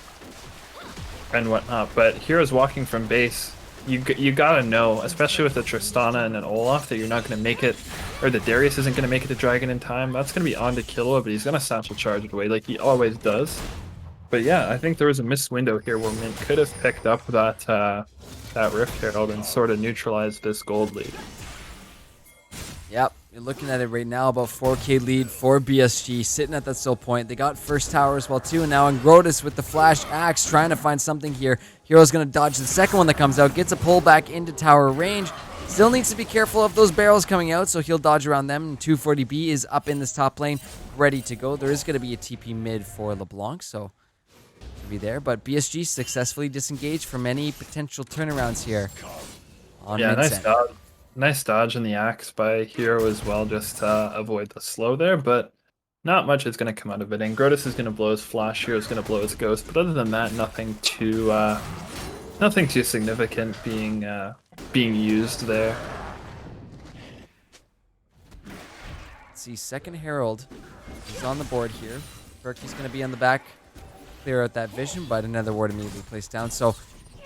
whatnot, but Hero's walking from base. You gotta know, especially with the Tristana and an Olaf, that you're not gonna make it, or that Darius isn't gonna make it to Dragon in time. That's gonna be on to Killua, but he's gonna satchel charge it away like he always does. But yeah, I think there was a missed window here where Mint could have picked up that Rift Herald and sort of neutralized this gold lead. Yep, you're looking at it right now, about 4k lead for BSG, sitting at that soul point. They got first tower as well too, and now Grotus with the flash axe trying to find something here. Hero's going to dodge the second one that comes out, gets a pull back into tower range. Still needs to be careful of those barrels coming out, so he'll dodge around them. And 240B is up in this top lane, ready to go. There is going to be a TP mid for LeBlanc, so should be there. But BSG successfully disengaged from any potential turnarounds here. Yeah, nice dodge. Nice dodge in the axe by Hero as well, just to avoid the slow there, but not much is going to come out of it. And Grotus is going to blow his flash, Hero's going to blow his ghost, but other than that, nothing too significant being used there. Let's see, second Herald is on the board here. Berkey's going to be on the back, clear out that vision, but another ward immediately placed down. So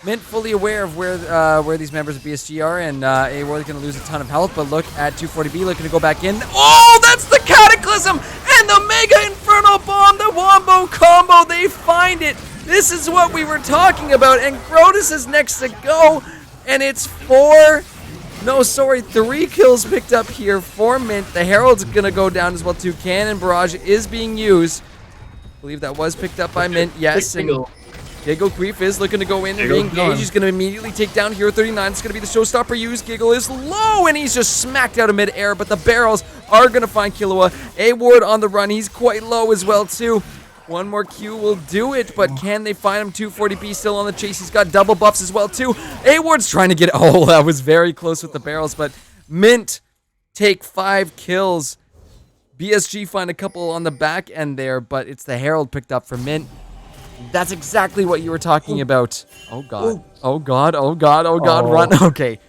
Mint fully aware of where these members of BSG are, and A-Ward is going to lose a ton of health, but look at 240B looking to go back in. Oh, that's the Cataclysm and the Mega Inferno Bomb, the Wombo combo. They find it. This is what we were talking about, and Grotus is next to go, and it's 3 kills picked up here for Mint. The Herald's going to go down as well too. Cannon Barrage is being used. I believe that was picked up by Mint, yes. And Giggle Queef is looking to go in and re-engage. He's going to immediately take down Hero 39. It's going to be the showstopper use. Giggle is low, and he's just smacked out of mid-air, but the barrels are going to find Killua. A-Ward on the run. He's quite low as well, too. One more Q will do it, but can they find him? 240B still on the chase. He's got double buffs as well, too. A-Ward's trying to get... Oh, that was very close with the barrels, but Mint take 5 kills. BSG find a couple on the back end there, but it's the Herald picked up for Mint. That's exactly what you were talking about. Oh god. Oh god. Oh god. Oh god. Run. Okay.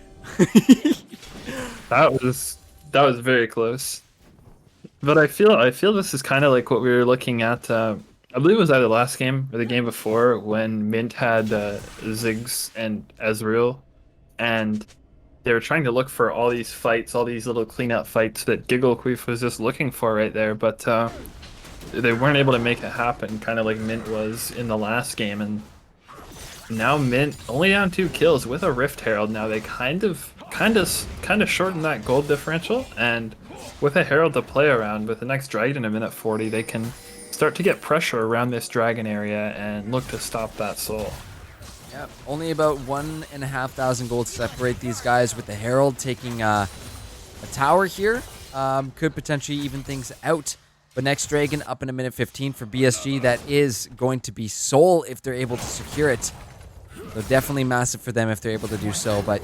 That was very close. But I feel this is kind of like what we were looking at. I believe it was either last game or the game before when Mint had Ziggs and Ezreal, and they were trying to look for all these fights, all these little cleanup fights that Giggle Queef was just looking for right there, but they weren't able to make it happen, kind of like Mint was in the last game. And now Mint only down 2 kills with a Rift Herald. Now they kind of shorten that gold differential, and with a Herald to play around, with the next Dragon in minute 40, they can start to get pressure around this Dragon area and look to stop that soul. Yep, only about 1,500 gold to separate these guys, with the Herald taking a tower here could potentially even things out. But next Dragon up in a minute 15 for BSG. That is going to be Soul if they're able to secure it. So definitely massive for them if they're able to do so. But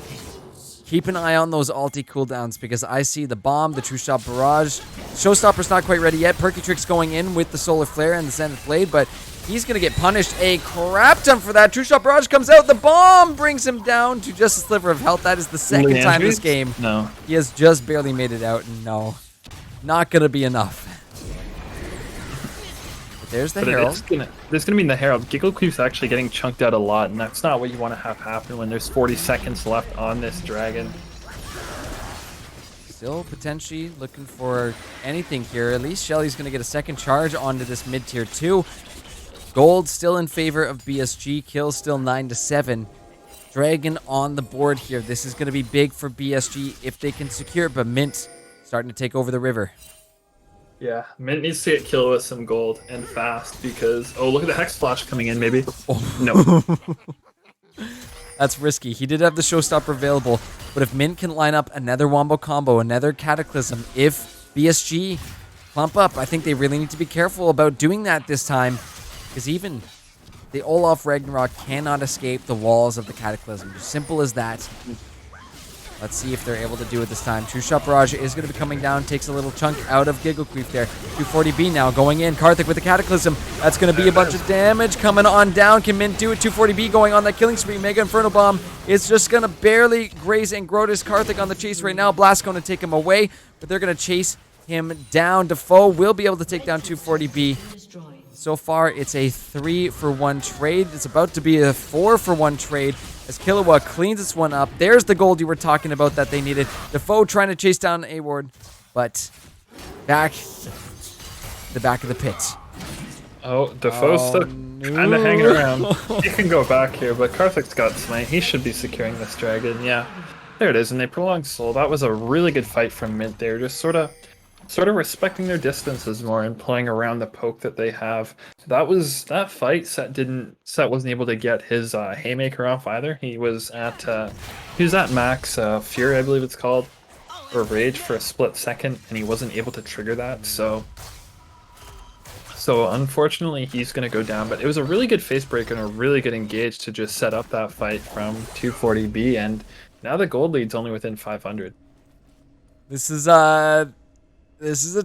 keep an eye on those ulti cooldowns because I see the bomb, the True Shot Barrage. Showstopper's not quite ready yet. Perky Trick's going in with the Solar Flare and the Zenith Blade, but he's going to get punished a crap ton for that. True Shot Barrage comes out. The bomb brings him down to just a sliver of health. That is the second time this game. No. He has just barely made it out. No, not going to be enough. But there's the Herald. There's gonna be the Herald. Gigglequeef's actually getting chunked out a lot, and that's not what you want to have happen when there's 40 seconds left on this Dragon. Still potentially looking for anything here. At least Shelly's going to get a second charge onto this mid-tier 2. Gold still in favor of BSG. Kills still 9-7. Dragon on the board here. This is going to be big for BSG if they can secure it, but Mint starting to take over the river. Yeah, Mint needs to get killed with some gold and fast because look at the Hex Flash coming in maybe. No. That's risky. He did have the Showstopper available, but if Mint can line up another Wombo combo, another Cataclysm, if BSG clump up, I think they really need to be careful about doing that this time because even the Olaf Ragnarok cannot escape the walls of the Cataclysm. As simple as that. Let's see if they're able to do it this time. True Shot Barrage is going to be coming down. Takes a little chunk out of Gigglequeef there. 240B now going in. Karthik with the Cataclysm. That's going to be a bunch of damage coming on down. Can Mint do it? 240B going on that killing spree. Mega Inferno Bomb is just going to barely graze and Grotus. Karthik on the chase right now. Blast going to take him away, but they're going to chase him down. Defoe will be able to take down 240B. So far, it's a 3-for-1 trade. It's about to be a 4-for-1 trade as Killua cleans this one up. There's the gold you were talking about that they needed. Defoe trying to chase down A-Ward, but back the back of the pit. Oh, Defoe's still kind of hanging around. He can go back here, but Karthik's got Smite. He should be securing this Dragon. Yeah, there it is, and they prolonged Soul. That was a really good fight from Mint there. Just sort of respecting their distances more and playing around the poke that they have. That fight. Set wasn't able to get his haymaker off either. He was at max Fury, I believe it's called, or Rage for a split second, and he wasn't able to trigger that. So unfortunately, he's going to go down. But it was a really good face break and a really good engage to just set up that fight from 240B, and now the gold lead's only within 500. This is a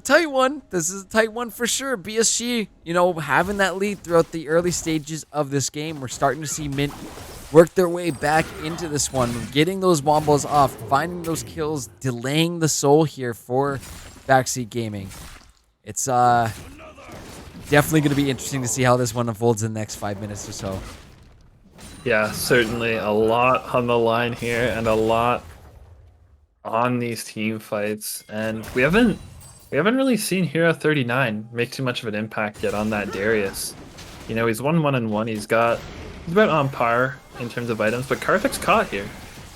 tight one. This is a tight one for sure. BSG, having that lead throughout the early stages of this game. We're starting to see Mint work their way back into this one, getting those wombos off, finding those kills, delaying the soul here for Backseat Gaming. It's definitely going to be interesting to see how this one unfolds in the next 5 minutes or so. Yeah, certainly a lot on the line here and a lot on these team fights, and we haven't really seen Hero 39 make too much of an impact yet on that Darius. He's 1-1-1. He's about on par in terms of items, but Karthik's caught here.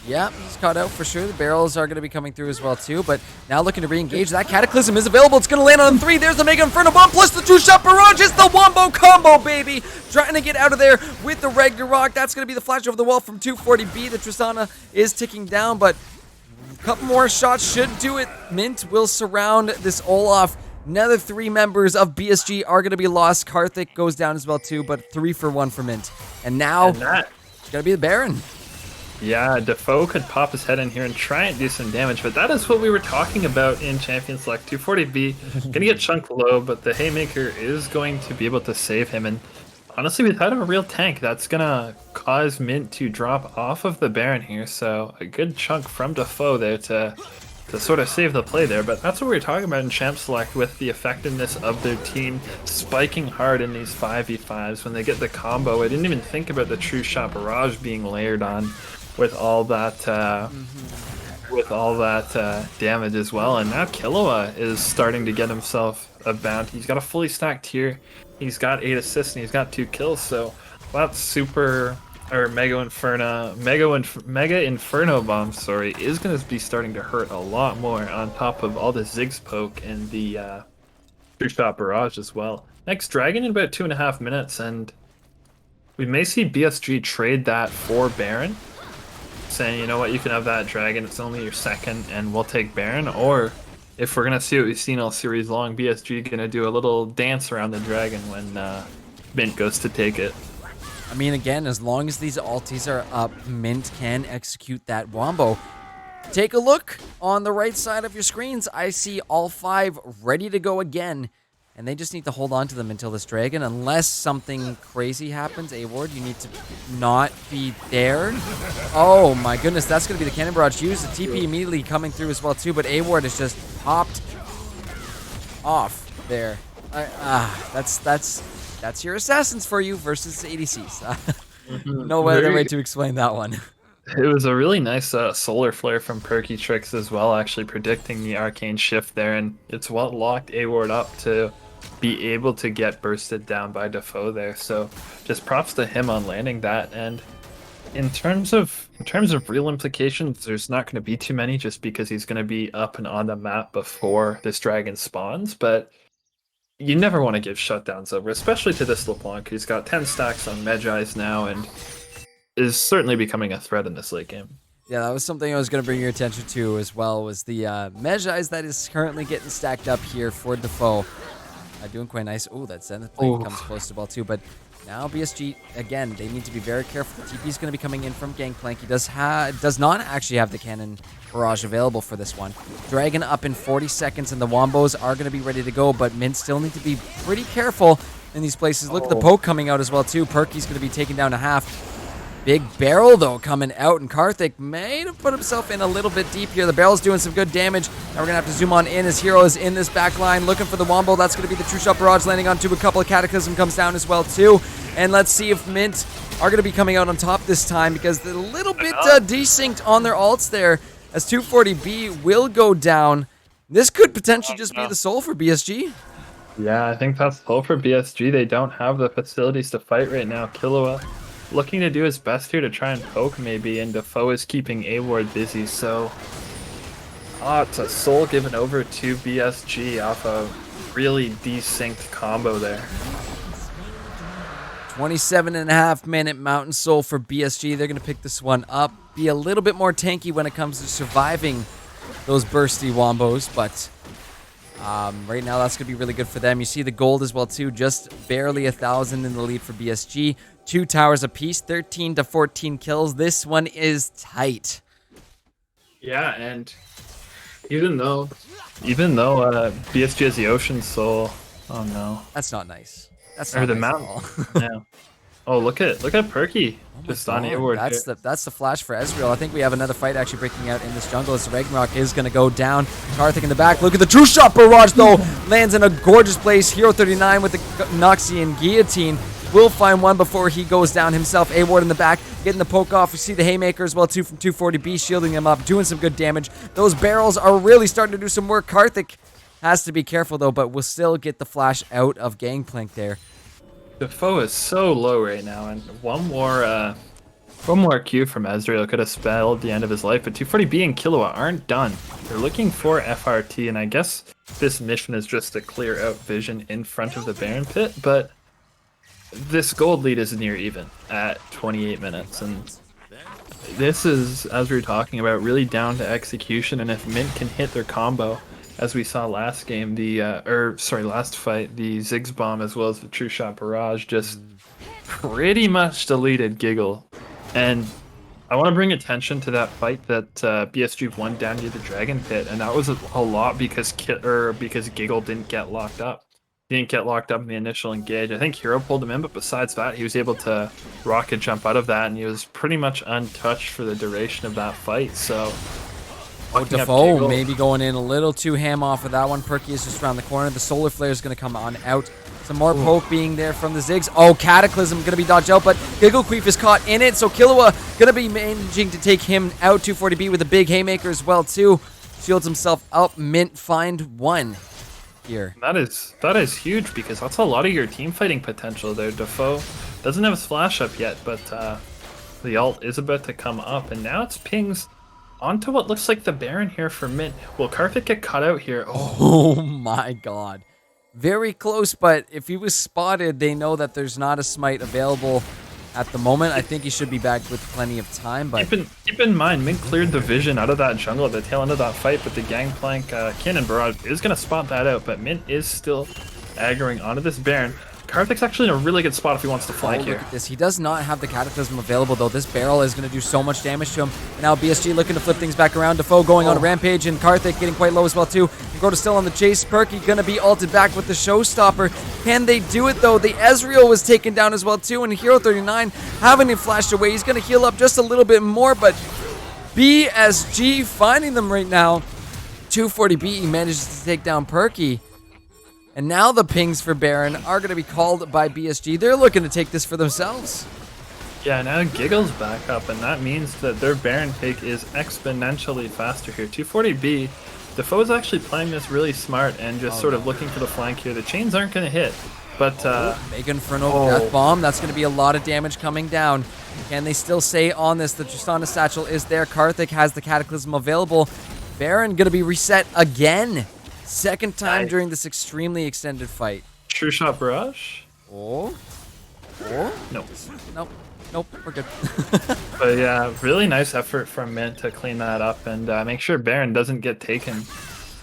Yeah, he's caught out for sure. The barrels are going to be coming through as well too, but now looking to re-engage. That Cataclysm is available. It's going to land on 3. There's the Mega Inferno Bomb plus the True Shot Barrage. It's the Wombo combo, baby. Trying to get out of there with the Ragnarok. That's going to be the flash over the wall from 240B. The Tristana is ticking down, but a couple more shots should do it. Mint will surround this Olaf. Another 3 members of BSG are going to be lost. Karthik goes down as well too, but 3-for-1 for Mint. And now it's going to be the Baron. Yeah, Defoe could pop his head in here and try and do some damage, but that is what we were talking about in Champion Select. 240B, gonna get chunked low, but the Haymaker is going to be able to save him, and honestly, without a real tank, that's gonna cause Mint to drop off of the Baron here, so a good chunk from Defoe there to sort of save the play there, but that's what we were talking about in Champ Select with the effectiveness of their team spiking hard in these 5v5s. When they get the combo, I didn't even think about the True Shot Barrage being layered on with all that damage as well, and now Killua is starting to get himself a bounty. He's got a fully stacked tier, he's got 8 assists, and he's got 2 kills, so that Mega Inferno Bomb, is going to be starting to hurt a lot more on top of all the Ziggs poke and the True Shot Barrage as well. Next Dragon in about 2.5 minutes, and we may see BSG trade that for Baron. saying, you know what, you can have that dragon, it's only your second, and we'll take Baron, or if we're gonna see what we've seen all series long, BSG gonna do a little dance around the dragon when Mint goes to take it. I mean, again, as long as these alties are up, Mint can execute that wombo. Take a look on the right side of your screens. I see all 5 ready to go again, and they just need to hold on to them until this dragon, unless something crazy happens. A-Ward, you need to not be there. Oh my goodness, that's going to be the cannon barrage used. The TP immediately coming through as well too, but A-Ward is just popped off there. That's your assassins for you versus ADCs. No other way to explain that one. It was a really nice solar flare from Perky Tricks as well, actually predicting the arcane shift there, and it's what locked A-Ward up to be able to get bursted down by Defoe there. So just props to him on landing that. And in terms of real implications, there's not going to be too many, just because he's going to be up and on the map before this dragon spawns. But you never want to give shutdowns over, especially to this LeBlanc, who's got 10 stacks on Medjai's now and is certainly becoming a threat in this late game. Yeah, that was something I was going to bring your attention to as well, was the Medjai's that is currently getting stacked up here for Defoe. Doing quite nice. Oh, that Zenith Blade comes close to ball too, but now BSG, again, they need to be very careful. The TP is going to be coming in from Gangplank. He does not actually have the cannon barrage available for this one. Dragon up in 40 seconds, and the Wombos are going to be ready to go, but Mint still need to be pretty careful in these places. Look at the poke coming out as well too. Perky's going to be taken down to half. Big barrel, though, coming out, and Karthik may have put himself in a little bit deep here. The barrel's doing some good damage. Now we're going to have to zoom on in as Hero is in this back line, looking for the Wombo. That's going to be the True Shot Barrage, landing onto a couple of Cataclysm comes down as well, too. And let's see if Mint are going to be coming out on top this time, because they're a little bit desynced on their ults there, as 240B will go down. This could potentially just be the soul for BSG. Yeah, I think that's low for BSG. They don't have the facilities to fight right now. Killua looking to do his best here to try and poke maybe, and Defoe is keeping A-Ward busy, so it's a soul given over to BSG off a really desynced combo there. 27.5-minute Mountain Soul for BSG. They're going to pick this one up. Be a little bit more tanky when it comes to surviving those bursty Wombos, but right now that's going to be really good for them. You see the gold as well too, just barely 1,000 in the lead for BSG. 2 towers apiece, 13 to 14 kills. This one is tight. Yeah, and even though BSG has the Ocean Soul, oh no, that's not nice. That's or not the nice mountain. Yeah. Oh, look at Perky just on A-Ward. That's the flash for Ezreal. I think we have another fight actually breaking out in this jungle as Ragnarok is going to go down. Karthik in the back. Look at the True Shot Barrage, though. Lands in a gorgeous place. Hero 39 with the Noxian Guillotine will find one before he goes down himself. A-Ward in the back, getting the poke off. We see the Haymaker as well, too, from 240B, shielding him up, doing some good damage. Those barrels are really starting to do some work. Karthik has to be careful, though, but will still get the flash out of Gangplank there. Defoe is so low right now, and one more Q from Ezreal could have spelled the end of his life, but 240B and Killua aren't done. They're looking for FRT, and I guess this mission is just to clear out vision in front of the Baron pit, but this gold lead is near even at 28 minutes, and this is, as we were talking about, really down to execution, and if Mint can hit their combo, as we saw last game, last fight, the Ziggs Bomb as well as the True Shot Barrage just pretty much deleted Giggle. And I want to bring attention to that fight that BSG won down near the Dragon Pit, and that was a lot because Giggle didn't get locked up. He didn't get locked up in the initial engage. I think Hero pulled him in, but besides that, he was able to rocket jump out of that, and he was pretty much untouched for the duration of that fight. So Defoe maybe going in a little too ham off of that one. Perky is just around the corner. The Solar Flare is going to come on out. Some more poke being there from the Ziggs. Oh, Cataclysm going to be dodged out, but Gigglequeef is caught in it, so Killua going to be managing to take him out. 240B with a big Haymaker as well, too. Shields himself up. Mint find one here. That is huge, because that's a lot of your team fighting potential there. Defoe doesn't have his flash up yet, but the ult is about to come up, and now it's pings onto what looks like the Baron here for Mint. Will Karthik get cut out here? Oh my god. Very close, but if he was spotted, they know that there's not a smite available at the moment. I think he should be back with plenty of time, but Keep in mind, Mint cleared the vision out of that jungle at the tail end of that fight, but the Gangplank Cannon Barrage is going to spot that out, but Mint is still aggroing onto this Baron. Karthik's actually in a really good spot if he wants to flank here. Look at this. He does not have the Cataclysm available, though. This barrel is going to do so much damage to him. And now BSG looking to flip things back around. Defoe going on a rampage, and Karthik getting quite low as well, too. Grota's still on the chase. Perky going to be ulted back with the Showstopper. Can they do it, though? The Ezreal was taken down as well, too, and Hero 39 having it flashed away. He's going to heal up just a little bit more, but BSG finding them right now. 240B manages to take down Perky. And now the pings for Baron are going to be called by BSG. They're looking to take this for themselves. Yeah, now Giggle's back up, and that means that their Baron take is exponentially faster here. 240B, Defoe's actually playing this really smart and just sort of looking for the flank here. The chains aren't going to hit, but... Mega Inferno Death Bomb, that's going to be a lot of damage coming down. Can they still stay on this? The Tristana Satchel is there. Karthik has the Cataclysm available. Baron going to be reset again. Second time during this extremely extended fight. True Shot Barrage? Oh. No. Nope, we're good. But yeah, really nice effort from Mint to clean that up and make sure Baron doesn't get taken,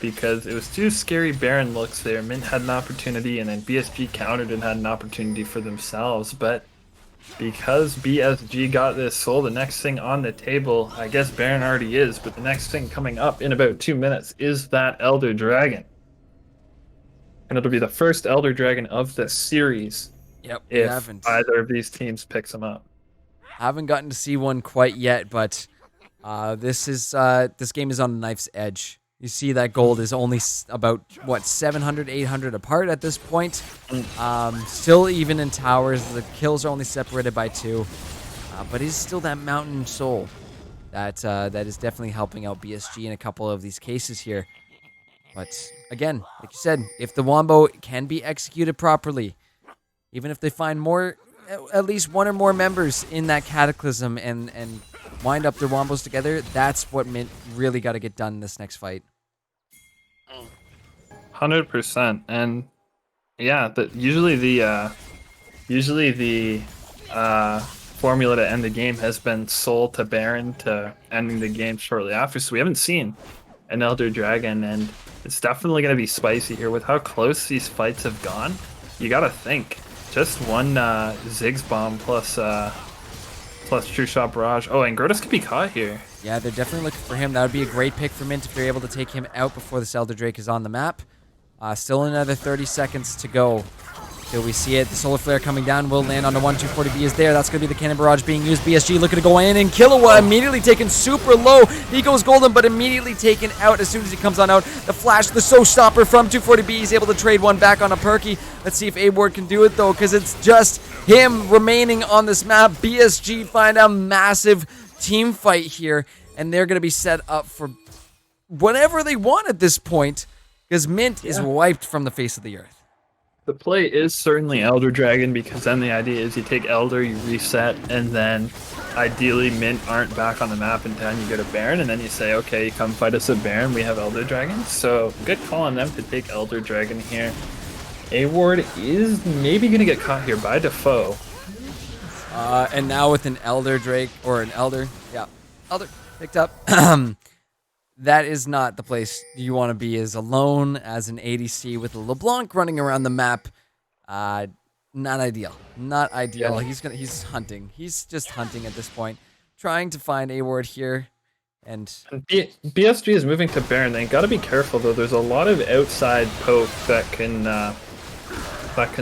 because it was two scary Baron looks there. Mint had an opportunity, and then BSG countered and had an opportunity for themselves, but because BSG got this soul, the next thing on the table, I guess Baron already is, but the next thing coming up in about 2 minutes is that Elder Dragon. And it'll be the first Elder Dragon of the series. Yep, if either of these teams picks them up. Haven't gotten to see one quite yet, but this game is on a knife's edge. You see that gold is only about, what, 700, 800 apart at this point. Still even in towers. The kills are only separated by 2. But he's still that mountain soul that is definitely helping out BSG in a couple of these cases here. But again, like you said, if the Wombo can be executed properly, even if they find more, at least one or more members in that Cataclysm and wind up their Wombos together, that's what Mint really got to get done in this next fight. 100%. And yeah, usually the formula to end the game has been soul to Baron to ending the game shortly after. So we haven't seen an Elder Dragon, and it's definitely going to be spicy here with how close these fights have gone. You got to think. Just one Ziggs bomb plus True Shot Barrage. Oh, and Grotus could be caught here. Yeah, they're definitely looking for him. That would be a great pick for Mint if they're able to take him out before this Elder Drake is on the map. Still another 30 seconds to go till we see it. The Solar Flare coming down will land on the 1. 240B is there. That's going to be the Cannon Barrage being used. BSG looking to go in, and Killua immediately taken super low. He goes golden, but immediately taken out as soon as he comes on out. The flash, the Showstopper from 240B. He's able to trade one back on a Perky. Let's see if A-Ward can do it, though, because it's just him remaining on this map. BSG find a massive team fight here, and they're going to be set up for whatever they want at this point, because Mint is wiped from the face of the earth. The play is certainly Elder Dragon, because then the idea is you take Elder, you reset, and then ideally Mint aren't back on the map in time. You go to Baron, and then you say, okay, come fight us at Baron, we have Elder Dragon. So good call on them to take Elder Dragon here. A-Ward is maybe going to get caught here by Defoe. And now with an Elder Drake, or an Elder, Elder picked up. That is not the place you want to be, is alone as an ADC with a LeBlanc running around the map. Not ideal. Not ideal. Yeah. He's hunting. He's just hunting at this point, trying to find A-Ward here. And BSG is moving to Baron. They got to be careful though. There's a lot of outside poke that can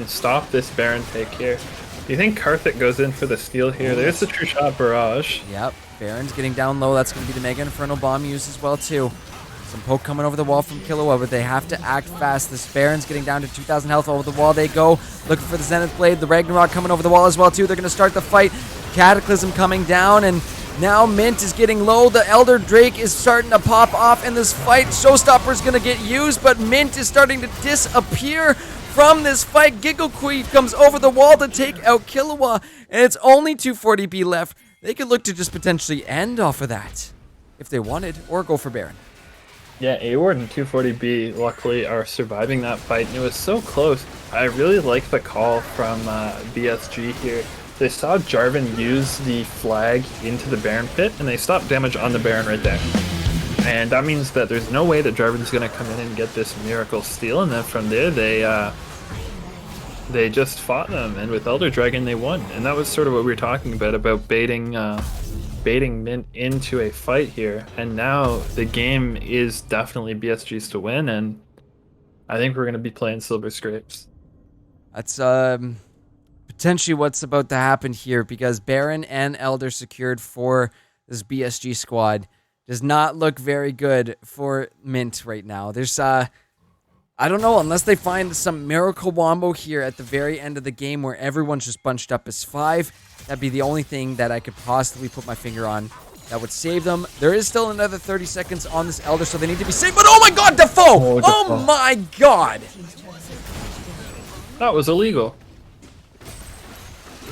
stop this Baron take here. Do you think Karthik goes in for the steal here? There's the True Shot Barrage. Yep, Baron's getting down low. That's going to be the Mega Inferno Bomb used as well, too. Some poke coming over the wall from Killua, but they have to act fast. This Baron's getting down to 2,000 health. Over the wall they go, looking for the Zenith Blade. The Ragnarok coming over the wall as well, too. They're going to start the fight. Cataclysm coming down, and now Mint is getting low. The Elder Drake is starting to pop off in this fight. Showstopper's going to get used, but Mint is starting to disappear from this fight. Giggle Queef comes over the wall to take out Killua, and it's only 240B left. They could look to just potentially end off of that if they wanted, or go for Baron. Yeah, A-Ward and 240B luckily are surviving that fight, and it was so close. I really like the call from BSG here they saw Jarvan use the flag into the Baron pit, and they stopped damage on the Baron right there. And that means that there's no way that Jarvan's going to come in and get this miracle steal, and then from there they just fought them, and with Elder Dragon they won. And that was sort of what we were talking about baiting Mint into a fight here. And now the game is definitely BSG's to win, and I think we're going to be playing Silver Scrapes. That's potentially what's about to happen here, because Baron and Elder secured for this BSG squad. Does not look very good for Mint right now. There's I don't know, unless they find some miracle wombo here at the very end of the game where everyone's just bunched up as 5. That'd be the only thing that I could possibly put my finger on that would save them. There is still another 30 seconds on this Elder, so they need to be safe. But oh my god, Defoe! Oh my god! That was illegal.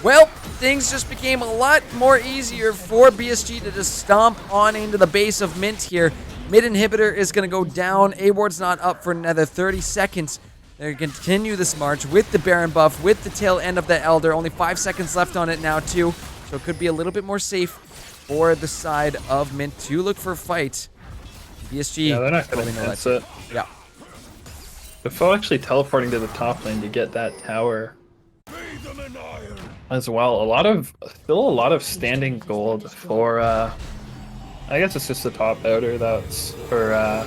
Well, things just became a lot more easier for BSG to just stomp on into the base of Mint here. Mid inhibitor is going to go down. A-Ward's not up for another 30 seconds. They're going to continue this march with the Baron buff, with the tail end of the Elder. Only 5 seconds left on it now, too. So it could be a little bit more safe for the side of Mint to look for a fight. BSG. Yeah, they're not going to miss it. Yeah. Defoe actually teleporting to the top lane to get that tower as well. Still a lot of standing gold for I guess it's just the top outer that's for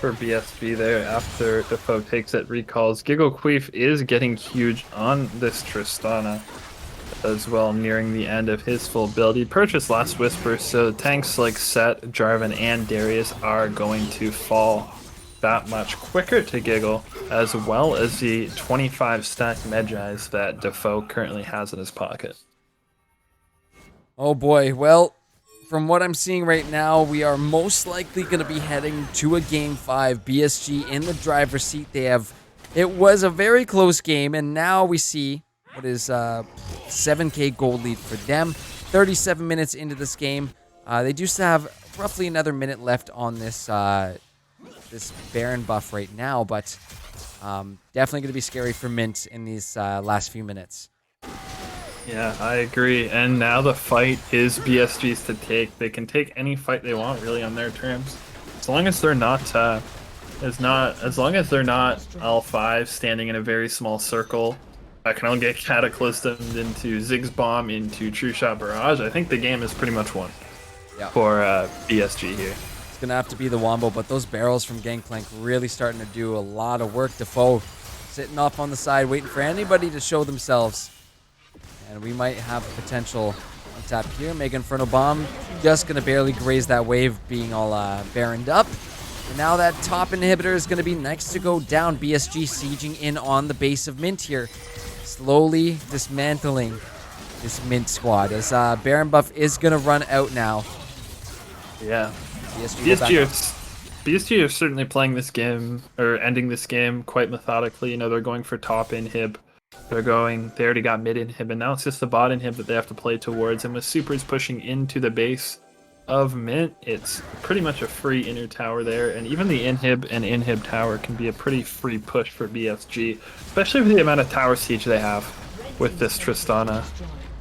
BSB there after Defoe takes it, recalls. Giggle Queef is getting huge on this Tristana as well, nearing the end of his full build. He purchased Last Whisper, so tanks like Set, Jarvan, and Darius are going to fall that much quicker to Giggle, as well as the 25 stack Medjais that Defoe currently has in his pocket. Oh boy, well, from what I'm seeing right now, we are most likely going to be heading to a Game 5. BSG in the driver's seat. It was a very close game, and now we see what is 7k gold lead for them. 37 minutes into this game. They do still have roughly another minute left on this this Baron buff right now, but definitely going to be scary for Mint in these last few minutes. Yeah, I agree. And now the fight is BSG's to take. They can take any fight they want, really, on their terms, as long as they're not L5 standing in a very small circle that can all get cataclysmed into Ziggs Bomb, into True Shot Barrage. I think the game is pretty much won for BSG here. It's going to have to be the Wombo, but those barrels from Gangplank really starting to do a lot of work. Defoe sitting off on the side, waiting for anybody to show themselves. And we might have a potential tap here. Mega Inferno Bomb just going to barely graze that wave, being all baroned up. And now that top inhibitor is going to be next to go down. BSG sieging in on the base of Mint here. Slowly dismantling this Mint squad, as Baron buff is going to run out now. Yeah. BSG are certainly playing this game, or ending this game, quite methodically. You know, they're going for top inhib. They already got mid inhib, and now it's just the bot inhib that they have to play towards. And with supers pushing into the base of Mint, it's pretty much a free inner tower there. And even the inhib and inhib tower can be a pretty free push for BSG, especially with the amount of tower siege they have with this Tristana.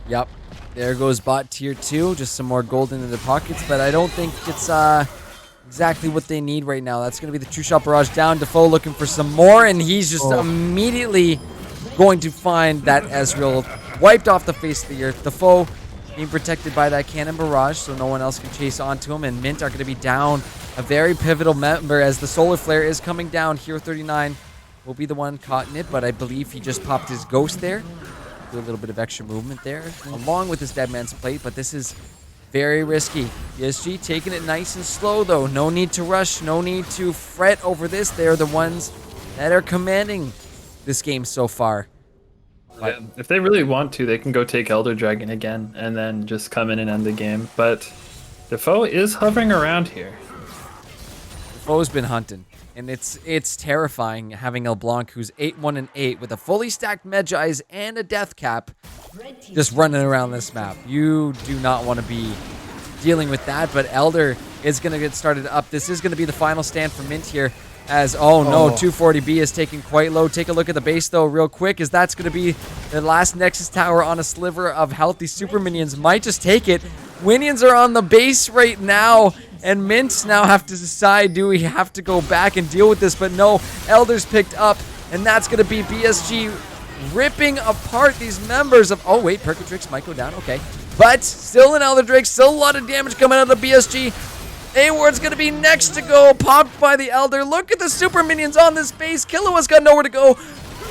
Yep. There goes bot tier 2. Just some more gold into their pockets, but I don't think it's exactly what they need right now. That's going to be the True Shot Barrage down. Defoe looking for some more, and he's just immediately going to find that Ezreal wiped off the face of the earth. Defoe being protected by that Cannon Barrage, so no one else can chase onto him, and Mint are going to be down a very pivotal member as the Solar Flare is coming down. Hero 39 will be the one caught in it, but I believe he just popped his Ghost there. Do a little bit of extra movement there, along with his Dead Man's Plate, but this is very risky. BSG taking it nice and slow, though. No need to rush, no need to fret over this. They're the ones that are commanding this game so far. Yeah, if they really want to, they can go take Elder Dragon again and then just come in and end the game. But Defoe is hovering around here. Defoe's been hunting, and it's terrifying having LeBlanc, who's 8-1-8 with a fully stacked Medjais and a death cap, just running around this map. You do not want to be dealing with that, but Elder is going to get started up. This is going to be the final stand for Mint here. As, oh no, 240B is taken quite low. Take a look at the base though real quick, as that's going to be the last Nexus Tower on a sliver of healthy super minions. Might just take it. Minions are on the base right now, and Mints now have to decide, do we have to go back and deal with this? But no, Elder's picked up, and that's going to be BSG ripping apart these members of... Oh, wait, Percatrix might go down. Okay. But still an Elder Drake. Still a lot of damage coming out of BSG. A-Ward's going to be next to go. Popped by the Elder. Look at the super minions on this base. Killua's got nowhere to go.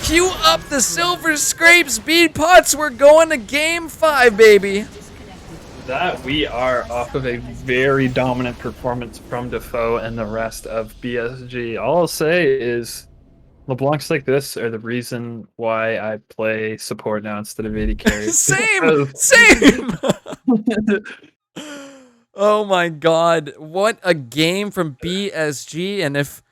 Cue up the Silver Scrape Speed Pots. We're going to Game 5, baby. That we are off of a very dominant performance from Defoe and the rest of BSG. All I'll say is LeBlancs like this are the reason why I play support now instead of AD carry. Same! Oh my god. What a game from BSG. And if...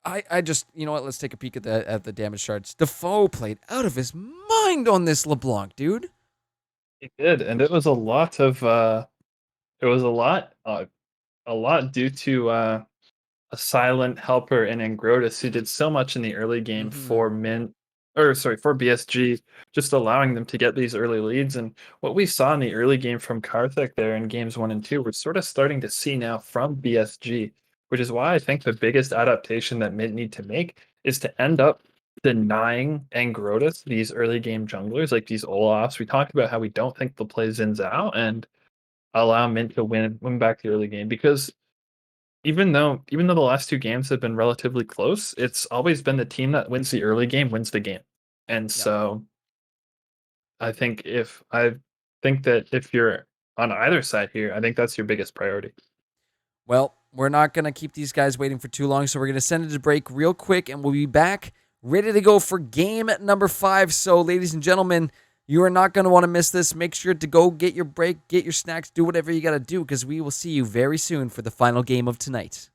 I just... You know what? Let's take a peek at the damage charts. Defoe played out of his mind on this LeBlanc, dude. He did, and it was a lot of a lot due to a silent helper in Angrotus who did so much in the early game for BSG, just allowing them to get these early leads. And what we saw in the early game from Karthik there in games 1 and 2, we're sort of starting to see now from BSG, which is why I think the biggest adaptation that Mint need to make is to end up denying Angrotus these early game junglers like these Olafs. We talked about how we don't think they'll play Xin Zhao and allow Mint to win back the early game, because even though the last 2 games have been relatively close, it's always been the team that wins the early game wins the game. And so I think that if you're on either side here, I think that's your biggest priority. Well, we're not going to keep these guys waiting for too long, so we're going to send it to break real quick, and we'll be back ready to go for game number 5. So, ladies and gentlemen, you are not going to want to miss this. Make sure to go get your break, get your snacks, do whatever you got to do, because we will see you very soon for the final game of tonight.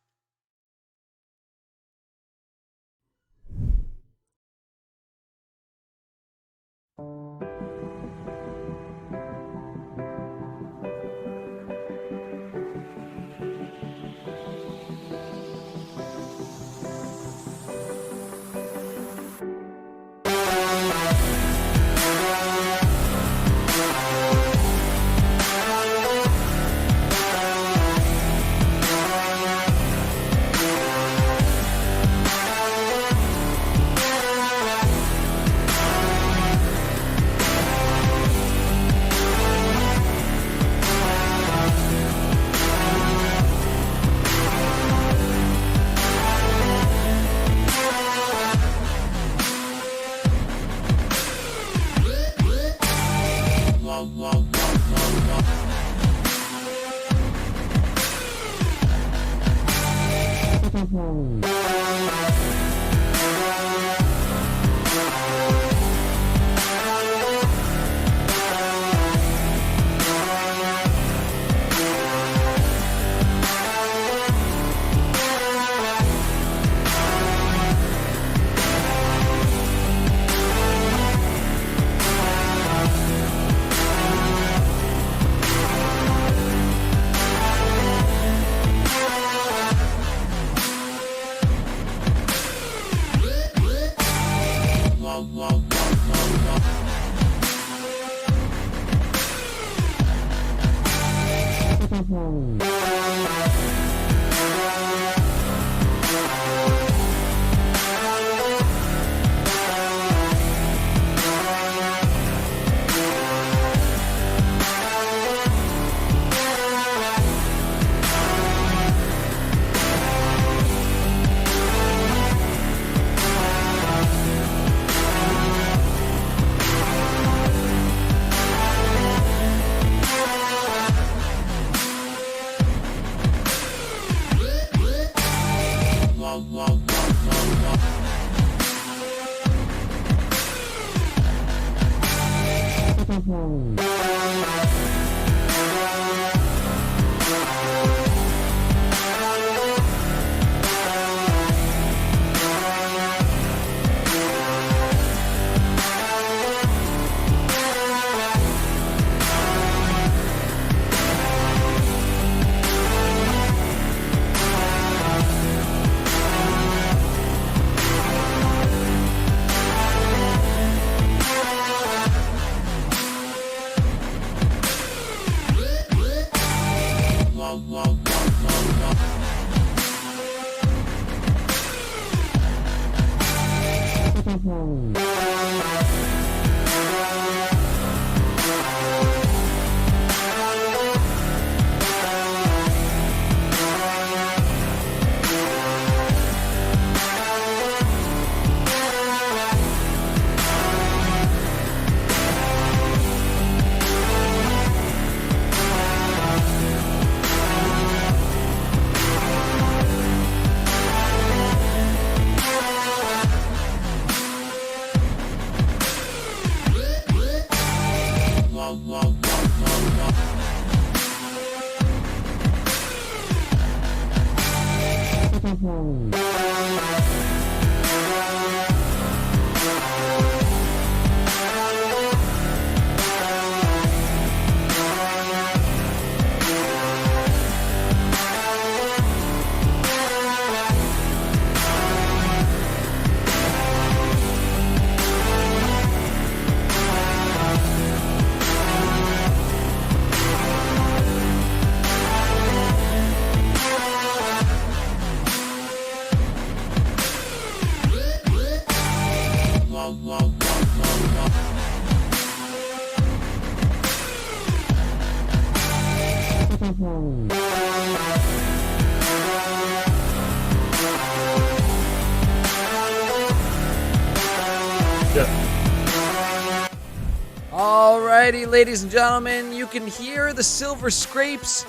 Alrighty, ladies and gentlemen, you can hear the silver scrapes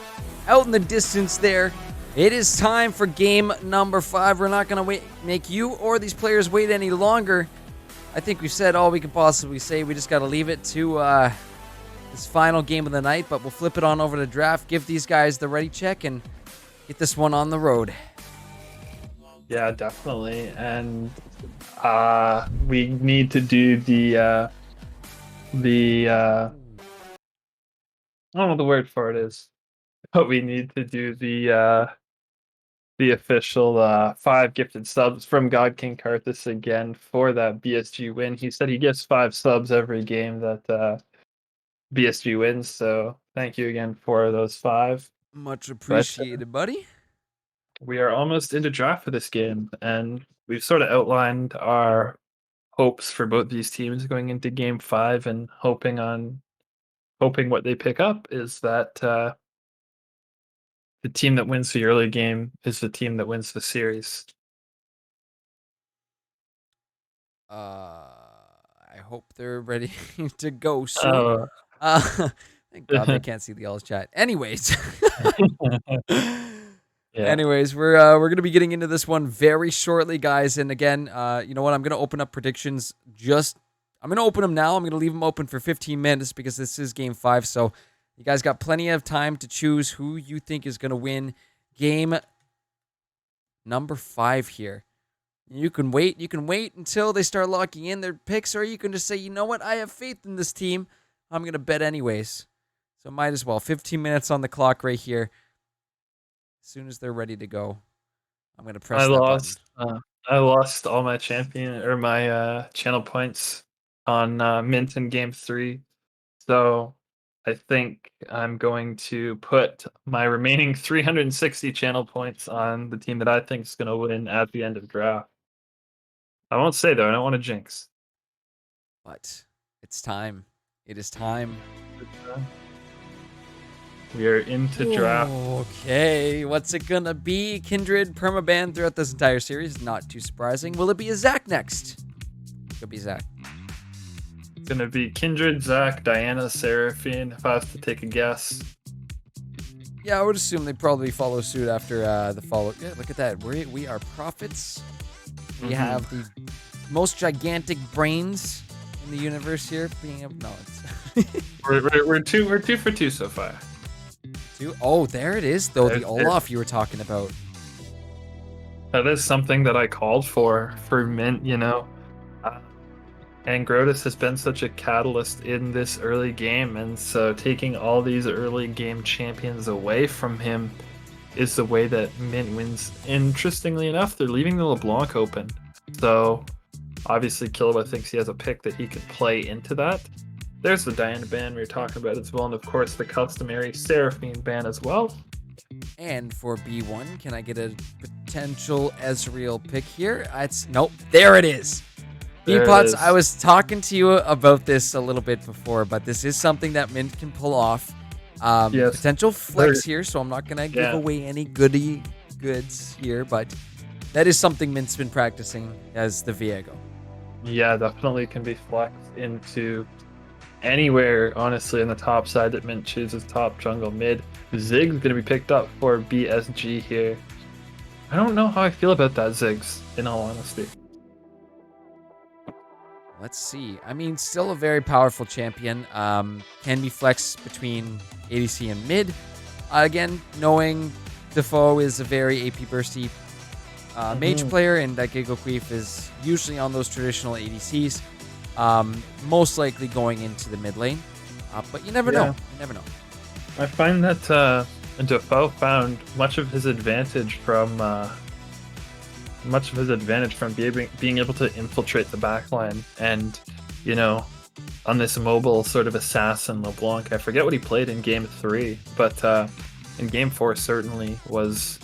out in the distance there. It is time for game number 5. We're not going to make you or these players wait any longer. I think we've said all we can possibly say. We just got to leave it to this final game of the night, but we'll flip it on over to draft, give these guys the ready check, and get this one on the road. Yeah, definitely. And we need to do the I don't know what the word for it is, but we need to do the official 5 gifted subs from God King Karthus again for that BSG win. He said he gets 5 subs every game that BSG wins, so thank you again for those 5. Much appreciated, buddy. We are almost into draft for this game, and we've sort of outlined our hopes for both these teams going into game 5, and hoping what they pick up is that the team that wins the early game is the team that wins the series. I hope they're ready to go soon. Thank God they can't see the L's chat. Anyways. Yeah. Anyways, we're gonna be getting into this one very shortly, guys. And again, you know what? I'm gonna open up predictions. I'm gonna open them now. I'm gonna leave them open for 15 minutes because this is game 5. So you guys got plenty of time to choose who you think is gonna win game number 5 here. You can wait. You can wait until they start locking in their picks, or you can just say, you know what? I have faith in this team. I'm gonna bet anyways. So might as well. 15 minutes on the clock right here. As soon as they're ready to go, I'm gonna press that button. I lost all my channel points on Mint in game 3, so I think I'm going to put my remaining 360 channel points on the team that I think is going to win at the end of draft. I won't say though. I don't want to jinx. But it's time. It is time. We are into draft. Okay, what's it gonna be? Kindred permaban throughout this entire series. Not too surprising. Will it be a Zach next? Could be Zach. It's gonna be Kindred, Zach, Diana, Seraphine. If I was to take a guess. Yeah, I would assume they probably follow suit after the follow. Yeah, look at that. We are prophets. We have the most gigantic brains in the universe here. Being able, no, it's we're two for 2 so far. Oh, there it is, though. There's the Olaf you were talking about. That is something that I called for Mint, you know. And Grotus has been such a catalyst in this early game, and so taking all these early game champions away from him is the way that Mint wins. Interestingly enough, they're leaving the LeBlanc open. So obviously Killua thinks he has a pick that he could play into that. There's the Diana ban we were talking about as well, and of course the customary Seraphine ban as well. And for B1, can I get a potential Ezreal pick here? Nope. There it is. There it Beepots, is. I was talking to you about this a little bit before, but this is something that Mint can pull off. Yes. Potential flex There- here, so I'm not going to give Yeah. away any goods here, but that is something Mint's been practicing as the Viego. Yeah, definitely can be flexed into anywhere, honestly, on the top side that Mint chooses, top, jungle, mid. Zig's going to be picked up for BSG here. I don't know how I feel about that Ziggs, in all honesty. Let's see. I mean, still a very powerful champion. Can be flexed between ADC and mid. Again, knowing Defoe is a very AP bursty mage player, and that Giga Queef is usually on those traditional ADCs. Most likely going into the mid lane. But you never know. You never know. I find that Defoe found much of his advantage from being able to infiltrate the backline, and on this mobile sort of assassin LeBlanc. I forget what he played in game 3, but in game 4 certainly was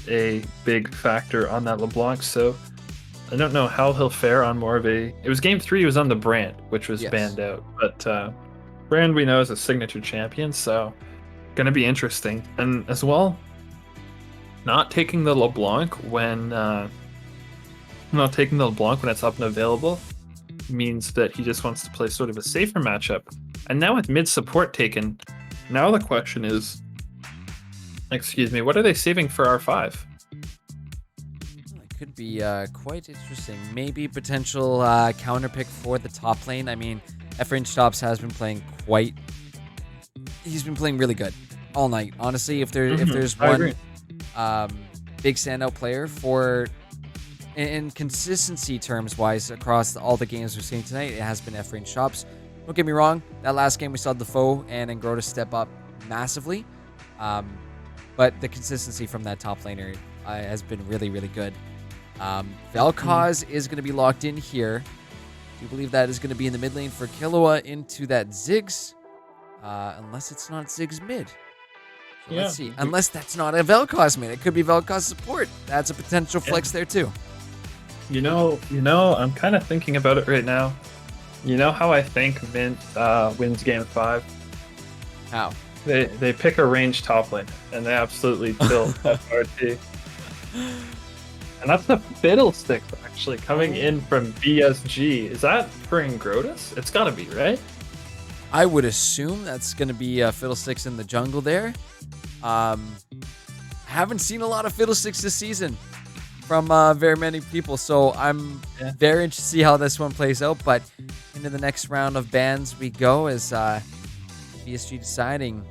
a big factor on that LeBlanc. So I don't know how he'll fare on more of a. It was game 3. He was on the Brand, which was banned out, but Brand we know is a signature champion, so gonna be interesting. And as well, not taking the LeBlanc when it's up and available means that he just wants to play sort of a safer matchup. And now with mid support taken, now the question is, what are they saving for R5? It could be quite interesting. Maybe potential counter pick for the top lane. I mean, Efrain Stops has been playing he's been playing really good all night. Honestly, if there's one big standout player for in consistency terms wise across all the games we're seeing tonight, it has been Efrain Shops. Don't get me wrong, that last game we saw Defoe and Ingrota step up massively, but the consistency from that top laner has been really, really good. Vel'Koz is going to be locked in here. Do you believe that is going to be in the mid lane for Killua into that Ziggs? Unless it's not Ziggs mid. So let's see. Unless that's not a Vel'Koz mid. It could be Vel'Koz support. That's a potential flex there too. I'm kind of thinking about it right now. You know how I think Mint wins game 5? How? They pick a ranged top lane and they absolutely kill FRT. And that's the Fiddlesticks actually coming in from BSG. Is that for Ingrotus? It's gotta be, right? I would assume that's going to be Fiddlesticks in the jungle there. Haven't seen a lot of Fiddlesticks this season from very many people, so I'm very interested to see how this one plays out. But into the next round of bans we go as BSG deciding.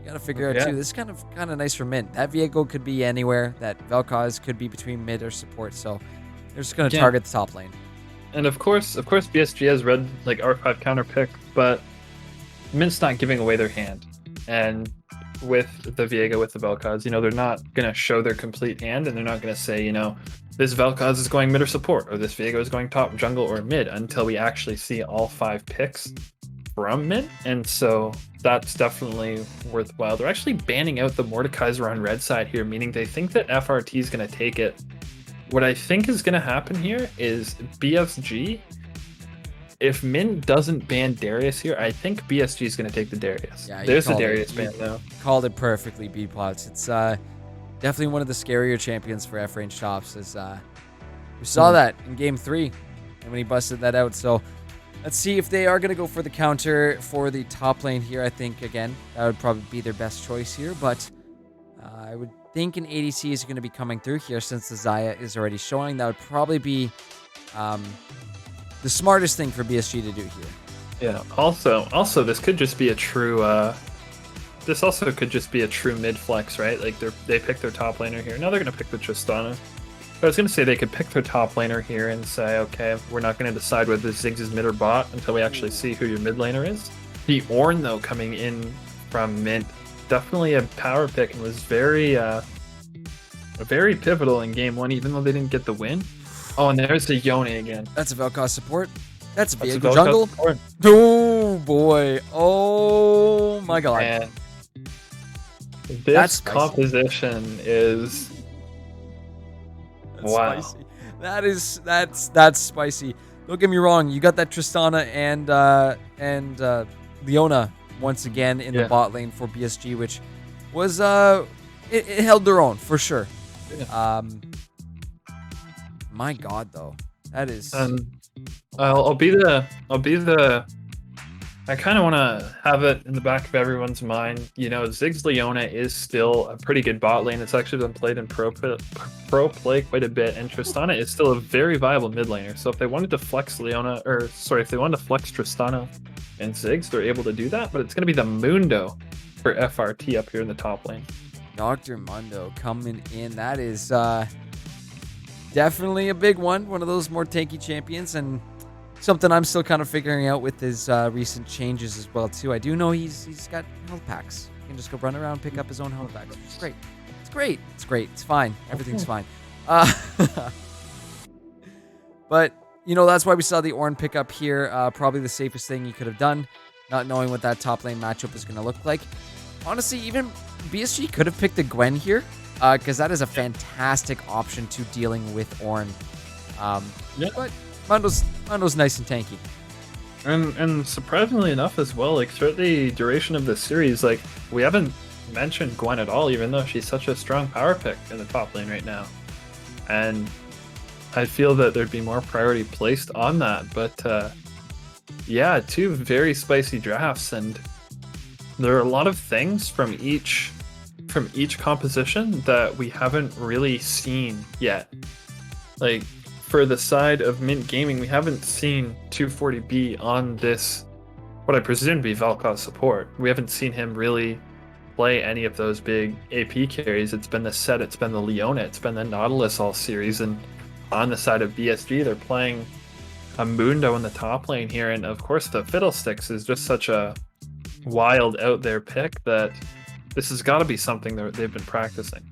You got to figure out too. This is kind of nice for Mint. That Viego could be anywhere. That Vel'Koz could be between mid or support. So they're just going to target the top lane. And of course, BSG has read like R5 counter pick, but Mint's not giving away their hand. And with the Viego, with the Vel'Koz, they're not going to show their complete hand, and they're not going to say, this Vel'Koz is going mid or support, or this Viego is going top, jungle, or mid, until we actually see all 5 picks from Mint. And so that's definitely worthwhile. They're actually banning out the Mordekaiser on red side here, meaning they think that FRT is going to take it. What I think is going to happen here is BSG, if Mint doesn't ban Darius here, I think BSG is going to take the Darius. Yeah, there's the Darius ban though. Called it perfectly, B-Plots. It's definitely one of the scarier champions for F-Range Shops. As we saw that in game 3 and when he busted that out. So let's see if they are going to go for the counter for the top lane here. I think, again, that would probably be their best choice here. But I would think an ADC is going to be coming through here since the Xayah is already showing. That would probably be the smartest thing for BSG to do here. Yeah. Also, this could just be a true. This also could just be a true mid flex, right? Like they pick their top laner here. Now they're gonna pick the Tristana. But I was gonna say they could pick their top laner here and say, okay, we're not gonna decide whether Ziggs is mid or bot until we actually see who your mid laner is. The Ornn though coming in from Mint, definitely a power pick and was very pivotal in game 1, even though they didn't get the win. Oh, and there's the Yone again. That's a Vel'Koz support. That's a That's Viego a jungle. support. Oh boy. Oh my god. Man. That's This spicy. composition is That's wow. spicy. That's spicy. Don't get me wrong. You got that Tristana and Leona once again in the bot lane for BSG, which was it held their own for sure. Yeah. My God, though, that is. I'll be the. I kind of want to have it in the back of everyone's mind. You know, Ziggs Leona is still a pretty good bot lane. It's actually been played in pro play quite a bit, and Tristana is still a very viable mid laner. So if they wanted to flex if they wanted to flex Tristana and Ziggs, they're able to do that. But it's going to be the Mundo for FRT up here in the top lane. Dr. Mundo coming in. That is definitely a big one. One of those more tanky champions, and something I'm still kind of figuring out with his recent changes as well too. I do know he's got health packs. He can just go run around, pick up his own health packs. It's great. It's great. It's great. It's fine. Everything's fine. But you know, that's why we saw the Ornn pick up here. Probably the safest thing he could have done, not knowing what that top lane matchup is going to look like. Honestly, even BSG could have picked a Gwen here, because that is a fantastic option to dealing with Ornn. But Mundo's nice and tanky. And surprisingly enough as well, like throughout the duration of this series, like we haven't mentioned Gwen at all, even though she's such a strong power pick in the top lane right now. And I feel that there'd be more priority placed on that. But yeah, two very spicy drafts, and there are a lot of things from each composition that we haven't really seen yet. Like for the side of Mint Gaming, we haven't seen 240B on this, what I presume to be Vel'Koz support. We haven't seen him really play any of those big AP carries. It's been the Set, it's been the Leona, it's been the Nautilus all series, and on the side of BSG, they're playing a Mundo in the top lane here, and of course the Fiddlesticks is just such a wild out there pick that this has got to be something that they've been practicing.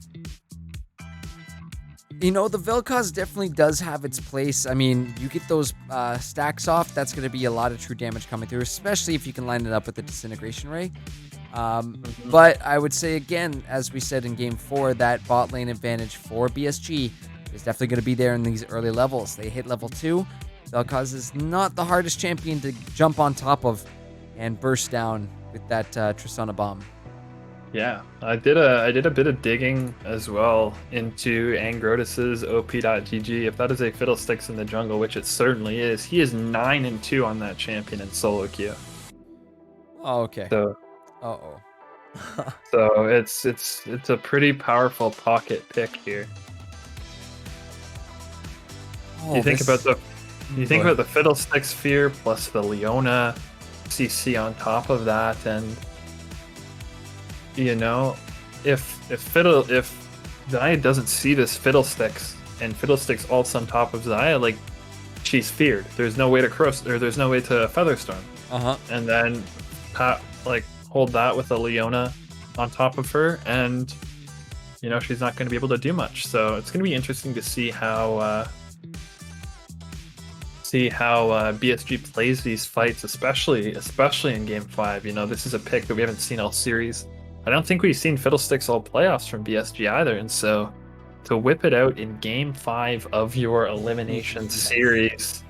You know, the Vel'Koz definitely does have its place. I mean, you get those stacks off, that's going to be a lot of true damage coming through, especially if you can line it up with the Disintegration Ray. But I would say, again, as we said in Game 4, that bot lane advantage for BSG is definitely going to be there in these early levels. They hit level 2. Vel'Koz is not the hardest champion to jump on top of and burst down with that Tristana bomb. Yeah, I did a bit of digging as well into Angrotus's OP.GG. If that is a Fiddlesticks in the jungle, which it certainly is, he is 9-2 on that champion in solo queue. Oh, okay. So, so it's a pretty powerful pocket pick here. Oh, you think about the Fiddlesticks Sphere plus the Leona CC on top of that, and you know, if Xayah doesn't see this Fiddlesticks and Fiddlesticks ults on top of Xayah, like she's feared. There's no way to there's no way to Featherstorm. And then hold that with a Leona on top of her, and you know she's not going to be able to do much. So it's going to be interesting to see how BSG plays these fights, especially in Game 5. You know, this is a pick that we haven't seen all series. I don't think we've seen Fiddlesticks all playoffs from BSG either, and so to whip it out in Game 5 of your elimination series.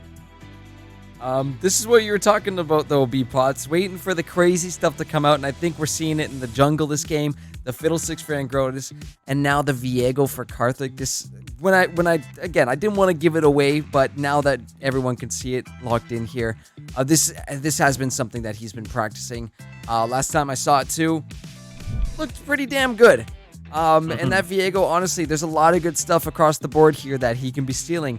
This is what you were talking about, though, B-Pots. Waiting for the crazy stuff to come out, and I think we're seeing it in the jungle this game. The Fiddlesticks for Angrotus, and now the Viego for Karthik. I didn't want to give it away, but now that everyone can see it locked in here, this has been something that he's been practicing. Last time I saw it too, looked pretty damn good. And that Viego, honestly, there's a lot of good stuff across the board here that he can be stealing.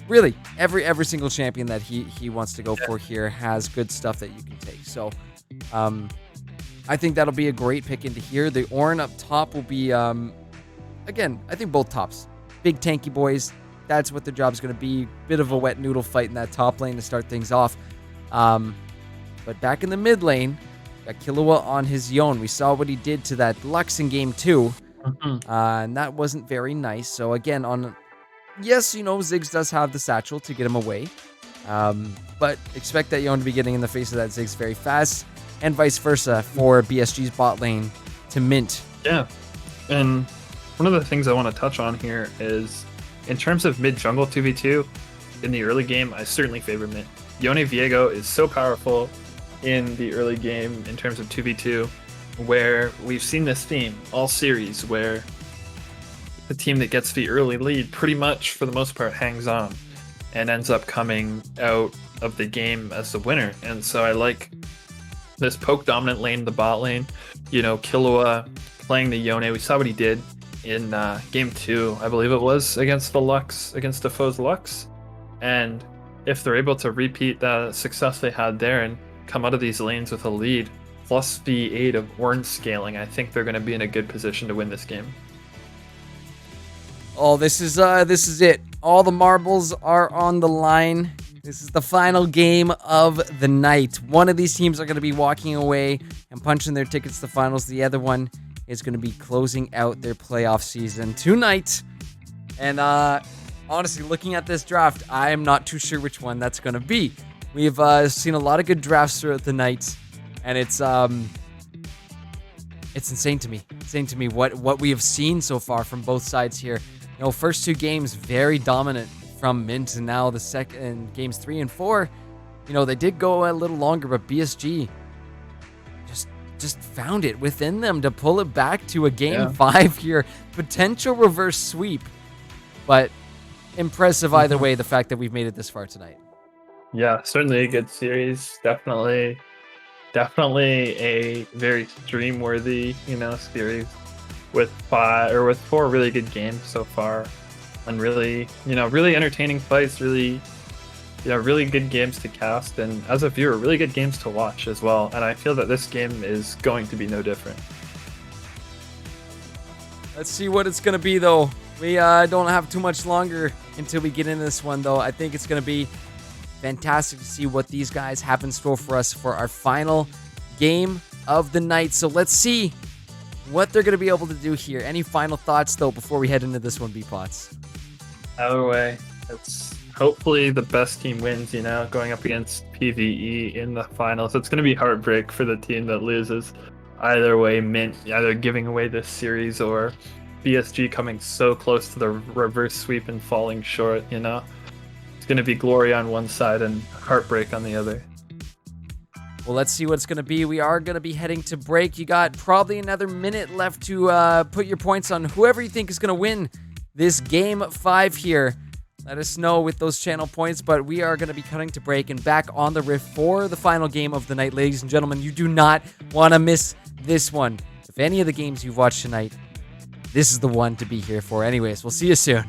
Really, every single champion that he wants to go for here has good stuff that you can take. So, I think that'll be a great pick into here. The Ornn up top will be, again, I think both tops. Big tanky boys. That's what their job's going to be. Bit of a wet noodle fight in that top lane to start things off. But back in the mid lane, got Killua on his Yone. We saw what he did to that Lux in Game 2. And that wasn't very nice. So again, yes, you know, Ziggs does have the satchel to get him away. But expect that Yone to be getting in the face of that Ziggs very fast. And vice versa for BSG's bot lane to mint. Yeah. And one of the things I want to touch on here is in terms of mid jungle 2v2 in the early game, I certainly favor mid. Yone Viego is so powerful in the early game in terms of 2v2, where we've seen this theme all series where the team that gets the early lead pretty much for the most part hangs on and ends up coming out of the game as the winner. And so I like this poke dominant lane, the bot lane, Killua playing the Yone. We saw what he did in game 2, I believe it was, against the foe's Lux. And if they're able to repeat the success they had there and come out of these lanes with a lead, plus the aid of Ornn scaling, I think they're going to be in a good position to win this game. Oh, this is it. All the marbles are on the line. This is the final game of the night. One of these teams are going to be walking away and punching their tickets to the finals. The other one is going to be closing out their playoff season tonight. And honestly, looking at this draft, I am not too sure which one that's going to be. We've seen a lot of good drafts throughout the night, and it's insane to me. Insane to me what we have seen so far from both sides here. First 2 games very dominant from Mint, and now the second games 3 and 4, they did go a little longer, but BSG just found it within them to pull it back to a game 5 here, potential reverse sweep, but impressive either way. The fact that we've made it this far tonight. Yeah, certainly a good series. Definitely a very stream-worthy, series with 4 really good games so far, and really entertaining fights, really good games to cast, and as a viewer, really good games to watch as well. And I feel that this game is going to be no different. Let's see what it's going to be, though. We don't have too much longer until we get into this one, though. I think it's going to be fantastic to see what these guys have in store for us for our final game of the night. So let's see what they're going to be able to do here. Any final thoughts, though, before we head into this one, B-Pots? Either way, it's hopefully the best team wins, going up against PvE in the finals. It's going to be heartbreak for the team that loses. Either way, Mint either giving away this series or BSG coming so close to the reverse sweep and falling short, It's going to be glory on one side and heartbreak on the other. Well, let's see what it's going to be. We are going to be heading to break. You got probably another minute left to put your points on whoever you think is going to win this game 5 here. Let us know with those channel points, but we are going to be cutting to break and back on the Rift for the final game of the night. Ladies and gentlemen, you do not want to miss this one. If any of the games you've watched tonight, this is the one to be here for. Anyways, we'll see you soon.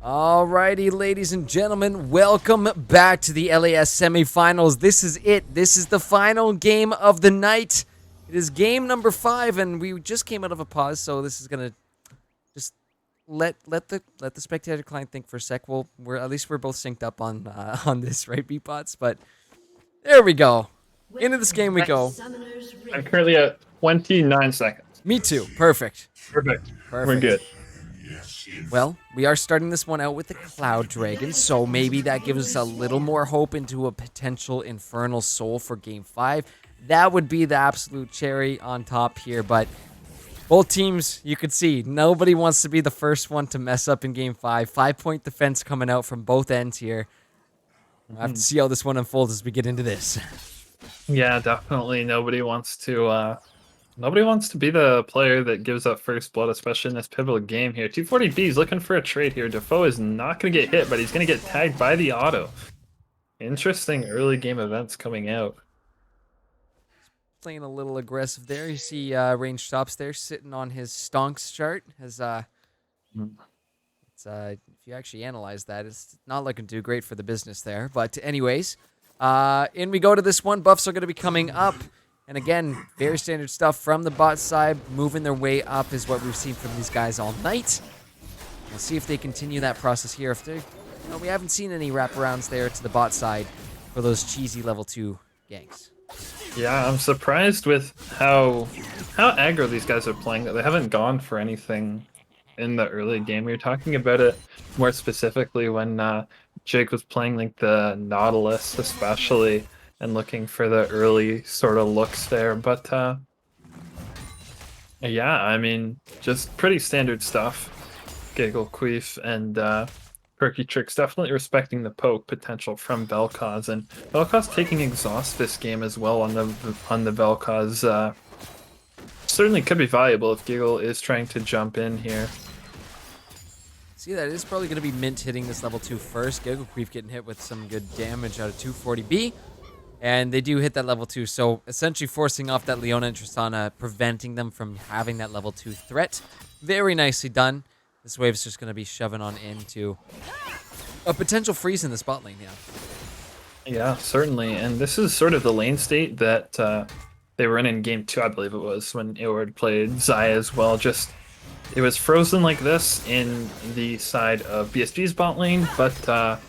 Alrighty, ladies and gentlemen, welcome back to the LAS semifinals. This is it. This is the final game of the night. It is game number 5, and we just came out of a pause, so this is gonna just let the spectator client think for a sec. We're at least we're both synced up on this, right, Beatbots? But there we go. Into this game we go. I'm currently at 29 seconds. Me too. Perfect. Perfect. We're Perfect. good. Well, we are starting this one out with the Cloud Dragon, so maybe that gives us a little more hope into a potential Infernal Soul for Game 5. That would be the absolute cherry on top here, but both teams, you could see, nobody wants to be the first one to mess up in Game 5. 5-point defense coming out from both ends here. We'll have to see how this one unfolds as we get into this. Yeah, definitely. Nobody wants to be the player that gives up first blood, especially in this pivotal game here. 240B is looking for a trade here. Defoe is not going to get hit, but he's going to get tagged by the auto. Interesting early game events coming out. Playing a little aggressive there. You see range stops there sitting on his stonks chart. As if you actually analyze that, it's not looking too great for the business there. But anyways, in we go to this one. Buffs are going to be coming up. And again, very standard stuff from the bot side. Moving their way up is what we've seen from these guys all night. We'll see if they continue that process here. If they, we haven't seen any wraparounds there to the bot side for those cheesy level 2 ganks. Yeah, I'm surprised with how aggro these guys are playing, that they haven't gone for anything in the early game. We were talking about it more specifically when Jake was playing like the Nautilus especially, and looking for the early sort of looks there. But yeah, I mean, just pretty standard stuff. Giggle Queef and Perky Tricks definitely respecting the poke potential from Vel'Koz, and Vel'Koz taking exhaust this game as well on the Vel'Koz. Certainly could be valuable if Giggle is trying to jump in here. See, that is probably going to be Mint hitting this level 2 first. Giggle Queef getting hit with some good damage out of 240B. And they do hit that level 2, so essentially forcing off that Leona and Tristana, preventing them from having that level 2 threat. Very nicely done. This wave's just going to be shoving on into a potential freeze in the spot lane, yeah. Yeah, certainly. And this is sort of the lane state that they were in game 2, I believe it was, when Eoward played Xayah as well. Just, it was frozen like this in the side of BSG's bot lane, but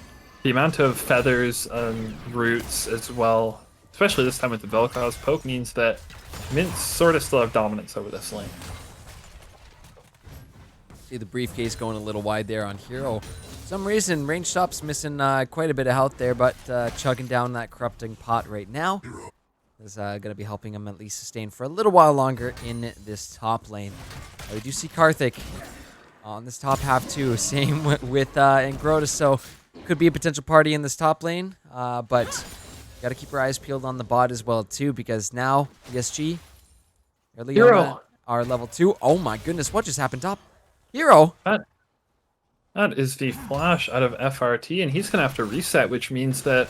the amount of feathers and roots as well, especially this time with the Vel'Koz poke, means that Mint sort of still have dominance over this lane. See the briefcase going a little wide there on Hero. For some reason, range stop's missing quite a bit of health there, but chugging down that corrupting pot right now is going to be helping him at least sustain for a little while longer in this top lane. We do see Karthik on this top half too. Same with Ingrota, so could be a potential party in this top lane, but got to keep our eyes peeled on the bot as well too, because now BSG Hero are level 2. Oh my goodness, what just happened top? Hero. That is the flash out of FRT, and he's going to have to reset, which means that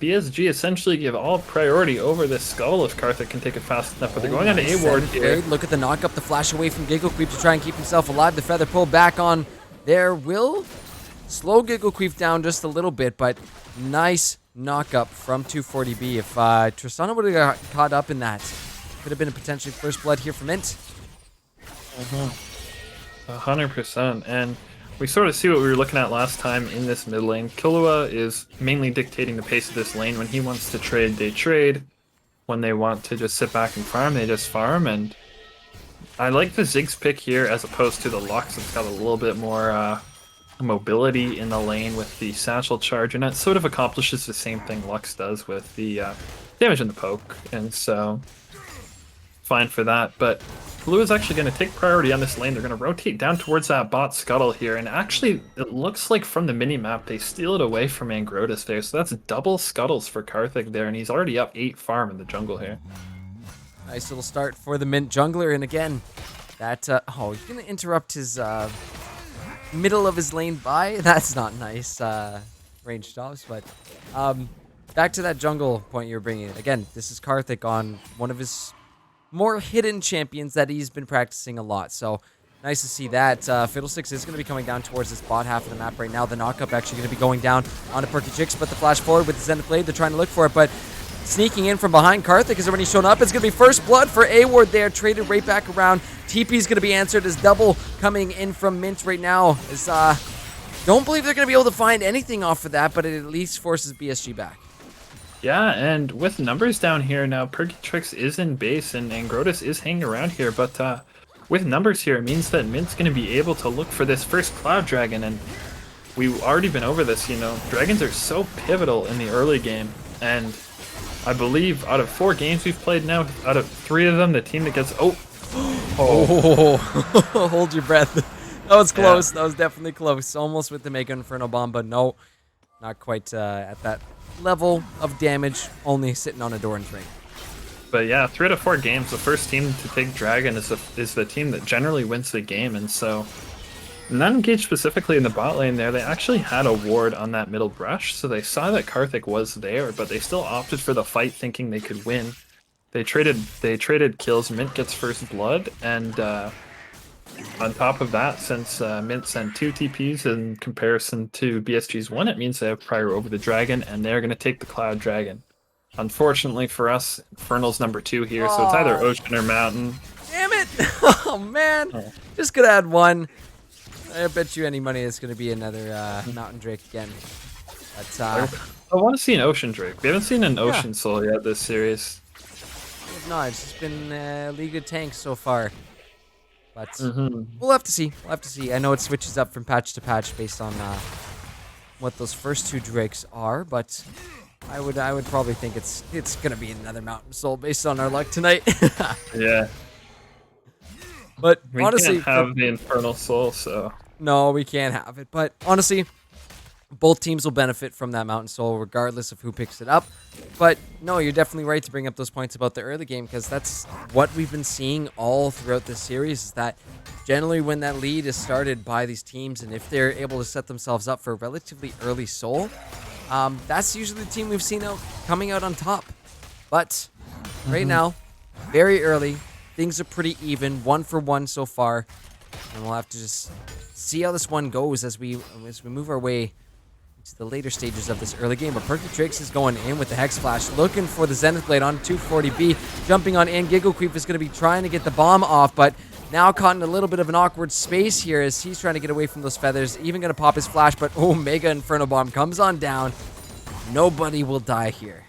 BSG essentially give all priority over this skull if Karthik can take it fast enough. But they're going on to A-Ward here. Look at the knock up, the flash away from Giggle Queef to try and keep himself alive. The feather pull back on there will slow Giggle Queef down just a little bit, but nice knock up from 240B. If Tristana would have got caught up in that, could have been a potentially first blood here for Mint. 100%. And we sort of see what we were looking at last time in this mid lane. Killua is mainly dictating the pace of this lane. When he wants to trade, they trade. When they want to just sit back and farm, they just farm. And I like the Ziggs pick here as opposed to the Lux. It's got a little bit more mobility in the lane with the Satchel Charge, and that sort of accomplishes the same thing Lux does with the damage in the poke. And so, fine for that. But Blue is actually going to take priority on this lane. They're going to rotate down towards that bot scuttle here. And actually, it looks like from the mini-map, they steal it away from Angrotus there. So that's double scuttles for Karthik there. And he's already up 8 farm in the jungle here. Nice little start for the Mint jungler. And again, that... oh, he's going to interrupt his middle of his lane by. That's not nice range stops. But back to that jungle point you were bringing. Again, this is Karthik on one of his more hidden champions that he's been practicing a lot. So Nice to see that. Fiddlesticks is going to be coming down towards this bot half of the map right now. The knockup actually going to be going down onto Perky Chicks, but the flash forward with the Zenith Blade, they're trying to look for it, but sneaking in from behind, Karthik has already shown up. It's going to be first blood for A-Ward there, traded right back around. TP's going to be answered as double coming in from Mint right now. Don't believe they're going to be able to find anything off of that, but it at least forces BSG back. Yeah, and with numbers down here now, Perky Tricks is in base and Angrotus is hanging around here, but with numbers here, it means that Mint's going to be able to look for this first Cloud Dragon, and we've already been over this, you know. Dragons are so pivotal in the early game, and I believe out of 4 games we've played now, out of 3 of them, the team that gets... Oh! Hold your breath. That was close. Yeah. That was definitely close. Almost with the Mega Inferno Bomb, but no, not quite at that level of damage, only sitting on a Doran's ring. But yeah, 3 out of 4 games, the first team to take Dragon is the team that generally wins the game, and so not engaged specifically in the bot lane there. They actually had a ward on that middle brush, so they saw that Karthik was there, but they still opted for the fight thinking they could win. They traded kills. Mint gets first blood, and on top of that, since Mint sent 2 TPs in comparison to BSG's 1, it means they have prior over the Dragon, and they're going to take the Cloud Dragon. Unfortunately for us, Infernal's number 2 here, so it's either Ocean or Mountain. Damn it! Oh, man. Just could add 1. I bet you any money it's going to be another Mountain Drake again. But, I want to see an Ocean Drake. We haven't seen an Ocean Soul yet this series. No, it's just been League of Tanks so far. But we'll have to see. We'll have to see. I know it switches up from patch to patch based on what those first 2 Drakes are, but I would probably think it's gonna be another Mountain Soul based on our luck tonight. Yeah. But we honestly, can't have the Infernal Soul, so no, we can't have it. But honestly, both teams will benefit from that Mountain Soul regardless of who picks it up. But no, you're definitely right to bring up those points about the early game, because that's what we've been seeing all throughout this series, is that generally when that lead is started by these teams, and if they're able to set themselves up for a relatively early soul, that's usually the team we've seen coming out on top. But right now, very early, things are pretty even, 1 for 1 so far, and we'll have to just see how this one goes as we move our way to the later stages of this early game. But Perky Tricks is going in with the Hex Flash, looking for the Zenith Blade on 240B. Jumping on in, Giggle Creep is going to be trying to get the bomb off, but now caught in a little bit of an awkward space here as he's trying to get away from those feathers. Even going to pop his flash, but Mega Inferno Bomb comes on down. Nobody will die here.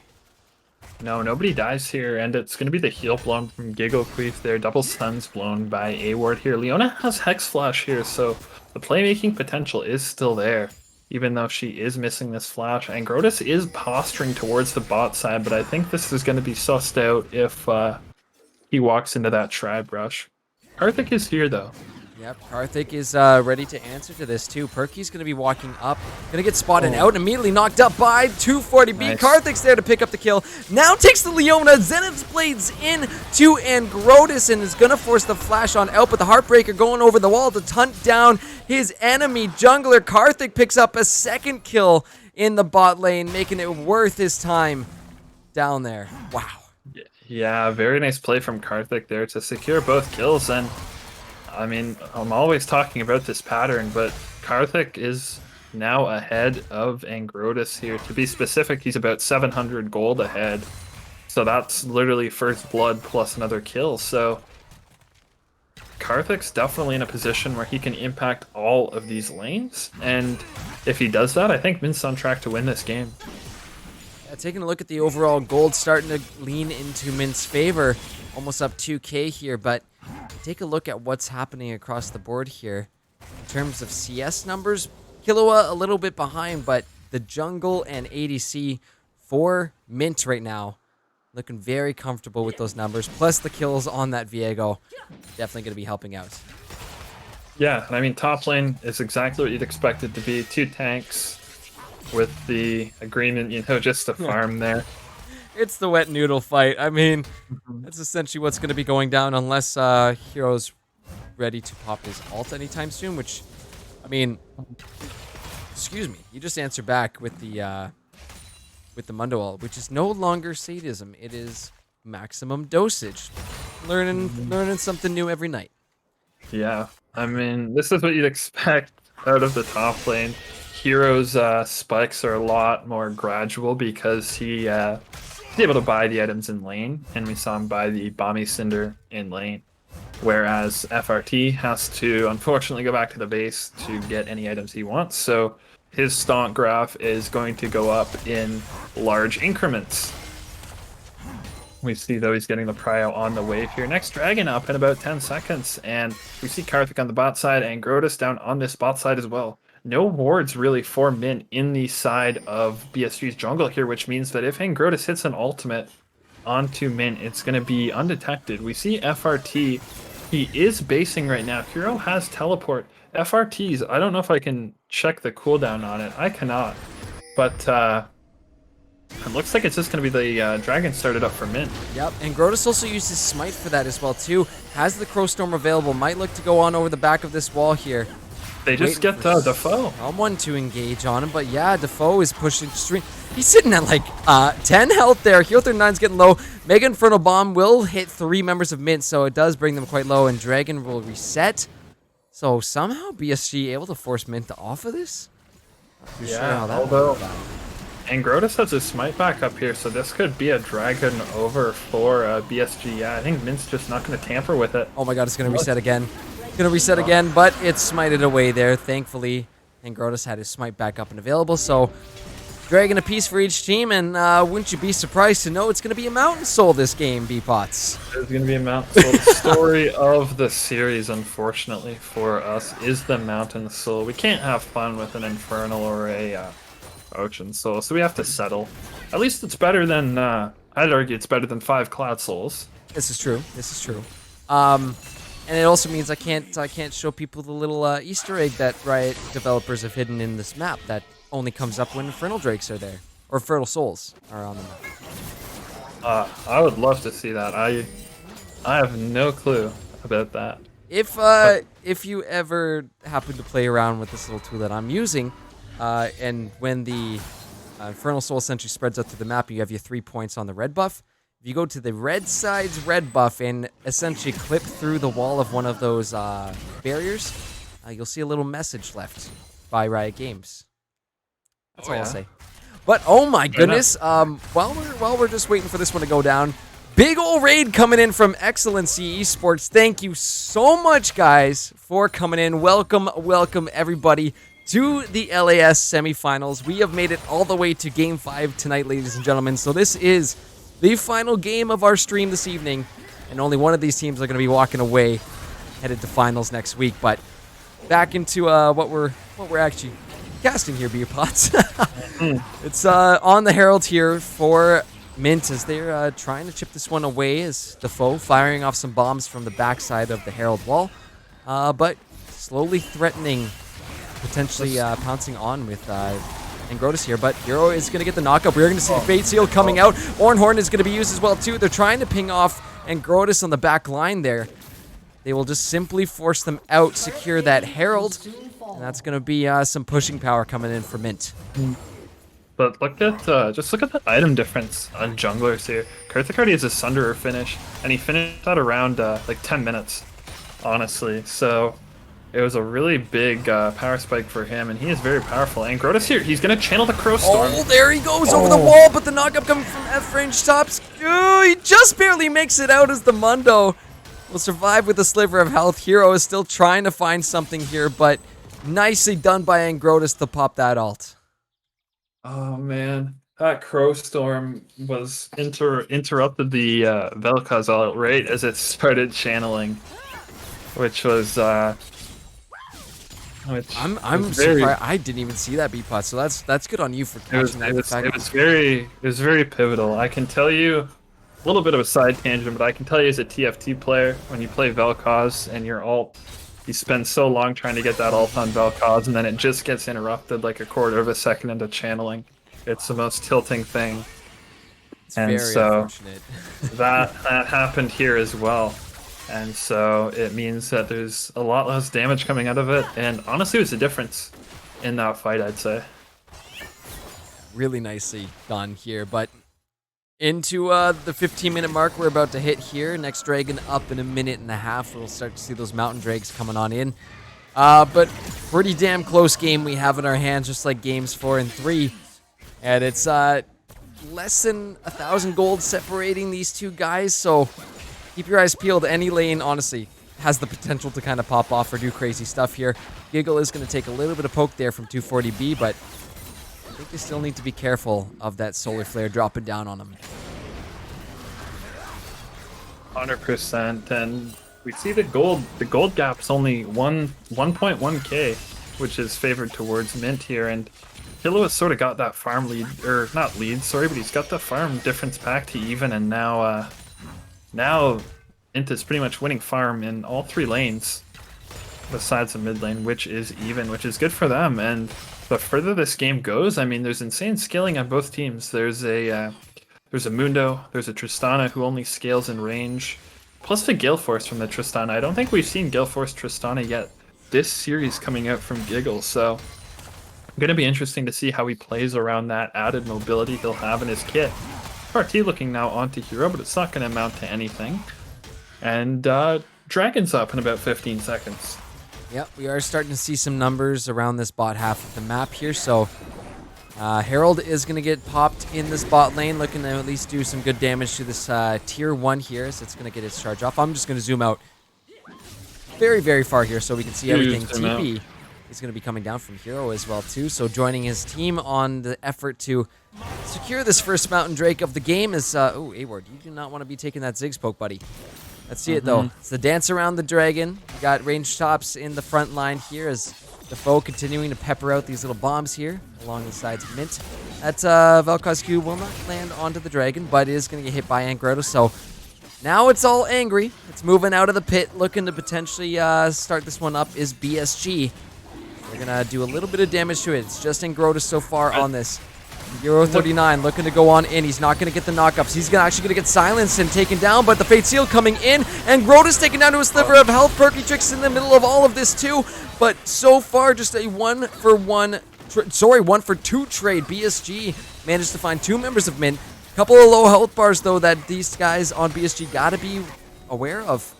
No, nobody dies here, and it's going to be the heal blown from Giggle Queef there. Double stuns blown by A-Ward here. Leona has Hex Flash here, so the playmaking potential is still there, even though she is missing this flash. Angrotus is posturing towards the bot side, but I think this is going to be sussed out if he walks into that Tribe Rush. Karthik is here, though. Yep, Karthik is ready to answer to this, too. Perky's going to be walking up. Going to get spotted out, immediately knocked up by 240B. Nice. Karthik's there to pick up the kill. Now takes the Leona. Zenith's Blades in to Angrotus and is going to force the flash on out, but the Heartbreaker going over the wall to hunt down his enemy jungler. Karthik picks up a second kill in the bot lane, making it worth his time down there. Wow. Yeah, very nice play from Karthik there to secure both kills. And I mean, I'm always talking about this pattern, but Karthik is now ahead of Angrotus here. To be specific, he's about 700 gold ahead. So that's literally first blood plus another kill. So Karthik's definitely in a position where he can impact all of these lanes. And if he does that, I think Mint's on track to win this game. Yeah, taking a look at the overall gold, starting to lean into Mint's favor. Almost up 2k here, but take a look at what's happening across the board here. In terms of CS numbers, Killua a little bit behind, but the jungle and ADC for Mint right now looking very comfortable with those numbers, plus the kills on that Viego. Definitely going to be helping out. Yeah, and I mean, top lane is exactly what you'd expect it to be. 2 tanks with the agreement, you know, just to farm there. It's the wet noodle fight. I mean, that's essentially what's going to be going down unless Hero's ready to pop his ult anytime soon, which, I mean, excuse me, you just answer back with the Mundo ult, which is no longer sadism. It is maximum dosage. Learning something new every night. Yeah, I mean, this is what you'd expect out of the top lane. Hero's spikes are a lot more gradual because he's able to buy the items in lane, and we saw him buy the Bomby Cinder in lane. Whereas FRT has to unfortunately go back to the base to get any items he wants, so his stonk graph is going to go up in large increments. We see, though, he's getting the prio on the wave here. Next dragon up in about 10 seconds, and we see Karthik on the bot side and Grotus down on this bot side as well. No wards really for Mint in the side of BSG's jungle here, which means that if Grotus hits an ultimate onto Mint, it's going to be undetected. We see FRT, he is basing right now. Hero has teleport. FRT's, I don't know if I can check the cooldown on it. I cannot. But it looks like it's just going to be the dragon started up for Mint. Yep, and Grotus also uses Smite for that as well too. Has the Crow Storm available, might look to go on over the back of this wall here. They just get Defoe. Someone to engage on him, but yeah, Defoe is pushing stream. He's sitting at like 10 health there. Hero 39's getting low. Mega Infernal Bomb will hit 3 members of Mint, so it does bring them quite low, and Dragon will reset. So somehow BSG able to force Mint off of this? Not too sure how that although... And Grotus has his smite back up here, so this could be a dragon over for BSG. Yeah, I think Mint's just not going to tamper with it. Oh my god, it's going to reset again. Going to reset again, but it's smited away there, thankfully. And Grotus had his smite back up and available, so dragon a piece for each team, and wouldn't you be surprised to know it's going to be a Mountain Soul this game, B-Pots? It's going to be a Mountain Soul. The story of the series, unfortunately, for us, is the Mountain Soul. We can't have fun with an Infernal or a... Ocean Soul, so we have to settle. At least it's better than, I'd argue it's better than 5 Cloud Souls. This is true. This is true. And it also means I can't show people the little Easter egg that Riot developers have hidden in this map that only comes up when Infernal Drakes are there, or Fertile Souls are on the map. I would love to see that. I have no clue about that. If you ever happen to play around with this little tool that I'm using, and when the Infernal Soul essentially spreads out through the map, you have your 3 points on the red buff. If you go to the red side's red buff and essentially clip through the wall of one of those barriers, you'll see a little message left by Riot Games. That's all I'll say. But oh my goodness, while we're just waiting for this one to go down, big ol' raid coming in from Excellency Esports. Thank you so much, guys, for coming in. Welcome everybody to the LAS semifinals. We have made it all the way to Game 5 tonight, ladies and gentlemen. So this is the final game of our stream this evening, and only one of these teams are going to be walking away, headed to finals next week. But back into what we're actually casting here, Beer Pots. It's on the Herald here for Mint as they're trying to chip this one away as Defoe firing off some bombs from the backside of the Herald wall, but slowly threatening, potentially pouncing on with Grotus here, but Hero is going to get the knockup. We're going to see the Fate Seal coming out. Horn is going to be used as well, too. They're trying to ping off Grotus on the back line there. They will just simply force them out, secure that Herald, and that's going to be some pushing power coming in for Mint. But look at just look at the item difference on junglers here. Karthik already has a Sunderer finish, and he finished that around like 10 minutes, honestly. So it was a really big power spike for him, and he is very powerful. And Grotus here, he's going to channel the Crow Storm. Oh, there he goes over the wall, but the knockup coming from F-range tops. He just barely makes it out as the Mundo will survive with a sliver of health. Hero is still trying to find something here, but nicely done by Grotus to pop that ult. Oh, man. That Crow Storm was interrupted the Vel'Koz ult right as it started channeling, which was... I'm surprised. I didn't even see that B-pot, so that's good on you for catching that. It was very pivotal. I can tell you a little bit of a side tangent, but I can tell you as a TFT player, when you play Vel'Koz and your ult, you spend so long trying to get that ult on Vel'Koz, and then it just gets interrupted like a quarter of a second into channeling. It's the most tilting thing. It's and very so unfortunate. that happened here as well. And so it means that there's a lot less damage coming out of it. And honestly, it was a difference in that fight, I'd say. Really nicely done here. But Into the 15-minute mark we're about to hit here. Next dragon up in a minute and a half. We'll start to see those mountain drags coming on in. But pretty damn close game we have in our hands, just like games 4 and 3. And it's less than 1,000 gold separating these two guys. So keep your eyes peeled. Any lane, honestly, has the potential to kind of pop off or do crazy stuff here. Giggle is going to take a little bit of poke there from 240B, but I think they still need to be careful of that solar flare dropping down on them. 100%, and we see the gold gap's only 1.1k, which is favored towards Mint here, and Hilo has sort of got that farm lead, or not lead, sorry, but he's got the farm difference back to even, and now Mint is pretty much winning farm in all 3 lanes, besides the mid lane, which is even, which is good for them. And the further this game goes, I mean, there's insane scaling on both teams. There's a Mundo, there's a Tristana who only scales in range, plus the Gale Force from the Tristana. I don't think we've seen Gale Force Tristana yet this series coming out from Giggle, so going to be interesting to see how he plays around that added mobility he'll have in his kit. RT looking now onto hero, but it's not going to amount to anything. And Dragon's up in about 15 seconds. Yep, we are starting to see some numbers around this bot half of the map here, so Herald is going to get popped in this bot lane, looking to at least do some good damage to this tier 1 here, so it's going to get its charge off. I'm just going to zoom out very, very far here so we can see everything. TP is going to be coming down from Hero as well, too, so joining his team on the effort to secure this first Mountain Drake of the game is, oh, A-Ward, you do not want to be taking that Ziggs poke, buddy. Let's see it, though. It's the dance around the dragon. We got ranged tops in the front line here as the foe continuing to pepper out these little bombs here along the sides of Mint. That Vel'Koz Q will not land onto the dragon, but is going to get hit by Angrota. So now it's all angry. It's moving out of the pit, looking to potentially start this one up is BSG. They're going to do a little bit of damage to it. It's just Angrota so far on this. Euro 39 looking to go on in. He's not going to get the knockups. He's actually going to get silenced and taken down, but the Fate Seal coming in, and Grota's taken down to a sliver of health. Perky Tricks in the middle of all of this too, but so far just a 1 for 2 trade. BSG managed to find 2 members of Mint. Couple of low health bars though that these guys on BSG got to be aware of.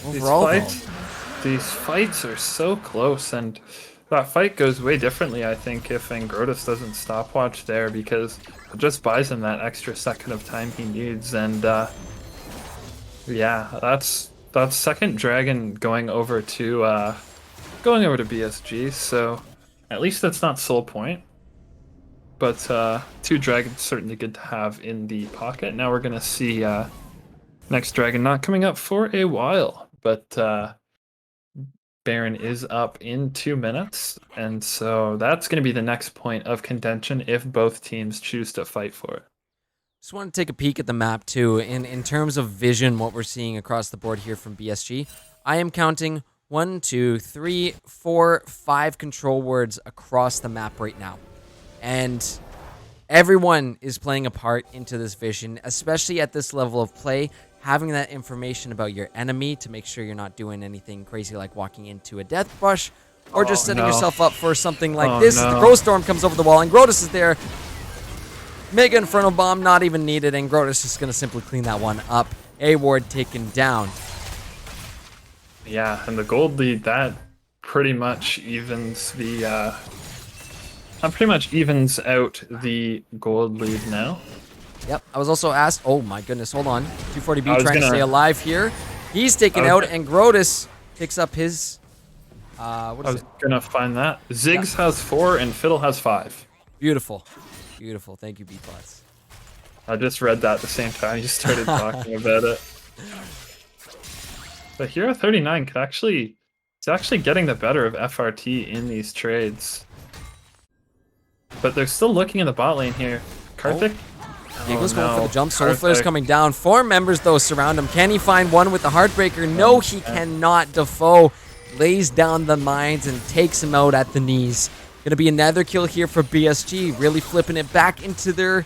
Overall, these fights are so close, and that fight goes way differently, I think, if Angrotus doesn't stopwatch there, because it just buys him that extra second of time he needs. And yeah, that's second dragon going over to BSG. So at least that's not soul point. But 2 dragons certainly good to have in the pocket. Now we're gonna see next dragon not coming up for a while, but Baron is up in 2 minutes, and so that's going to be the next point of contention if both teams choose to fight for it. Just want to take a peek at the map too. In terms of vision, what we're seeing across the board here from BSG, I am counting 1, 2, 3, 4, 5 control words across the map right now. And everyone is playing a part into this vision, especially at this level of play. Having that information about your enemy to make sure you're not doing anything crazy like walking into a death brush or just setting yourself up for something like this. The Crow Storm comes over the wall and Grotus is there. Mega Infernal Bomb not even needed, and Grotus is going to simply clean that one up. A-Ward taken down. Yeah, and the gold lead, that pretty much evens the out the gold lead now. Yep, I was also asked, oh my goodness, hold on. 240B trying to stay alive here. He's taken out, and Grotus picks up his, what is it? I was gonna find that. Ziggs has 4 and Fiddle has 5. Beautiful. Beautiful, thank you, Beatbots. I just read that at the same time you started talking about it. But Hero 39 could actually, it's actually getting the better of FRT in these trades. But they're still looking in the bot lane here. Karthik? Giggle's going for the jump. Soul Flare's coming down. 4 members, though, surround him. Can he find one with the Heartbreaker? No, he cannot. Defoe lays down the mines and takes him out at the knees. Gonna be another kill here for BSG, really flipping it back into their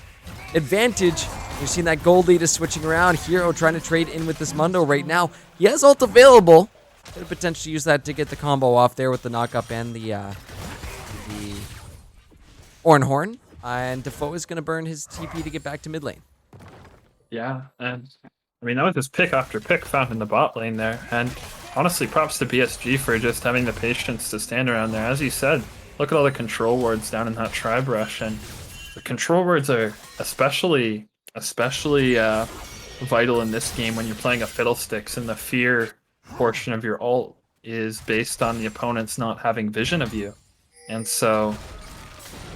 advantage. You're seeing that gold lead is switching around. Hero trying to trade in with this Mundo right now. He has ult available. Could potentially use that to get the combo off there with the knockup and the Ornhorn. And Defoe is going to burn his TP to get back to mid lane. Yeah, and I mean that was just pick after pick found in the bot lane there, and honestly, props to BSG for just having the patience to stand around there. As you said, look at all the control wards down in that tribe rush, and the control wards are especially vital in this game when you're playing a fiddlesticks, and the fear portion of your ult is based on the opponents not having vision of you, and so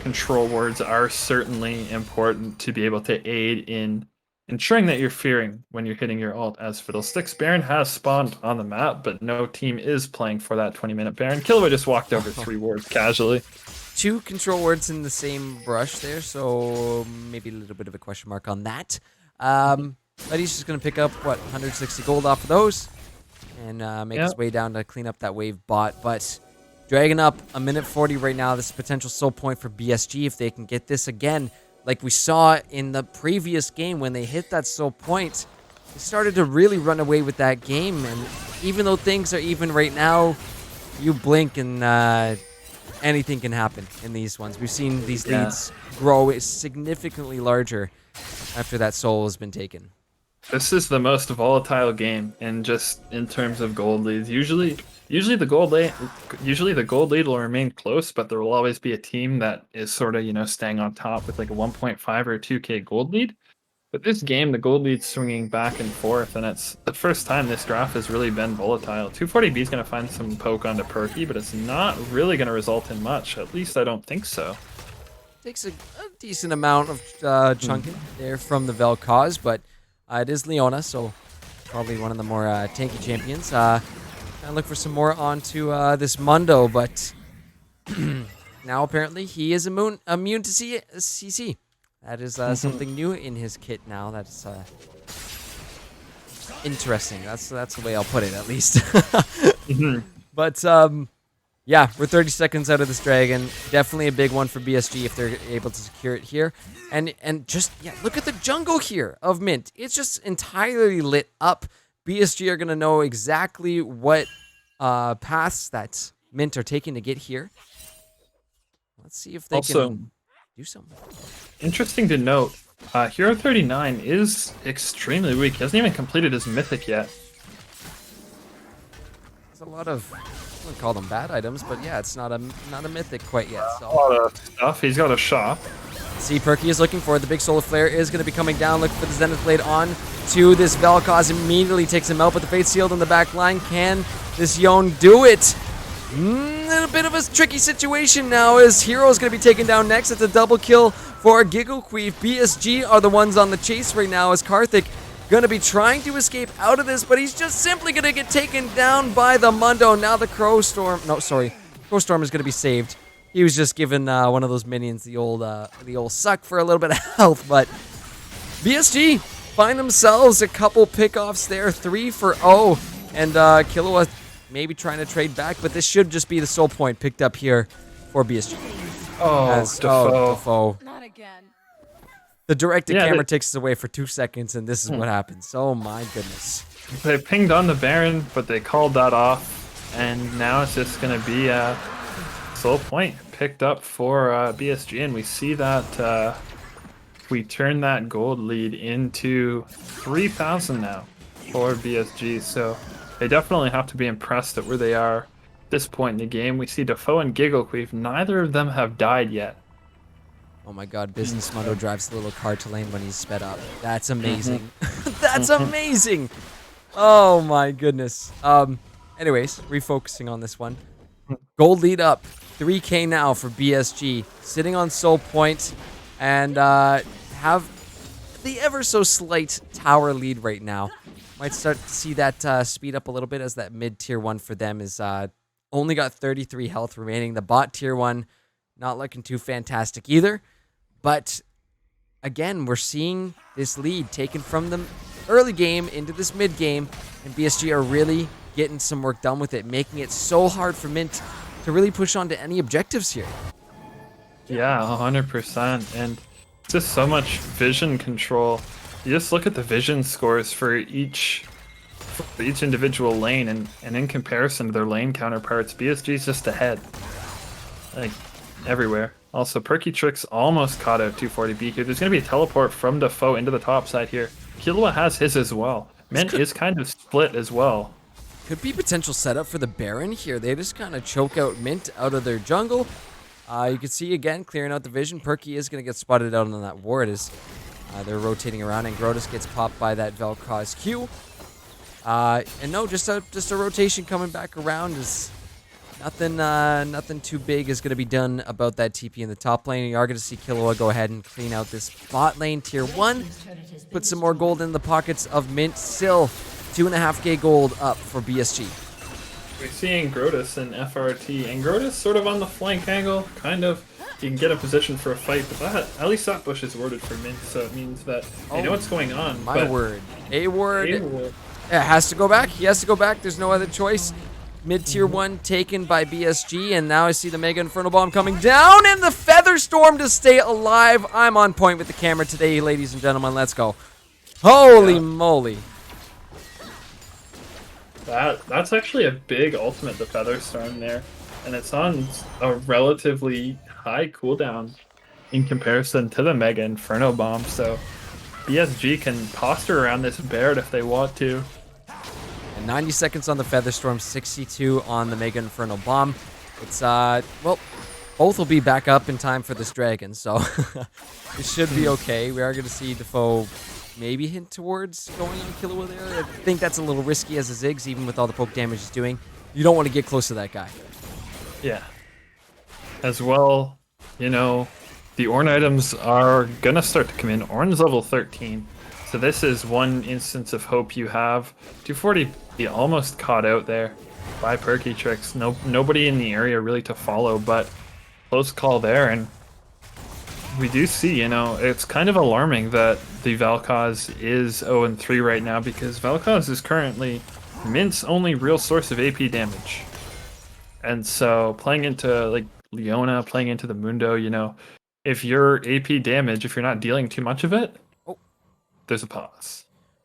control words are certainly important to be able to aid in ensuring that you're fearing when you're hitting your ult as Fiddlesticks. Baron has spawned on the map, but no team is playing for that 20-minute Baron. Killua just walked over 3 wards casually. 2 control words in the same brush there, so maybe a little bit of a question mark on that. But he's just going to pick up, 160 gold off of those and make his way down to clean up that wave bot. But dragging up a minute 40 right now. This is a potential soul point for BSG if they can get this again. Like we saw in the previous game when they hit that soul point, they started to really run away with that game. And even though things are even right now, you blink and anything can happen in these ones. We've seen these leads grow significantly larger after that soul has been taken. This is the most volatile game in terms of gold leads. Usually the gold lead will remain close, but there will always be a team that is sort of, staying on top with like a 1.5 or 2k gold lead. But this game, the gold lead's swinging back and forth, and it's the first time this graph has really been volatile. 240B is going to find some poke onto Perky, but it's not really going to result in much. At least I don't think so. Takes a decent amount of chunking there from the Vel'Koz, but it is Leona, so probably one of the more tanky champions. Gonna look for some more onto this Mundo, but now apparently he is immune to CC. That is something new in his kit now. That's interesting. That's the way I'll put it, at least. But yeah, we're 30 seconds out of this dragon. Definitely a big one for BSG if they're able to secure it here. And just, look at the jungle here of Mint. It's just entirely lit up. BSG are going to know exactly what paths that Mint are taking to get here. Let's see if they can do something. Interesting to note, Hero 39 is extremely weak. He hasn't even completed his mythic yet. There's a lot of, I wouldn't call them bad items, but yeah, it's not a mythic quite yet. So. A lot of stuff. He's got a shop. See, Perky is looking for it. The big solar flare is going to be coming down. Looking for the Zenith Blade on to this Vel'Koz. Immediately takes him out, but the Fate Sealed in the back line. Can this Yone do it? A bit of a tricky situation now as Hero is going to be taken down next. It's a double kill for Gigglequeef. BSG are the ones on the chase right now as Karthik going to be trying to escape out of this, but he's just simply going to get taken down by the Mundo. Now the Crowstorm is going to be saved. He was just given one of those minions the old suck for a little bit of health, but BSG find themselves a couple pickoffs there, 3 for 0, and Killua maybe trying to trade back, but this should just be the soul point picked up here for BSG. Defoe. Not again. The directed camera takes us away for 2 seconds, and this is what happens. Oh my goodness. They pinged on the Baron, but they called that off, and now it's just going to be a soul point picked up for BSG, and we see that we turn that gold lead into 3,000 now for BSG, so they definitely have to be impressed at where they are at this point in the game. We see Defoe and Gigglequeef. Neither of them have died yet. Oh my god, Business Mundo drives the little car to lane when he's sped up. That's amazing. That's amazing! Oh my goodness. Anyways, refocusing on this one. Gold lead up. 3k now for BSG. Sitting on soul point and have the ever so slight tower lead right now. Might start to see that speed up a little bit as that mid tier 1 for them is only got 33 health remaining. The bot tier 1 not looking too fantastic either. But again, we're seeing this lead taken from the early game into this mid game, and BSG are really getting some work done with it, making it so hard for Mint to really push on to any objectives here. Yeah, 100%. And just so much vision control. You just look at the vision scores for each individual lane, and in comparison to their lane counterparts, BSG is just ahead, like everywhere. Also, Perky Tricks almost caught out 240B here. There's going to be a teleport from Defoe into the top side here. Killua has his as well. Mint is kind of split as well. Could be potential setup for the Baron here. They just kind of choke out Mint out of their jungle. You can see again clearing out the vision. Perky is going to get spotted out on that ward as they're rotating around, and Grotus gets popped by that Vel'Koz Q. And no, just a rotation coming back around is nothing too big is going to be done about that TP in the top lane. You are going to see Killua go ahead and clean out this bot lane tier 1. Put some more gold in the pockets of Mint. Still 2.5k gold up for BSG. We're seeing Grotus and FRT, and Grotus sort of on the flank angle, kind of. You can get a position for a fight, but at least that bush is warded for Mint, so it means that they know what's going on. My word. A ward. It has to go back. He has to go back. There's no other choice. Mid-tier 1 taken by BSG, and now I see the Mega Inferno Bomb coming down, and the Feather Storm to stay alive. I'm on point with the camera today, ladies and gentlemen. Let's go. Holy moly. That's actually a big ultimate, the Feather Storm there, and it's on a relatively high cooldown in comparison to the Mega Inferno Bomb, so BSG can posture around this Baird if they want to. And 90 seconds on the Feather Storm, 62 on the Mega Inferno Bomb. It's, well, both will be back up in time for this dragon, so it should be okay. We are going to see Defoe maybe hint towards going on Killua there. I think that's a little risky as a Ziggs, even with all the poke damage he's doing. You don't want to get close to that guy. Yeah. As well, you know, the Ornn items are going to start to come in. Ornn's level 13. So this is one instance of hope you have. 240 almost caught out there by Perky Tricks. Nobody in the area really to follow, but close call there. And we do see, you know, it's kind of alarming that the Vel'Koz is 0-3 right now, because Vel'Koz is currently Mint's only real source of AP damage. And so playing into like Leona, playing into the Mundo, you know, if your AP damage, if you're not dealing too much of it, there's a pause.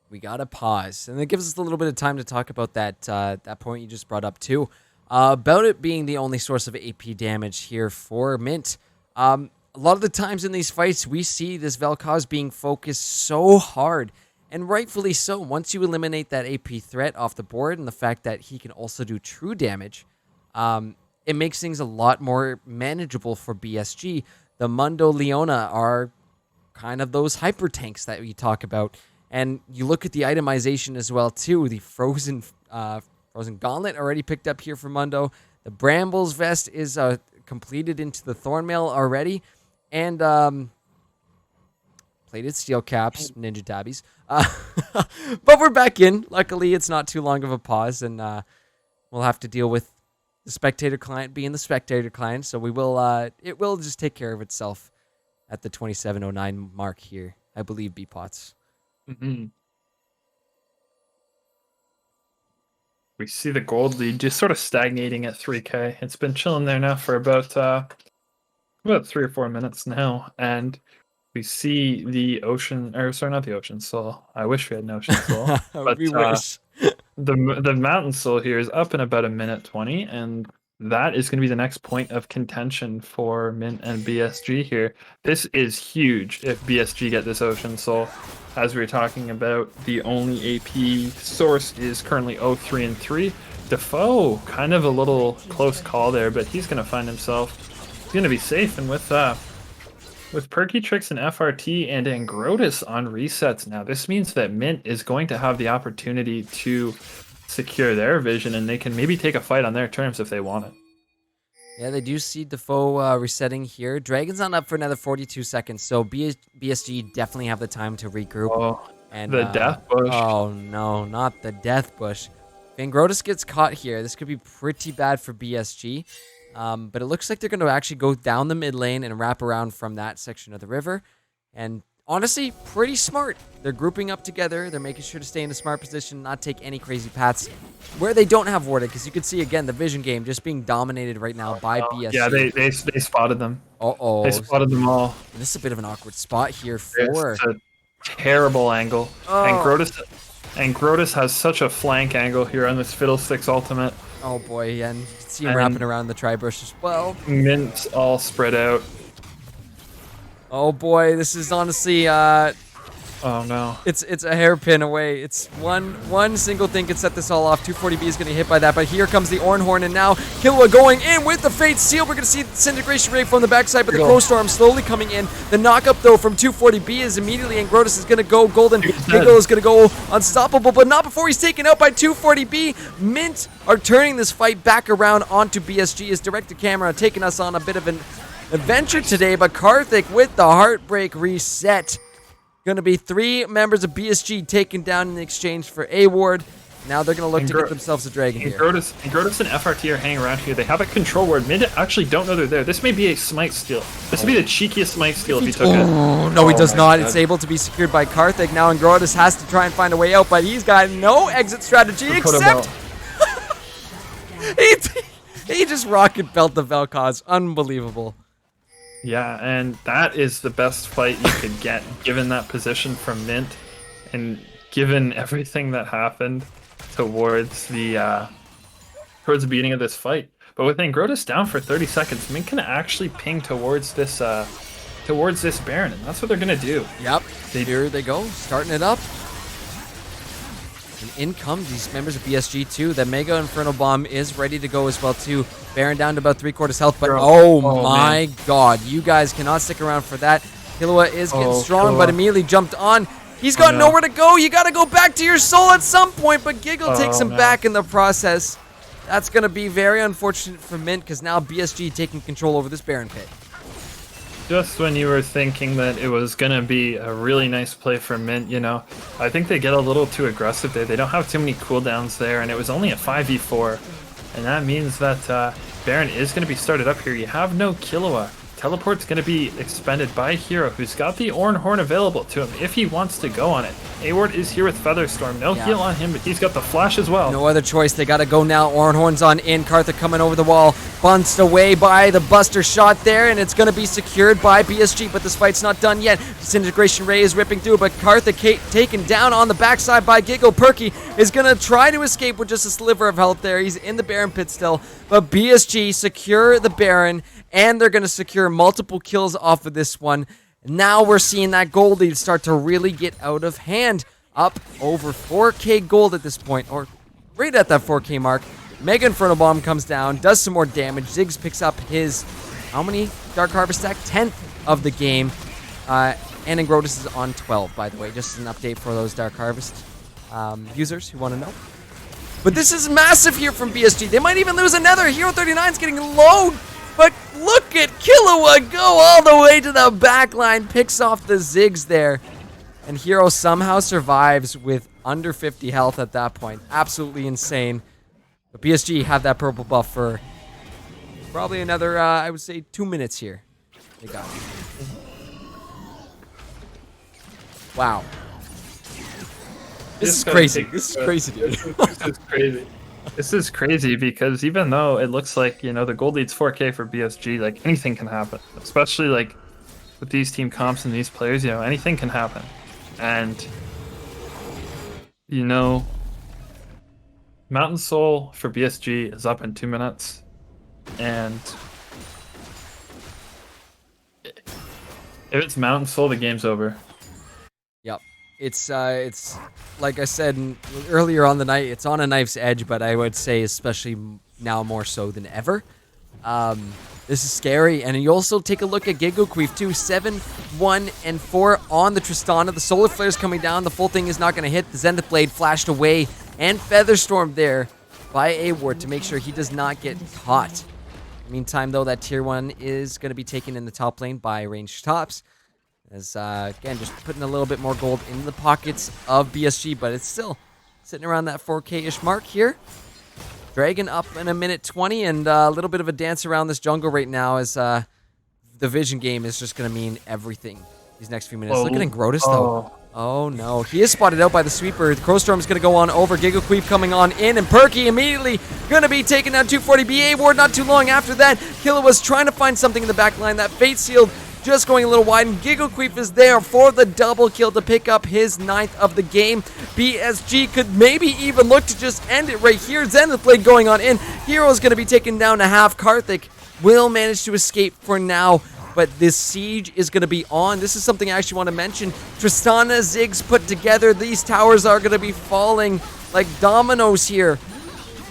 We got to pause. And it gives us a little bit of time to talk about that point you just brought up too. About it being the only source of AP damage here for Mint. A lot of the times in these fights, we see this Vel'Koz being focused so hard. And rightfully so. Once you eliminate that AP threat off the board and the fact that he can also do true damage, it makes things a lot more manageable for BSG. The Mundo Leona are kind of those hyper tanks that we talk about, and you look at the itemization as well too. The frozen gauntlet already picked up here for Mundo. The Brambles vest is completed into the Thornmail already, and plated steel caps, ninja tabbies. But we're back in. Luckily, it's not too long of a pause, and we'll have to deal with the spectator client being the spectator client. So we will. It will just take care of itself at the 27:09 mark here, I believe, B-Pots. Mm-hmm. We see the gold lead just sort of stagnating at 3k. It's been chilling there now for about 3 or 4 minutes now, and we see the ocean, or sorry, not the ocean soul. I wish we had an ocean soul, but we wish. The mountain soul here is up in about 1:20, and that is going to be the next point of contention for Mint and BSG here. This is huge if BSG get this Ocean Soul. As we were talking about, the only AP source is currently 0-3-3. Defoe, kind of a little close call there, but he's going to find himself, he's going to be safe. And with Perky Tricks and FRT and Angrotus on resets now, this means that Mint is going to have the opportunity to secure their vision, and they can maybe take a fight on their terms if they want it. Yeah, they do see Defoe resetting here. Dragon's not up for another 42 seconds, so BSG definitely have the time to regroup. Oh, and the Death Bush. Oh no, not the Death Bush. If Angrotus gets caught here, this could be pretty bad for BSG. But it looks like they're going to actually go down the mid lane and wrap around from that section of the river. And honestly, pretty smart. They're grouping up together. They're making sure to stay in a smart position, not take any crazy paths where they don't have warded. Because you can see, again, the vision game just being dominated right now by BSG. Yeah, they spotted them. Uh-oh. They spotted them all. And this is a bit of an awkward spot here for... It's a terrible angle. Oh. And Grotus has such a flank angle here on this Fiddlesticks ultimate. Oh boy, and you can see him wrapping around the tri-bush as well. Mint's all spread out. Oh boy, this is honestly Oh no. it's a hairpin away. It's one single thing can set this all off. 240B is going to hit by that, but here comes the Ornhorn, and now Killua going in with the Fate Seal. We're going to see the Disintegration Ray from the backside, but the Crow Storm slowly coming in. The knockup, though, from 240B is immediately, and Grotus is going to go golden. Giggle is going to go unstoppable, but not before he's taken out by 240B. Mint are turning this fight back around onto BSG. His direct-to-camera taking us on a bit of an adventure today, but Karthik with the Heartbreak reset. Going to be 3 members of BSG taken down in exchange for A Ward. Now they're going to look to get themselves a dragon here. Grotus and FRT are hanging around here. They have a control ward. Mid actually don't know they're there. This may be a smite steal. This would be the cheekiest smite steal if he took it. Oh, no, he does not. God. It's able to be secured by Karthik now, and Grotus has to try and find a way out, but he's got no exit strategy except... he just rocket belt the Vel'Koz. Unbelievable. Yeah, and that is the best fight you could get, given that position from Mint, and given everything that happened towards the beginning of this fight. But with Angrotus down for 30 seconds, Mint can actually ping towards this Baron, and that's what they're gonna do. Yep, here they go, starting it up. And in come these members of BSG too. The Mega Infernal Bomb is ready to go as well too. Baron down to about 3/4 health, but oh my man. God, you guys cannot stick around for that. Killua is getting strong, Killua. but immediately jumped on. He's got nowhere to go. You got to go back to your soul at some point, but Giggle takes him back in the process. That's going to be very unfortunate for Mint, because now BSG taking control over this Baron pit. Just when you were thinking that it was going to be a really nice play for Mint, you know, I think they get a little too aggressive there. They don't have too many cooldowns there, and it was only a 5v4. And that means that Baron is going to be started up here. You have no Killua. Teleport's going to be expended by a hero who's got the Ornhorn available to him if he wants to go on it. A-Ward is here with Featherstorm. No heal on him, but he's got the flash as well. No other choice. They got to go now. Ornhorn's on in. Karthik coming over the wall. Bunched away by the Buster shot there, and it's going to be secured by BSG, but this fight's not done yet. Disintegration Ray is ripping through, but Karthik taken down on the backside by Giggle. Perky is going to try to escape with just a sliver of health there. He's in the Baron pit still, but BSG secure the Baron, and they're going to secure multiple kills off of this one. Now we're seeing that gold lead start to really get out of hand. Up over 4k gold at this point, or right at that 4k mark. Mega Infernal Bomb comes down, does some more damage. Ziggs picks up his, how many Dark Harvest stack? 10th of the game. And Angrotus is on 12, by the way. Just an update for those Dark Harvest users who want to know. But this is massive here from BSG. They might even lose another. Hero 39 is getting low. But look at Killua go all the way to the back line. Picks off the Ziggs there. And Hero somehow survives with under 50 health at that point. Absolutely insane. But BSG have that purple buff for probably another, I would say, 2 minutes here. They got it. Wow. This is crazy. This is crazy, dude. This is crazy. This is crazy because even though it looks like, you know, the gold lead's 4k for BSG, like anything can happen. Especially like with these team comps and these players, you know, anything can happen. And, you know, Mountain Soul for BSG is up in 2 minutes. And if it's Mountain Soul, the game's over. Yep. It's like I said earlier on the night, it's on a knife's edge, but I would say especially now more so than ever. This is scary, and you also take a look at Gigoqueef too. 7, 1, and 4 on the Tristana. The Solar Flare's coming down. The full thing is not going to hit. The Zenith Blade flashed away, and Featherstorm there by A-Ward to make sure he does not get caught. Meantime, though, that tier 1 is going to be taken in the top lane by ranged tops. As, again, just putting a little bit more gold in the pockets of BSG, but it's still sitting around that 4k-ish mark here. Dragon up in a minute 20, and a little bit of a dance around this jungle right now as the vision game is just going to mean everything these next few minutes. Look at Angrotus, though. Oh, no. He is spotted out by the sweeper. The Crowstorm is going to go on over. Gigoqueef coming on in, and Perky immediately going to be taking down 240 BA Ward not too long after that. Killer was trying to find something in the back line. That Fate Sealed just going a little wide, and Gigoqueef is there for the double kill to pick up his 9th of the game. BSG could maybe even look to just end it right here. Zenith Blade going on in. Hero's going to be taken down to half. Karthik will manage to escape for now. but this siege is going to be on. This is something I actually want to mention. Tristana, Ziggs put together. These towers are going to be falling like dominoes here.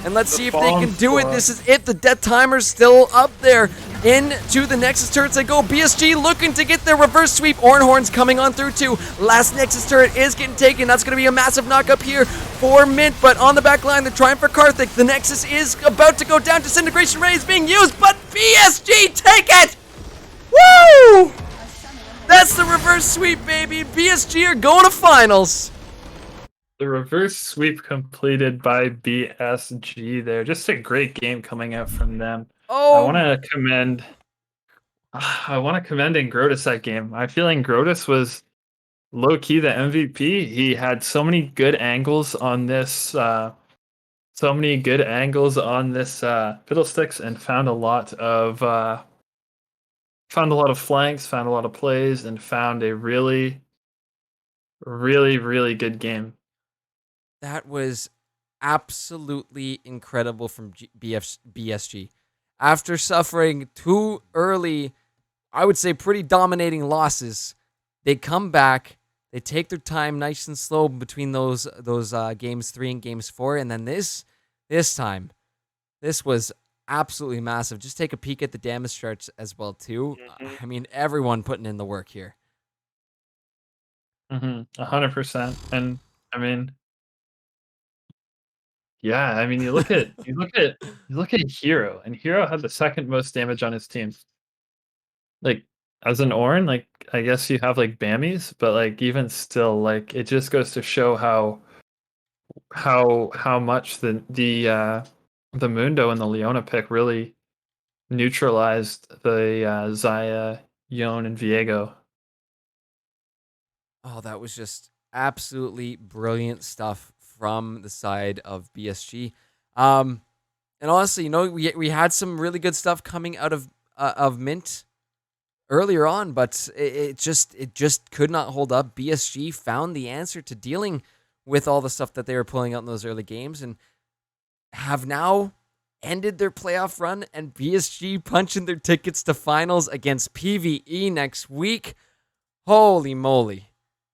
And let's see if they can do it. This is it. The death timer's still up there. Into the Nexus turrets they go. BSG looking to get their reverse sweep. Ornhorn's coming on through too. Last Nexus turret is getting taken. That's going to be a massive knock up here for Mint. But on the back line, they're trying for Karthik. The Nexus is about to go down. Disintegration Ray is being used, but BSG take it! Woo! That's the reverse sweep, baby. BSG are going to finals. The reverse sweep completed by BSG there. Just a great game coming out from them. I want to commend Ingrotus that game. I feel like Ingrotus was low key the MVP. He had so many good angles on this fiddlesticks and found a lot of flanks, found a lot of plays, and found a really, really, really good game. That was absolutely incredible from BSG. After suffering 2 early, I would say pretty dominating losses, they come back, they take their time nice and slow between those games 3 and games 4, and then this time, this was absolutely massive. Just take a peek at the damage charts as well too. I mean, everyone putting in the work here. 100%. And I mean, yeah, I mean, you look at Hero, and Hero had the second most damage on his team. Like, as an Ornn, like, I guess you have like Bammies, but like even still, like it just goes to show how much the Mundo and the Leona pick really neutralized the Xayah, Yone, and Viego. Oh, that was just absolutely brilliant stuff from the side of BSG. And honestly, you know, we had some really good stuff coming out of Mint earlier on, but it just could not hold up. BSG found the answer to dealing with all the stuff that they were pulling out in those early games and have now ended their playoff run, and BSG punching their tickets to finals against PvE next week. Holy moly.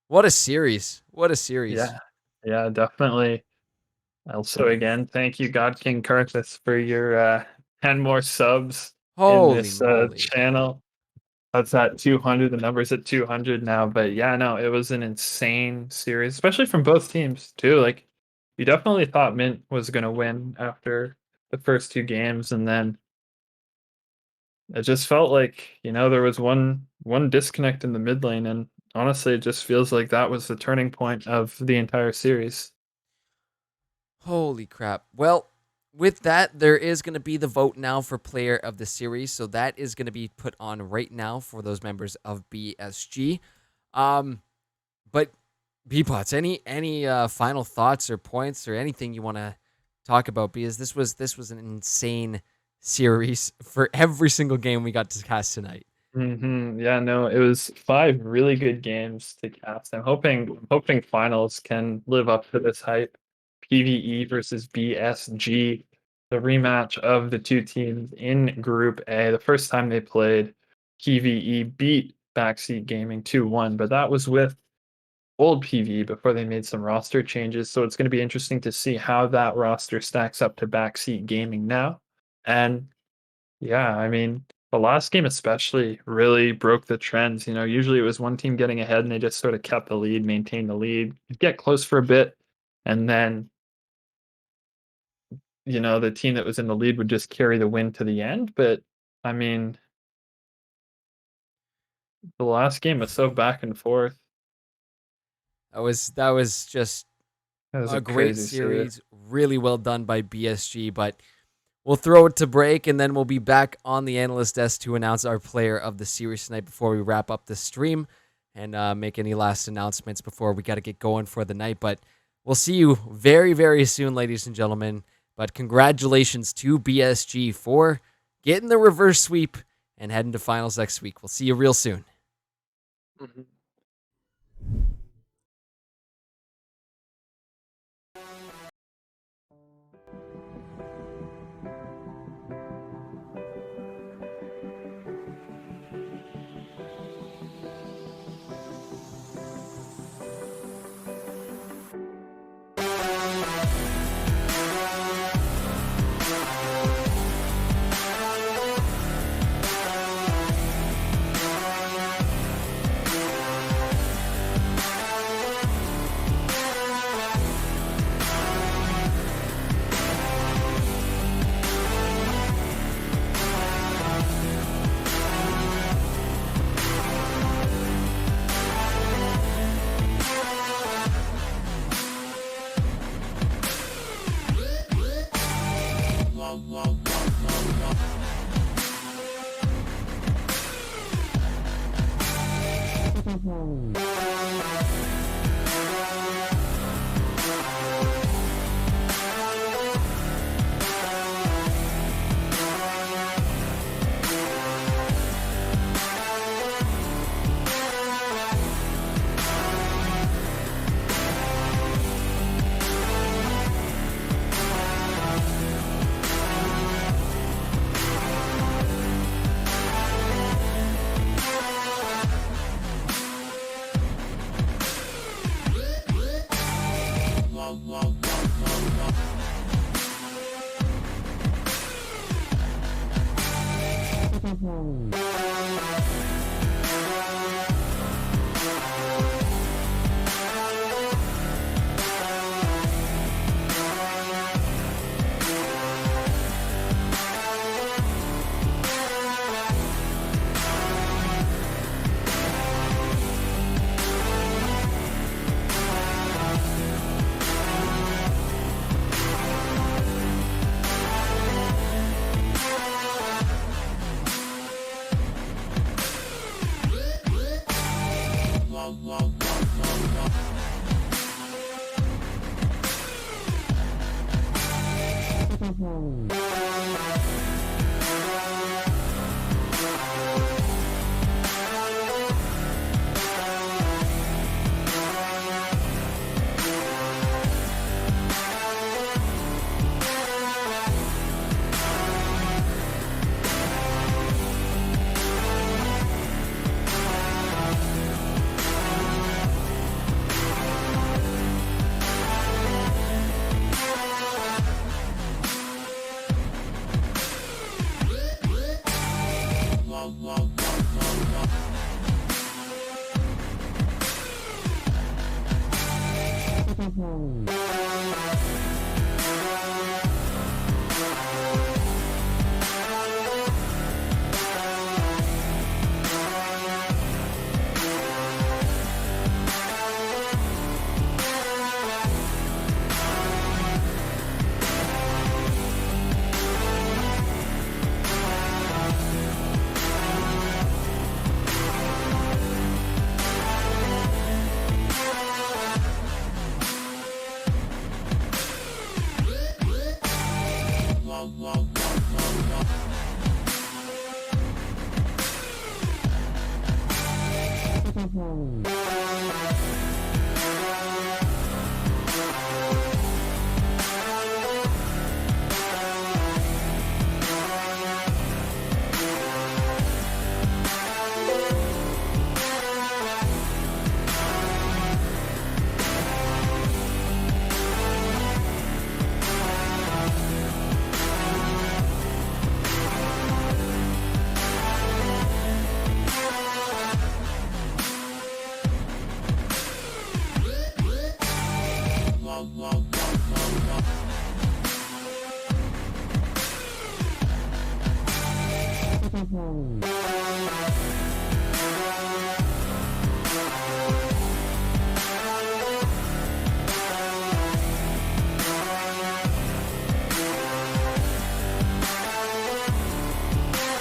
What a series. What a series. Yeah, definitely. Also, again, thank you, God King Karthus, for your 10 more subs in Holy this moly. channel. That's at 200. The number's at 200 now. But yeah, no, it was an insane series, especially from both teams, too. Like, you definitely thought Mint was going to win after the first 2 games. And then it just felt like, you know, there was one disconnect in the mid lane. And honestly, it just feels like that was the turning point of the entire series. Holy crap. Well, with that, there is going to be the vote now for player of the series. So that is going to be put on right now for those members of BSG. But Bpots, any final thoughts or points or anything you want to talk about? Because this was an insane series for every single game we got to cast tonight. Yeah, no, it was 5 really good games to cast. I'm hoping finals can live up to this hype. PvE versus BSG, the rematch of the 2 teams in Group A. The first time they played, PvE beat Backseat Gaming 2-1, but that was with old PvE before they made some roster changes. So it's going to be interesting to see how that roster stacks up to Backseat Gaming now. And yeah, I mean, the last game especially really broke the trends. You know, usually it was one team getting ahead and they just sort of kept the lead, maintained the lead, get close for a bit, and then, you know, the team that was in the lead would just carry the win to the end. But I mean, the last game was so back and forth. That was just It was a a great crazy series. Really well done by BSG, but we'll throw it to break, and then we'll be back on the analyst desk to announce our player of the series tonight before we wrap up the stream and make any last announcements before we got to get going for the night. But we'll see you very, very soon, ladies and gentlemen. But congratulations to BSG for getting the reverse sweep and heading to finals next week. We'll see you real soon.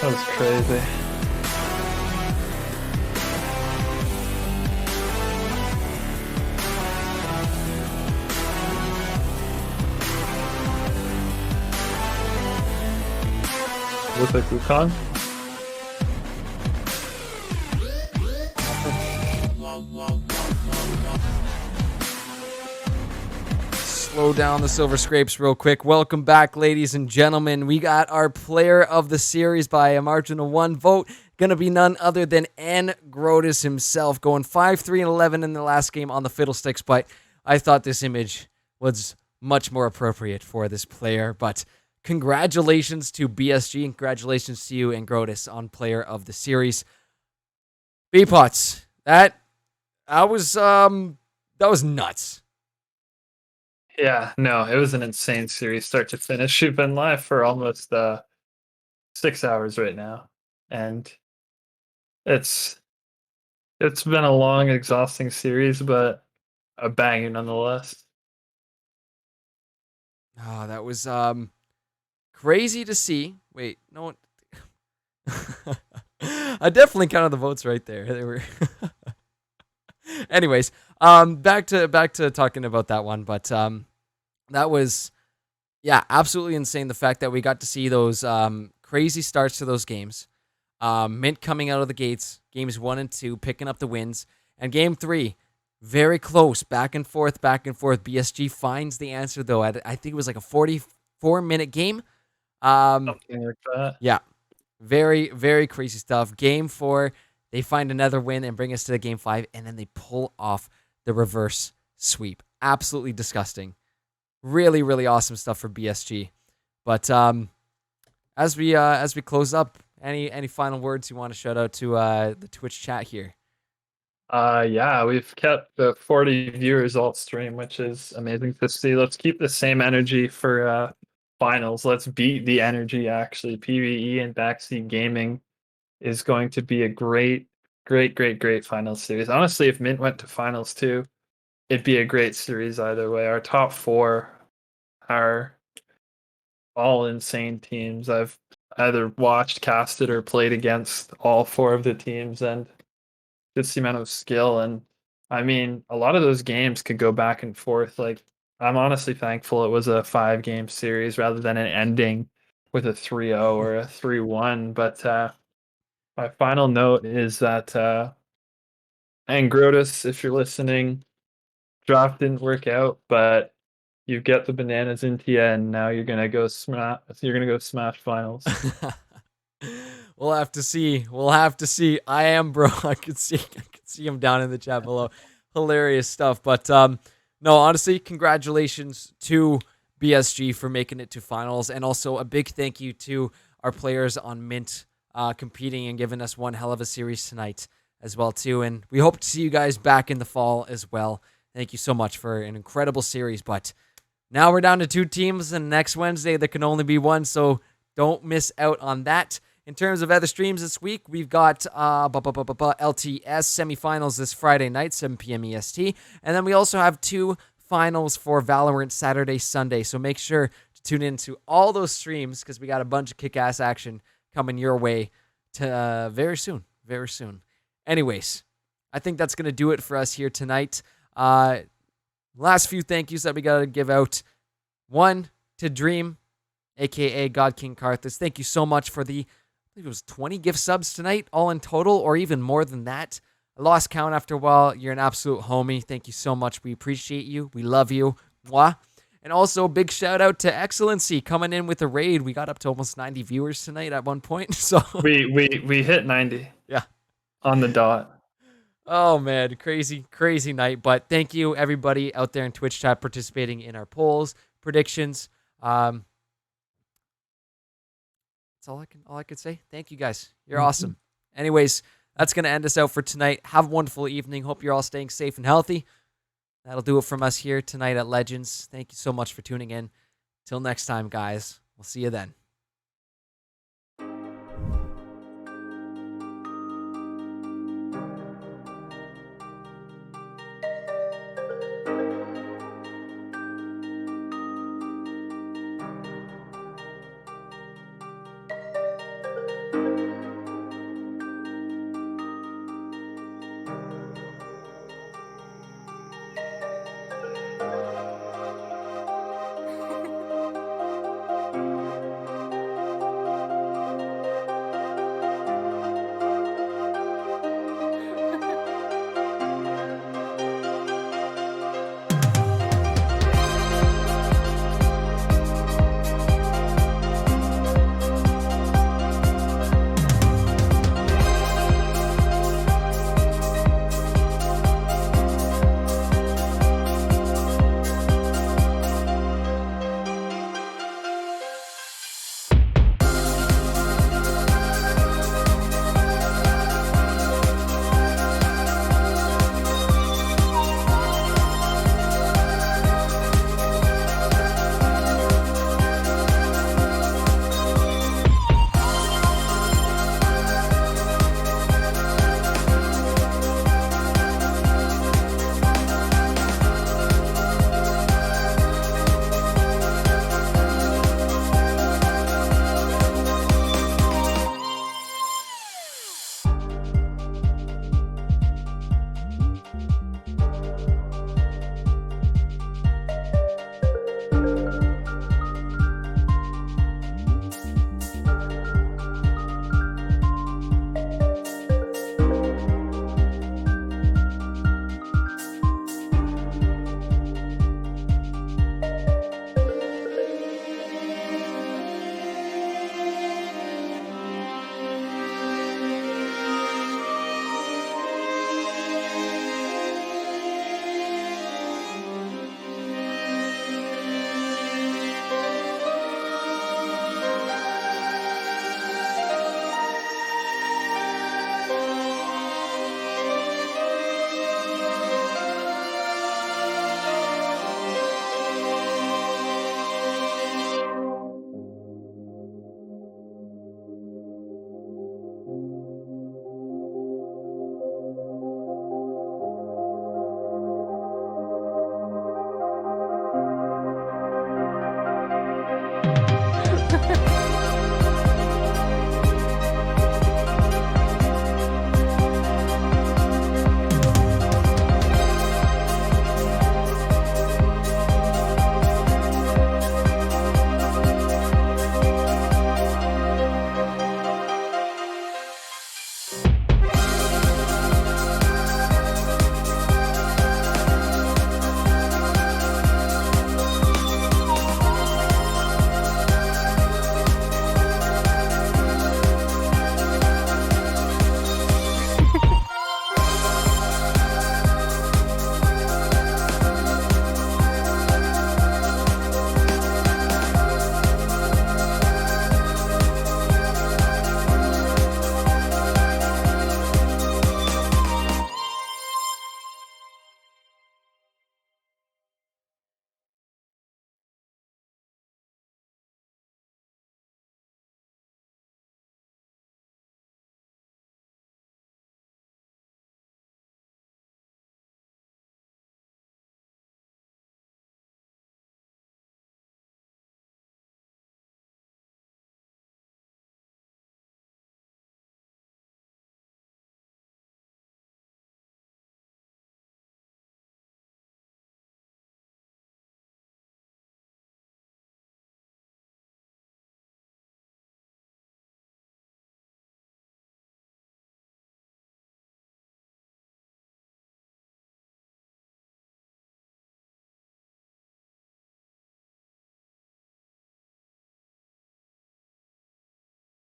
That was crazy. Look like Wukong. Slow down the silver scrapes real quick. Welcome back, ladies and gentlemen. We got our player of the series by a margin of 1 vote. Gonna be none other than N. Grotus himself, going 5-3-11 in the last game on the Fiddlesticks, but I thought this image was much more appropriate for this player. But congratulations to BSG, and congratulations to you and Grotus on player of the series. B-Pots, that was nuts. Yeah, no, it was an insane series, start to finish. We've been live for almost 6 hours right now, and it's been a long, exhausting series, but a banger nonetheless. Oh, that was crazy to see. Wait, no one. I definitely counted the votes right there. They were Anyways, back to talking about that one, but that was, yeah, absolutely insane. The fact that we got to see those crazy starts to those games. Mint coming out of the gates, games 1 and 2, picking up the wins, and game 3, very close, back and forth, back and forth. BSG finds the answer though. I think it was like a 44-minute game. Something like that. Yeah, very, very crazy stuff. Game 4, they find another win and bring us to the game 5, and then they pull off the reverse sweep. Absolutely disgusting. Really, really awesome stuff for BSG. But as we close up, any final words you want to shout out to the Twitch chat here? Yeah, we've kept the 40 viewers alt stream, which is amazing to see. Let's keep the same energy for finals. Let's beat the energy, actually. PvE and backseat gaming is going to be a great finals series. Honestly, if Mint went to finals too, it'd be a great series either way. Our top 4 are all insane teams. I've either watched, casted, or played against all 4 of the teams, and just the amount of skill. And I mean, a lot of those games could go back and forth. Like, I'm honestly thankful it was a 5-game series rather than an ending with a 3-0 or a 3-1. But my final note is that and Grotus, if you're listening, draft didn't work out, but you get the bananas into you, and now you're gonna go smash. You're gonna go smash finals. We'll have to see. We'll have to see. I am bro. I could see him down in the chat below. Hilarious stuff. But no, honestly, congratulations to BSG for making it to finals, and also a big thank you to our players on Mint competing and giving us one hell of a series tonight as well too. And we hope to see you guys back in the fall as well. Thank you so much for an incredible series. But now we're down to 2 teams, and next Wednesday there can only be one, so don't miss out on that. In terms of other streams this week, we've got LTS semifinals this Friday night, 7 p.m. EST. And then we also have 2 finals for Valorant Saturday, Sunday. So make sure to tune in to all those streams because we got a bunch of kick-ass action coming your way to very soon. Very soon. Anyways, I think that's going to do it for us here tonight. Last few thank yous that we got to give out. One to Dream, a.k.a. God King Karthus. Thank you so much for the, I think it was 20 gift subs tonight, all in total, or even more than that. I lost count after a while. You're an absolute homie. Thank you so much. We appreciate you. We love you. Mwah. And also, big shout out to Excellency coming in with a raid. We got up to almost 90 viewers tonight at one point. So we hit 90. Yeah. On the dot. Oh, man. Crazy, crazy night. But thank you, everybody out there in Twitch chat participating in our polls, predictions. That's all I can say. Thank you, guys. You're awesome. Anyways, that's going to end us out for tonight. Have a wonderful evening. Hope you're all staying safe and healthy. That'll do it from us here tonight at Legends. Thank you so much for tuning in. Till next time, guys. We'll see you then.